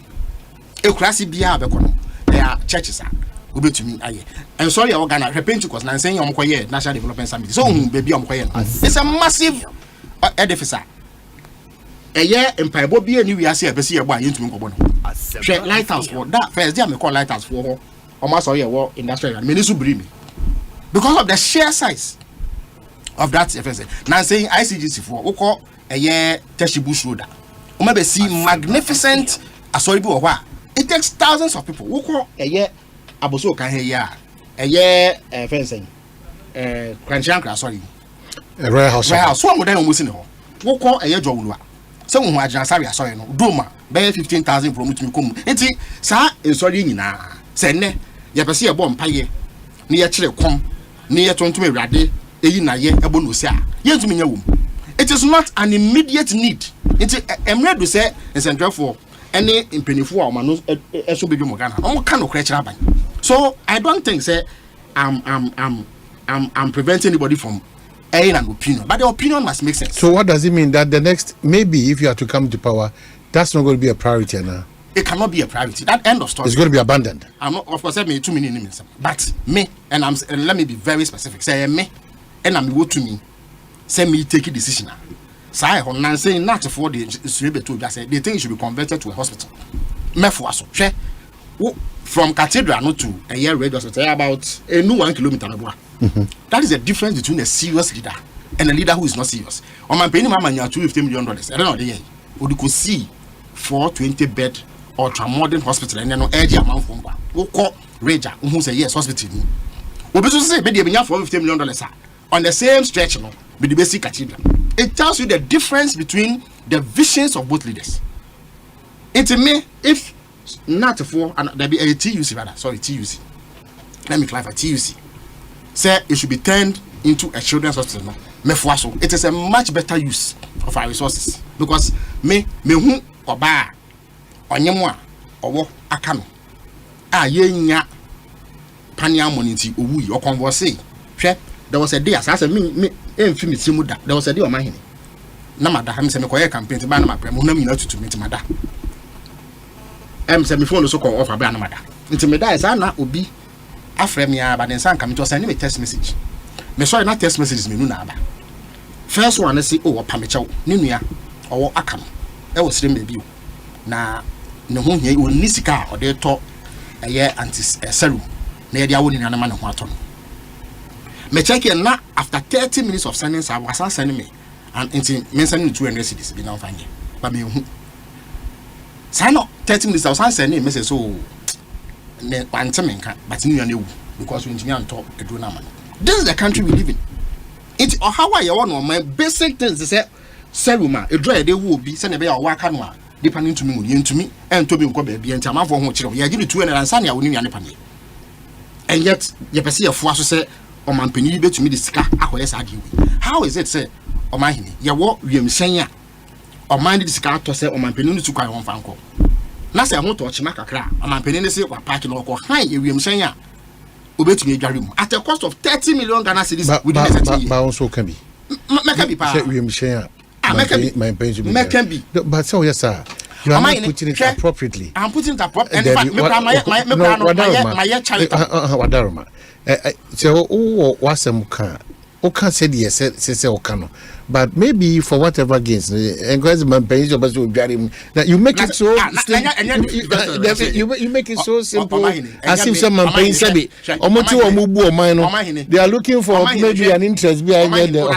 Ekrasi bia bekono. There are churches are to me aye. And sorry I Ghana Pentecost na saying Omkoye National Development Summit. So baby Omkoye. It's a massive edifice. A year empire Bobby and you are see a busy boy into Mkobono. Lighthouse for that first day I call lighthouse for almost all your industrial and ministry bring me. Because of the sheer size of that FSA. Now saying ICGC for Oko a year Teshibush Road. Maybe see magnificent asoribu wa. It takes thousands of people. Oko a year Aboso can hear a year fencing Cranshankra sorry. A rare house. So I'm almost in the hall. Oko a year Jowua. Some who are just sorry no. Doma by 15,000 from which you come. Enti sa in sorry na. Sene ya pesi a bomb paye. Ni ya chile kom. Ni ya tontume rade. Eyi na ye ebono sia. Ye ntumi nya wom. It is not an immediate need. Enti emre do say ensendra for any impenifo a man eso bebi mo Ghana. Omo kan no krekira ban. So I don't think say I'm preventing anybody from airing an opinion, but the opinion must make sense. So what does it mean that the next, maybe if you are to come to power, that's not going to be a priority now? It cannot be a priority. That end of story. It's going to be abandoned. I'm not, of course, I mean 2 million names, but me and let me be very specific. Say me and I'm go to me. Say me take a decision. Say I'm saying not for the they think it should be converted to a hospital. Me for so from cathedral not to a year radio hospital about a new 1 kilometer. That is the difference between a serious leader and a leader who is not serious. On my penny, Mama, you are $250 million. I don't know the year. Would you could see 420 bed ultra modern hospital and then no edge amount from one. Who call Raja, who say yes, hospital. We be say maybe you have $450 million on the same stretch, no, with the basic cathedral. It tells you the difference between the visions of both leaders. It's me if not for and there be a TUC rather. Sorry, TUC. Let me clarify TUC. Say it should be turned into a children's hospital. It is a much better use of our resources because me hu oba onyemwa owo akano a yenya pania moniti owu yi okonverse hwe there was a day as me emfi mitimu da there was a day Omanhene na mada ha me se me koye campaign ti ba na mapre mo na mi na tutu me ti mada se me phone so call offer ba na mada nti me da esa na obi afrem ya ba den san kam to send me text message me sorry na text messages me nu na aba first one say oh pamechew ne nua owo akam e wo sire me bi na ne ho hia wo ni sika o de to eye anti serum na ye dia wo ni na ma ne ho ato me check na after 30 minutes of sending I was sending me and into me sending 200 cedis bi na fanye ba me hu say no 30 minutes I was sending message so ne pantemenka but ni na wu because we engineer on top edu na man. This is the country we live in. It or how are you one my basic things say seruma e draw dey wo bi say na be ya waka no a depending to me ntumi and to be nko ba bi enti amafo ho kire ya gidi 200 ansa na woni nwane pane. And yet you pese ye fo aso say o mampani betumi de sika akoye sa ade wi. How is it say Omanhene ye wo wiemhyen a o man de sika to say o mampani no tu kwan won fanko. Na say ho to ochima kakra o mampani ne say kwa park no ko han ye wiemhyen a obetumi adware mu at a cost of 30 million Ghana cedis within the 30 years. But also can be. Can be pa. Can be. But so yes sir. You are not putting it appropriately. I'm putting it appropriately. And my child. Wadaroma. So wasemuka. Oka said yes, say okano. But maybe for whatever gains, encouragement pays your best to you make it so you make it so simple. As if someone paying sabi omotu omubu omano. They are looking for maybe an interest behind there.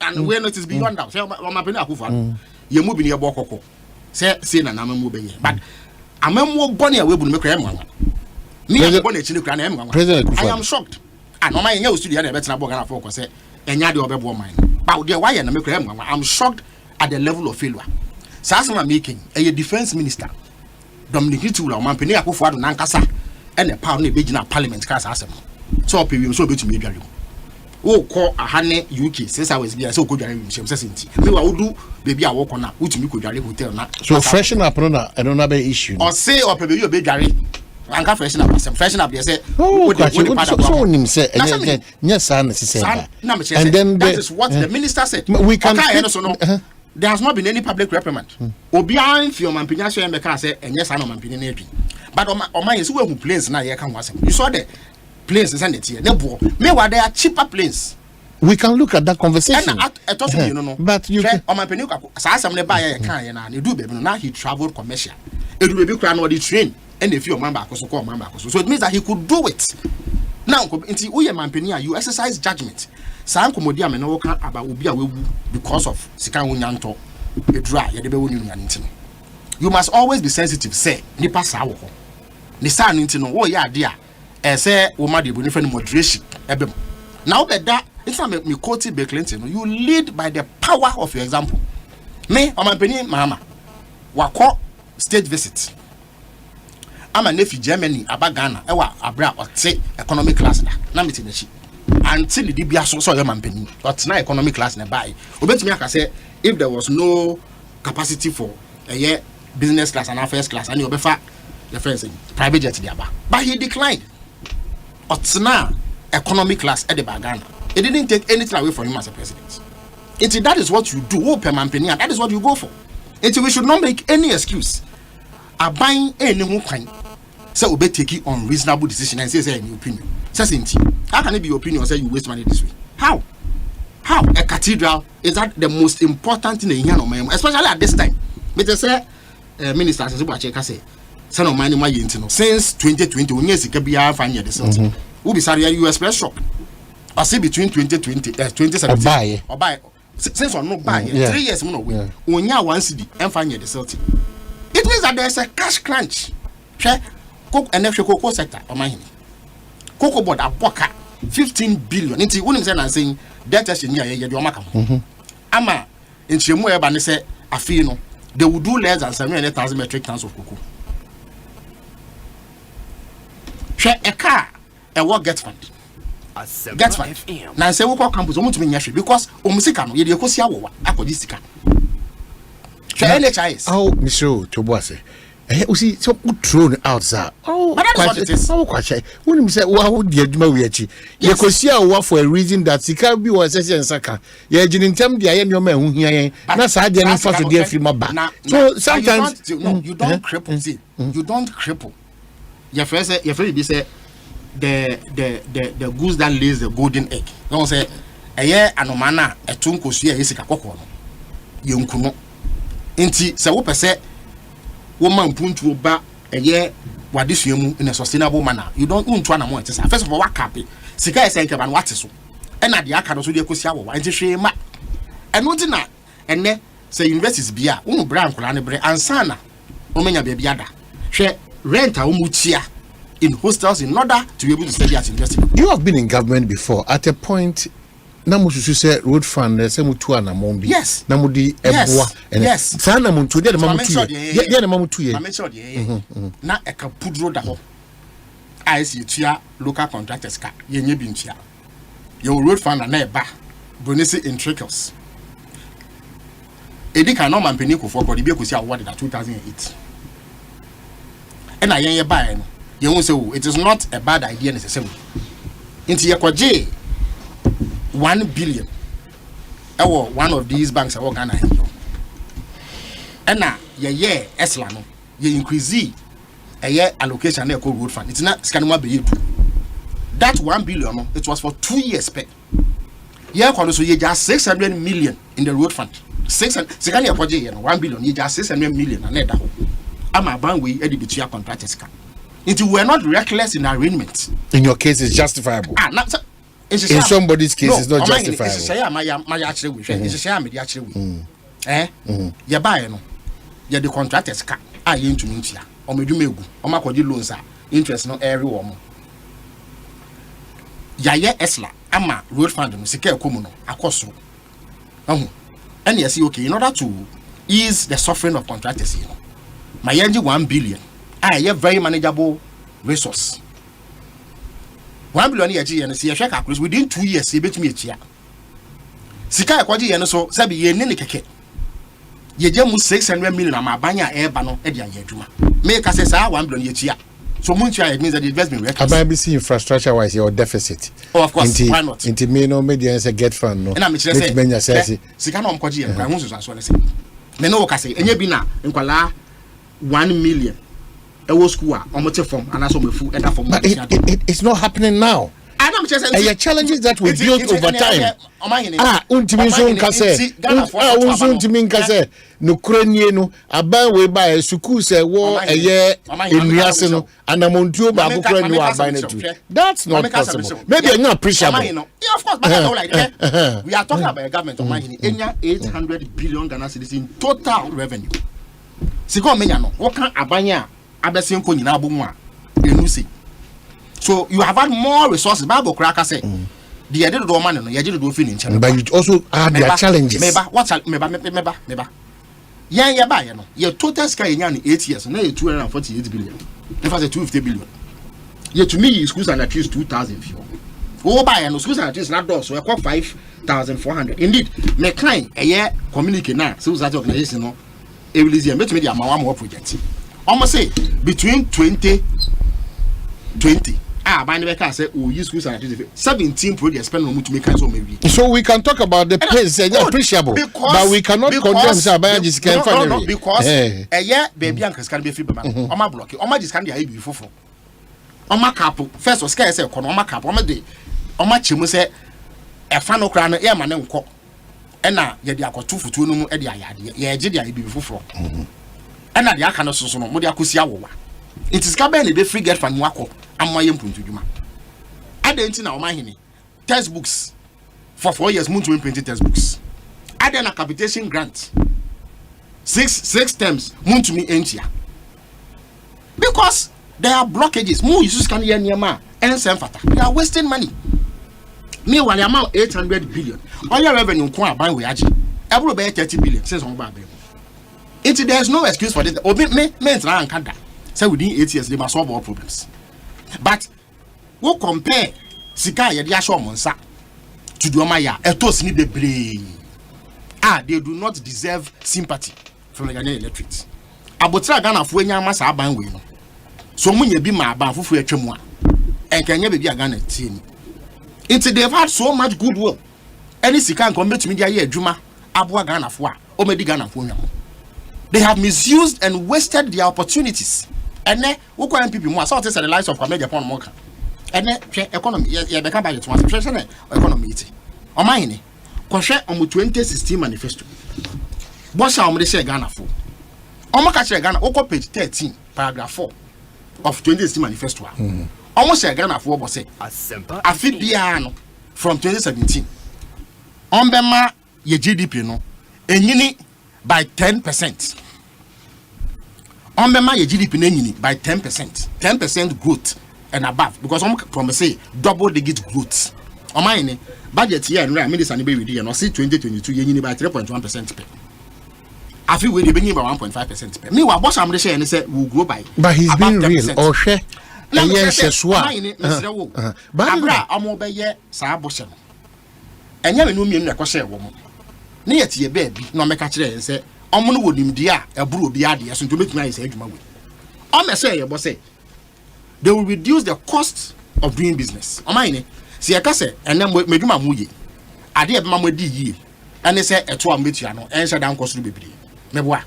And where not is beyond that. Say Omanhene akufa. Ye mu bi ne bokoko. Say na na mu be. But amemo boni awebu no mekra emwa me boni echi ne kra na emwa I am shocked and no man nya studio na betina boga na for ko say enya de obebo man but there why na mekra emwa I'm shocked at the level of failure Sasama making a defense minister Dominic Tula Mampeni akofo ado na nkasa ene pa no ebegina parliament class asem so opewim so betumi edware wo ko ahane UK 6 hours bia so kodware wimsem sesenti me wa wodu bebi a wo ko na wutumi kodware hotel na so freshen up no na another issue or say opebebi obedware anka freshen up asem freshen up dey say so nim say yes and then that is what the minister said we can there has not been any public reprimand. Obian if your mampini so emeka say enye sa no mampini na edwin. But oman is who planes na ye kan wasem. You saw the planes is it here. Me were there cheaper planes. We can look at that conversation. No. But you mampini sa asem ne ba ye kan ye na ne do baby no now he traveled commercial. Edu baby kra no the train and if your man back so call man back so it means that he could do it. Now nti wo ye mampini you exercise judgment. San komodi amena wo kan aba obi a wewu because of sika wonyanto edura ye de be wonu nyanti. You must always be sensitive say nipa sa wo ho. Ni sa no nti no wo ye ade a say wo ma de bo ni fa moderation ebem. Now be that it's not me quote Bill Clinton. You lead by the power of your example. Me omanpeni mama wako state visit. Ama nefi Germany aba Ghana ewa abra ote economic class na meeting na chi. Until the DBA so your mampeni but na economic class na buy obetumi aka say if there was no capacity for a year business class and first class and you obefa the friends private jet dia ba but he declined but now economic class at the Ghana it didn't take anything away from him as a president. That is what you do per mampeni and that is what you go for. We should not make any excuse buying any who kind say obe take unreasonable decision and say any opinion. How can it be your opinion say you waste money this way? How? A cathedral is that the most important thing in here, especially at this time. But they say, Minister say, son of mine, my since 2020, when yes, it can be our final result. Who be sorry, you express shock. I say between 2020, 2017, or buy since or no buy 3 years, no way. When you one city and find your result. It means that there's a cash crunch. Cook and extra cocoa sector, Omanhene. Cocoa board a boka 15 billion. Inti unim say na saying debt is in ye do maka. Ama inchemu e ba ne say afi no they will do less than 700,000 metric tons of cocoa. Share a car a work get fund. Get fund. Na say we call campus omutumi nya because omusika no ye de ekosi awowa akodi sika. Share NHIS. Oh, Monsieur Toboase. You see, so thrown outside. Oh, but that's what it is. Oh, quite. When you say, "Wow, would you do my you could see a war for a reason that Sika be was a Saka. You didn't tell me the I am your man who here. That's I didn't for to get from my back. So sometimes you don't cripple. See, you don't cripple. Your friend be say the goose that lays the golden egg. Don't say a year anomana a tunko see a Sika cocoa. You kuno. Inti se wo pese woman puntu ba eye wadisuamu in a sustainable manner. You don't want na mo ntesa. First of all, wakape. Sika esenke ba no wate so. E na de aka no so de ekosia wo. Enti hwe ma. Eno ti na enne say universities bia, wo bra nkola ne bre ansana. O menya bia bia da. Hwe rent a wo mutia in hostels in order to be able to study at university. You have been in government before at a point. Namusu say road fund say mutu anamombi. Yes. Namudi eboa. Yes. Sana muntu de mamutu. Ye na mamutu ye. Make sure de. Na e ka pudro da ho. IC tua local contractors ka ye nye bintia. Your road fund na e ba. Bonisi in trickles. Edi kan no mampeni ko for bi ekosi award that 2008. And I ye ba no. Ye won say it is not a bad idea necessarily. Inti ye kwaje 1 billion. One of these banks are Ghana. And now, ye Esla no, ye increase a year allocation na road fund. It's not scanuma be that 1 billion. It was for 2 years spent. Ye so ye just 600 million in the road fund. 600. 1 billion. Ye just 600 million. And that. Ama ban we edi bitua contractors can. It we are not reckless in arrangement. In your case, it's justifiable. In somebody's case, it's not justifiable. You buy no, you the contractors can. I ain't to meet ya. omedumegu omakodi loans interest no every woman yaye esla ama road fund no sika ekomu no akoso and you see okay in order to ease the suffering of contractors my yanji 1 billion a very manageable resource 1 billion yeji and see a calculus within 2 years you bet me a sika ekwaji yen so sabi ye ne keke ye gemu 600 million ama banya eba no e dia ye adwuma me ka say 1 billion ye chia so muntia it means that the investment records ABC infrastructure wise your deficit of course why not inti me no media say get fund no na me say sika no mkwaji yen kwa hunso so say me no ka say enye bi na nkwala 1 million e wo school a omote form and so mefu eda form it's not happening now. The challenges that we built over time. Ultimately, no Ukrainian, a ban way by a suku say war a year in Riasino and a Montio Babucran you are buying it. That's not possible. Maybe I'm not appreciable. Yeah, of course, but we are talking about a government of Omanhene, 800 billion Ghana cedis in total revenue. Siko Menyano, what can Abanya Abesin Koninabu Enusi? So you have had more resources. Bible cracker say the idea do man no, you do finish. But you also have their challenges. Meba. Yeah, buy no. Your total sky in 8 years, now 248 billion. If I say 250 billion. Yeah, to me, schools are at least 2,000 few. Oh, buy no schools are at least not those. So I call 5,400. Indeed, me kind a year communicate now. So that organization no. Every year, make me the amount more project. Almost say between 20. By the way, I say we use schools and 17 projects spend on to make us maybe. So we can talk about the pace, appreciable, but we cannot condemn Sabaya just can't find it. Because a year baby uncles can be free by my block. Oma just can't be before. Oma couple first was scarce on my cap, on my day. On my chimney say a fan of crown airman and cock. And now you are 2 for 2 no more idea. Yeah, Jidia before. And now the Akano Sono, Modia Kusiawa. It is Kwabena the free get from Wako. I'm my to Juma. I didn't know Omanhene textbooks for 4 years. Moon to printed textbooks. I did a capitation grant. Six terms. Moon to me entia. Because there are blockages. More issues can hear near ma and Semfata. They are wasting money. Meanwhile, the amount 800 billion. All your revenue kwa buying we aji. Every bay 30 billion. Says on Babe. There's no excuse for this. Obi me and Kanda. Say within 8 years they must solve all problems. But we compare Sika Yadi Asho Monsa to Duamaya, Etos need the brain. They do not deserve sympathy from the Ghanaian electorate. Abotra Ghana Fuenya Masa Abanwe. So when you be my Banfu Chemwa, and can you be a Ghana team? They've had so much goodwill. Any Sika come to media here, Juma, Abua Ghana Fua, Omedi Ghana Fuenya. They have misused and wasted their opportunities. And then we call people more. So this is the lives of Kwabena upon Moka. And then economy, yeah, become by the translation economy. Omanhene, Kwashe on 2016 manifesto. What's our Malaysia Ghana for? Omaka Ghana, Oko page 13, paragraph 4 of 2016 manifesto. Almost a Ghana for was say Asempa. Afibiano from 2017. Ombema ye GDP no, enyini by 10%. Ombema ye GDP nenyini by 10%. 10% growth and above. Because from say double digit growth. Omanhene budget year and minister be with you and see 2022 yenyini by 3.1% per. I feel we be by 1.5% per. Meanwhile, boss am share and say will grow by. But he's been real or share. Yes, but abra omo be ye sa boss no. Enya me no mienu na kwose wo mo. Na yeti ye baby na me ka kire say omo no wonimdi a eburu obi ade so ntometumi ayi say adwuma we. O me say ye boss say they will reduce the cost of doing business. Omanhene si ye ka say enem medwuma mu ye. Ade e be ma mo di yie. Ene say eto am betua no en sha dan koso bebre. Me boa.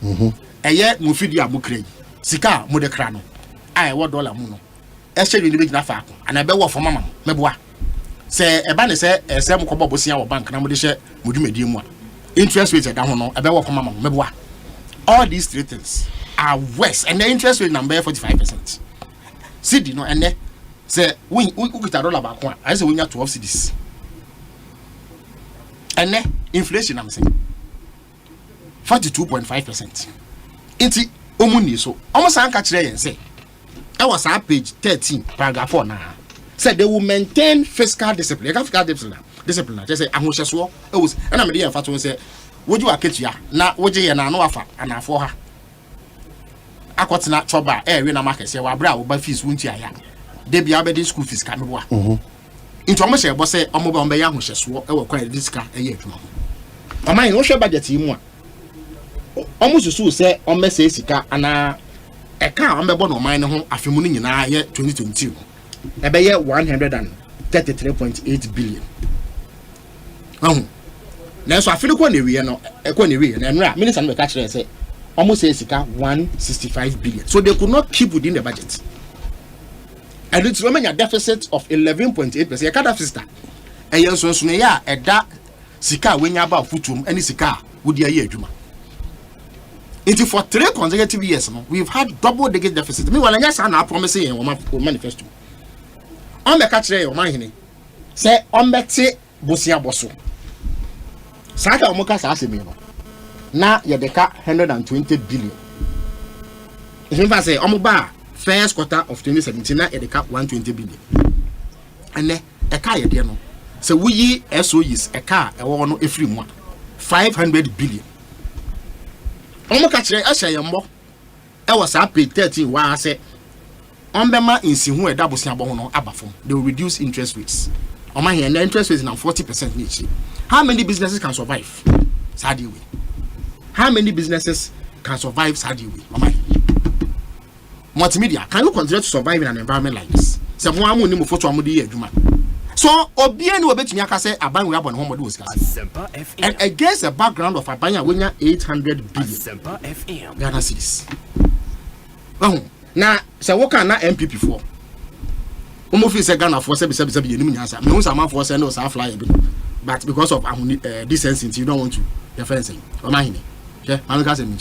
Eye mo fidi a mo kra. Sika mo de kra no. Ai wo dollar mu no. E share ni be gina fa ko. Ana be wo for mama me boa. Se eba ne se ese mo kobo bosia wo bank na mo de she mo dwumadi mu a. Interest rate da ho no e be wo for mama me boa. All these three things are worse and the interest rate number 45%. CD no ene say we get dollar back one. I say we nya 12 cedis. Ene inflation am saying 42.5%. Inti omuni so almost an catch there and say I was at page 13 paragraph 4 now said they will maintain fiscal discipline. Fiscal discipline just say ahoshe so e was na me dey fa to say woju aketua na woje ye na no afa anafo ha akotena choba we na market say wa bra wo ba fees wunti aya de bia be school fees ka me boa into omo she bo say omo ba omo ya ahoshe so e wo kwa disika e ye adwuma oman yi wo hwe budget yi mu a omo susu say omo say sika ana e ka omo be bo no oman ne ho afemu ni nyina ye 2022 e be ye 133.8 billion na so afili ko na ewie no e ko na ewie na enra minister no be catch say almost say sika 165 billion so they could not keep within the budget and it's remaining a deficit of 11.8%. You can't sister e yen so so ya e da sika wenya ba futum any sika wo dia ye adwuma it for 3 consecutive years no we've had double digit deficit me wala nya sa na promise yen wo manifesto on be catch say Omanhene say on beti bosia boso saka omoka sa asemi no na yedeka 120 billion if you say omoba first quarter of 2017 na yedeka 120 billion ene eka yede no say we SOEs eka ewo no efri mu 500 billion omoka kire ahya yembo e was up page 13 wa say ombema insihu e dabosia bo ho no abafom they will reduce interest rates Omanhene interest rates na 40% each. How many businesses can survive Saudi way? How many businesses can survive Saudi way? Multimedia, can you continue to survive in an environment like this? So Obiani will bet me say Aban we have on home and against the background of Abanya we 800 billion Ghana cedis. Now, so what can that MPP for? Feel say Ghana for 7 years. Me won some for say no sa fly but because of decency you don't want to your friends say Omanhene yeah I'm going to say me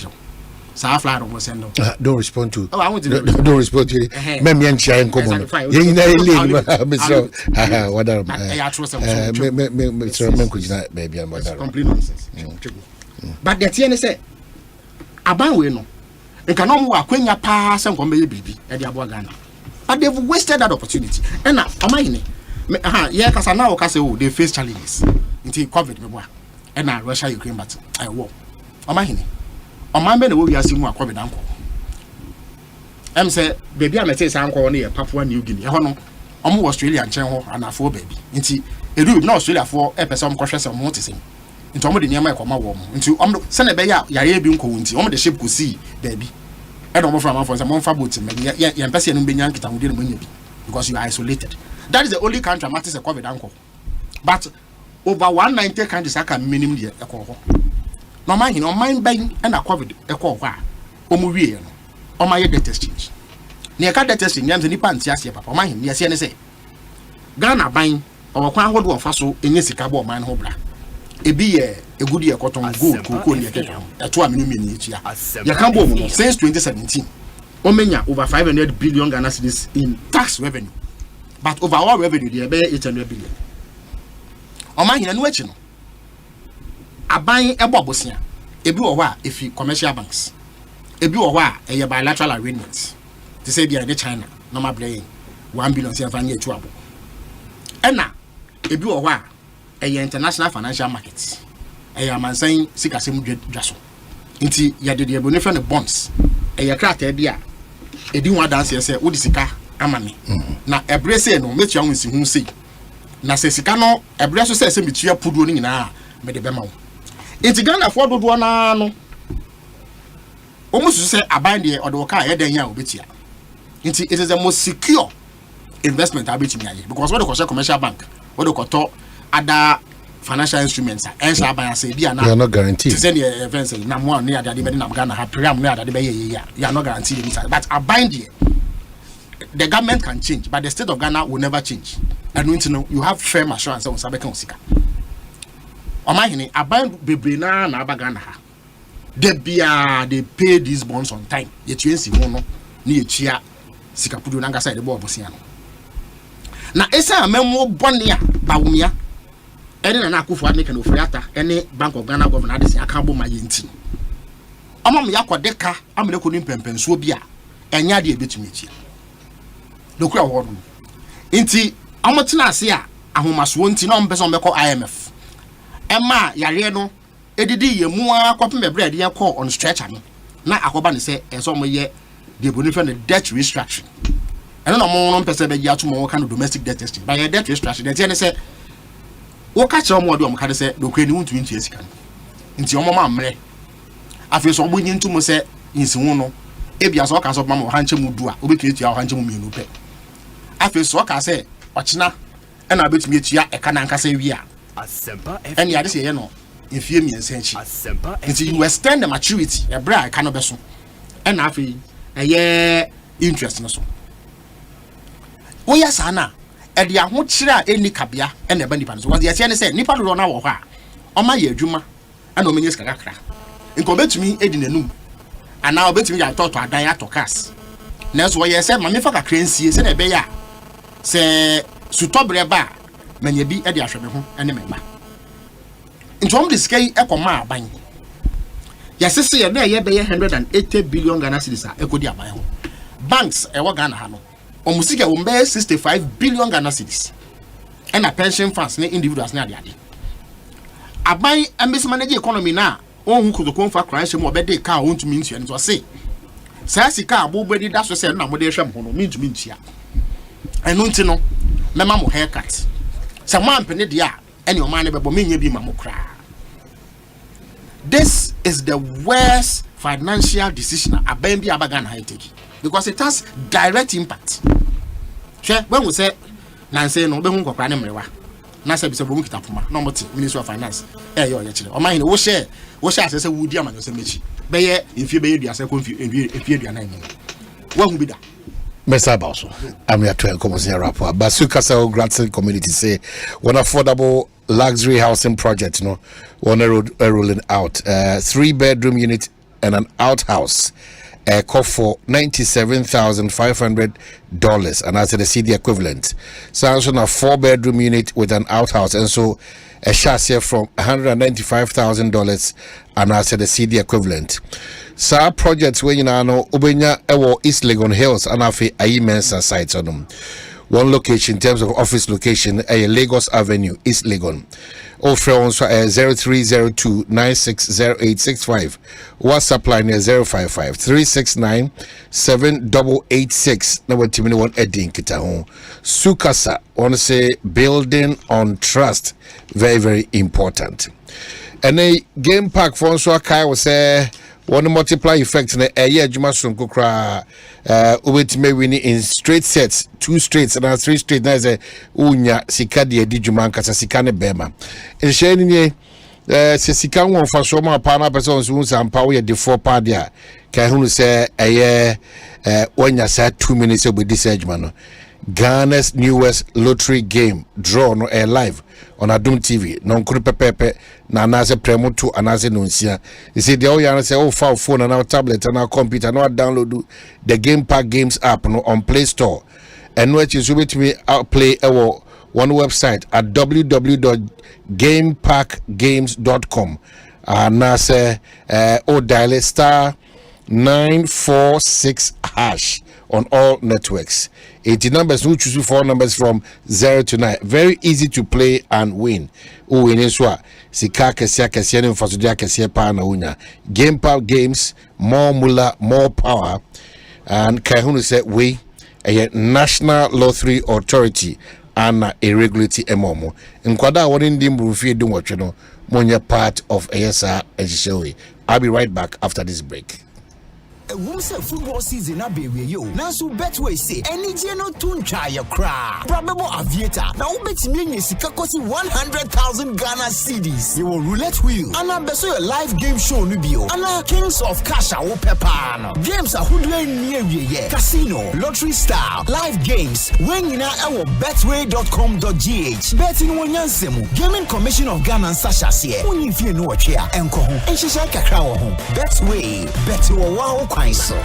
sa fly don't send no don't respond to don't respond to me me nchia en komo yen na ele me so wadar me so me kujina baby am wadar complete nonsense but the thing say aban we no nka no mo akwanya pa se nko me bibi e de abo Ghana but they've wasted that opportunity and now Omanhene yeah kasa na o kasa o they face challenges until COVID me boa and now Russia Ukraine battle war Omanhene Omambe na wo wiase mu Kwabena nko em say baby amete say anko no ye Papua New Guinea ho no omo Australia nchen ho anafo baby nti edu na Australia fo e pese omo kohwe se omo tese nti omo de niam e koma wo mo nti omo se na be ya yare bi nko nti omo de ship ko see baby e do mo from am for say mo fa boat me ya pese no benya nkita wode no manya bi because you are isolated. That is the only country matters a COVID uncle. But over 190 countries I can minimum the echo. No mind in mind buying and a COVID echo. Omuwie no. My debt exchange. Near cat debt exchange yams any pants yes papa mind yes say. Ghana buying or kwan hold one faso in Yesicabo man hobra. A be a good year cotton good cocoa near a 2 million each year. Yakambo since 2017. Omenya over 500 billion Ghana cedis in tax revenue. But overall revenue they be 800 billion. Omanhene no echi no. Aban ebobosia. Ebi wo hwa efi commercial banks. Ebi wo hwa eye bilateral arrangements. To say bia de China normal play 1 billion se afanye etu abo. Ena ebi wo hwa eye international financial markets. Eye amansan sikasem dwaso. Nti ya de ebo ne fe ne bonds. Eye krata bia edi ho adanse se wo di sika amame na ebrese no metua wonsi hu sei na se sika no ebreso se metua puduo ni nyina me de bema wo enti Ghana for dodo na no omusu se aban de odo ka ye dan ya obetia enti it is the most secure investment abetimi aye because what the commercial bank what the koto other financial instruments and aban say bia na you are not guaranteed say the events na mo na ya de be na Ghana ha program na ya de be ye you are not guaranteed but aban de the government can change, but the state of Ghana will never change. And you have firm assurance on Sabeka Sika. Omanhene, Aban Bebrena na Ghana. They pay these bonds on time. Yet you see one near Chia Sikapudu Nanga side the board Bosiano. Now, Esa Memo Bonia, Baumia, any Nakufu make an offerata, any Bank of Ghana governor, I can't my yinti. Ama me yakwa deka amele ko nim pempenso bi a enya de ebetumi tia lokura wo no nti amotena ase a ahomaso nti na ompese ombekọ IMF ema yare no edidi yemu akwape mebre ade yakọ on stretcher no na akoba ne se eso moye de bonifa ne debt restructuring eno no mo no mpese be ya to mo kan domestic debt testing by debt restructuring de ne se wo ka che omo de omo ka se lokura ni wuntu ntu esika nti omo ma mre afi so ogbonyi ntu mo se yinsiwu no ebia so ka so ma mo hanche mu du a obeketu ya hanche mu mienu pe afi so ka se ochina ena betumi etua eka na nkasa wi a Asempa eni ade se ye no enfie miensa nchi nti you extend the maturity e bra eka no beso ena afi eye interest no so wo ya sana e de aho kire a eni kabia ena eba nipa no so wo ye ne se nipa do na wo ho a o ma ye adwuma ena o menye sika kakra nko betumi edi nanum ana o betumi ya toto adan ya tokas na so wo ye se ma me fa kakra nsie se na ebe ya se sutobre ba manya bi e de ahwebe ho ene memba ntom de skai ekoma aban ya sese ye na ye be 180 billion Ghana cedis a ekodi aban ho banks e wo Ghana ha no omusika wo mbe 65 billion Ghana cedis ena pension funds ne individuals na ade aban ambesi manage economy na ohun kotoko fa crash mo be de ka ontumi ntua nto se sa sika abobodi da so se na mo de hwem ho no mintumi ntua eno nti no mema mo haircut sa mo ampene dia ene o man ne bebo menye bi ma mo kra. This is the worst financial decision aban bi abaga na take because it has direct impact. Hwe when we say na say no be hu kokra ne mrewa na say bi say bomu kitapuma no moti Ministry of Finance yo ye kire Omanhene wo share asese wudi amanyo se mechi be ye enfie be ye duase ko enfie duana ni wo hu bi da Mr. Bauso, I'm here to come on rapport. Basukasa Grattan community say one affordable luxury housing project, one rolling out 3-bedroom unit and an outhouse. Cost for $97,500, and that's the CD equivalent. So also a 4-bedroom unit with an outhouse, and so a chassis from $195,000, and that's the CD equivalent. So projects when you know Ubenya Ewo East Legon Hills and Afi Mensa sites on them. One location in terms of office location, Lagos Avenue, East Legon. Offer on 0302 960865. WhatsApp line is 055 369 7886. Number 21 Edin Kitahon. Sukasa, want to say building on trust. Very, very important. And a game park for Kai was one multiply effect in a year Jumasum Kukra with me winning in straight sets, 2 straights and 3 straight. There's a Unya Sikadi Dijuman Kasasikane Bema. In Shane, Sisikan one for Soma Pana persons wounds and power the 4 padia. Kahun say a year when you said 2 minutes with this edge man. Ghana's newest lottery game draw no air live on Adum TV. Non pepe na nase premo to anase nunsia. You see the all you say oh phone and our tablet and our computer now download the Game Park Games app no on Play Store. And what you should me play our one website at www.gameparkgames.com. Nase dial star 946 hash on all networks. 80 numbers, who choose 4 numbers from 0 to 9. Very easy to play and win. Who win is what? Sika kesia kesia ni mfasudia kesia pa na unya. Game Park Games, more mula, more power. And Kahunu said we a National Lottery Authority and a regulatory emomo. In Kwada wouldn't dim rufi do what you know. Monya part of ASR and I'll be right back after this break. Say football season na be we yo. Nanso Betway say any je no tun try your cra. Probable aviator. Na ubetimi nye sika kosi 100,000 Ghana cedis. You will roulette wheel. Ana beso your live game show no bio. Ana Kings of Cash wo pepa no. Games are hudwe nie wie. Casino, lottery style, live games. When you na ewo betway.com.gh. Betting wonyansemu. Gaming Commission of Ghana nsasha se. Onyi fie no otwe a enko ho. Enhihia kakra wo ho. Betway, bet wo wa so.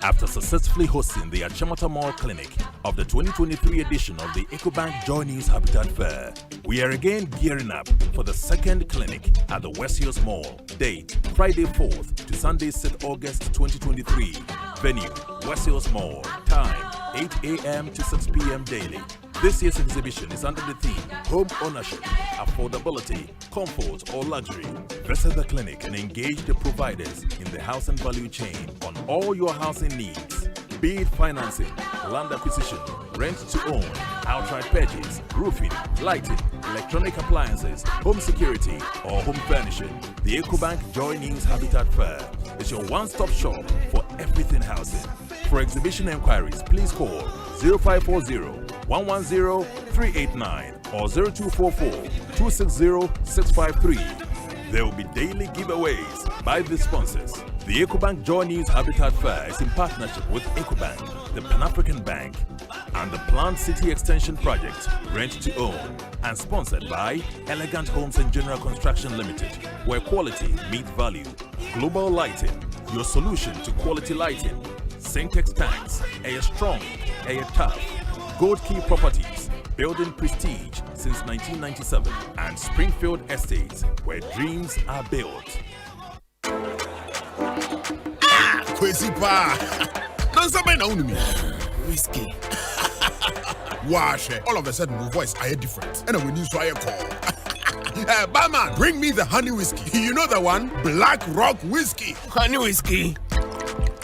After successfully hosting the Achimota Mall Clinic of the 2023 edition of the Ecobank Joy News Habitat Fair, we are again gearing up for the second clinic at the West Hills Mall. Date, Friday 4th to Sunday 6th August 2023. Venue, West Hills Mall. Time, 8 a.m. to 6 p.m. daily. This year's exhibition is under the theme Home Ownership, Affordability, Comfort or Luxury. Visit the clinic and engage the providers in the housing value chain on all your housing needs. Be it financing, land acquisition, rent to own, outright purchase, roofing, lighting, electronic appliances, home security, or home furnishing. The Ecobank Joy News Habitat Fair is your one-stop shop for everything housing. For exhibition enquiries, please call 0540-110-389 or 0244-260-653. There will be daily giveaways by the sponsors. The Ecobank Joy News Habitat Fair is in partnership with Ecobank, the Pan-African Bank, and the Planned City Extension Project, Rent to Own, and sponsored by Elegant Homes and General Construction Limited, where quality meets value. Global Lighting, your solution to quality lighting. Syntex Tanks, Air Strong, Air Tough. Gold Key Properties, building prestige since 1997, and Springfield Estates, where dreams are built. Crazy pa. Don't say no me. Whiskey. Wash. All of a sudden, my voice I hear different, and when you so I call. Barman, bring me the honey whiskey. You know the one, Black Rock whiskey. Honey whiskey.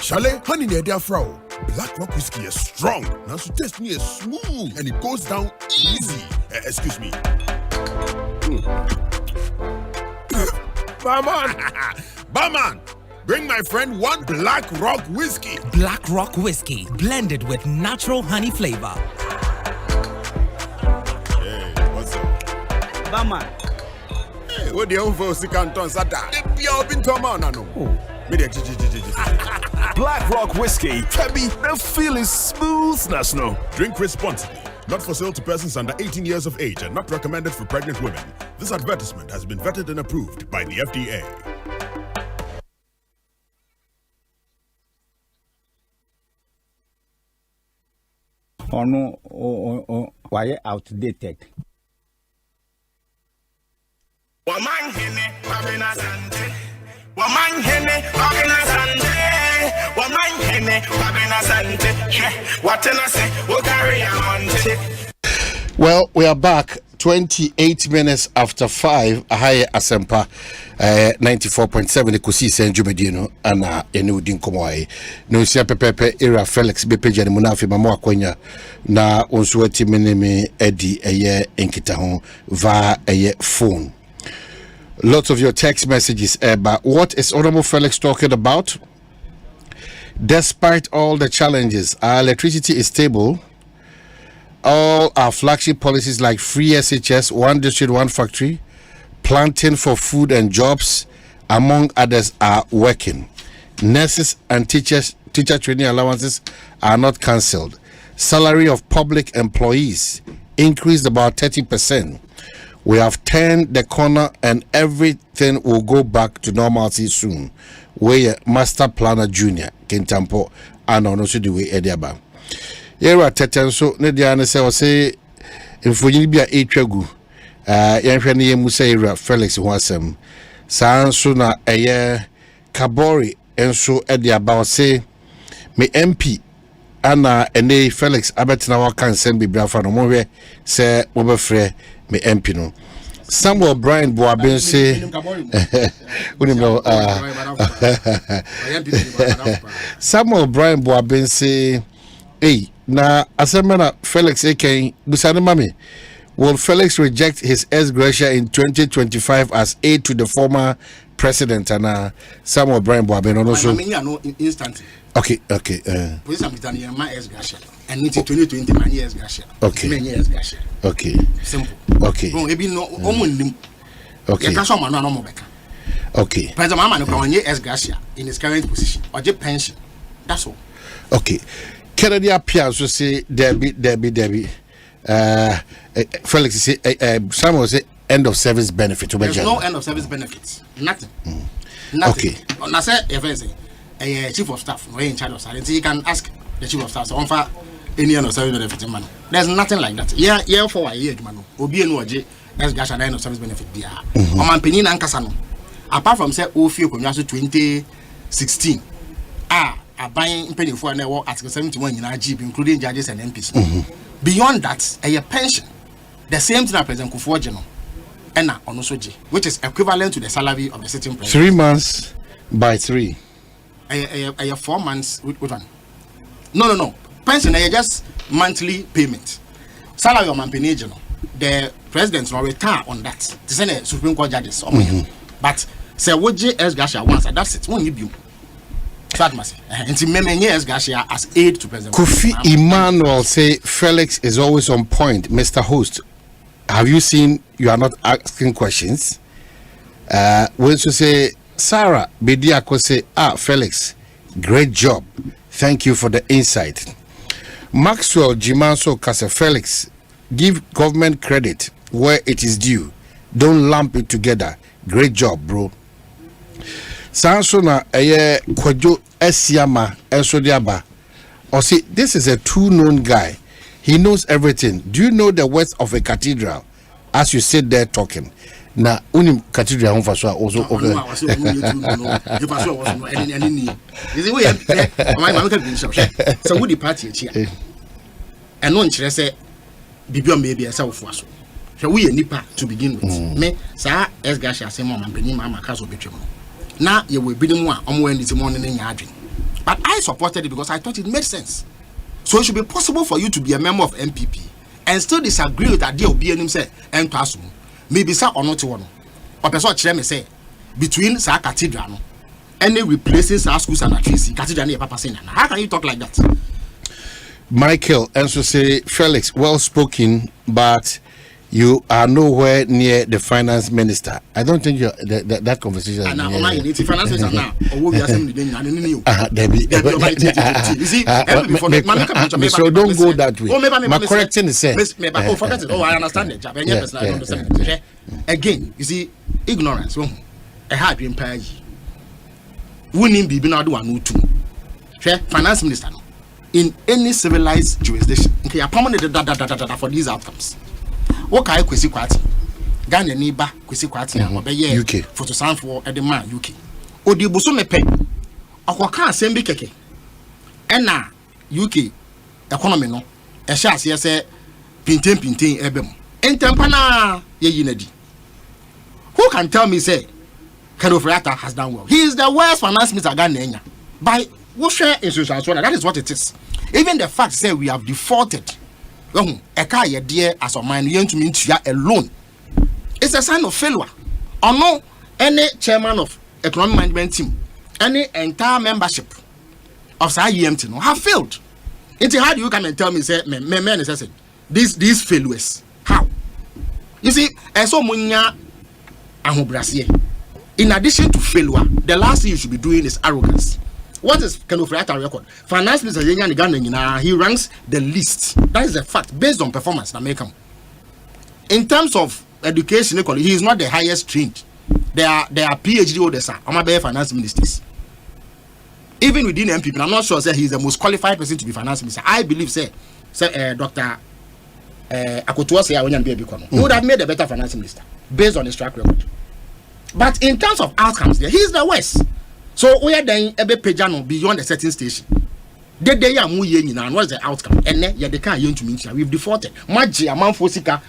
Chalet, honey near their fro. Black Rock whiskey is strong. Now so taste me is smooth and it goes down easy. Excuse me. Barman. Barman. Bring my friend one Black Rock whiskey. Black Rock whiskey, blended with natural honey flavor. Hey, what's up? Barman. Hey, what the hell for Sikanton Sata? Black Rock whiskey, Kebi, the feel is smooth, national. Drink responsibly. Not for sale to persons under 18 years of age and not recommended for pregnant women. This advertisement has been vetted and approved by the FDA. Oh no, why outdated? Omanhene, Kwabena, Asante. Omanhene, Kwabena, Asante. Omanhene, Kwabena, Asante. What can I say? We'll carry on. Well, we are back 28 minutes after 5. Ahaye Asempa 94.7 Ekosiisen On Asempa ana enudi nkomwae. No sia pepepe era Felix bepeja ni munafi mamo akwenya na onsuati meneme edi eye enkita ho va eye phone. Lots of your text messages, but what is Honorable Felix talking about? Despite all the challenges, our electricity is stable. All our flagship policies like free SHS, one district, one factory, planting for food and jobs, among others, are working. Nurses and teacher training allowances are not cancelled. Salary of public employees increased about 30%. We have turned the corner and everything will go back to normalcy soon. Where Master Planner Junior, Kentampo, and also the way Ediaba. Era Tetenso, Nediana say, if we be a Etragu, Yanfani Musa Felix Wasem, San Suna a year, Kabori, and so Ediaba say, me MP, Anna and A Felix Abetina can send be Brafa no more, say, Oberfre. Me MP no Samuel Brian Boabin say Samuel Brian Boabin say hey na asemana Felix Eken busane mami will Felix reject his ex gratia in 2025 as aid to the former president and Samuel Brian Boabin also no instantly. Okay. Police have done my ex gratia. And into 2020 my years gratia. Okay. Many years gratia. Okay. Simple. Okay. No, ebi no omunim. Okay. You can show man no more beka. Okay. President Mama no kwa ex gratia in his current position. Or just pension. That's all. Okay. Kennedy appears to say Debbie. Felix say Samuel say end of service benefit. There's no end of service benefits. Nothing. Nothing. Okay. Now say if I say a chief of staff no in charge of salary. You can ask the chief of staff so on for any no service benefit man. There's nothing like that. Yeah for a year man. Obi no oje as gasha no service benefit dia. Omanhene ankasa no. Apart from say ofie konwa so 2016 buying pennyfo na wo article 71 nyina GP including judges and MPs. Beyond that, a pension, the same thing President Kufuor no, and which is equivalent to the salary of the sitting president. 3 months by 3. 4 months. Which one? No. Pension is just monthly payment. Salary of Omanhene no, the president will return on that. To send a Supreme Court judges. But say what JS Gasha wants, that's it. Won't you? As aid to President Kofi Emmanuel say Felix is always on point. Mr. Host, have you seen you are not asking questions? When you say Sarah Bediako say Felix, great job. Thank you for the insight. Maxwell Jimanso Kase Felix, give government credit where it is due. Don't lump it together. Great job, bro. Sansona Kwadwo Esiama Esodiaba. Or see, this is a true known guy. He knows everything. Do you know the worth of a cathedral? As you sit there talking. Na unim cathedral also okay. So we the party here. And no nkyere say bibiom baby esa wofuaso. So we nipa to begin with. Me sa esgasha say mama benim ama kaso betwem. Now you will be the one this morning in your dream. But I supported it because I thought it made sense. So it should be possible for you to be a member of MPP and still disagree with that deal being himself and to assume maybe sir or not one. Or person me say between Sa Cathedral and replaces our schools and trees, Cathedral and Papa Sena. How can you talk like that? Michael also say Felix, well spoken, but you are nowhere near the finance minister. I don't think that conversation. And now, finance minister now. So don't go that way. My correcting is said. Forget it. I understand it. I understand it. Again, you see, ignorance. A hard empire. Winning be now do one too. Finance minister in any civilized jurisdiction. Okay, I permanent for these outcomes. What can I kwesi kwati? Ghana niba kwesi kwati na obeye UK photo sound for edema UK. Odi buso mepe. Akwaka asem bi keke. Ena UK economy no e sha ase say pinten ebem. Entempa na ye yinadi. Who can tell me say Kedofriata has done well? He is the worst finance minister Ghana enya. By what share institution that is what it is. Even the fact say we have defaulted eka ye dear as a man to mean alone. It's a sign of failure. Or no, any chairman of economic management team, any entire membership of SAEMT no have failed. It's how do you come and tell me say these failures? How? You see, and so munya ahobrasie. In addition to failure, the last thing you should be doing is arrogance. What is Kedofriata record? Finance Minister he ranks the least. That is a fact based on performance. In terms of education, he is not the highest trained. They are PhD holders. Finance ministers. Even within MPP, I'm not sure say he is the most qualified person to be finance minister. I believe say Dr. Akotuo say he would have made a better finance minister based on his track record. But in terms of outcomes, he is the worst. So we are then ebe pejano beyond a certain station. They are what's the outcome? And then the car we've defaulted. Maji amount for sika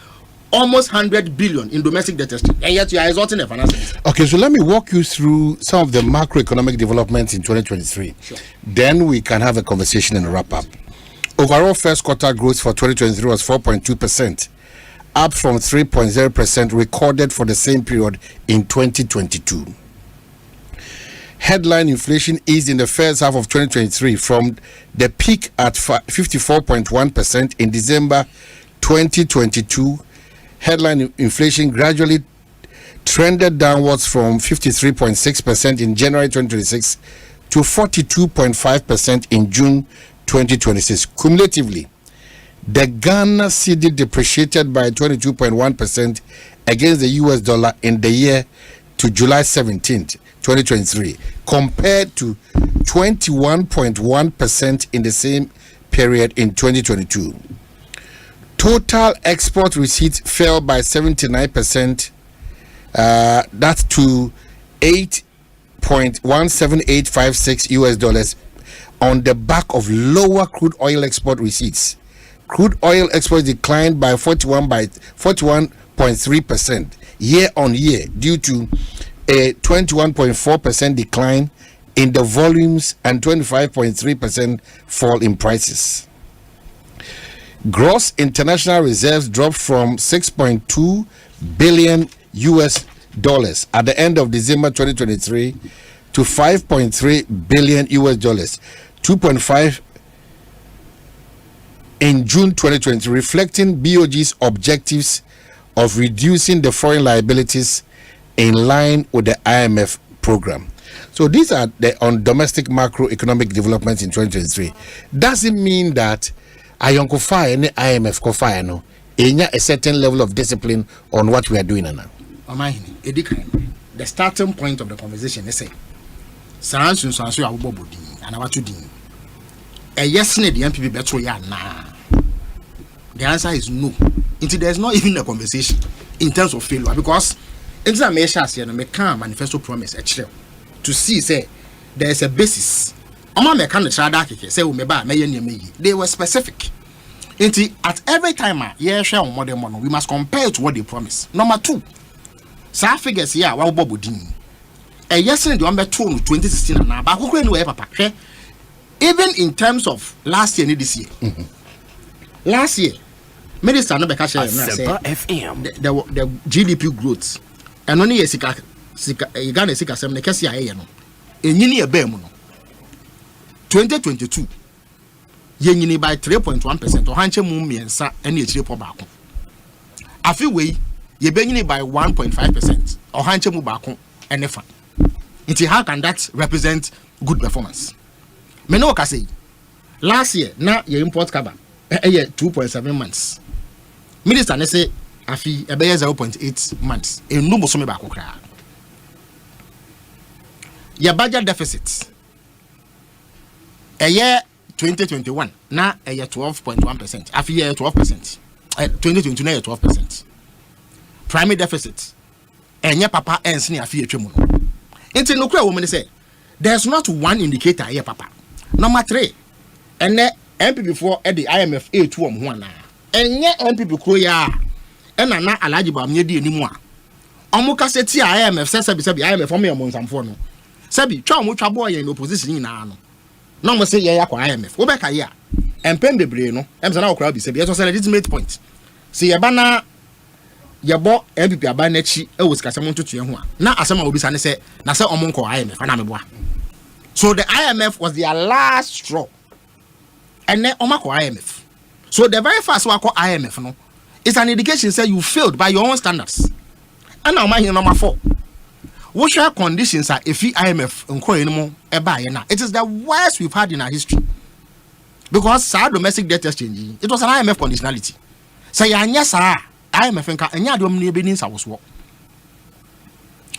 almost 100 billion in domestic debt. And yet you are exalting the finance. Okay, so let me walk you through some of the macroeconomic developments in 2023. Sure. Then we can have a conversation and wrap up. Overall first quarter growth for 2023 was 4.2%, up from 3.0% recorded for the same period in 2022. Headline inflation eased in the first half of 2023 from the peak at 54.1% in December 2022. Headline inflation gradually trended downwards from 53.6% in January 2026 to 42.5% in June 2026. Cumulatively, the Ghana cedi depreciated by 22.1% against the US dollar in the year to July 17th, 2023, compared to 21.1% in the same period in 2022. Total export receipts fell by 79%, that's to $8.17856 on the back of lower crude oil export receipts. Crude oil exports declined by 41.3% year on year due to a 21.4% decline in the volumes and 25.3% fall in prices. Gross international reserves dropped from $6.2 billion at the end of December 2023 to $5.3 billion, 2.5 in June 2020, reflecting BOG's objectives of reducing the foreign liabilities in line with the IMF program. So these are the on domestic macroeconomic developments in 2023. Doesn't mean that Ayonkofa and IMF kofa no a certain level of discipline on what we are doing now. Omanhene, the starting point of the conversation is say, Sansu abobodi and what you do. A yes, the MPP better ya nah. The answer is no. Until there's not even a conversation in terms of failure, because in some measures, you know, make a manifesto promise actually to see say there is a basis. They were specific. At every time, we must compare to what they promise. Number two, sa figures here, what Bobo did. A yes, and the number 2016 and now, papa. Even in terms of last year and this year. Last year, Minister Asempa FM. The GDP growth, and only a Ghana Sika Sem, the Cassia, and you a bear. 2022, you by 3.1% or Hanche Mummy and Sa and H. Pobako. A few way, you by 1.5% or Hanche Mubako and Efa. How can that represent good performance? Menoka say, last year, now your import cover, 2.7 months. Minister, say, a fee, a 0.8 months. A no more bako cry. Your budget deficits. A year 2021, now a year 12.1%. A year 12%. 2022, now 12%. Primary deficit. And your papa and senior fee tremuno. Until no woman say, there's not one indicator here, papa. Number 3, and then MP before at the IMF A2 1 and yet MP Koya and I'm not eligible near anymore. Omuka said, IMF says, IMF for me among some phone. Sabi, Chamucha boy in opposition in Ano. No more say ya IMF. Go back a year. And Pembe Breno, Emsana crowd is a legitimate point. See a banner ya bought MPP Abanechi, was Casamon to Tiahua. Now, as some will be say, Nasa Omonko IMF, and I'm. So the IMF was their last straw. And then Omako IMF. So the very first one called IMF no, it's an indication say you failed by your own standards. And now my number 4. What share conditions are if IMF anymore? It is the worst we've had in our history. Because our domestic debt exchange, it was an IMF conditionality. Say yes, IMF and Yadom was what.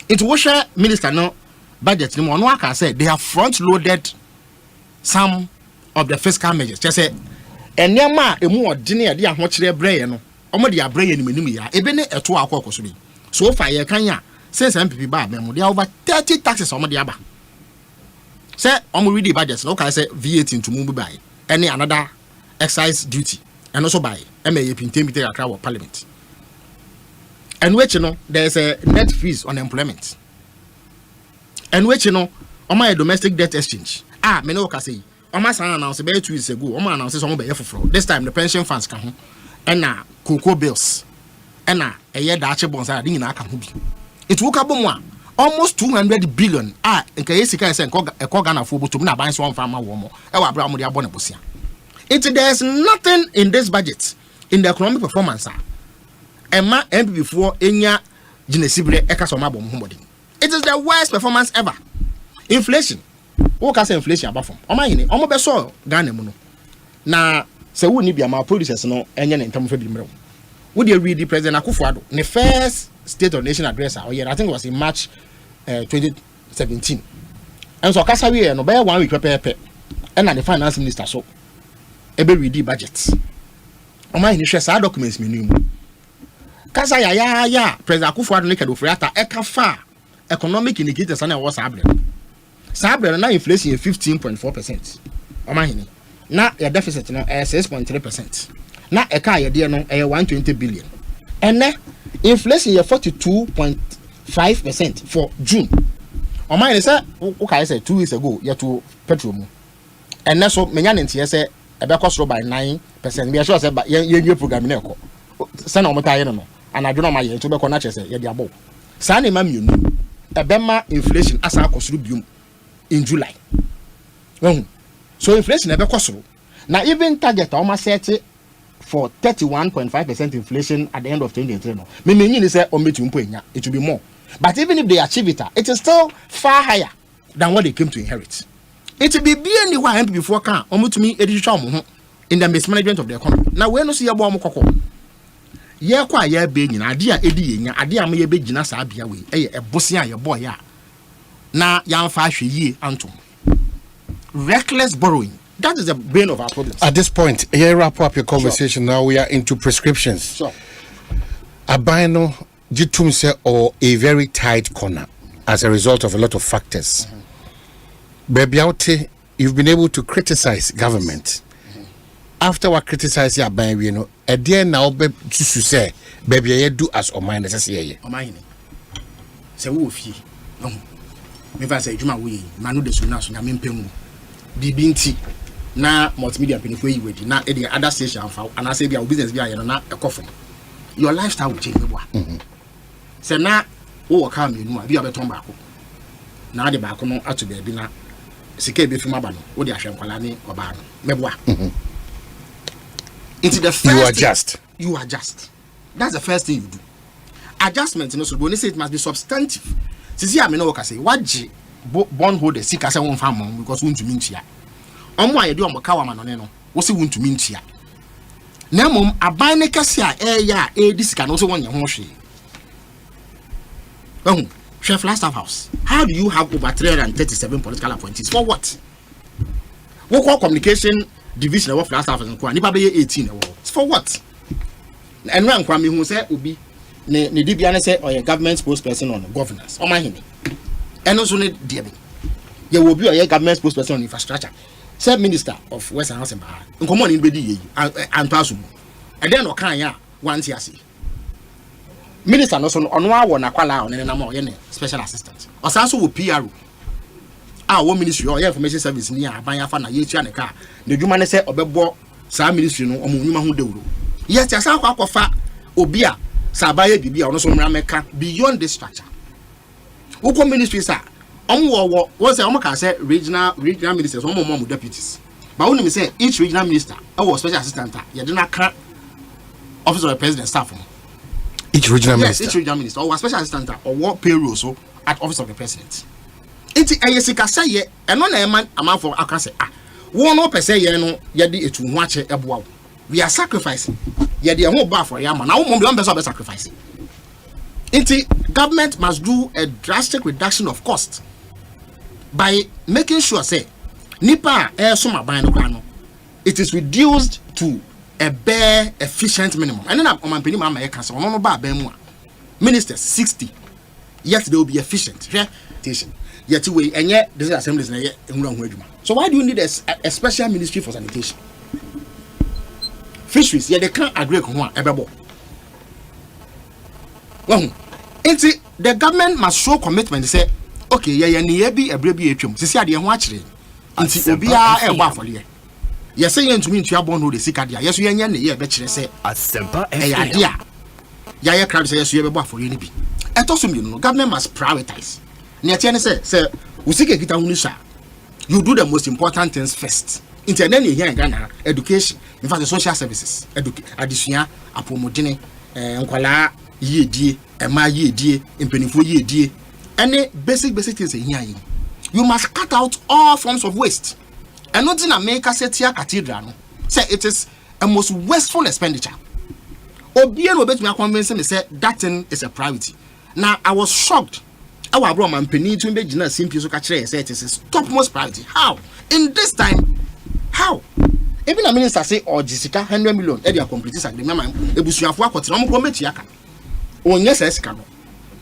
It was share minister no budget no one can say they have front loaded some of the fiscal measures. Just say and yama a more dinner dia watch their brain no omo dia brain ni ya ebene eto akọ so bi so far ye kan ya since MPP ba memo there are over 30 taxes omo dia ba say omo read the budget no can say VAT into move by any another excise duty and also by MA pintemite akra of parliament and which you know there is a net fees on employment and which you know on my domestic debt exchange me no can say Omas announced about 2 weeks ago. Oma announced some this time the pension funds come and na cocoa bills and na a year that bonds are in it woke up almost 200 billion. In case you can say a Ghana for to na buy one farmer woman. There's nothing in this budget in the economic performance. Emma MP before Enya Genesibre Ekasoma Bomhomodi. It is the worst performance ever. Inflation. What can say inflation about from? Omanhene, omo be so Ghana mu no. Na se wo ni bia ma producers no enye ne ntam fa bi mrew. Wo dey read the President Akufo-Addo, the first State of Nation address, I think it was in March 2017. and so kasa we no be 1 week pepe and the finance minister so ebe ready budget Omanhene hwe sa documents menu kasa ya president Akufo-Addo nekado friata eka fa economic indicators na wo sa abre na inflation 15.4%. Omanhene na your deficit no 6.3%. Na eka ye de no 120 billion. Ene inflation 42.5% for June. Omanhene say okay say 2 weeks ago ye to petrol mu. Ene so menya ntie say ebe cost by 9%. Me sure say ye program na eko. Say na omota ye no and adwono ma ye to be ko na che say ye de abo. Sa na ma mienu ebe ma inflation asa akosuru biom in July. So inflation ebe kosoro. Now even target almost set for 31.5% inflation at the end of 2023. No. Me mean say it will be more. But even if they achieve it, it is still far higher than what they came to inherit. It will be anywhere before can to me in the mismanagement of the economy. Now we no see about mokoko. Ye kwa ye be nyina ade a edi yenya ade a me ye be gina sa bia we e bosia ye boy ya na yamfa hwe yie antom. Reckless borrowing. That is the brain of our problems. At this point, here wrap up your conversation. Now we are into prescriptions. Sure. Abino jitumse or a very tight corner as a result of a lot of factors. Baby Aute, you've been able to criticize government. After what criticize ya ban we know, a dear now be to say, baby ye do as Omanhene say ye. Omanhene. Se wo fi. Me fa say juma we, manu de suna so nyame mpemu. Bibinti na multimedia penifo yi wedi na e the other station fa and I say bia business bia ye no na ekofo. Your lifestyle will change boa. Se na wo work am enu a bia beton baako. Na de baako no ato bia bi na sika be fi maba no wo de ahwe nkwala ne oba no meboa. Into the first you adjust. That's the first thing you do. Adjustment no so when they say it must be substantive. Sisi a me no work say waji bond holder sika say won fa mom because won to mintia. Omo aye de omo ka wa ma no ne no wo se won to mintia. Na mom aban ne kase a ya di sika no so won ye ho hwe. Chef Flagstaff House. How do you have over 337 political appointees for what? What call communication division of Flagstaff and kwa nipa be 18 for what? And ran kwa me hu say obi ne dibia ne say or government spokesperson on governance Omanhene and also ne dia be ye will be or government spokesperson on infrastructure say minister of Western Asempa nkomo ni be di ye and pass and then o kan ya wan ti ase minister no so ono awo na kwala on ne na mo ye ne special assistant o sa so wo PRO wo ministry or information service ni aban afa na ye tua ne ka na dwuma ne say obebo sa ministry no omo nyuma ho dewuro yet asa akwafa obi a sabaye bibia ono so mra meka beyond this structure wo ministry sa wo say omo ka say regional ministers omo mo deputies but when me say each regional minister or special assistant ye de na ka office of the president staff each regional minister each regional minister or special assistant or what payroll so at office of the president enti ayesika say ye eno na eman amafo aka say wo no pese ye no ye de etu ho ache eboa we are sacrificing ye de ho ba for yama na wo mo be sacrificing enti government must do a drastic reduction of cost by making sure say nipa so maban no kwa no it is reduced to a bare efficient minimum and then omanpeni ma ye kanse ono no ba ban mu a ministers 60 yet they will be efficient yet we enye this assemblies na ye ehura ho adwuma so why do you need a special ministry for sanitation fisheries ye they can agree ko ho a ebebo the government must show commitment say okay ye ne bi ebre bi etwam sisi ade ho akire nti obi a ebo afole ye say ye ntumi ntua bond hold sika dia ye so ye nya ne ye be kire say Asempa ade a ya crowd say ye so ye bebo afole ni bi etoso mi no government must prioritize ne tie ne say usika kita hu ni sha you do the most important things first internet here in Ghana education in fact the social services adisua apomodene nkwala yedie ema yedie impenifo yedie any basic things here you must cut out all forms of waste and not in America setia cathedral no say it is a most wasteful expenditure obi no bet me convince me say that thing is a priority now I was shocked Our bro man penny to be gina simple so catch say it is topmost priority. How? In this time, how? Even a minister say or Jessica 100 million e dey complete agreement ebusuafo akote no mo meti aka. Onye say sika no.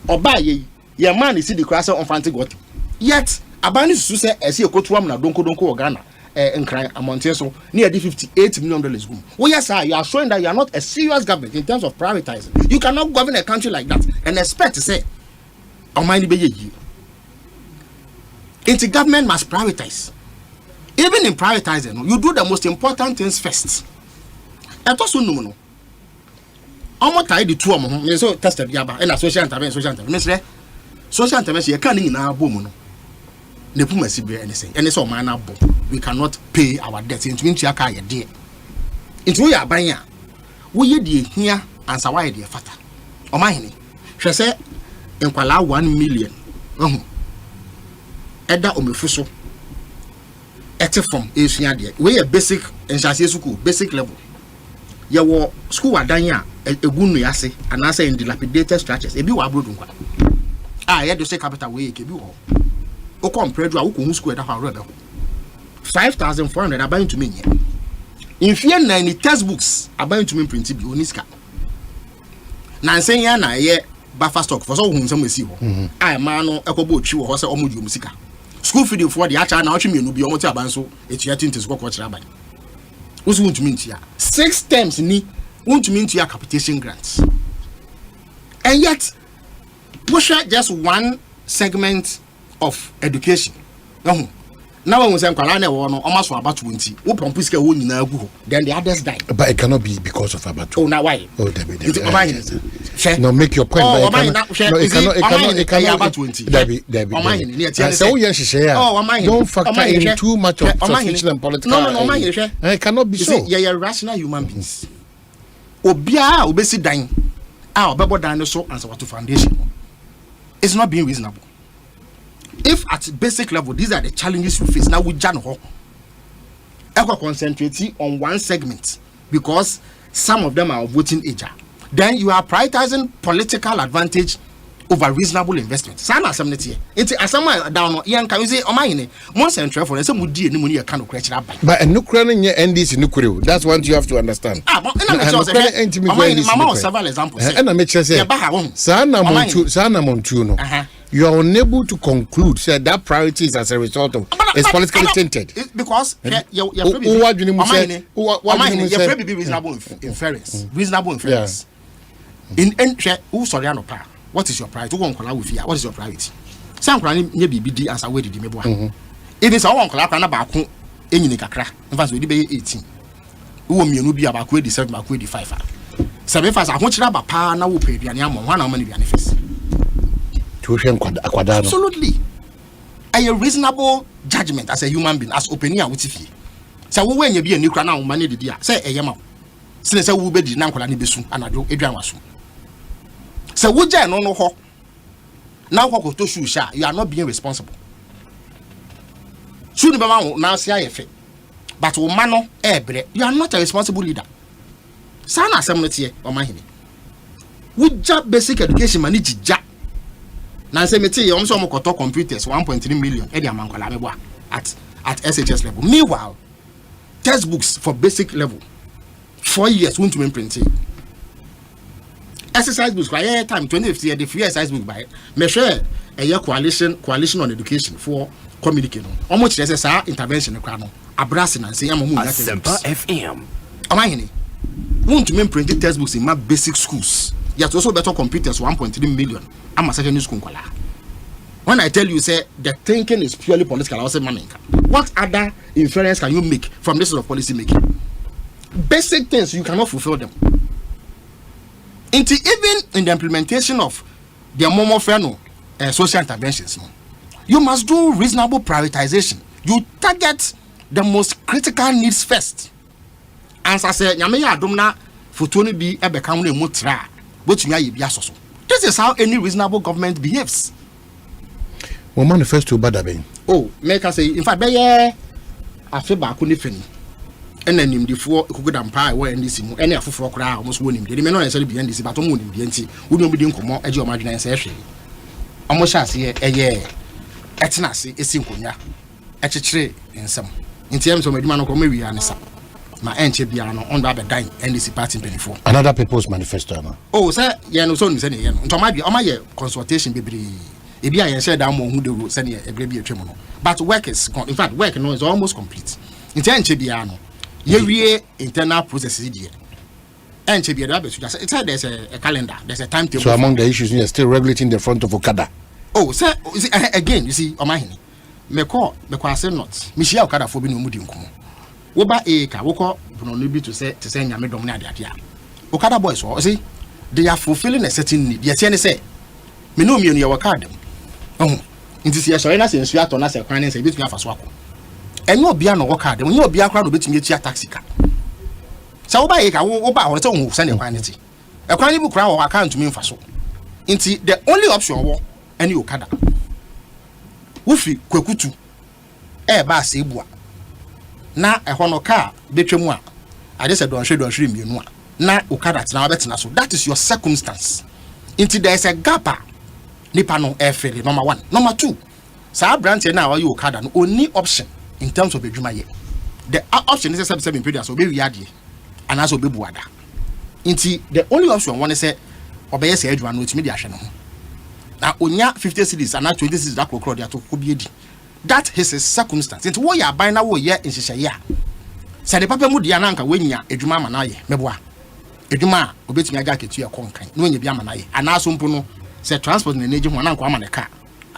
Oba ye man is the class on fanti got. Yet abani susu say e see ekotu am na donko Ghana nkran amount so near $58 million go. Oh yes sir, you are showing that you are not a serious government in terms of prioritizing. You cannot govern a country like that and expect to say Omanhene be ye. Inter government must prioritize. Even in prioritizing, you do the most important things first. And also no. Almost tied the two of them. So tested yaba and a social intervention. Social intervention you can't in our boom. Ne put my anything. And it's all man we cannot pay our debts into Inchiaka a day. Into ya banya. We ye here answer why dear fata. Omanhene. She said in Kuala 1 million. Eda omefuso. Ete from Asian there. We a basic and school, basic level. Your school adanya a gunu yase and answer in dilapidated structures. Ebi wa brodu nkwa. Ye do say capital way kebi wo. O compare do a school that ha 5,400 are buying to me. In fear 90 textbooks are buying to me print bi oniska. Na say ya na ye buffer stock for so who some we see ho. Man no ekobo chi wo say omo di musika. School feeding for the actual now me no be omo ti abanso etuatin tis go kochira ban. Who want to mean here? 6 terms ni want to mean to your capitation grants. And yet push just one segment of education. Now when we say Kwala na wo no almost for about 20. Wo pump iska wo nyina agu. Then the others die. But it cannot be because of about. Oh, now why? Oh, no, make your point. Oh, it cannot about 20. So don't factor in too much of social and political. No, it cannot be so. Yeah, rational human beings. Obia obesi dan. Obebo dan so answer to foundation. It's not being reasonable. If at basic level, these are the challenges we face now with Jan Ho. Echo concentrating on one segment because some of them are of voting age. Then you are prioritizing political advantage over reasonable investment. Sana asemneti. It's asama down. Yan can you say Omanhene? More central for some would do any money kind of create that by. But Ukraine NDC Nukuru. That's what you have to understand. Mama was several examples. And I make sure say Sana Montuno. You are unable to conclude that priority is as a result of it's politically tainted. Because your reasonable inference. Reasonable inference. In who sorry no pa. What is your priority? What is your priority? Some crane ye BBD as a way did me boy. Even so one clock na ba ko enyini kakra. In fact we dey 18. Who me no bi aba ko 87 ba ko 85. 75 ahokira ba pa na wo pe aduane amon wana ma ne aduane face. Absolutely. A reasonable judgment as a human being, as opinion with you. So when you be a new crown, money the dear, say a yama. Since I will be the Nankola Nibisu and I do Adrian Wasu. So would you no ho? Now what to shoot, you are not being responsible. Soon now see I but Omano Ebre, you are not a responsible leader. Sana Asempa Omanhene. Would you basic education manage ja? Now say me tell you, I'm computers 1.3 million. At SHS level. Meanwhile, textbooks for basic level 4 years won't be printed. Exercise books by time 2050 the free exercise book by measure a year coalition on education for communicating. Almost SSR intervention crano. Abrasin and say Asempa FM. Omanhene won't mean printed textbooks in my basic schools. Yet also better computers 1.3 million. I'm a secondary school. When I tell you, say the thinking is purely political, I say, what other inference can you make from this sort of policy making? Basic things you cannot fulfill them. Even in the implementation of the more social interventions, you must do reasonable prioritization. You target the most critical needs first. As I said, Yamaya Domna for 20 be a become a mutra. This is how any reasonable government behaves. Well, manifesto badabe. Oh, make us say, in fact, I feel back on the friend. And then him before could empire where in this any of 4 crowd almost won him. They may not necessarily be in this, but on him, wouldn't be doing come edge of margin and say, almost as ye etinase esi nkonya ekyekere nsem ntiem so madwuma no ko ma wi anisa ma enche bia no on ba dan NDC party 24 another people's manifesto na oh say ye no so ni say ne ye no ntoma bia o ma ye consultation bebre e bia ye share down mo hu de ro say ne ebre bia twem no but work is in fact work no is almost complete enche bia no ye wie internal processes die enche bia da be so just there's a calendar, there's a timetable. So among the issues you're still regulating the front of Okada. Oh, sir, again, you see, Omanhene. Me say not. Me share Okada for being mudi nkumu. Woba eka woko pronobi to say nyame dom na dia. Okada boys so see they are fulfilling a certain need. Yes, say me no me no Okada. Oh, nti se so na se nsu ato na se kwan ne se betumi afa so akọ. Enyo obia no Okada, enyo obia kra no betumi etia taxi car. Sa woba eka woba ho se hu se ne kwan ne ti. E kwan ni bu kra wo account mi mfa so. Nti the only option wo any Okada. Wufi kwekutu ba se bua na ehono car betwemu a ade se don hwe mienu a na Okada tena betina so. That is your circumstance. Into there is a gap nipa no efere number 1. Number 2, sa branch na wa Okada no only option in terms of adwuma ye. The option is 7 period so be wi ade and also be buada. Into the only option one is say obeye se adwuma no timi de ahwe no ho. Na onya 50 cedis and 20 cedis that crowd ya to kobiedi. That is his circumstance. Into what you are buying now wo ye nhihye ya. Say the papa mu dia na anka wenya adwuma ma na ye meboa. Adwuma obetumi aga ketu ya konkan. No nya bia ma na ye. Anaso mpo no say transport na neji ho na anka ama ne car.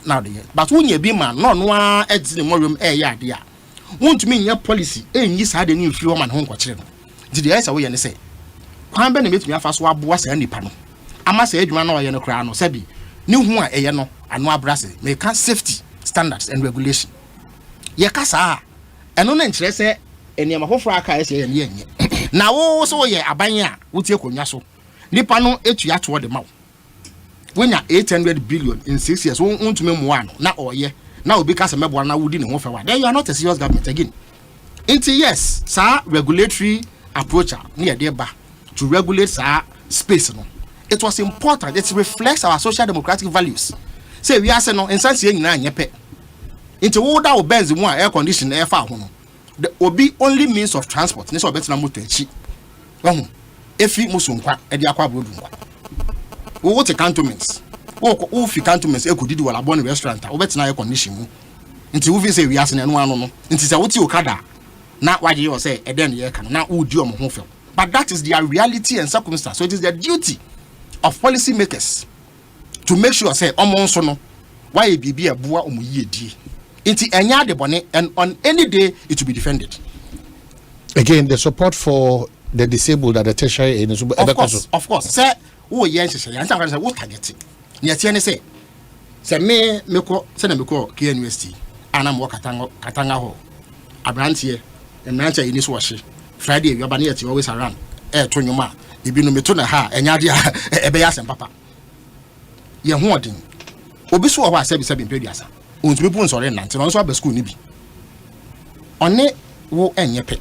Now the but wonya bi ma no no a edzi ne morium ya ade a. Wontumi nya policy enyi sa de ne mfiri ho ma ne ho nkokire no. Didi ya say wo ye ne say kwan be ne betumi afa so aboa sa nipa no. Ama say adwuma na wo ye no kra no sabi ni hu a eye no anu abrase me can safety standards and regulation ye kasa eno na nkire se eniam hofo aka ese ye ne na wo so ye aban a wotie konwa so nipa no etu ya to de mawo wenya 800 billion in 6 years wontume mu ano na oye na obi kasa mebo na wudi ne ho fa wa then you are not a serious government again. Into yes sa regulatory approach na ye de ba to regulate sa space no. It was important. It reflects our social democratic values. Say we are saying no instance ye nyina anyepe. Into wo da wo benz mu air condition air fa ho no. The obi only means of transport. Nso betina moto echi. Wahu. Efi musunkwa e de akwa brodu nkwa. Wo te cantonments. Wo fi cantonments e kudidi wala bon restaurant. Wo betina air condition mu. Nti wo fi say we are saying no ano no. Nti say wo ti Okada na waje yo say e den ye kan na wo di omo ho fe. But that is their reality and circumstance. So it is their duty of policy makers to make sure say omonso no why bibi aboa omuye die inti enya de bone and on any day it will be defended. Again, the support for the disabled at the tertiary in of course say wo ye nhye ya nta say wo target ne tie ne say me meko say na meko K University anam wo katanga ho abrantie emrancha yini so hye Friday we ba na yet always around to nyoma ibi no meto na ha enya de ebe ya Asempa ye ho odin obi so ho asabi mpediasa ontumi pu nsore nante no so aba school ni bi one wo enye pe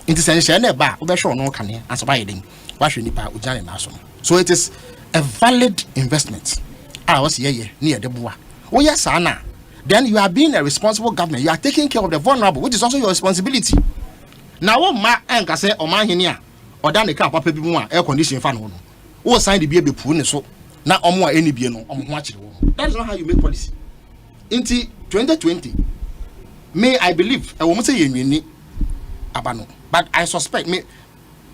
nti senhye na ba wo be hwe no kane asoba yeden wa hwe nipa ojane na so. So it is a valid investment was ye near the boa oh yes ana then you are being a responsible government. You are taking care of the vulnerable, which is also your responsibility. Now ma enka say Omanhene a oda ne ka papa bi mu a air condition fan ho no wo sign the bia be pu ne so na omo a eni bia no omo ho akire wo. That is not how you make policy. Inti 2020 may I believe I will say yenwini abano, but I suspect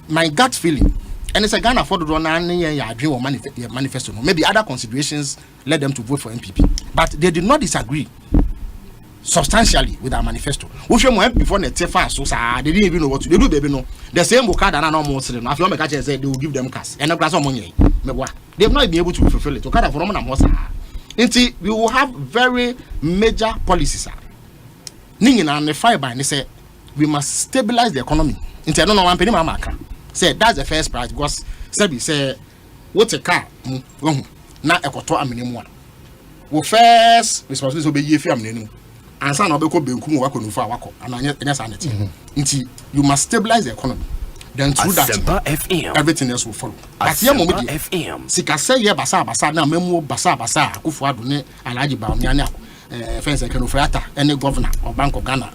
my gut feeling, and it's a Ghana for the run manifesto. Maybe other considerations led them to vote for MPP, but they did not disagree substantially with our manifesto. Before they didn't even know what to do. They no the same Okada and no say they will give them cash and they have not been able to fulfill it. Okada for until we will have very major policies. Say we must stabilize the economy. Say that's the first priority because say what's a car na ekoto amene wo first responsibility be yefi amene ansa na obeko benku mu wako nufa wako ananya sanity nti you must stabilize the economy. then through Asempa that FM. everything else will follow. But yeah, Asempa moment FM. sika say ye basa na memu basa akufo ado ne Alhaji Bawumia ne fence Kenofrata any governor of Bank of Ghana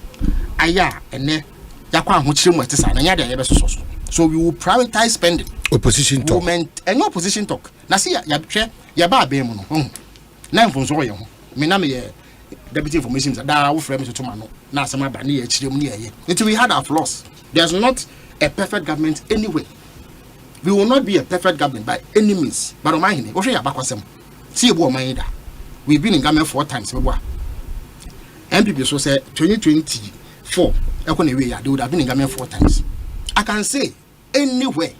aya ene yakwa ahochire mu etisa na nya de ye besoso. So we will prioritize spending. Opposition talk. And opposition talk. Na see ya hwe ya ba be mu no. Na mfonso ye ho. Me na me ye deputy information da wo frame to ma no. Na asema ba ne ye chire mu ne ye. Until we had our flaws. There's not a perfect government anyway. We will not be a perfect government by any means. But Omanhene, wo hwe ya bakwasem. See ebu Omanhene da. We've been in government 4 times before. MPP so say 2024 they would have been in government 4 times. I can say anywhere.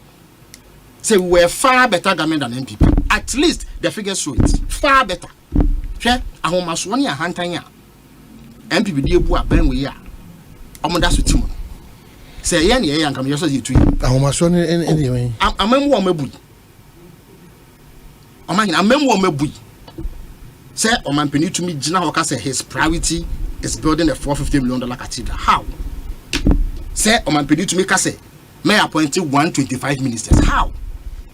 Say we were far better government than MPP. At least the figures show it. Far better. Share ahomaswoni ahantanya. MPP dey bu aban we ya. Omoda so timo. Say ye na ye yankam ye so ye tu. Ahomaswoni anyway. Amemu o mabu. Omanhene amemu o mabu. Say Omanpeni to me Gina Hoka say his priority is building a $450 million cathedral. How? Say Omanpeni to me say may appoint 125 ministers. How?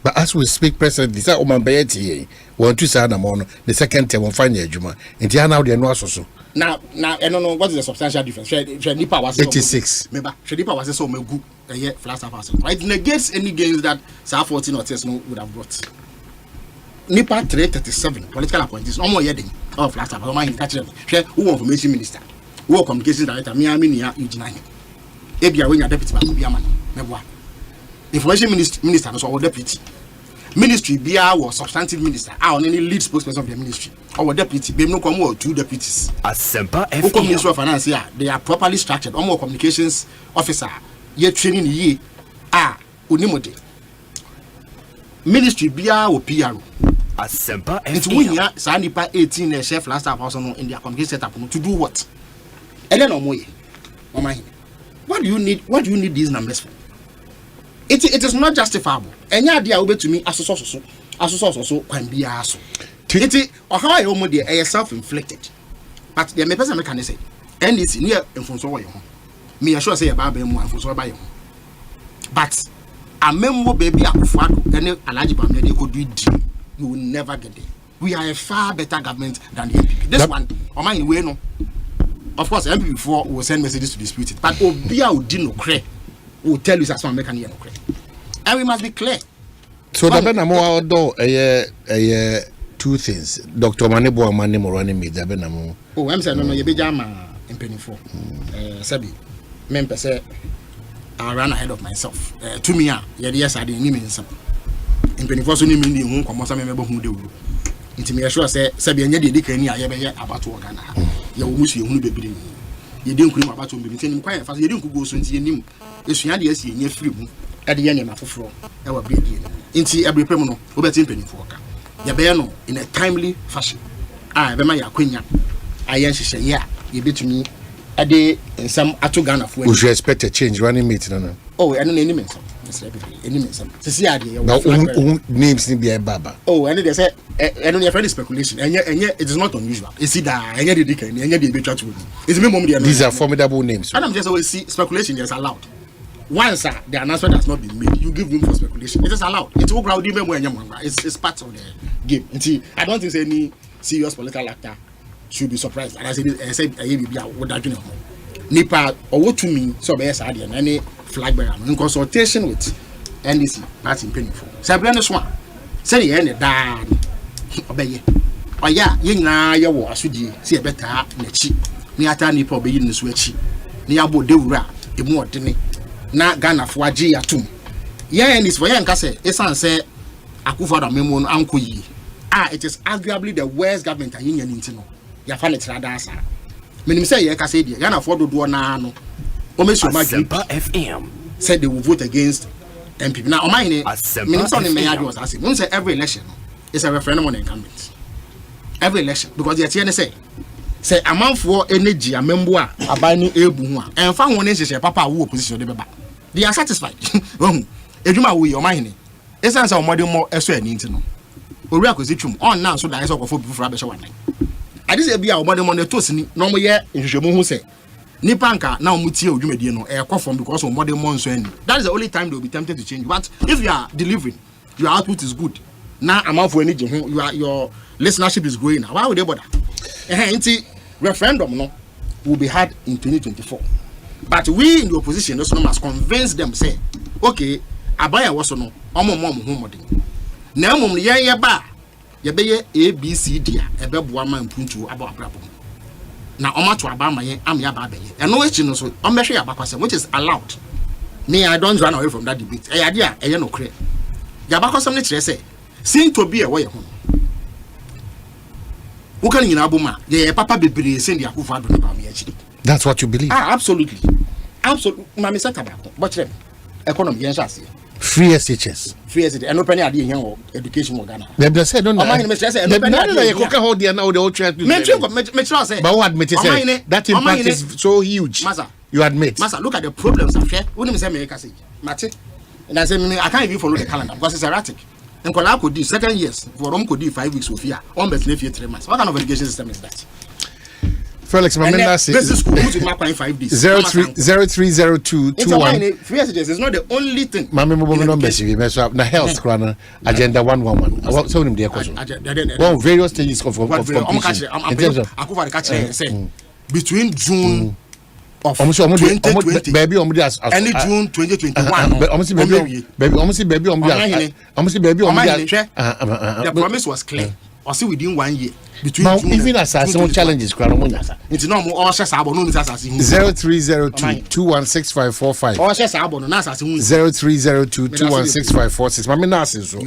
But as we speak, President, this is Omanbayeti. Want to say the second term on final juma. And now they are not so. Now, I don't know what is the substantial difference. Nipa was 86. Remember, Nipa was so good a year last half. It negates any gains that South 14 or Tesno would have brought. Nipa 337 political appointees. No more yedding of last half. My catcher. Who information minister? Who communications director? Miaminia Eugene. Ebia when your deputy Biaman. Meboa. Information minister was our deputy. Ministry bia was substantive minister. I on any lead spokesperson of the ministry. Our deputy, be no come or 2 deputies. Asempa FM. Ministry of Finance here, they are properly structured. More communications officer, ye training ye unimode. Ministry bia or PR. Asempa FM. It's when ya Sanipa 18 chef last half also in their communication setup to do what? And then what do you need? What do you need these numbers for? It is not justifiable. Any idea over to me as so can be aso. It or how I almost there self-inflicted. But the person can say, and it's near in Fonso. Me assure say about them one for by you. But a memo baby Akufo any Alhaji Bawumia they could do it. You will never get there. We are a far better government than the MPP. This one, Omanhene we no. Of course, MPP before will send messages to dispute it. But Obia will do no credit. Will tell you that some American here no credit. And we must be clear. So the Benamo do 2 things. Dr. Manebo Amane Morani me the Benamo. Oh, I'm saying no, you be jama in penny for. Sabi, member say I ran ahead of myself. To me, yes, I didn't mean some. In penny for so ni me hu komo sa member hu de wuru. Nti me sure say Sabi anya de dikani a ye be about Ghana. Ye wo musu ye hu bebre. Ye de nkuru about bebre. Nti nim kwa fa ye de nku go so nti ye nim. Esua de asi ye free mu. Ade ye na foforo e wa bredi nti ebrepem no obeti mpanifo ka ye be no in a timely fashion be ma ya kwanya ayen hihye ye a ye betumi ade ensam ato Ghana fo we should expect a change running mate no oh eno na enime nsam enime nsam sisi ade ye now names ni be baba oh eno dey say eno na friend speculation enye it is not unusual e see da enye dey dikan enye dey betwa to it me mom dey these are formidable names and I'm just always see speculation is allowed. Once the announcement has not been made, you give room for speculation. It is allowed. It's part of the game. I don't think any serious political actor should be surprised. And I said, Nipa or what to me, so be as any flag bearer in consultation with NDC. That's in painful. Sabrina Swan say the end down. Obey. Oh, yeah, you war, Sudi, see a better nechi. Niata Nipa obey in the switchy. Niabo Devra, a more dinny. Na Ghana for agi atum yeah and this for yanka say esan say Akufo da memo anko yi it is arguably the worst government and union intino ya fa let rada asa menim say ye ka say die Ghana for dodo na no o me sure Asempa FM said they will vote against MPP now Omanhene menim say on me yard was say when say every election is a referendum on incumbents every election because the TN say amount for energy amembo a aban no ebu ho a enfa ho ne hyehyɛ papa wo opposition de beba they are satisfied edwuma wo yi Omanhene esan say omode mo eso ani nti no ori akosi twum on na so da eso kofo bi fura be hye wanan ade say bia omode mo ne tosini no mo ye nhwehwemu ho say Nipanka now mutie odwumedie no e from because of modern monsoon. That is the only time they will be tempted to change. But if you are delivering, your output is good. Now amount for energy, your listenership is growing. Why would they bother? Referendum no will be had in 2024. But we in the opposition must convince them say, okay, abaya was no now mum ye ba ye be A B C D ebe boa man puntu aba abrabo. Na omato abama ye am ya ba be ye. And no echi no so omehwe ya bakwasem which is allowed. Me I don't run away from that debate. Ade a eye no kre. Ya bakwasem ne kire say sin to be e wo ye ho. Who can you know, yeah, Papa Bibri send your Kufa Echi. That's what you believe? Absolutely. Absolutely. Mammy Sataba. But economy, yes, free SHS. Free SHS. And open idea of education for Ghana. They said, don't know. But what admit that impact is so huge. You admit. Masa, look at the problems of here. Wouldn't say me, Mate. And I said, I can't even follow the calendar because it's erratic. And Kola could do 2 years, for Rom could do 5 weeks with fear, on the 3 months. What kind of education system is that? Felix Mamenda says 5 days. 0302 21. Free SHS is not the only thing. Mamma numbers you mess up. Na health corner agenda 111. What so him there question? Well, various stages of completion. In terms of between June of 2020 baby and June 2021. The promise was clear. Or see within 1 year. Between even as some challenges, it's no more all shares abon 0302 216545. All shares abon na assassin 0302 216546. Mami na so.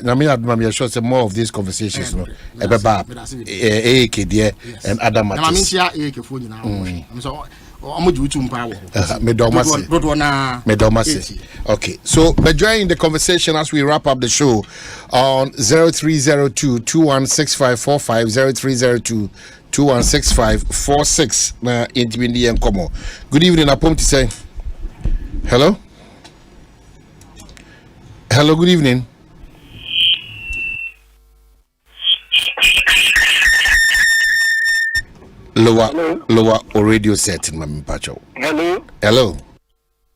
Na me admire sure say more of these conversations no. Ebeba AAK there and other matters. Na mami tia AAK fo nyina. So okay, so we're joining the conversation as we wrap up the show on 0302 216545 0302 216546 na intimidi enkomo. Good evening, Apom to say hello. Hello, good evening. Lower or radio set in Mami Pacho. Hello.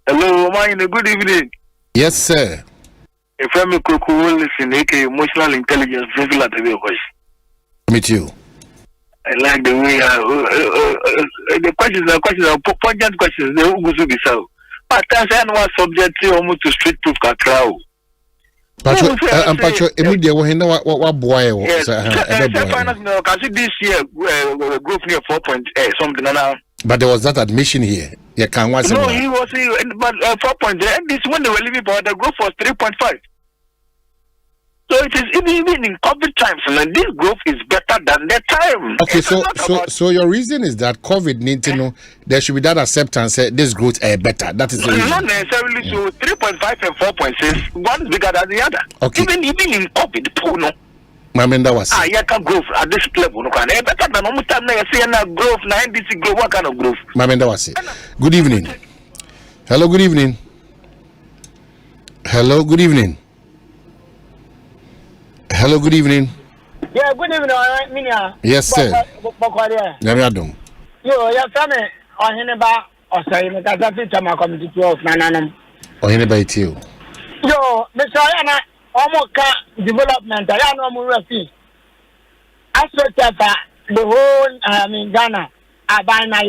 Hello, mine. Good evening. Yes, sir. If I'm a cool listen, emotional intelligence, visual at the voice. Meet you. I like the way the questions are poignant questions. They will be so. But I was subject to almost to street proof crowd. Pacho, immediately when what boy was this year group near 4 something now. But there was that admission here. You can watch. No, he was but 4 this when they were leaving, but the group was 3.5. So it is even in COVID times, and this growth is better than the time. Okay, so your reason is that COVID needs to know there should be that acceptance. This growth better. That is the reason. Not necessarily. So 3.5 and 4.6, one is bigger than the other. Okay. Even in COVID, poor no. Mamenda was. You can growth at this level. No, can better than almost time. You see na growth, na NDC growth. What kind of growth? Mamenda was it. Good evening. Hello. Good evening. Hello. Good evening. Hello, good evening. Yeah, good evening, Minia. Yes, sir. Nyamiadum. Yo, your family, Omanhene ba, Osai, Mekasafi, Chama Committee 12, Nananum. Omanhene ba it you. Yo, Mr. Yana, Omoka development, I know Murafi. Astrotafa, the whole, Ghana, Abana,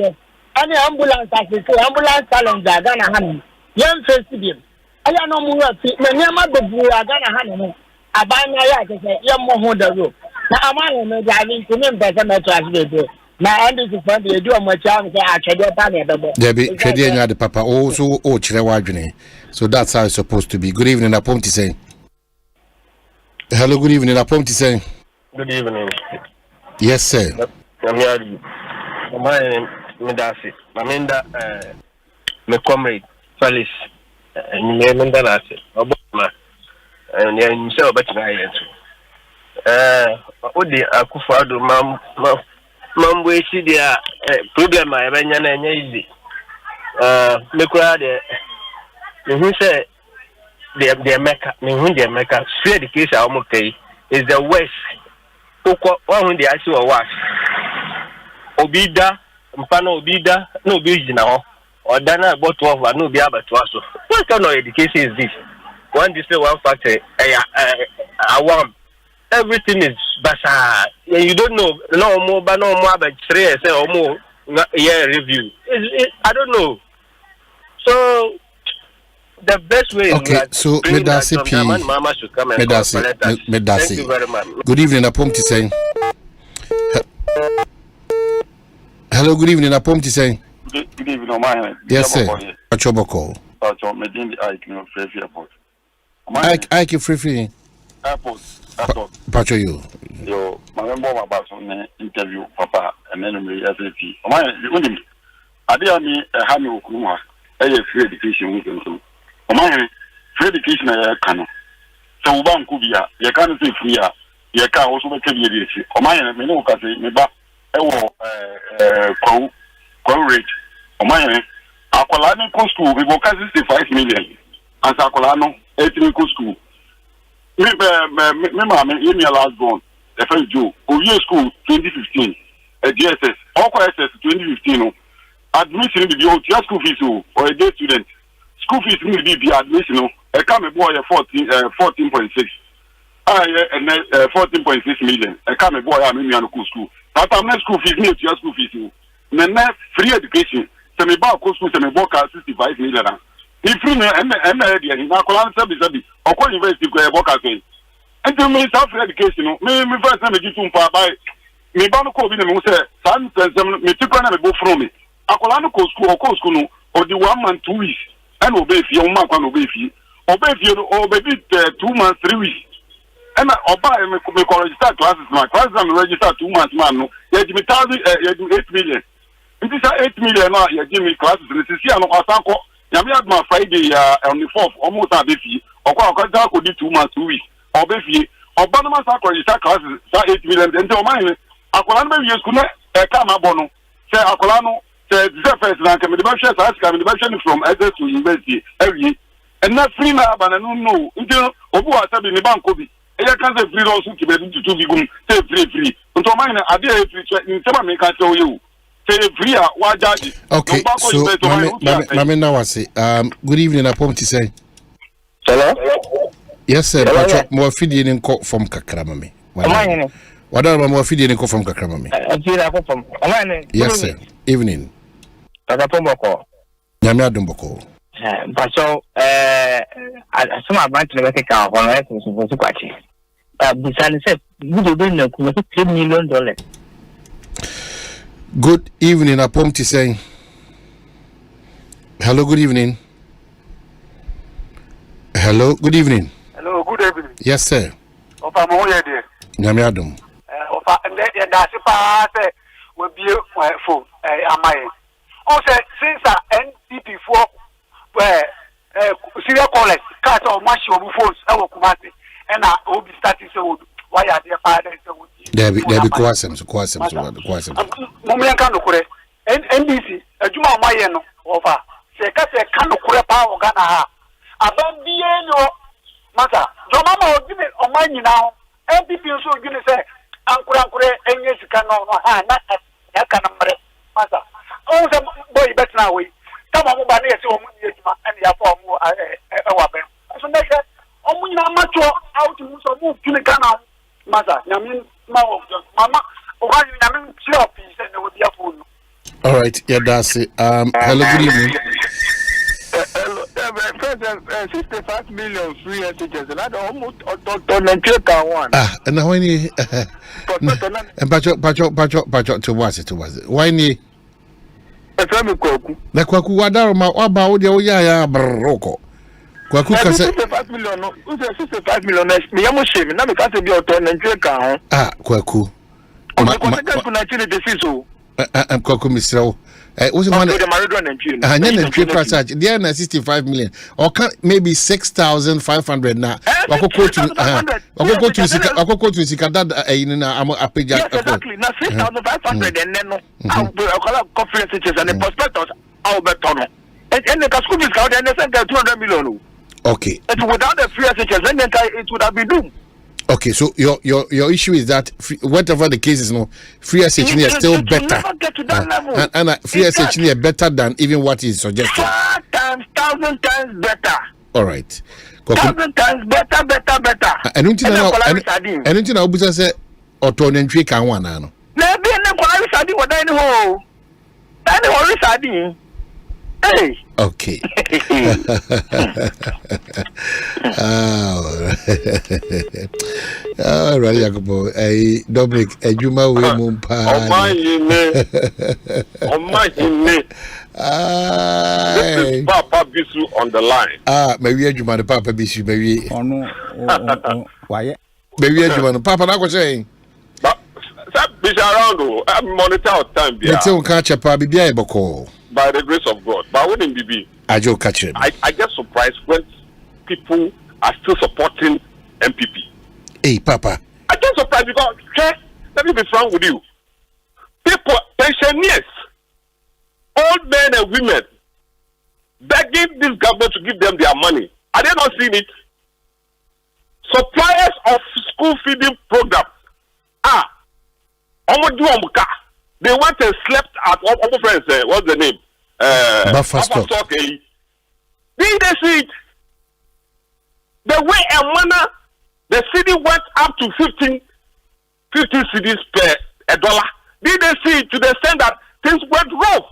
any ambulance, ambulance challenge, Ghana, Honey. Young Festival. I know Murafi, Manyama, the Bua, Ghana, Honey. Abanya ya kese ye mo ho da ro na amane no ja ni tumi mpese me trash be na andi to fund e do mo cha am say atwede pa na bebo Debi twede nya de papa o so o kire wadwene so that's how it's supposed to be. Good evening, Apom to say. Hello, good evening, Apom to say. Good evening. Yes, sir. I'm here. My name Medasi. Mamenda me comrade Felix me menda nase oboma and you say about my Odi Akufado mam we see the problem I benya easy. Me kura de who say the Mecca, me who the Mecca, swear the case is the West. One the actual wash. Obida mpano obida no be now or dana about 12 no be able to also. What kind of education is this? One this one factor everything is basa. You don't know no more but three say or more year review. I don't know. So the best way so Medasi Mama should come and Thank you very much. Good evening, Apomti saying. Hello, good evening, Apomti saying. Good evening, Omanhene. Yes, sir. Achoboko. Airport. Free. Airport. Pacho you. Yo, my member of my bathroom interview, Papa, and then we SAP. Omanhene, I did me a hand of Kuma, a free education with them. Omanhene, free education, I can. So, one could be you can't say free, you can also make a video. Omanhene, me no can say, me back, rate. Omanhene, Akolano school, we work 65 million. As Akolano, 18 school. Me, my last born, the first Joe, Oyo school 2015, a GSS, all SS 2015. Admission to be OTR school fees or a day student. School fees need to be admission. I come a boy 14.6. And 14.6 million. I come a boy, I'm in school. But I'm not school fees, need to school fees. Then free education. Send me back school, send me back 65 million. If free and idea, in Akolan Sabi, or call university go work again. And to me, free education. Me first time I get to buy. Me ban ko bi me say, san me tikwa na me go from me. Akolano ko school or the 1 month 2 weeks. And obey fee, on man can obey fee. Obey fee, obey 2 months 3 weeks. And I buy me register classes, my classes I'm register 2 months, man. No, you give me 8 million. It is 8 million now, you give me classes. And this is here, no, Asante. You have my Friday on the 4th, almost a baby. Or I could do 2 months 2 weeks. Or baby, or Banama register classes, 8 million. And to mine, Akolano, you could come up on. Say Akolano. The first rank, the bachelor's ask the bachelor from SS to university every and not free now, but I don't know until Obu Asabi in the bank could be. I can't say free also to be to say free. Until mine, I did in some make I tell you. Say free, why judge? Okay, so Mami Nawasi, good evening, Apomti say. Hello? Yes, sir, but more feeding in court from Kakramami. What are more feeding in court from Kakramami? Yes, sir. Evening. Agapomboko. Nyamia Dumboko. Paso, some advantage to make a car on it was supposed to catch it. Besides, good evening, $3 million. Good evening, Apomti saying. Hello, good evening. Hello, good evening. Hello, good evening. Yes, sir. Opa Moya dear. Nyamia Dum. Opa, and that's a will be for Amai. Also, since NDP for where serial callers, cut or mash your phones, our command, and I will be starting so why are they fathers? There be Kwasem. Momiankano, NDC, a Juma Mayeno, over. Second, Kano Kurepa or Ghana. I don't be no matter. Jomama will give it on mine now. NDP so give it say. Uncle, and yes, you cannot not a canamare. Master, oh, some boy better now. Come on, by near to and the form a weapon. So they said, oh, we are much out to move to the canal. Master, Yamin, Mama, or Yamin, sure, peace, and there would be a fool. All right, yeah, that's it. Hello, good evening. President, 65 million free SHS, and I almost one. And now when you and Pacho to was it? Why ni? The Kwaku Wadarma, about the Oya Baroko. Kwaku 65 million, 65 million, me am ashamed, now because be out on and Kwaku. I'm Kwaku Mistro. Was one of the Maradona and they are 65 million or maybe 6,500 now. I could go to Sikada in a page. Exactly, now 6,500 and then I'll call conferences and the prospectors. I'll bet on it. And the school is out and they sent 200 million. Okay. And without the free SHS, then it would have been doomed. Okay, so your issue is that whatever the case is, no, free SHN is still better. Never get to that level. And free SHN is better than even what is suggested. 1,000 times better. All right. 1,000 times better. And until now, Obusa say auto-entry can one now. Na be na kwala sadi wada ni ho. Tani ho sadi. Hey. Okay. All right, Jacobo. Dominic, Ejuma we mumpa. Omanhene. This is Papa Bisu on the line. Maybe Ejuma the Papa Bisu, maybe. Oh no. Why? Maybe Ejuma the Papa. I was saying. Bisu around. I monitor our time. Let's say catch a Papa Bibi Boko. By the grace of God, but I wouldn't be. I just catch him. I get surprised when people are still supporting MPP. Hey, Papa. I get surprised because, let me be frank with you. People, pensioners, old men and women, begging this government to give them their money. Are they not seeing it? Suppliers of school feeding programs. They went and slept at our friends. What's the name? Buffer stock. Did they see it? The way a manner, the city went up to 15 cedis per $1. Did they see it to the extent that things went wrong?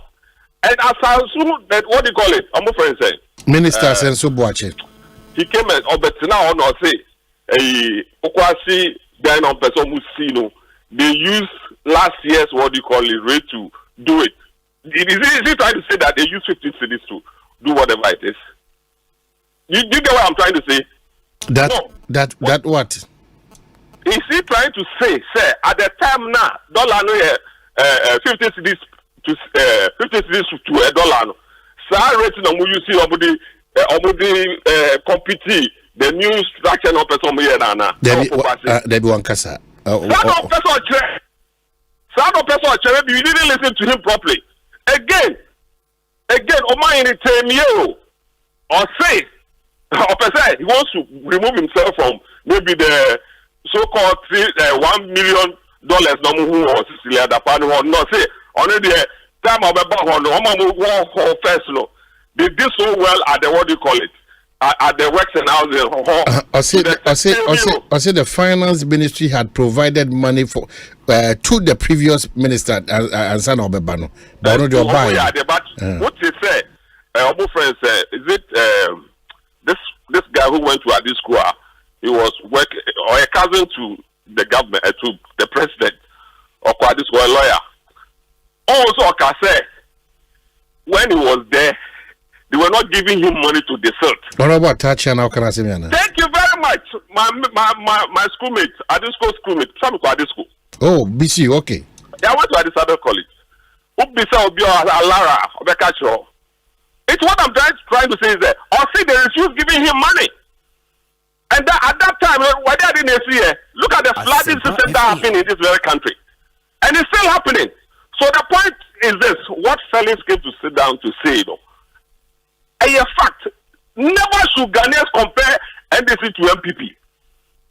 And as I assume that, what do you call it? I'm a friend saying. Minister Senso Boache. He came and Obetina on or say, Okwasi, then on person Musino. They used last year's what do you call it rate to do it. Is he trying to say that they use 15 cities to do whatever it is? You get what I'm trying to say? That what? Is he trying to say at the time now dollar no 50 cities to 50 cities to $1? So rating on you see omudi compete the new structure of person here now. There be one kasa. Son of person, you didn't listen to him properly. Again, Omanhene tell me or say, he wants to remove himself from maybe the so-called $1 million no or Cecilia Dapano or not say only the time of the first no. They did so well at the what do you call it? At the works and houses. I said the finance ministry had provided money for to the previous minister Asante Obebano. But not your buy. What he said, our friend said, is it this guy who went to this school? He was working or a cousin to the government, to the president, or this was a lawyer. Also, I said when he was there. They were not giving him money to desert. What about Tachi now? Can I say me? Thank you very much, my schoolmate, Adisco schoolmate. Some go Adisco. Oh, BC, okay. Yeah, I went to Adisco college. Ubisa Obio Alara Obekacho. It's what I'm trying to say is that or see they refuse giving him money. And at that time, why they didn't see it? Look at the flooding system that happened in this very country, and it's still happening. So the point is this: what Felix came to sit down to say, a fact, never should Ghanaians compare NDC to MPP.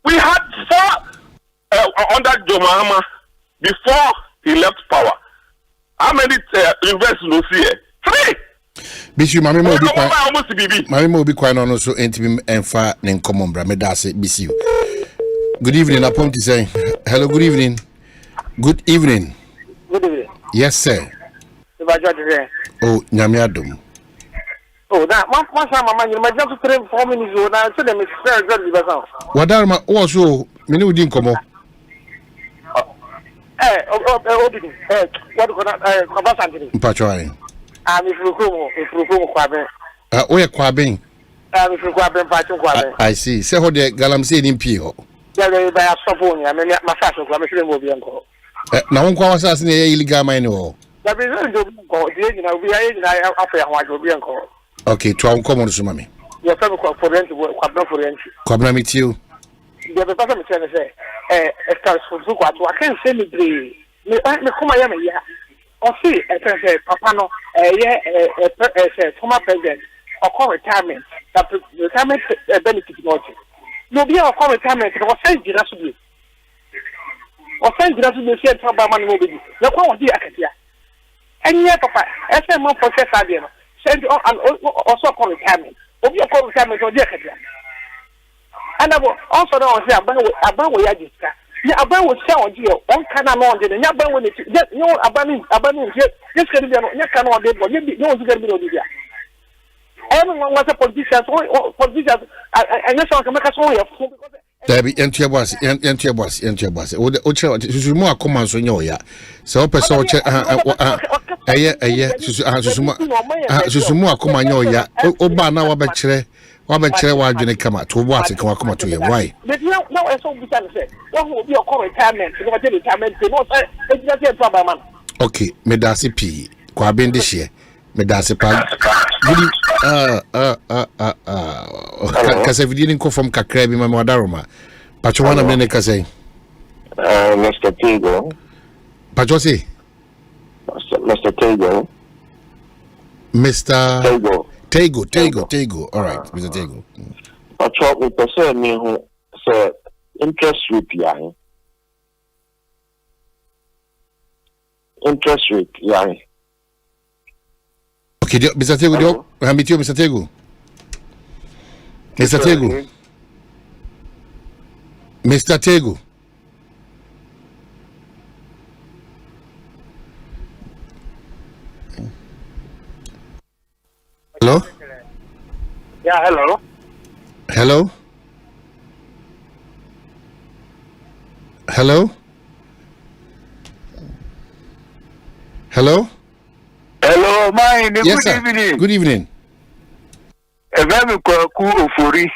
We had 4 under Joe Mahama before he left power. How many investors see here? 3. Bisu mami mo bi kwan no so entimi enfa ne nkomom bra me da se bisu. Good evening, Apom to say. Hello, good evening. Good evening. Good evening. Yes, sir. Oh, nyamiadum. Oh, that one mama, you might just 3-4 minutes old. I said, I'm very good. What are my also many didn't come up? What do you call Asante? Patriotism. I'm if you come, Kwabena. Where Kwabena? I'm if you Kwabena. I see. Say how the Galamsey in Pio. Yeah, they buy a support. I mean, my fashion, I'm sure will be uncle. Now, one was asking the illegal mine. That is I offer what will be uncle. Okay, to our common sumami. Your family for rent, Kwabena for rent. Kwabena meet you. The person say, I can't say me. Me come I am here. Or see, say, Papa no, former president, or call retirement, that retirement benefit not. no be a retirement was sent to us. Or send us to the central Baman Mobile. No one dear Akatia. And yet, Papa, SM process idea. Send on also call retirement. Or be a call retirement or dear Akatia. And I will also know about Yajiska. Yeah, about what sound you on Canamon and Yaban when it's no abandoning just can be a cannot be, but you know, going to be there. Everyone was a politician, and that's all can make us only a fool. Debbie, enter your boss. Ocha, Susumu akoma so nyoya. So person ocha Susumu akoma nyoya. Oba na wabekire wadwene kama to bo ase kan akoma to ye why? But now I saw Bisan say, what will be your retirement? You know, retirement, no say, it's just a problem, man. Okay, me da se pi. Kwabena this year. Me da se pa. Kasa vidini nko from kakra bi mama wadaroma. Pacho wana mene kasa. Mr. Tego. Pacho say? Mr. Tego. Mr. Tego. All right, Mr. Tego. Pacho me person me who say interest rate yae. Interest rate yae. Okay, Mr. Tego, Hamitio, Mr. Tego. Mr. Tego. Mr. Tego. Hello? Yeah, hello. Hello? Hello? Hello? Hello, mine. Yes, Good sir. evening. Good evening. Ofori.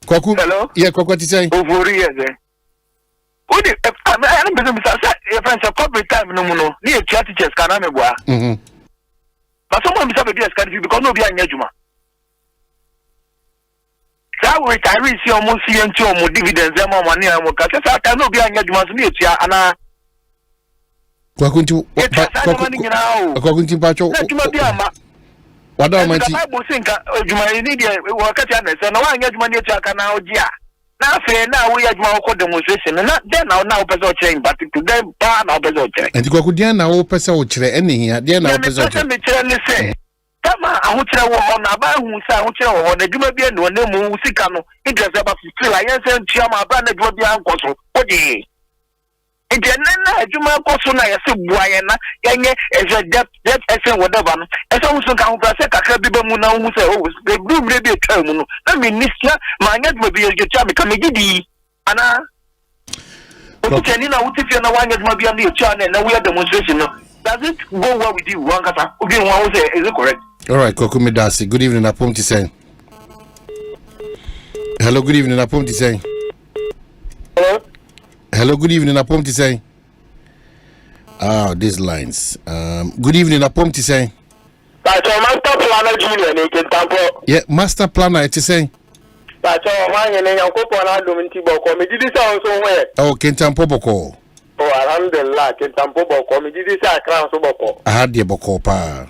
Kwaku. Hello? Yeah, Kwaku ti say. Ofori yes. Odi I'm business say friends corporate time no mu no. Ni etua teachers kana me boa. But someone be say be scan because no be anya juma. Sa we retire see almost see into omo dividends e mo money am ka say no be anya juma so ni etua ana. Kwaku nti pacho. Na juma bi ama. Wada manti. Bible sinka juma ni dia wakati anese na wanya juma ni etua kana ogia. Na fe na we adwuma ko demonstration na then na o pese o kire but today pa na o pese o kire enti kwaku dia na o pese o kire ene hia dia na o pese o kire me kire ni se tama ahu kire wo na ba hu sa ahu kire wo na adwuma bia no na mu sika no interest about still ayen se ntua ma ba na adwuma bia nkoso odi enti na adwuma koso na yese bua ye na yenye eze debt esen whatever no ese hu so ka hu pese kakra bi ba mu na hu se o the group re bi etwa mu no na minister ma anya adwuma bi ye twa me ka me gidi ana okay ni na utifia na wanya adwuma bi na etwa na we demonstration no does it go well with you one kata obi won say is it correct? All right, Kokumi Dasi. Good evening, Apom Tiseng. Hello, good evening, Apom Tiseng. Hello, good evening, Apom Tiseng. These lines. Good evening, Apom Tiseng. Master planner Junior ni Kentampo. Yeah, master planner Tiseng. Omanhene Yankopo na dominti boko me didi sa so we. Oh, Kentampo boko. Oh, alhamdulillah, Kentampo boko me didi sa kran so boko. Ahadie boko pa.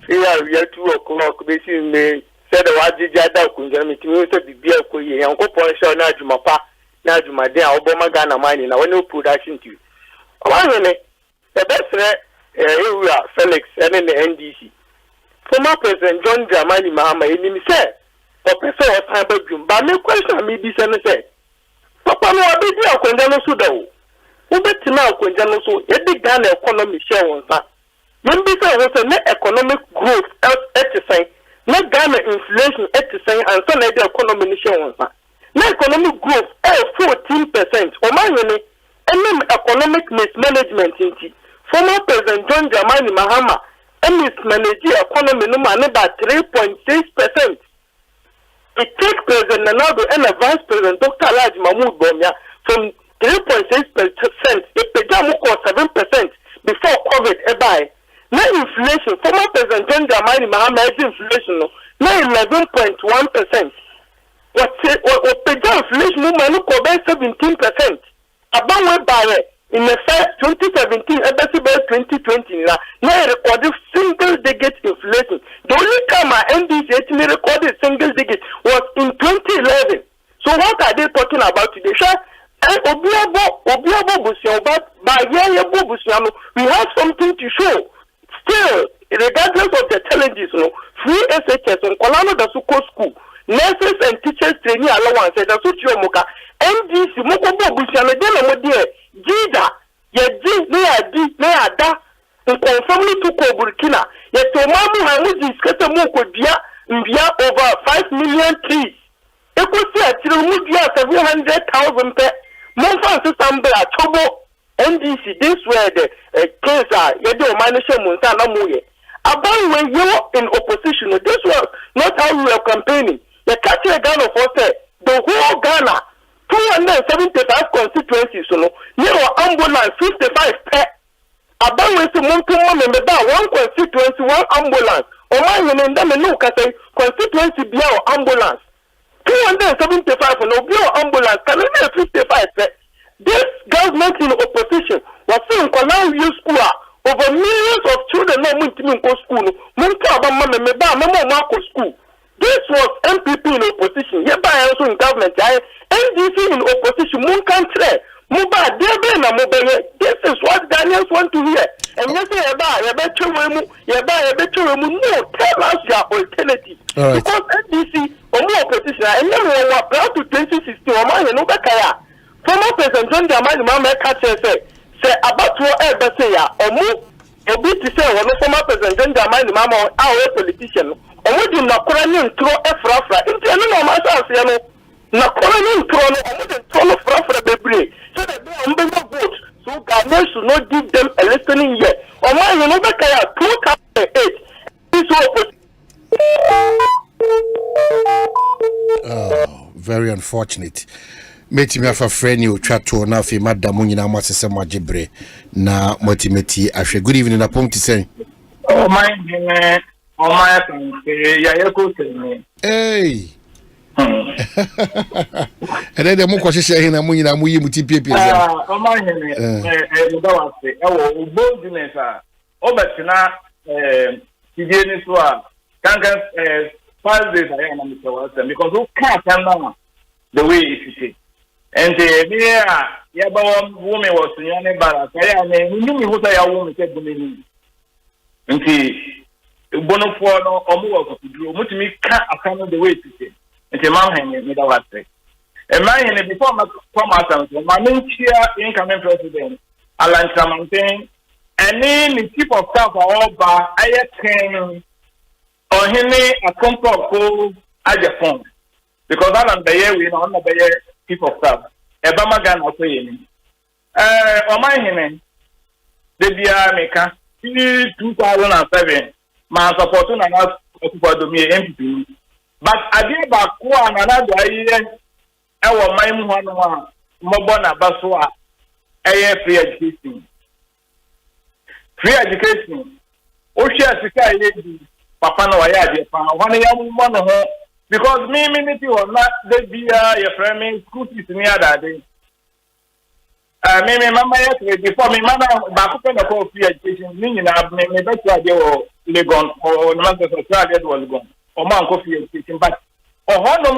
Yeah, we are 2 o'clock besi me said the wajija da kunja me timi so bibia ko ye Yankopo sha na adwuma pa na adwuma den a oboma Ghana mine na woni production tu. Omanhene the best Felix and the NDC. Former President John Dramani Mahama enim say Professor Otabedum ba me question me bi say papa no abedi akonja no so dawo wo betina akonja no so e di Ghana economy share won sa yen bi say wo say na economic growth at na Ghana inflation at and so na the economy share won sa na economic growth 14% o ma yene economic mismanagement inti former President John Dramani Mahama mismanage economy no man about 3.6%. It takes President Nanado and a Vice President Dr. Alhaji Mahmoud Bawumia from 3.6%, it began 7% before COVID ever. Now inflation, former President John Dramani Mahama inflation now 11.1%. What began inflation movement no go 17%. About where by in the first 2017, embassy by 2020, now recorded single-digit inflation. The only time our NDC actually recorded single-digit was in 2011 the challenges no free SHS on Kolano da school nurses and teachers training allowance da so tio muka NDC moko bo busiane de na mo de gida ye di na ada confirm to ko Burkina ye to mamu ha mu diskata mu ko dia mbia over 5 million trees ekosi atire mu dia 700,000 pe mon fancy sambe a chobo NDC this where the case are ye do manage munsa na mu ye about when you in opposition this was not how you were campaigning the catch Ghana for say the whole Ghana 275 constituencies no near ambulance 55 per about when some me ba one constituency one ambulance Omanhene and them no ka say constituency be our ambulance 275 no be our ambulance can be 55 per this government in opposition was saying allow you school over millions of children no mun go school mun ka ba me ba me school. This was MPP in opposition. Hereby also in government. NDC in opposition. Mun country. Muba debe na mubeye. This is what Ghanaians want to hear. And you say no, tell us your alternative. Right. Because NDC opposition and then we were proud to 2016 Omanhene no bekaya. Former President John Dramani Mahama catch say about what ever say ya omu obi to say one former President John Dramani Mahama our politician. Omo na kora ni ntro efrafra nti eno na ma say no na kora ni ntro no omo de ntro no frafra bebre so that they am vote so Ghanaians should not give them a listening ear. Omo no be kaya 2008 this very unfortunate. Meti me afa friend you twa to na afi madam nyina mo asese mo agebre na motimeti ahwe. Good evening apom ti say Omanhene ya Ekosiise. Hey. Ere de mo ko hye hye na mo nyina mo yi mu ti piepie za. Omanhene do wase e wo boldness a obetina tidie ni so a kankan 5 days I am Mr. Watson because who can't tell the way it is. And yeah, but woman was in any barrack. I mean, you who say a woman said to me, and Bono for no or more to do, much me can't account the way to say. And a man hanging without what say. A man before my come my main incoming president, Alan Samantin, and then the chief of staff are all by I can or him a comfort at the phone. Because I'm the year we know on the year chief of staff. Ebama Ghana also yin. Omanhene, the Bia Maker, 2007, my support on us for the MP. But I did back one another year. Our mind one Mobona Baswa, free education. Free education. Oshia Sika, Papa no Ayadi, one young one. Because me minute or not, they be your friend school is near that day. Me mama before me mama back up in the free education, meaning I may better idea or Legon or the master of Australia was gone. Or man coffee education, but or Honor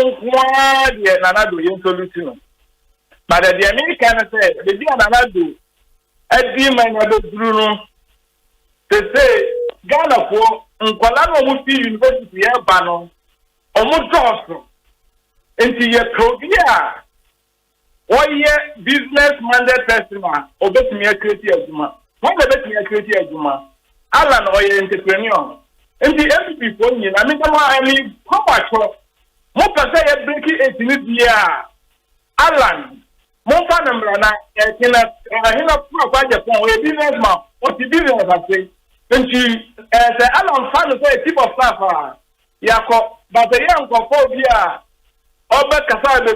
another solution. But the American said, the dear Nanadu, a demon of the Bruno, they say, Ghana for Nkwalano Musti University, Bano. Omo into your career. Or ye business mandate customer, or bet me a creative juma. One bet me a creative juma. Alan or ye entrepreneur. And the MP for me, I mean, how much more per se a breaking 18 year. Alan, more fun and rana, a businessman, what the business I say. And she, as Alan found a tip of staff. Yako, but the young phobia, Oba Casado,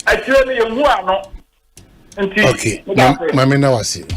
actually, you are okay, Mamina was it.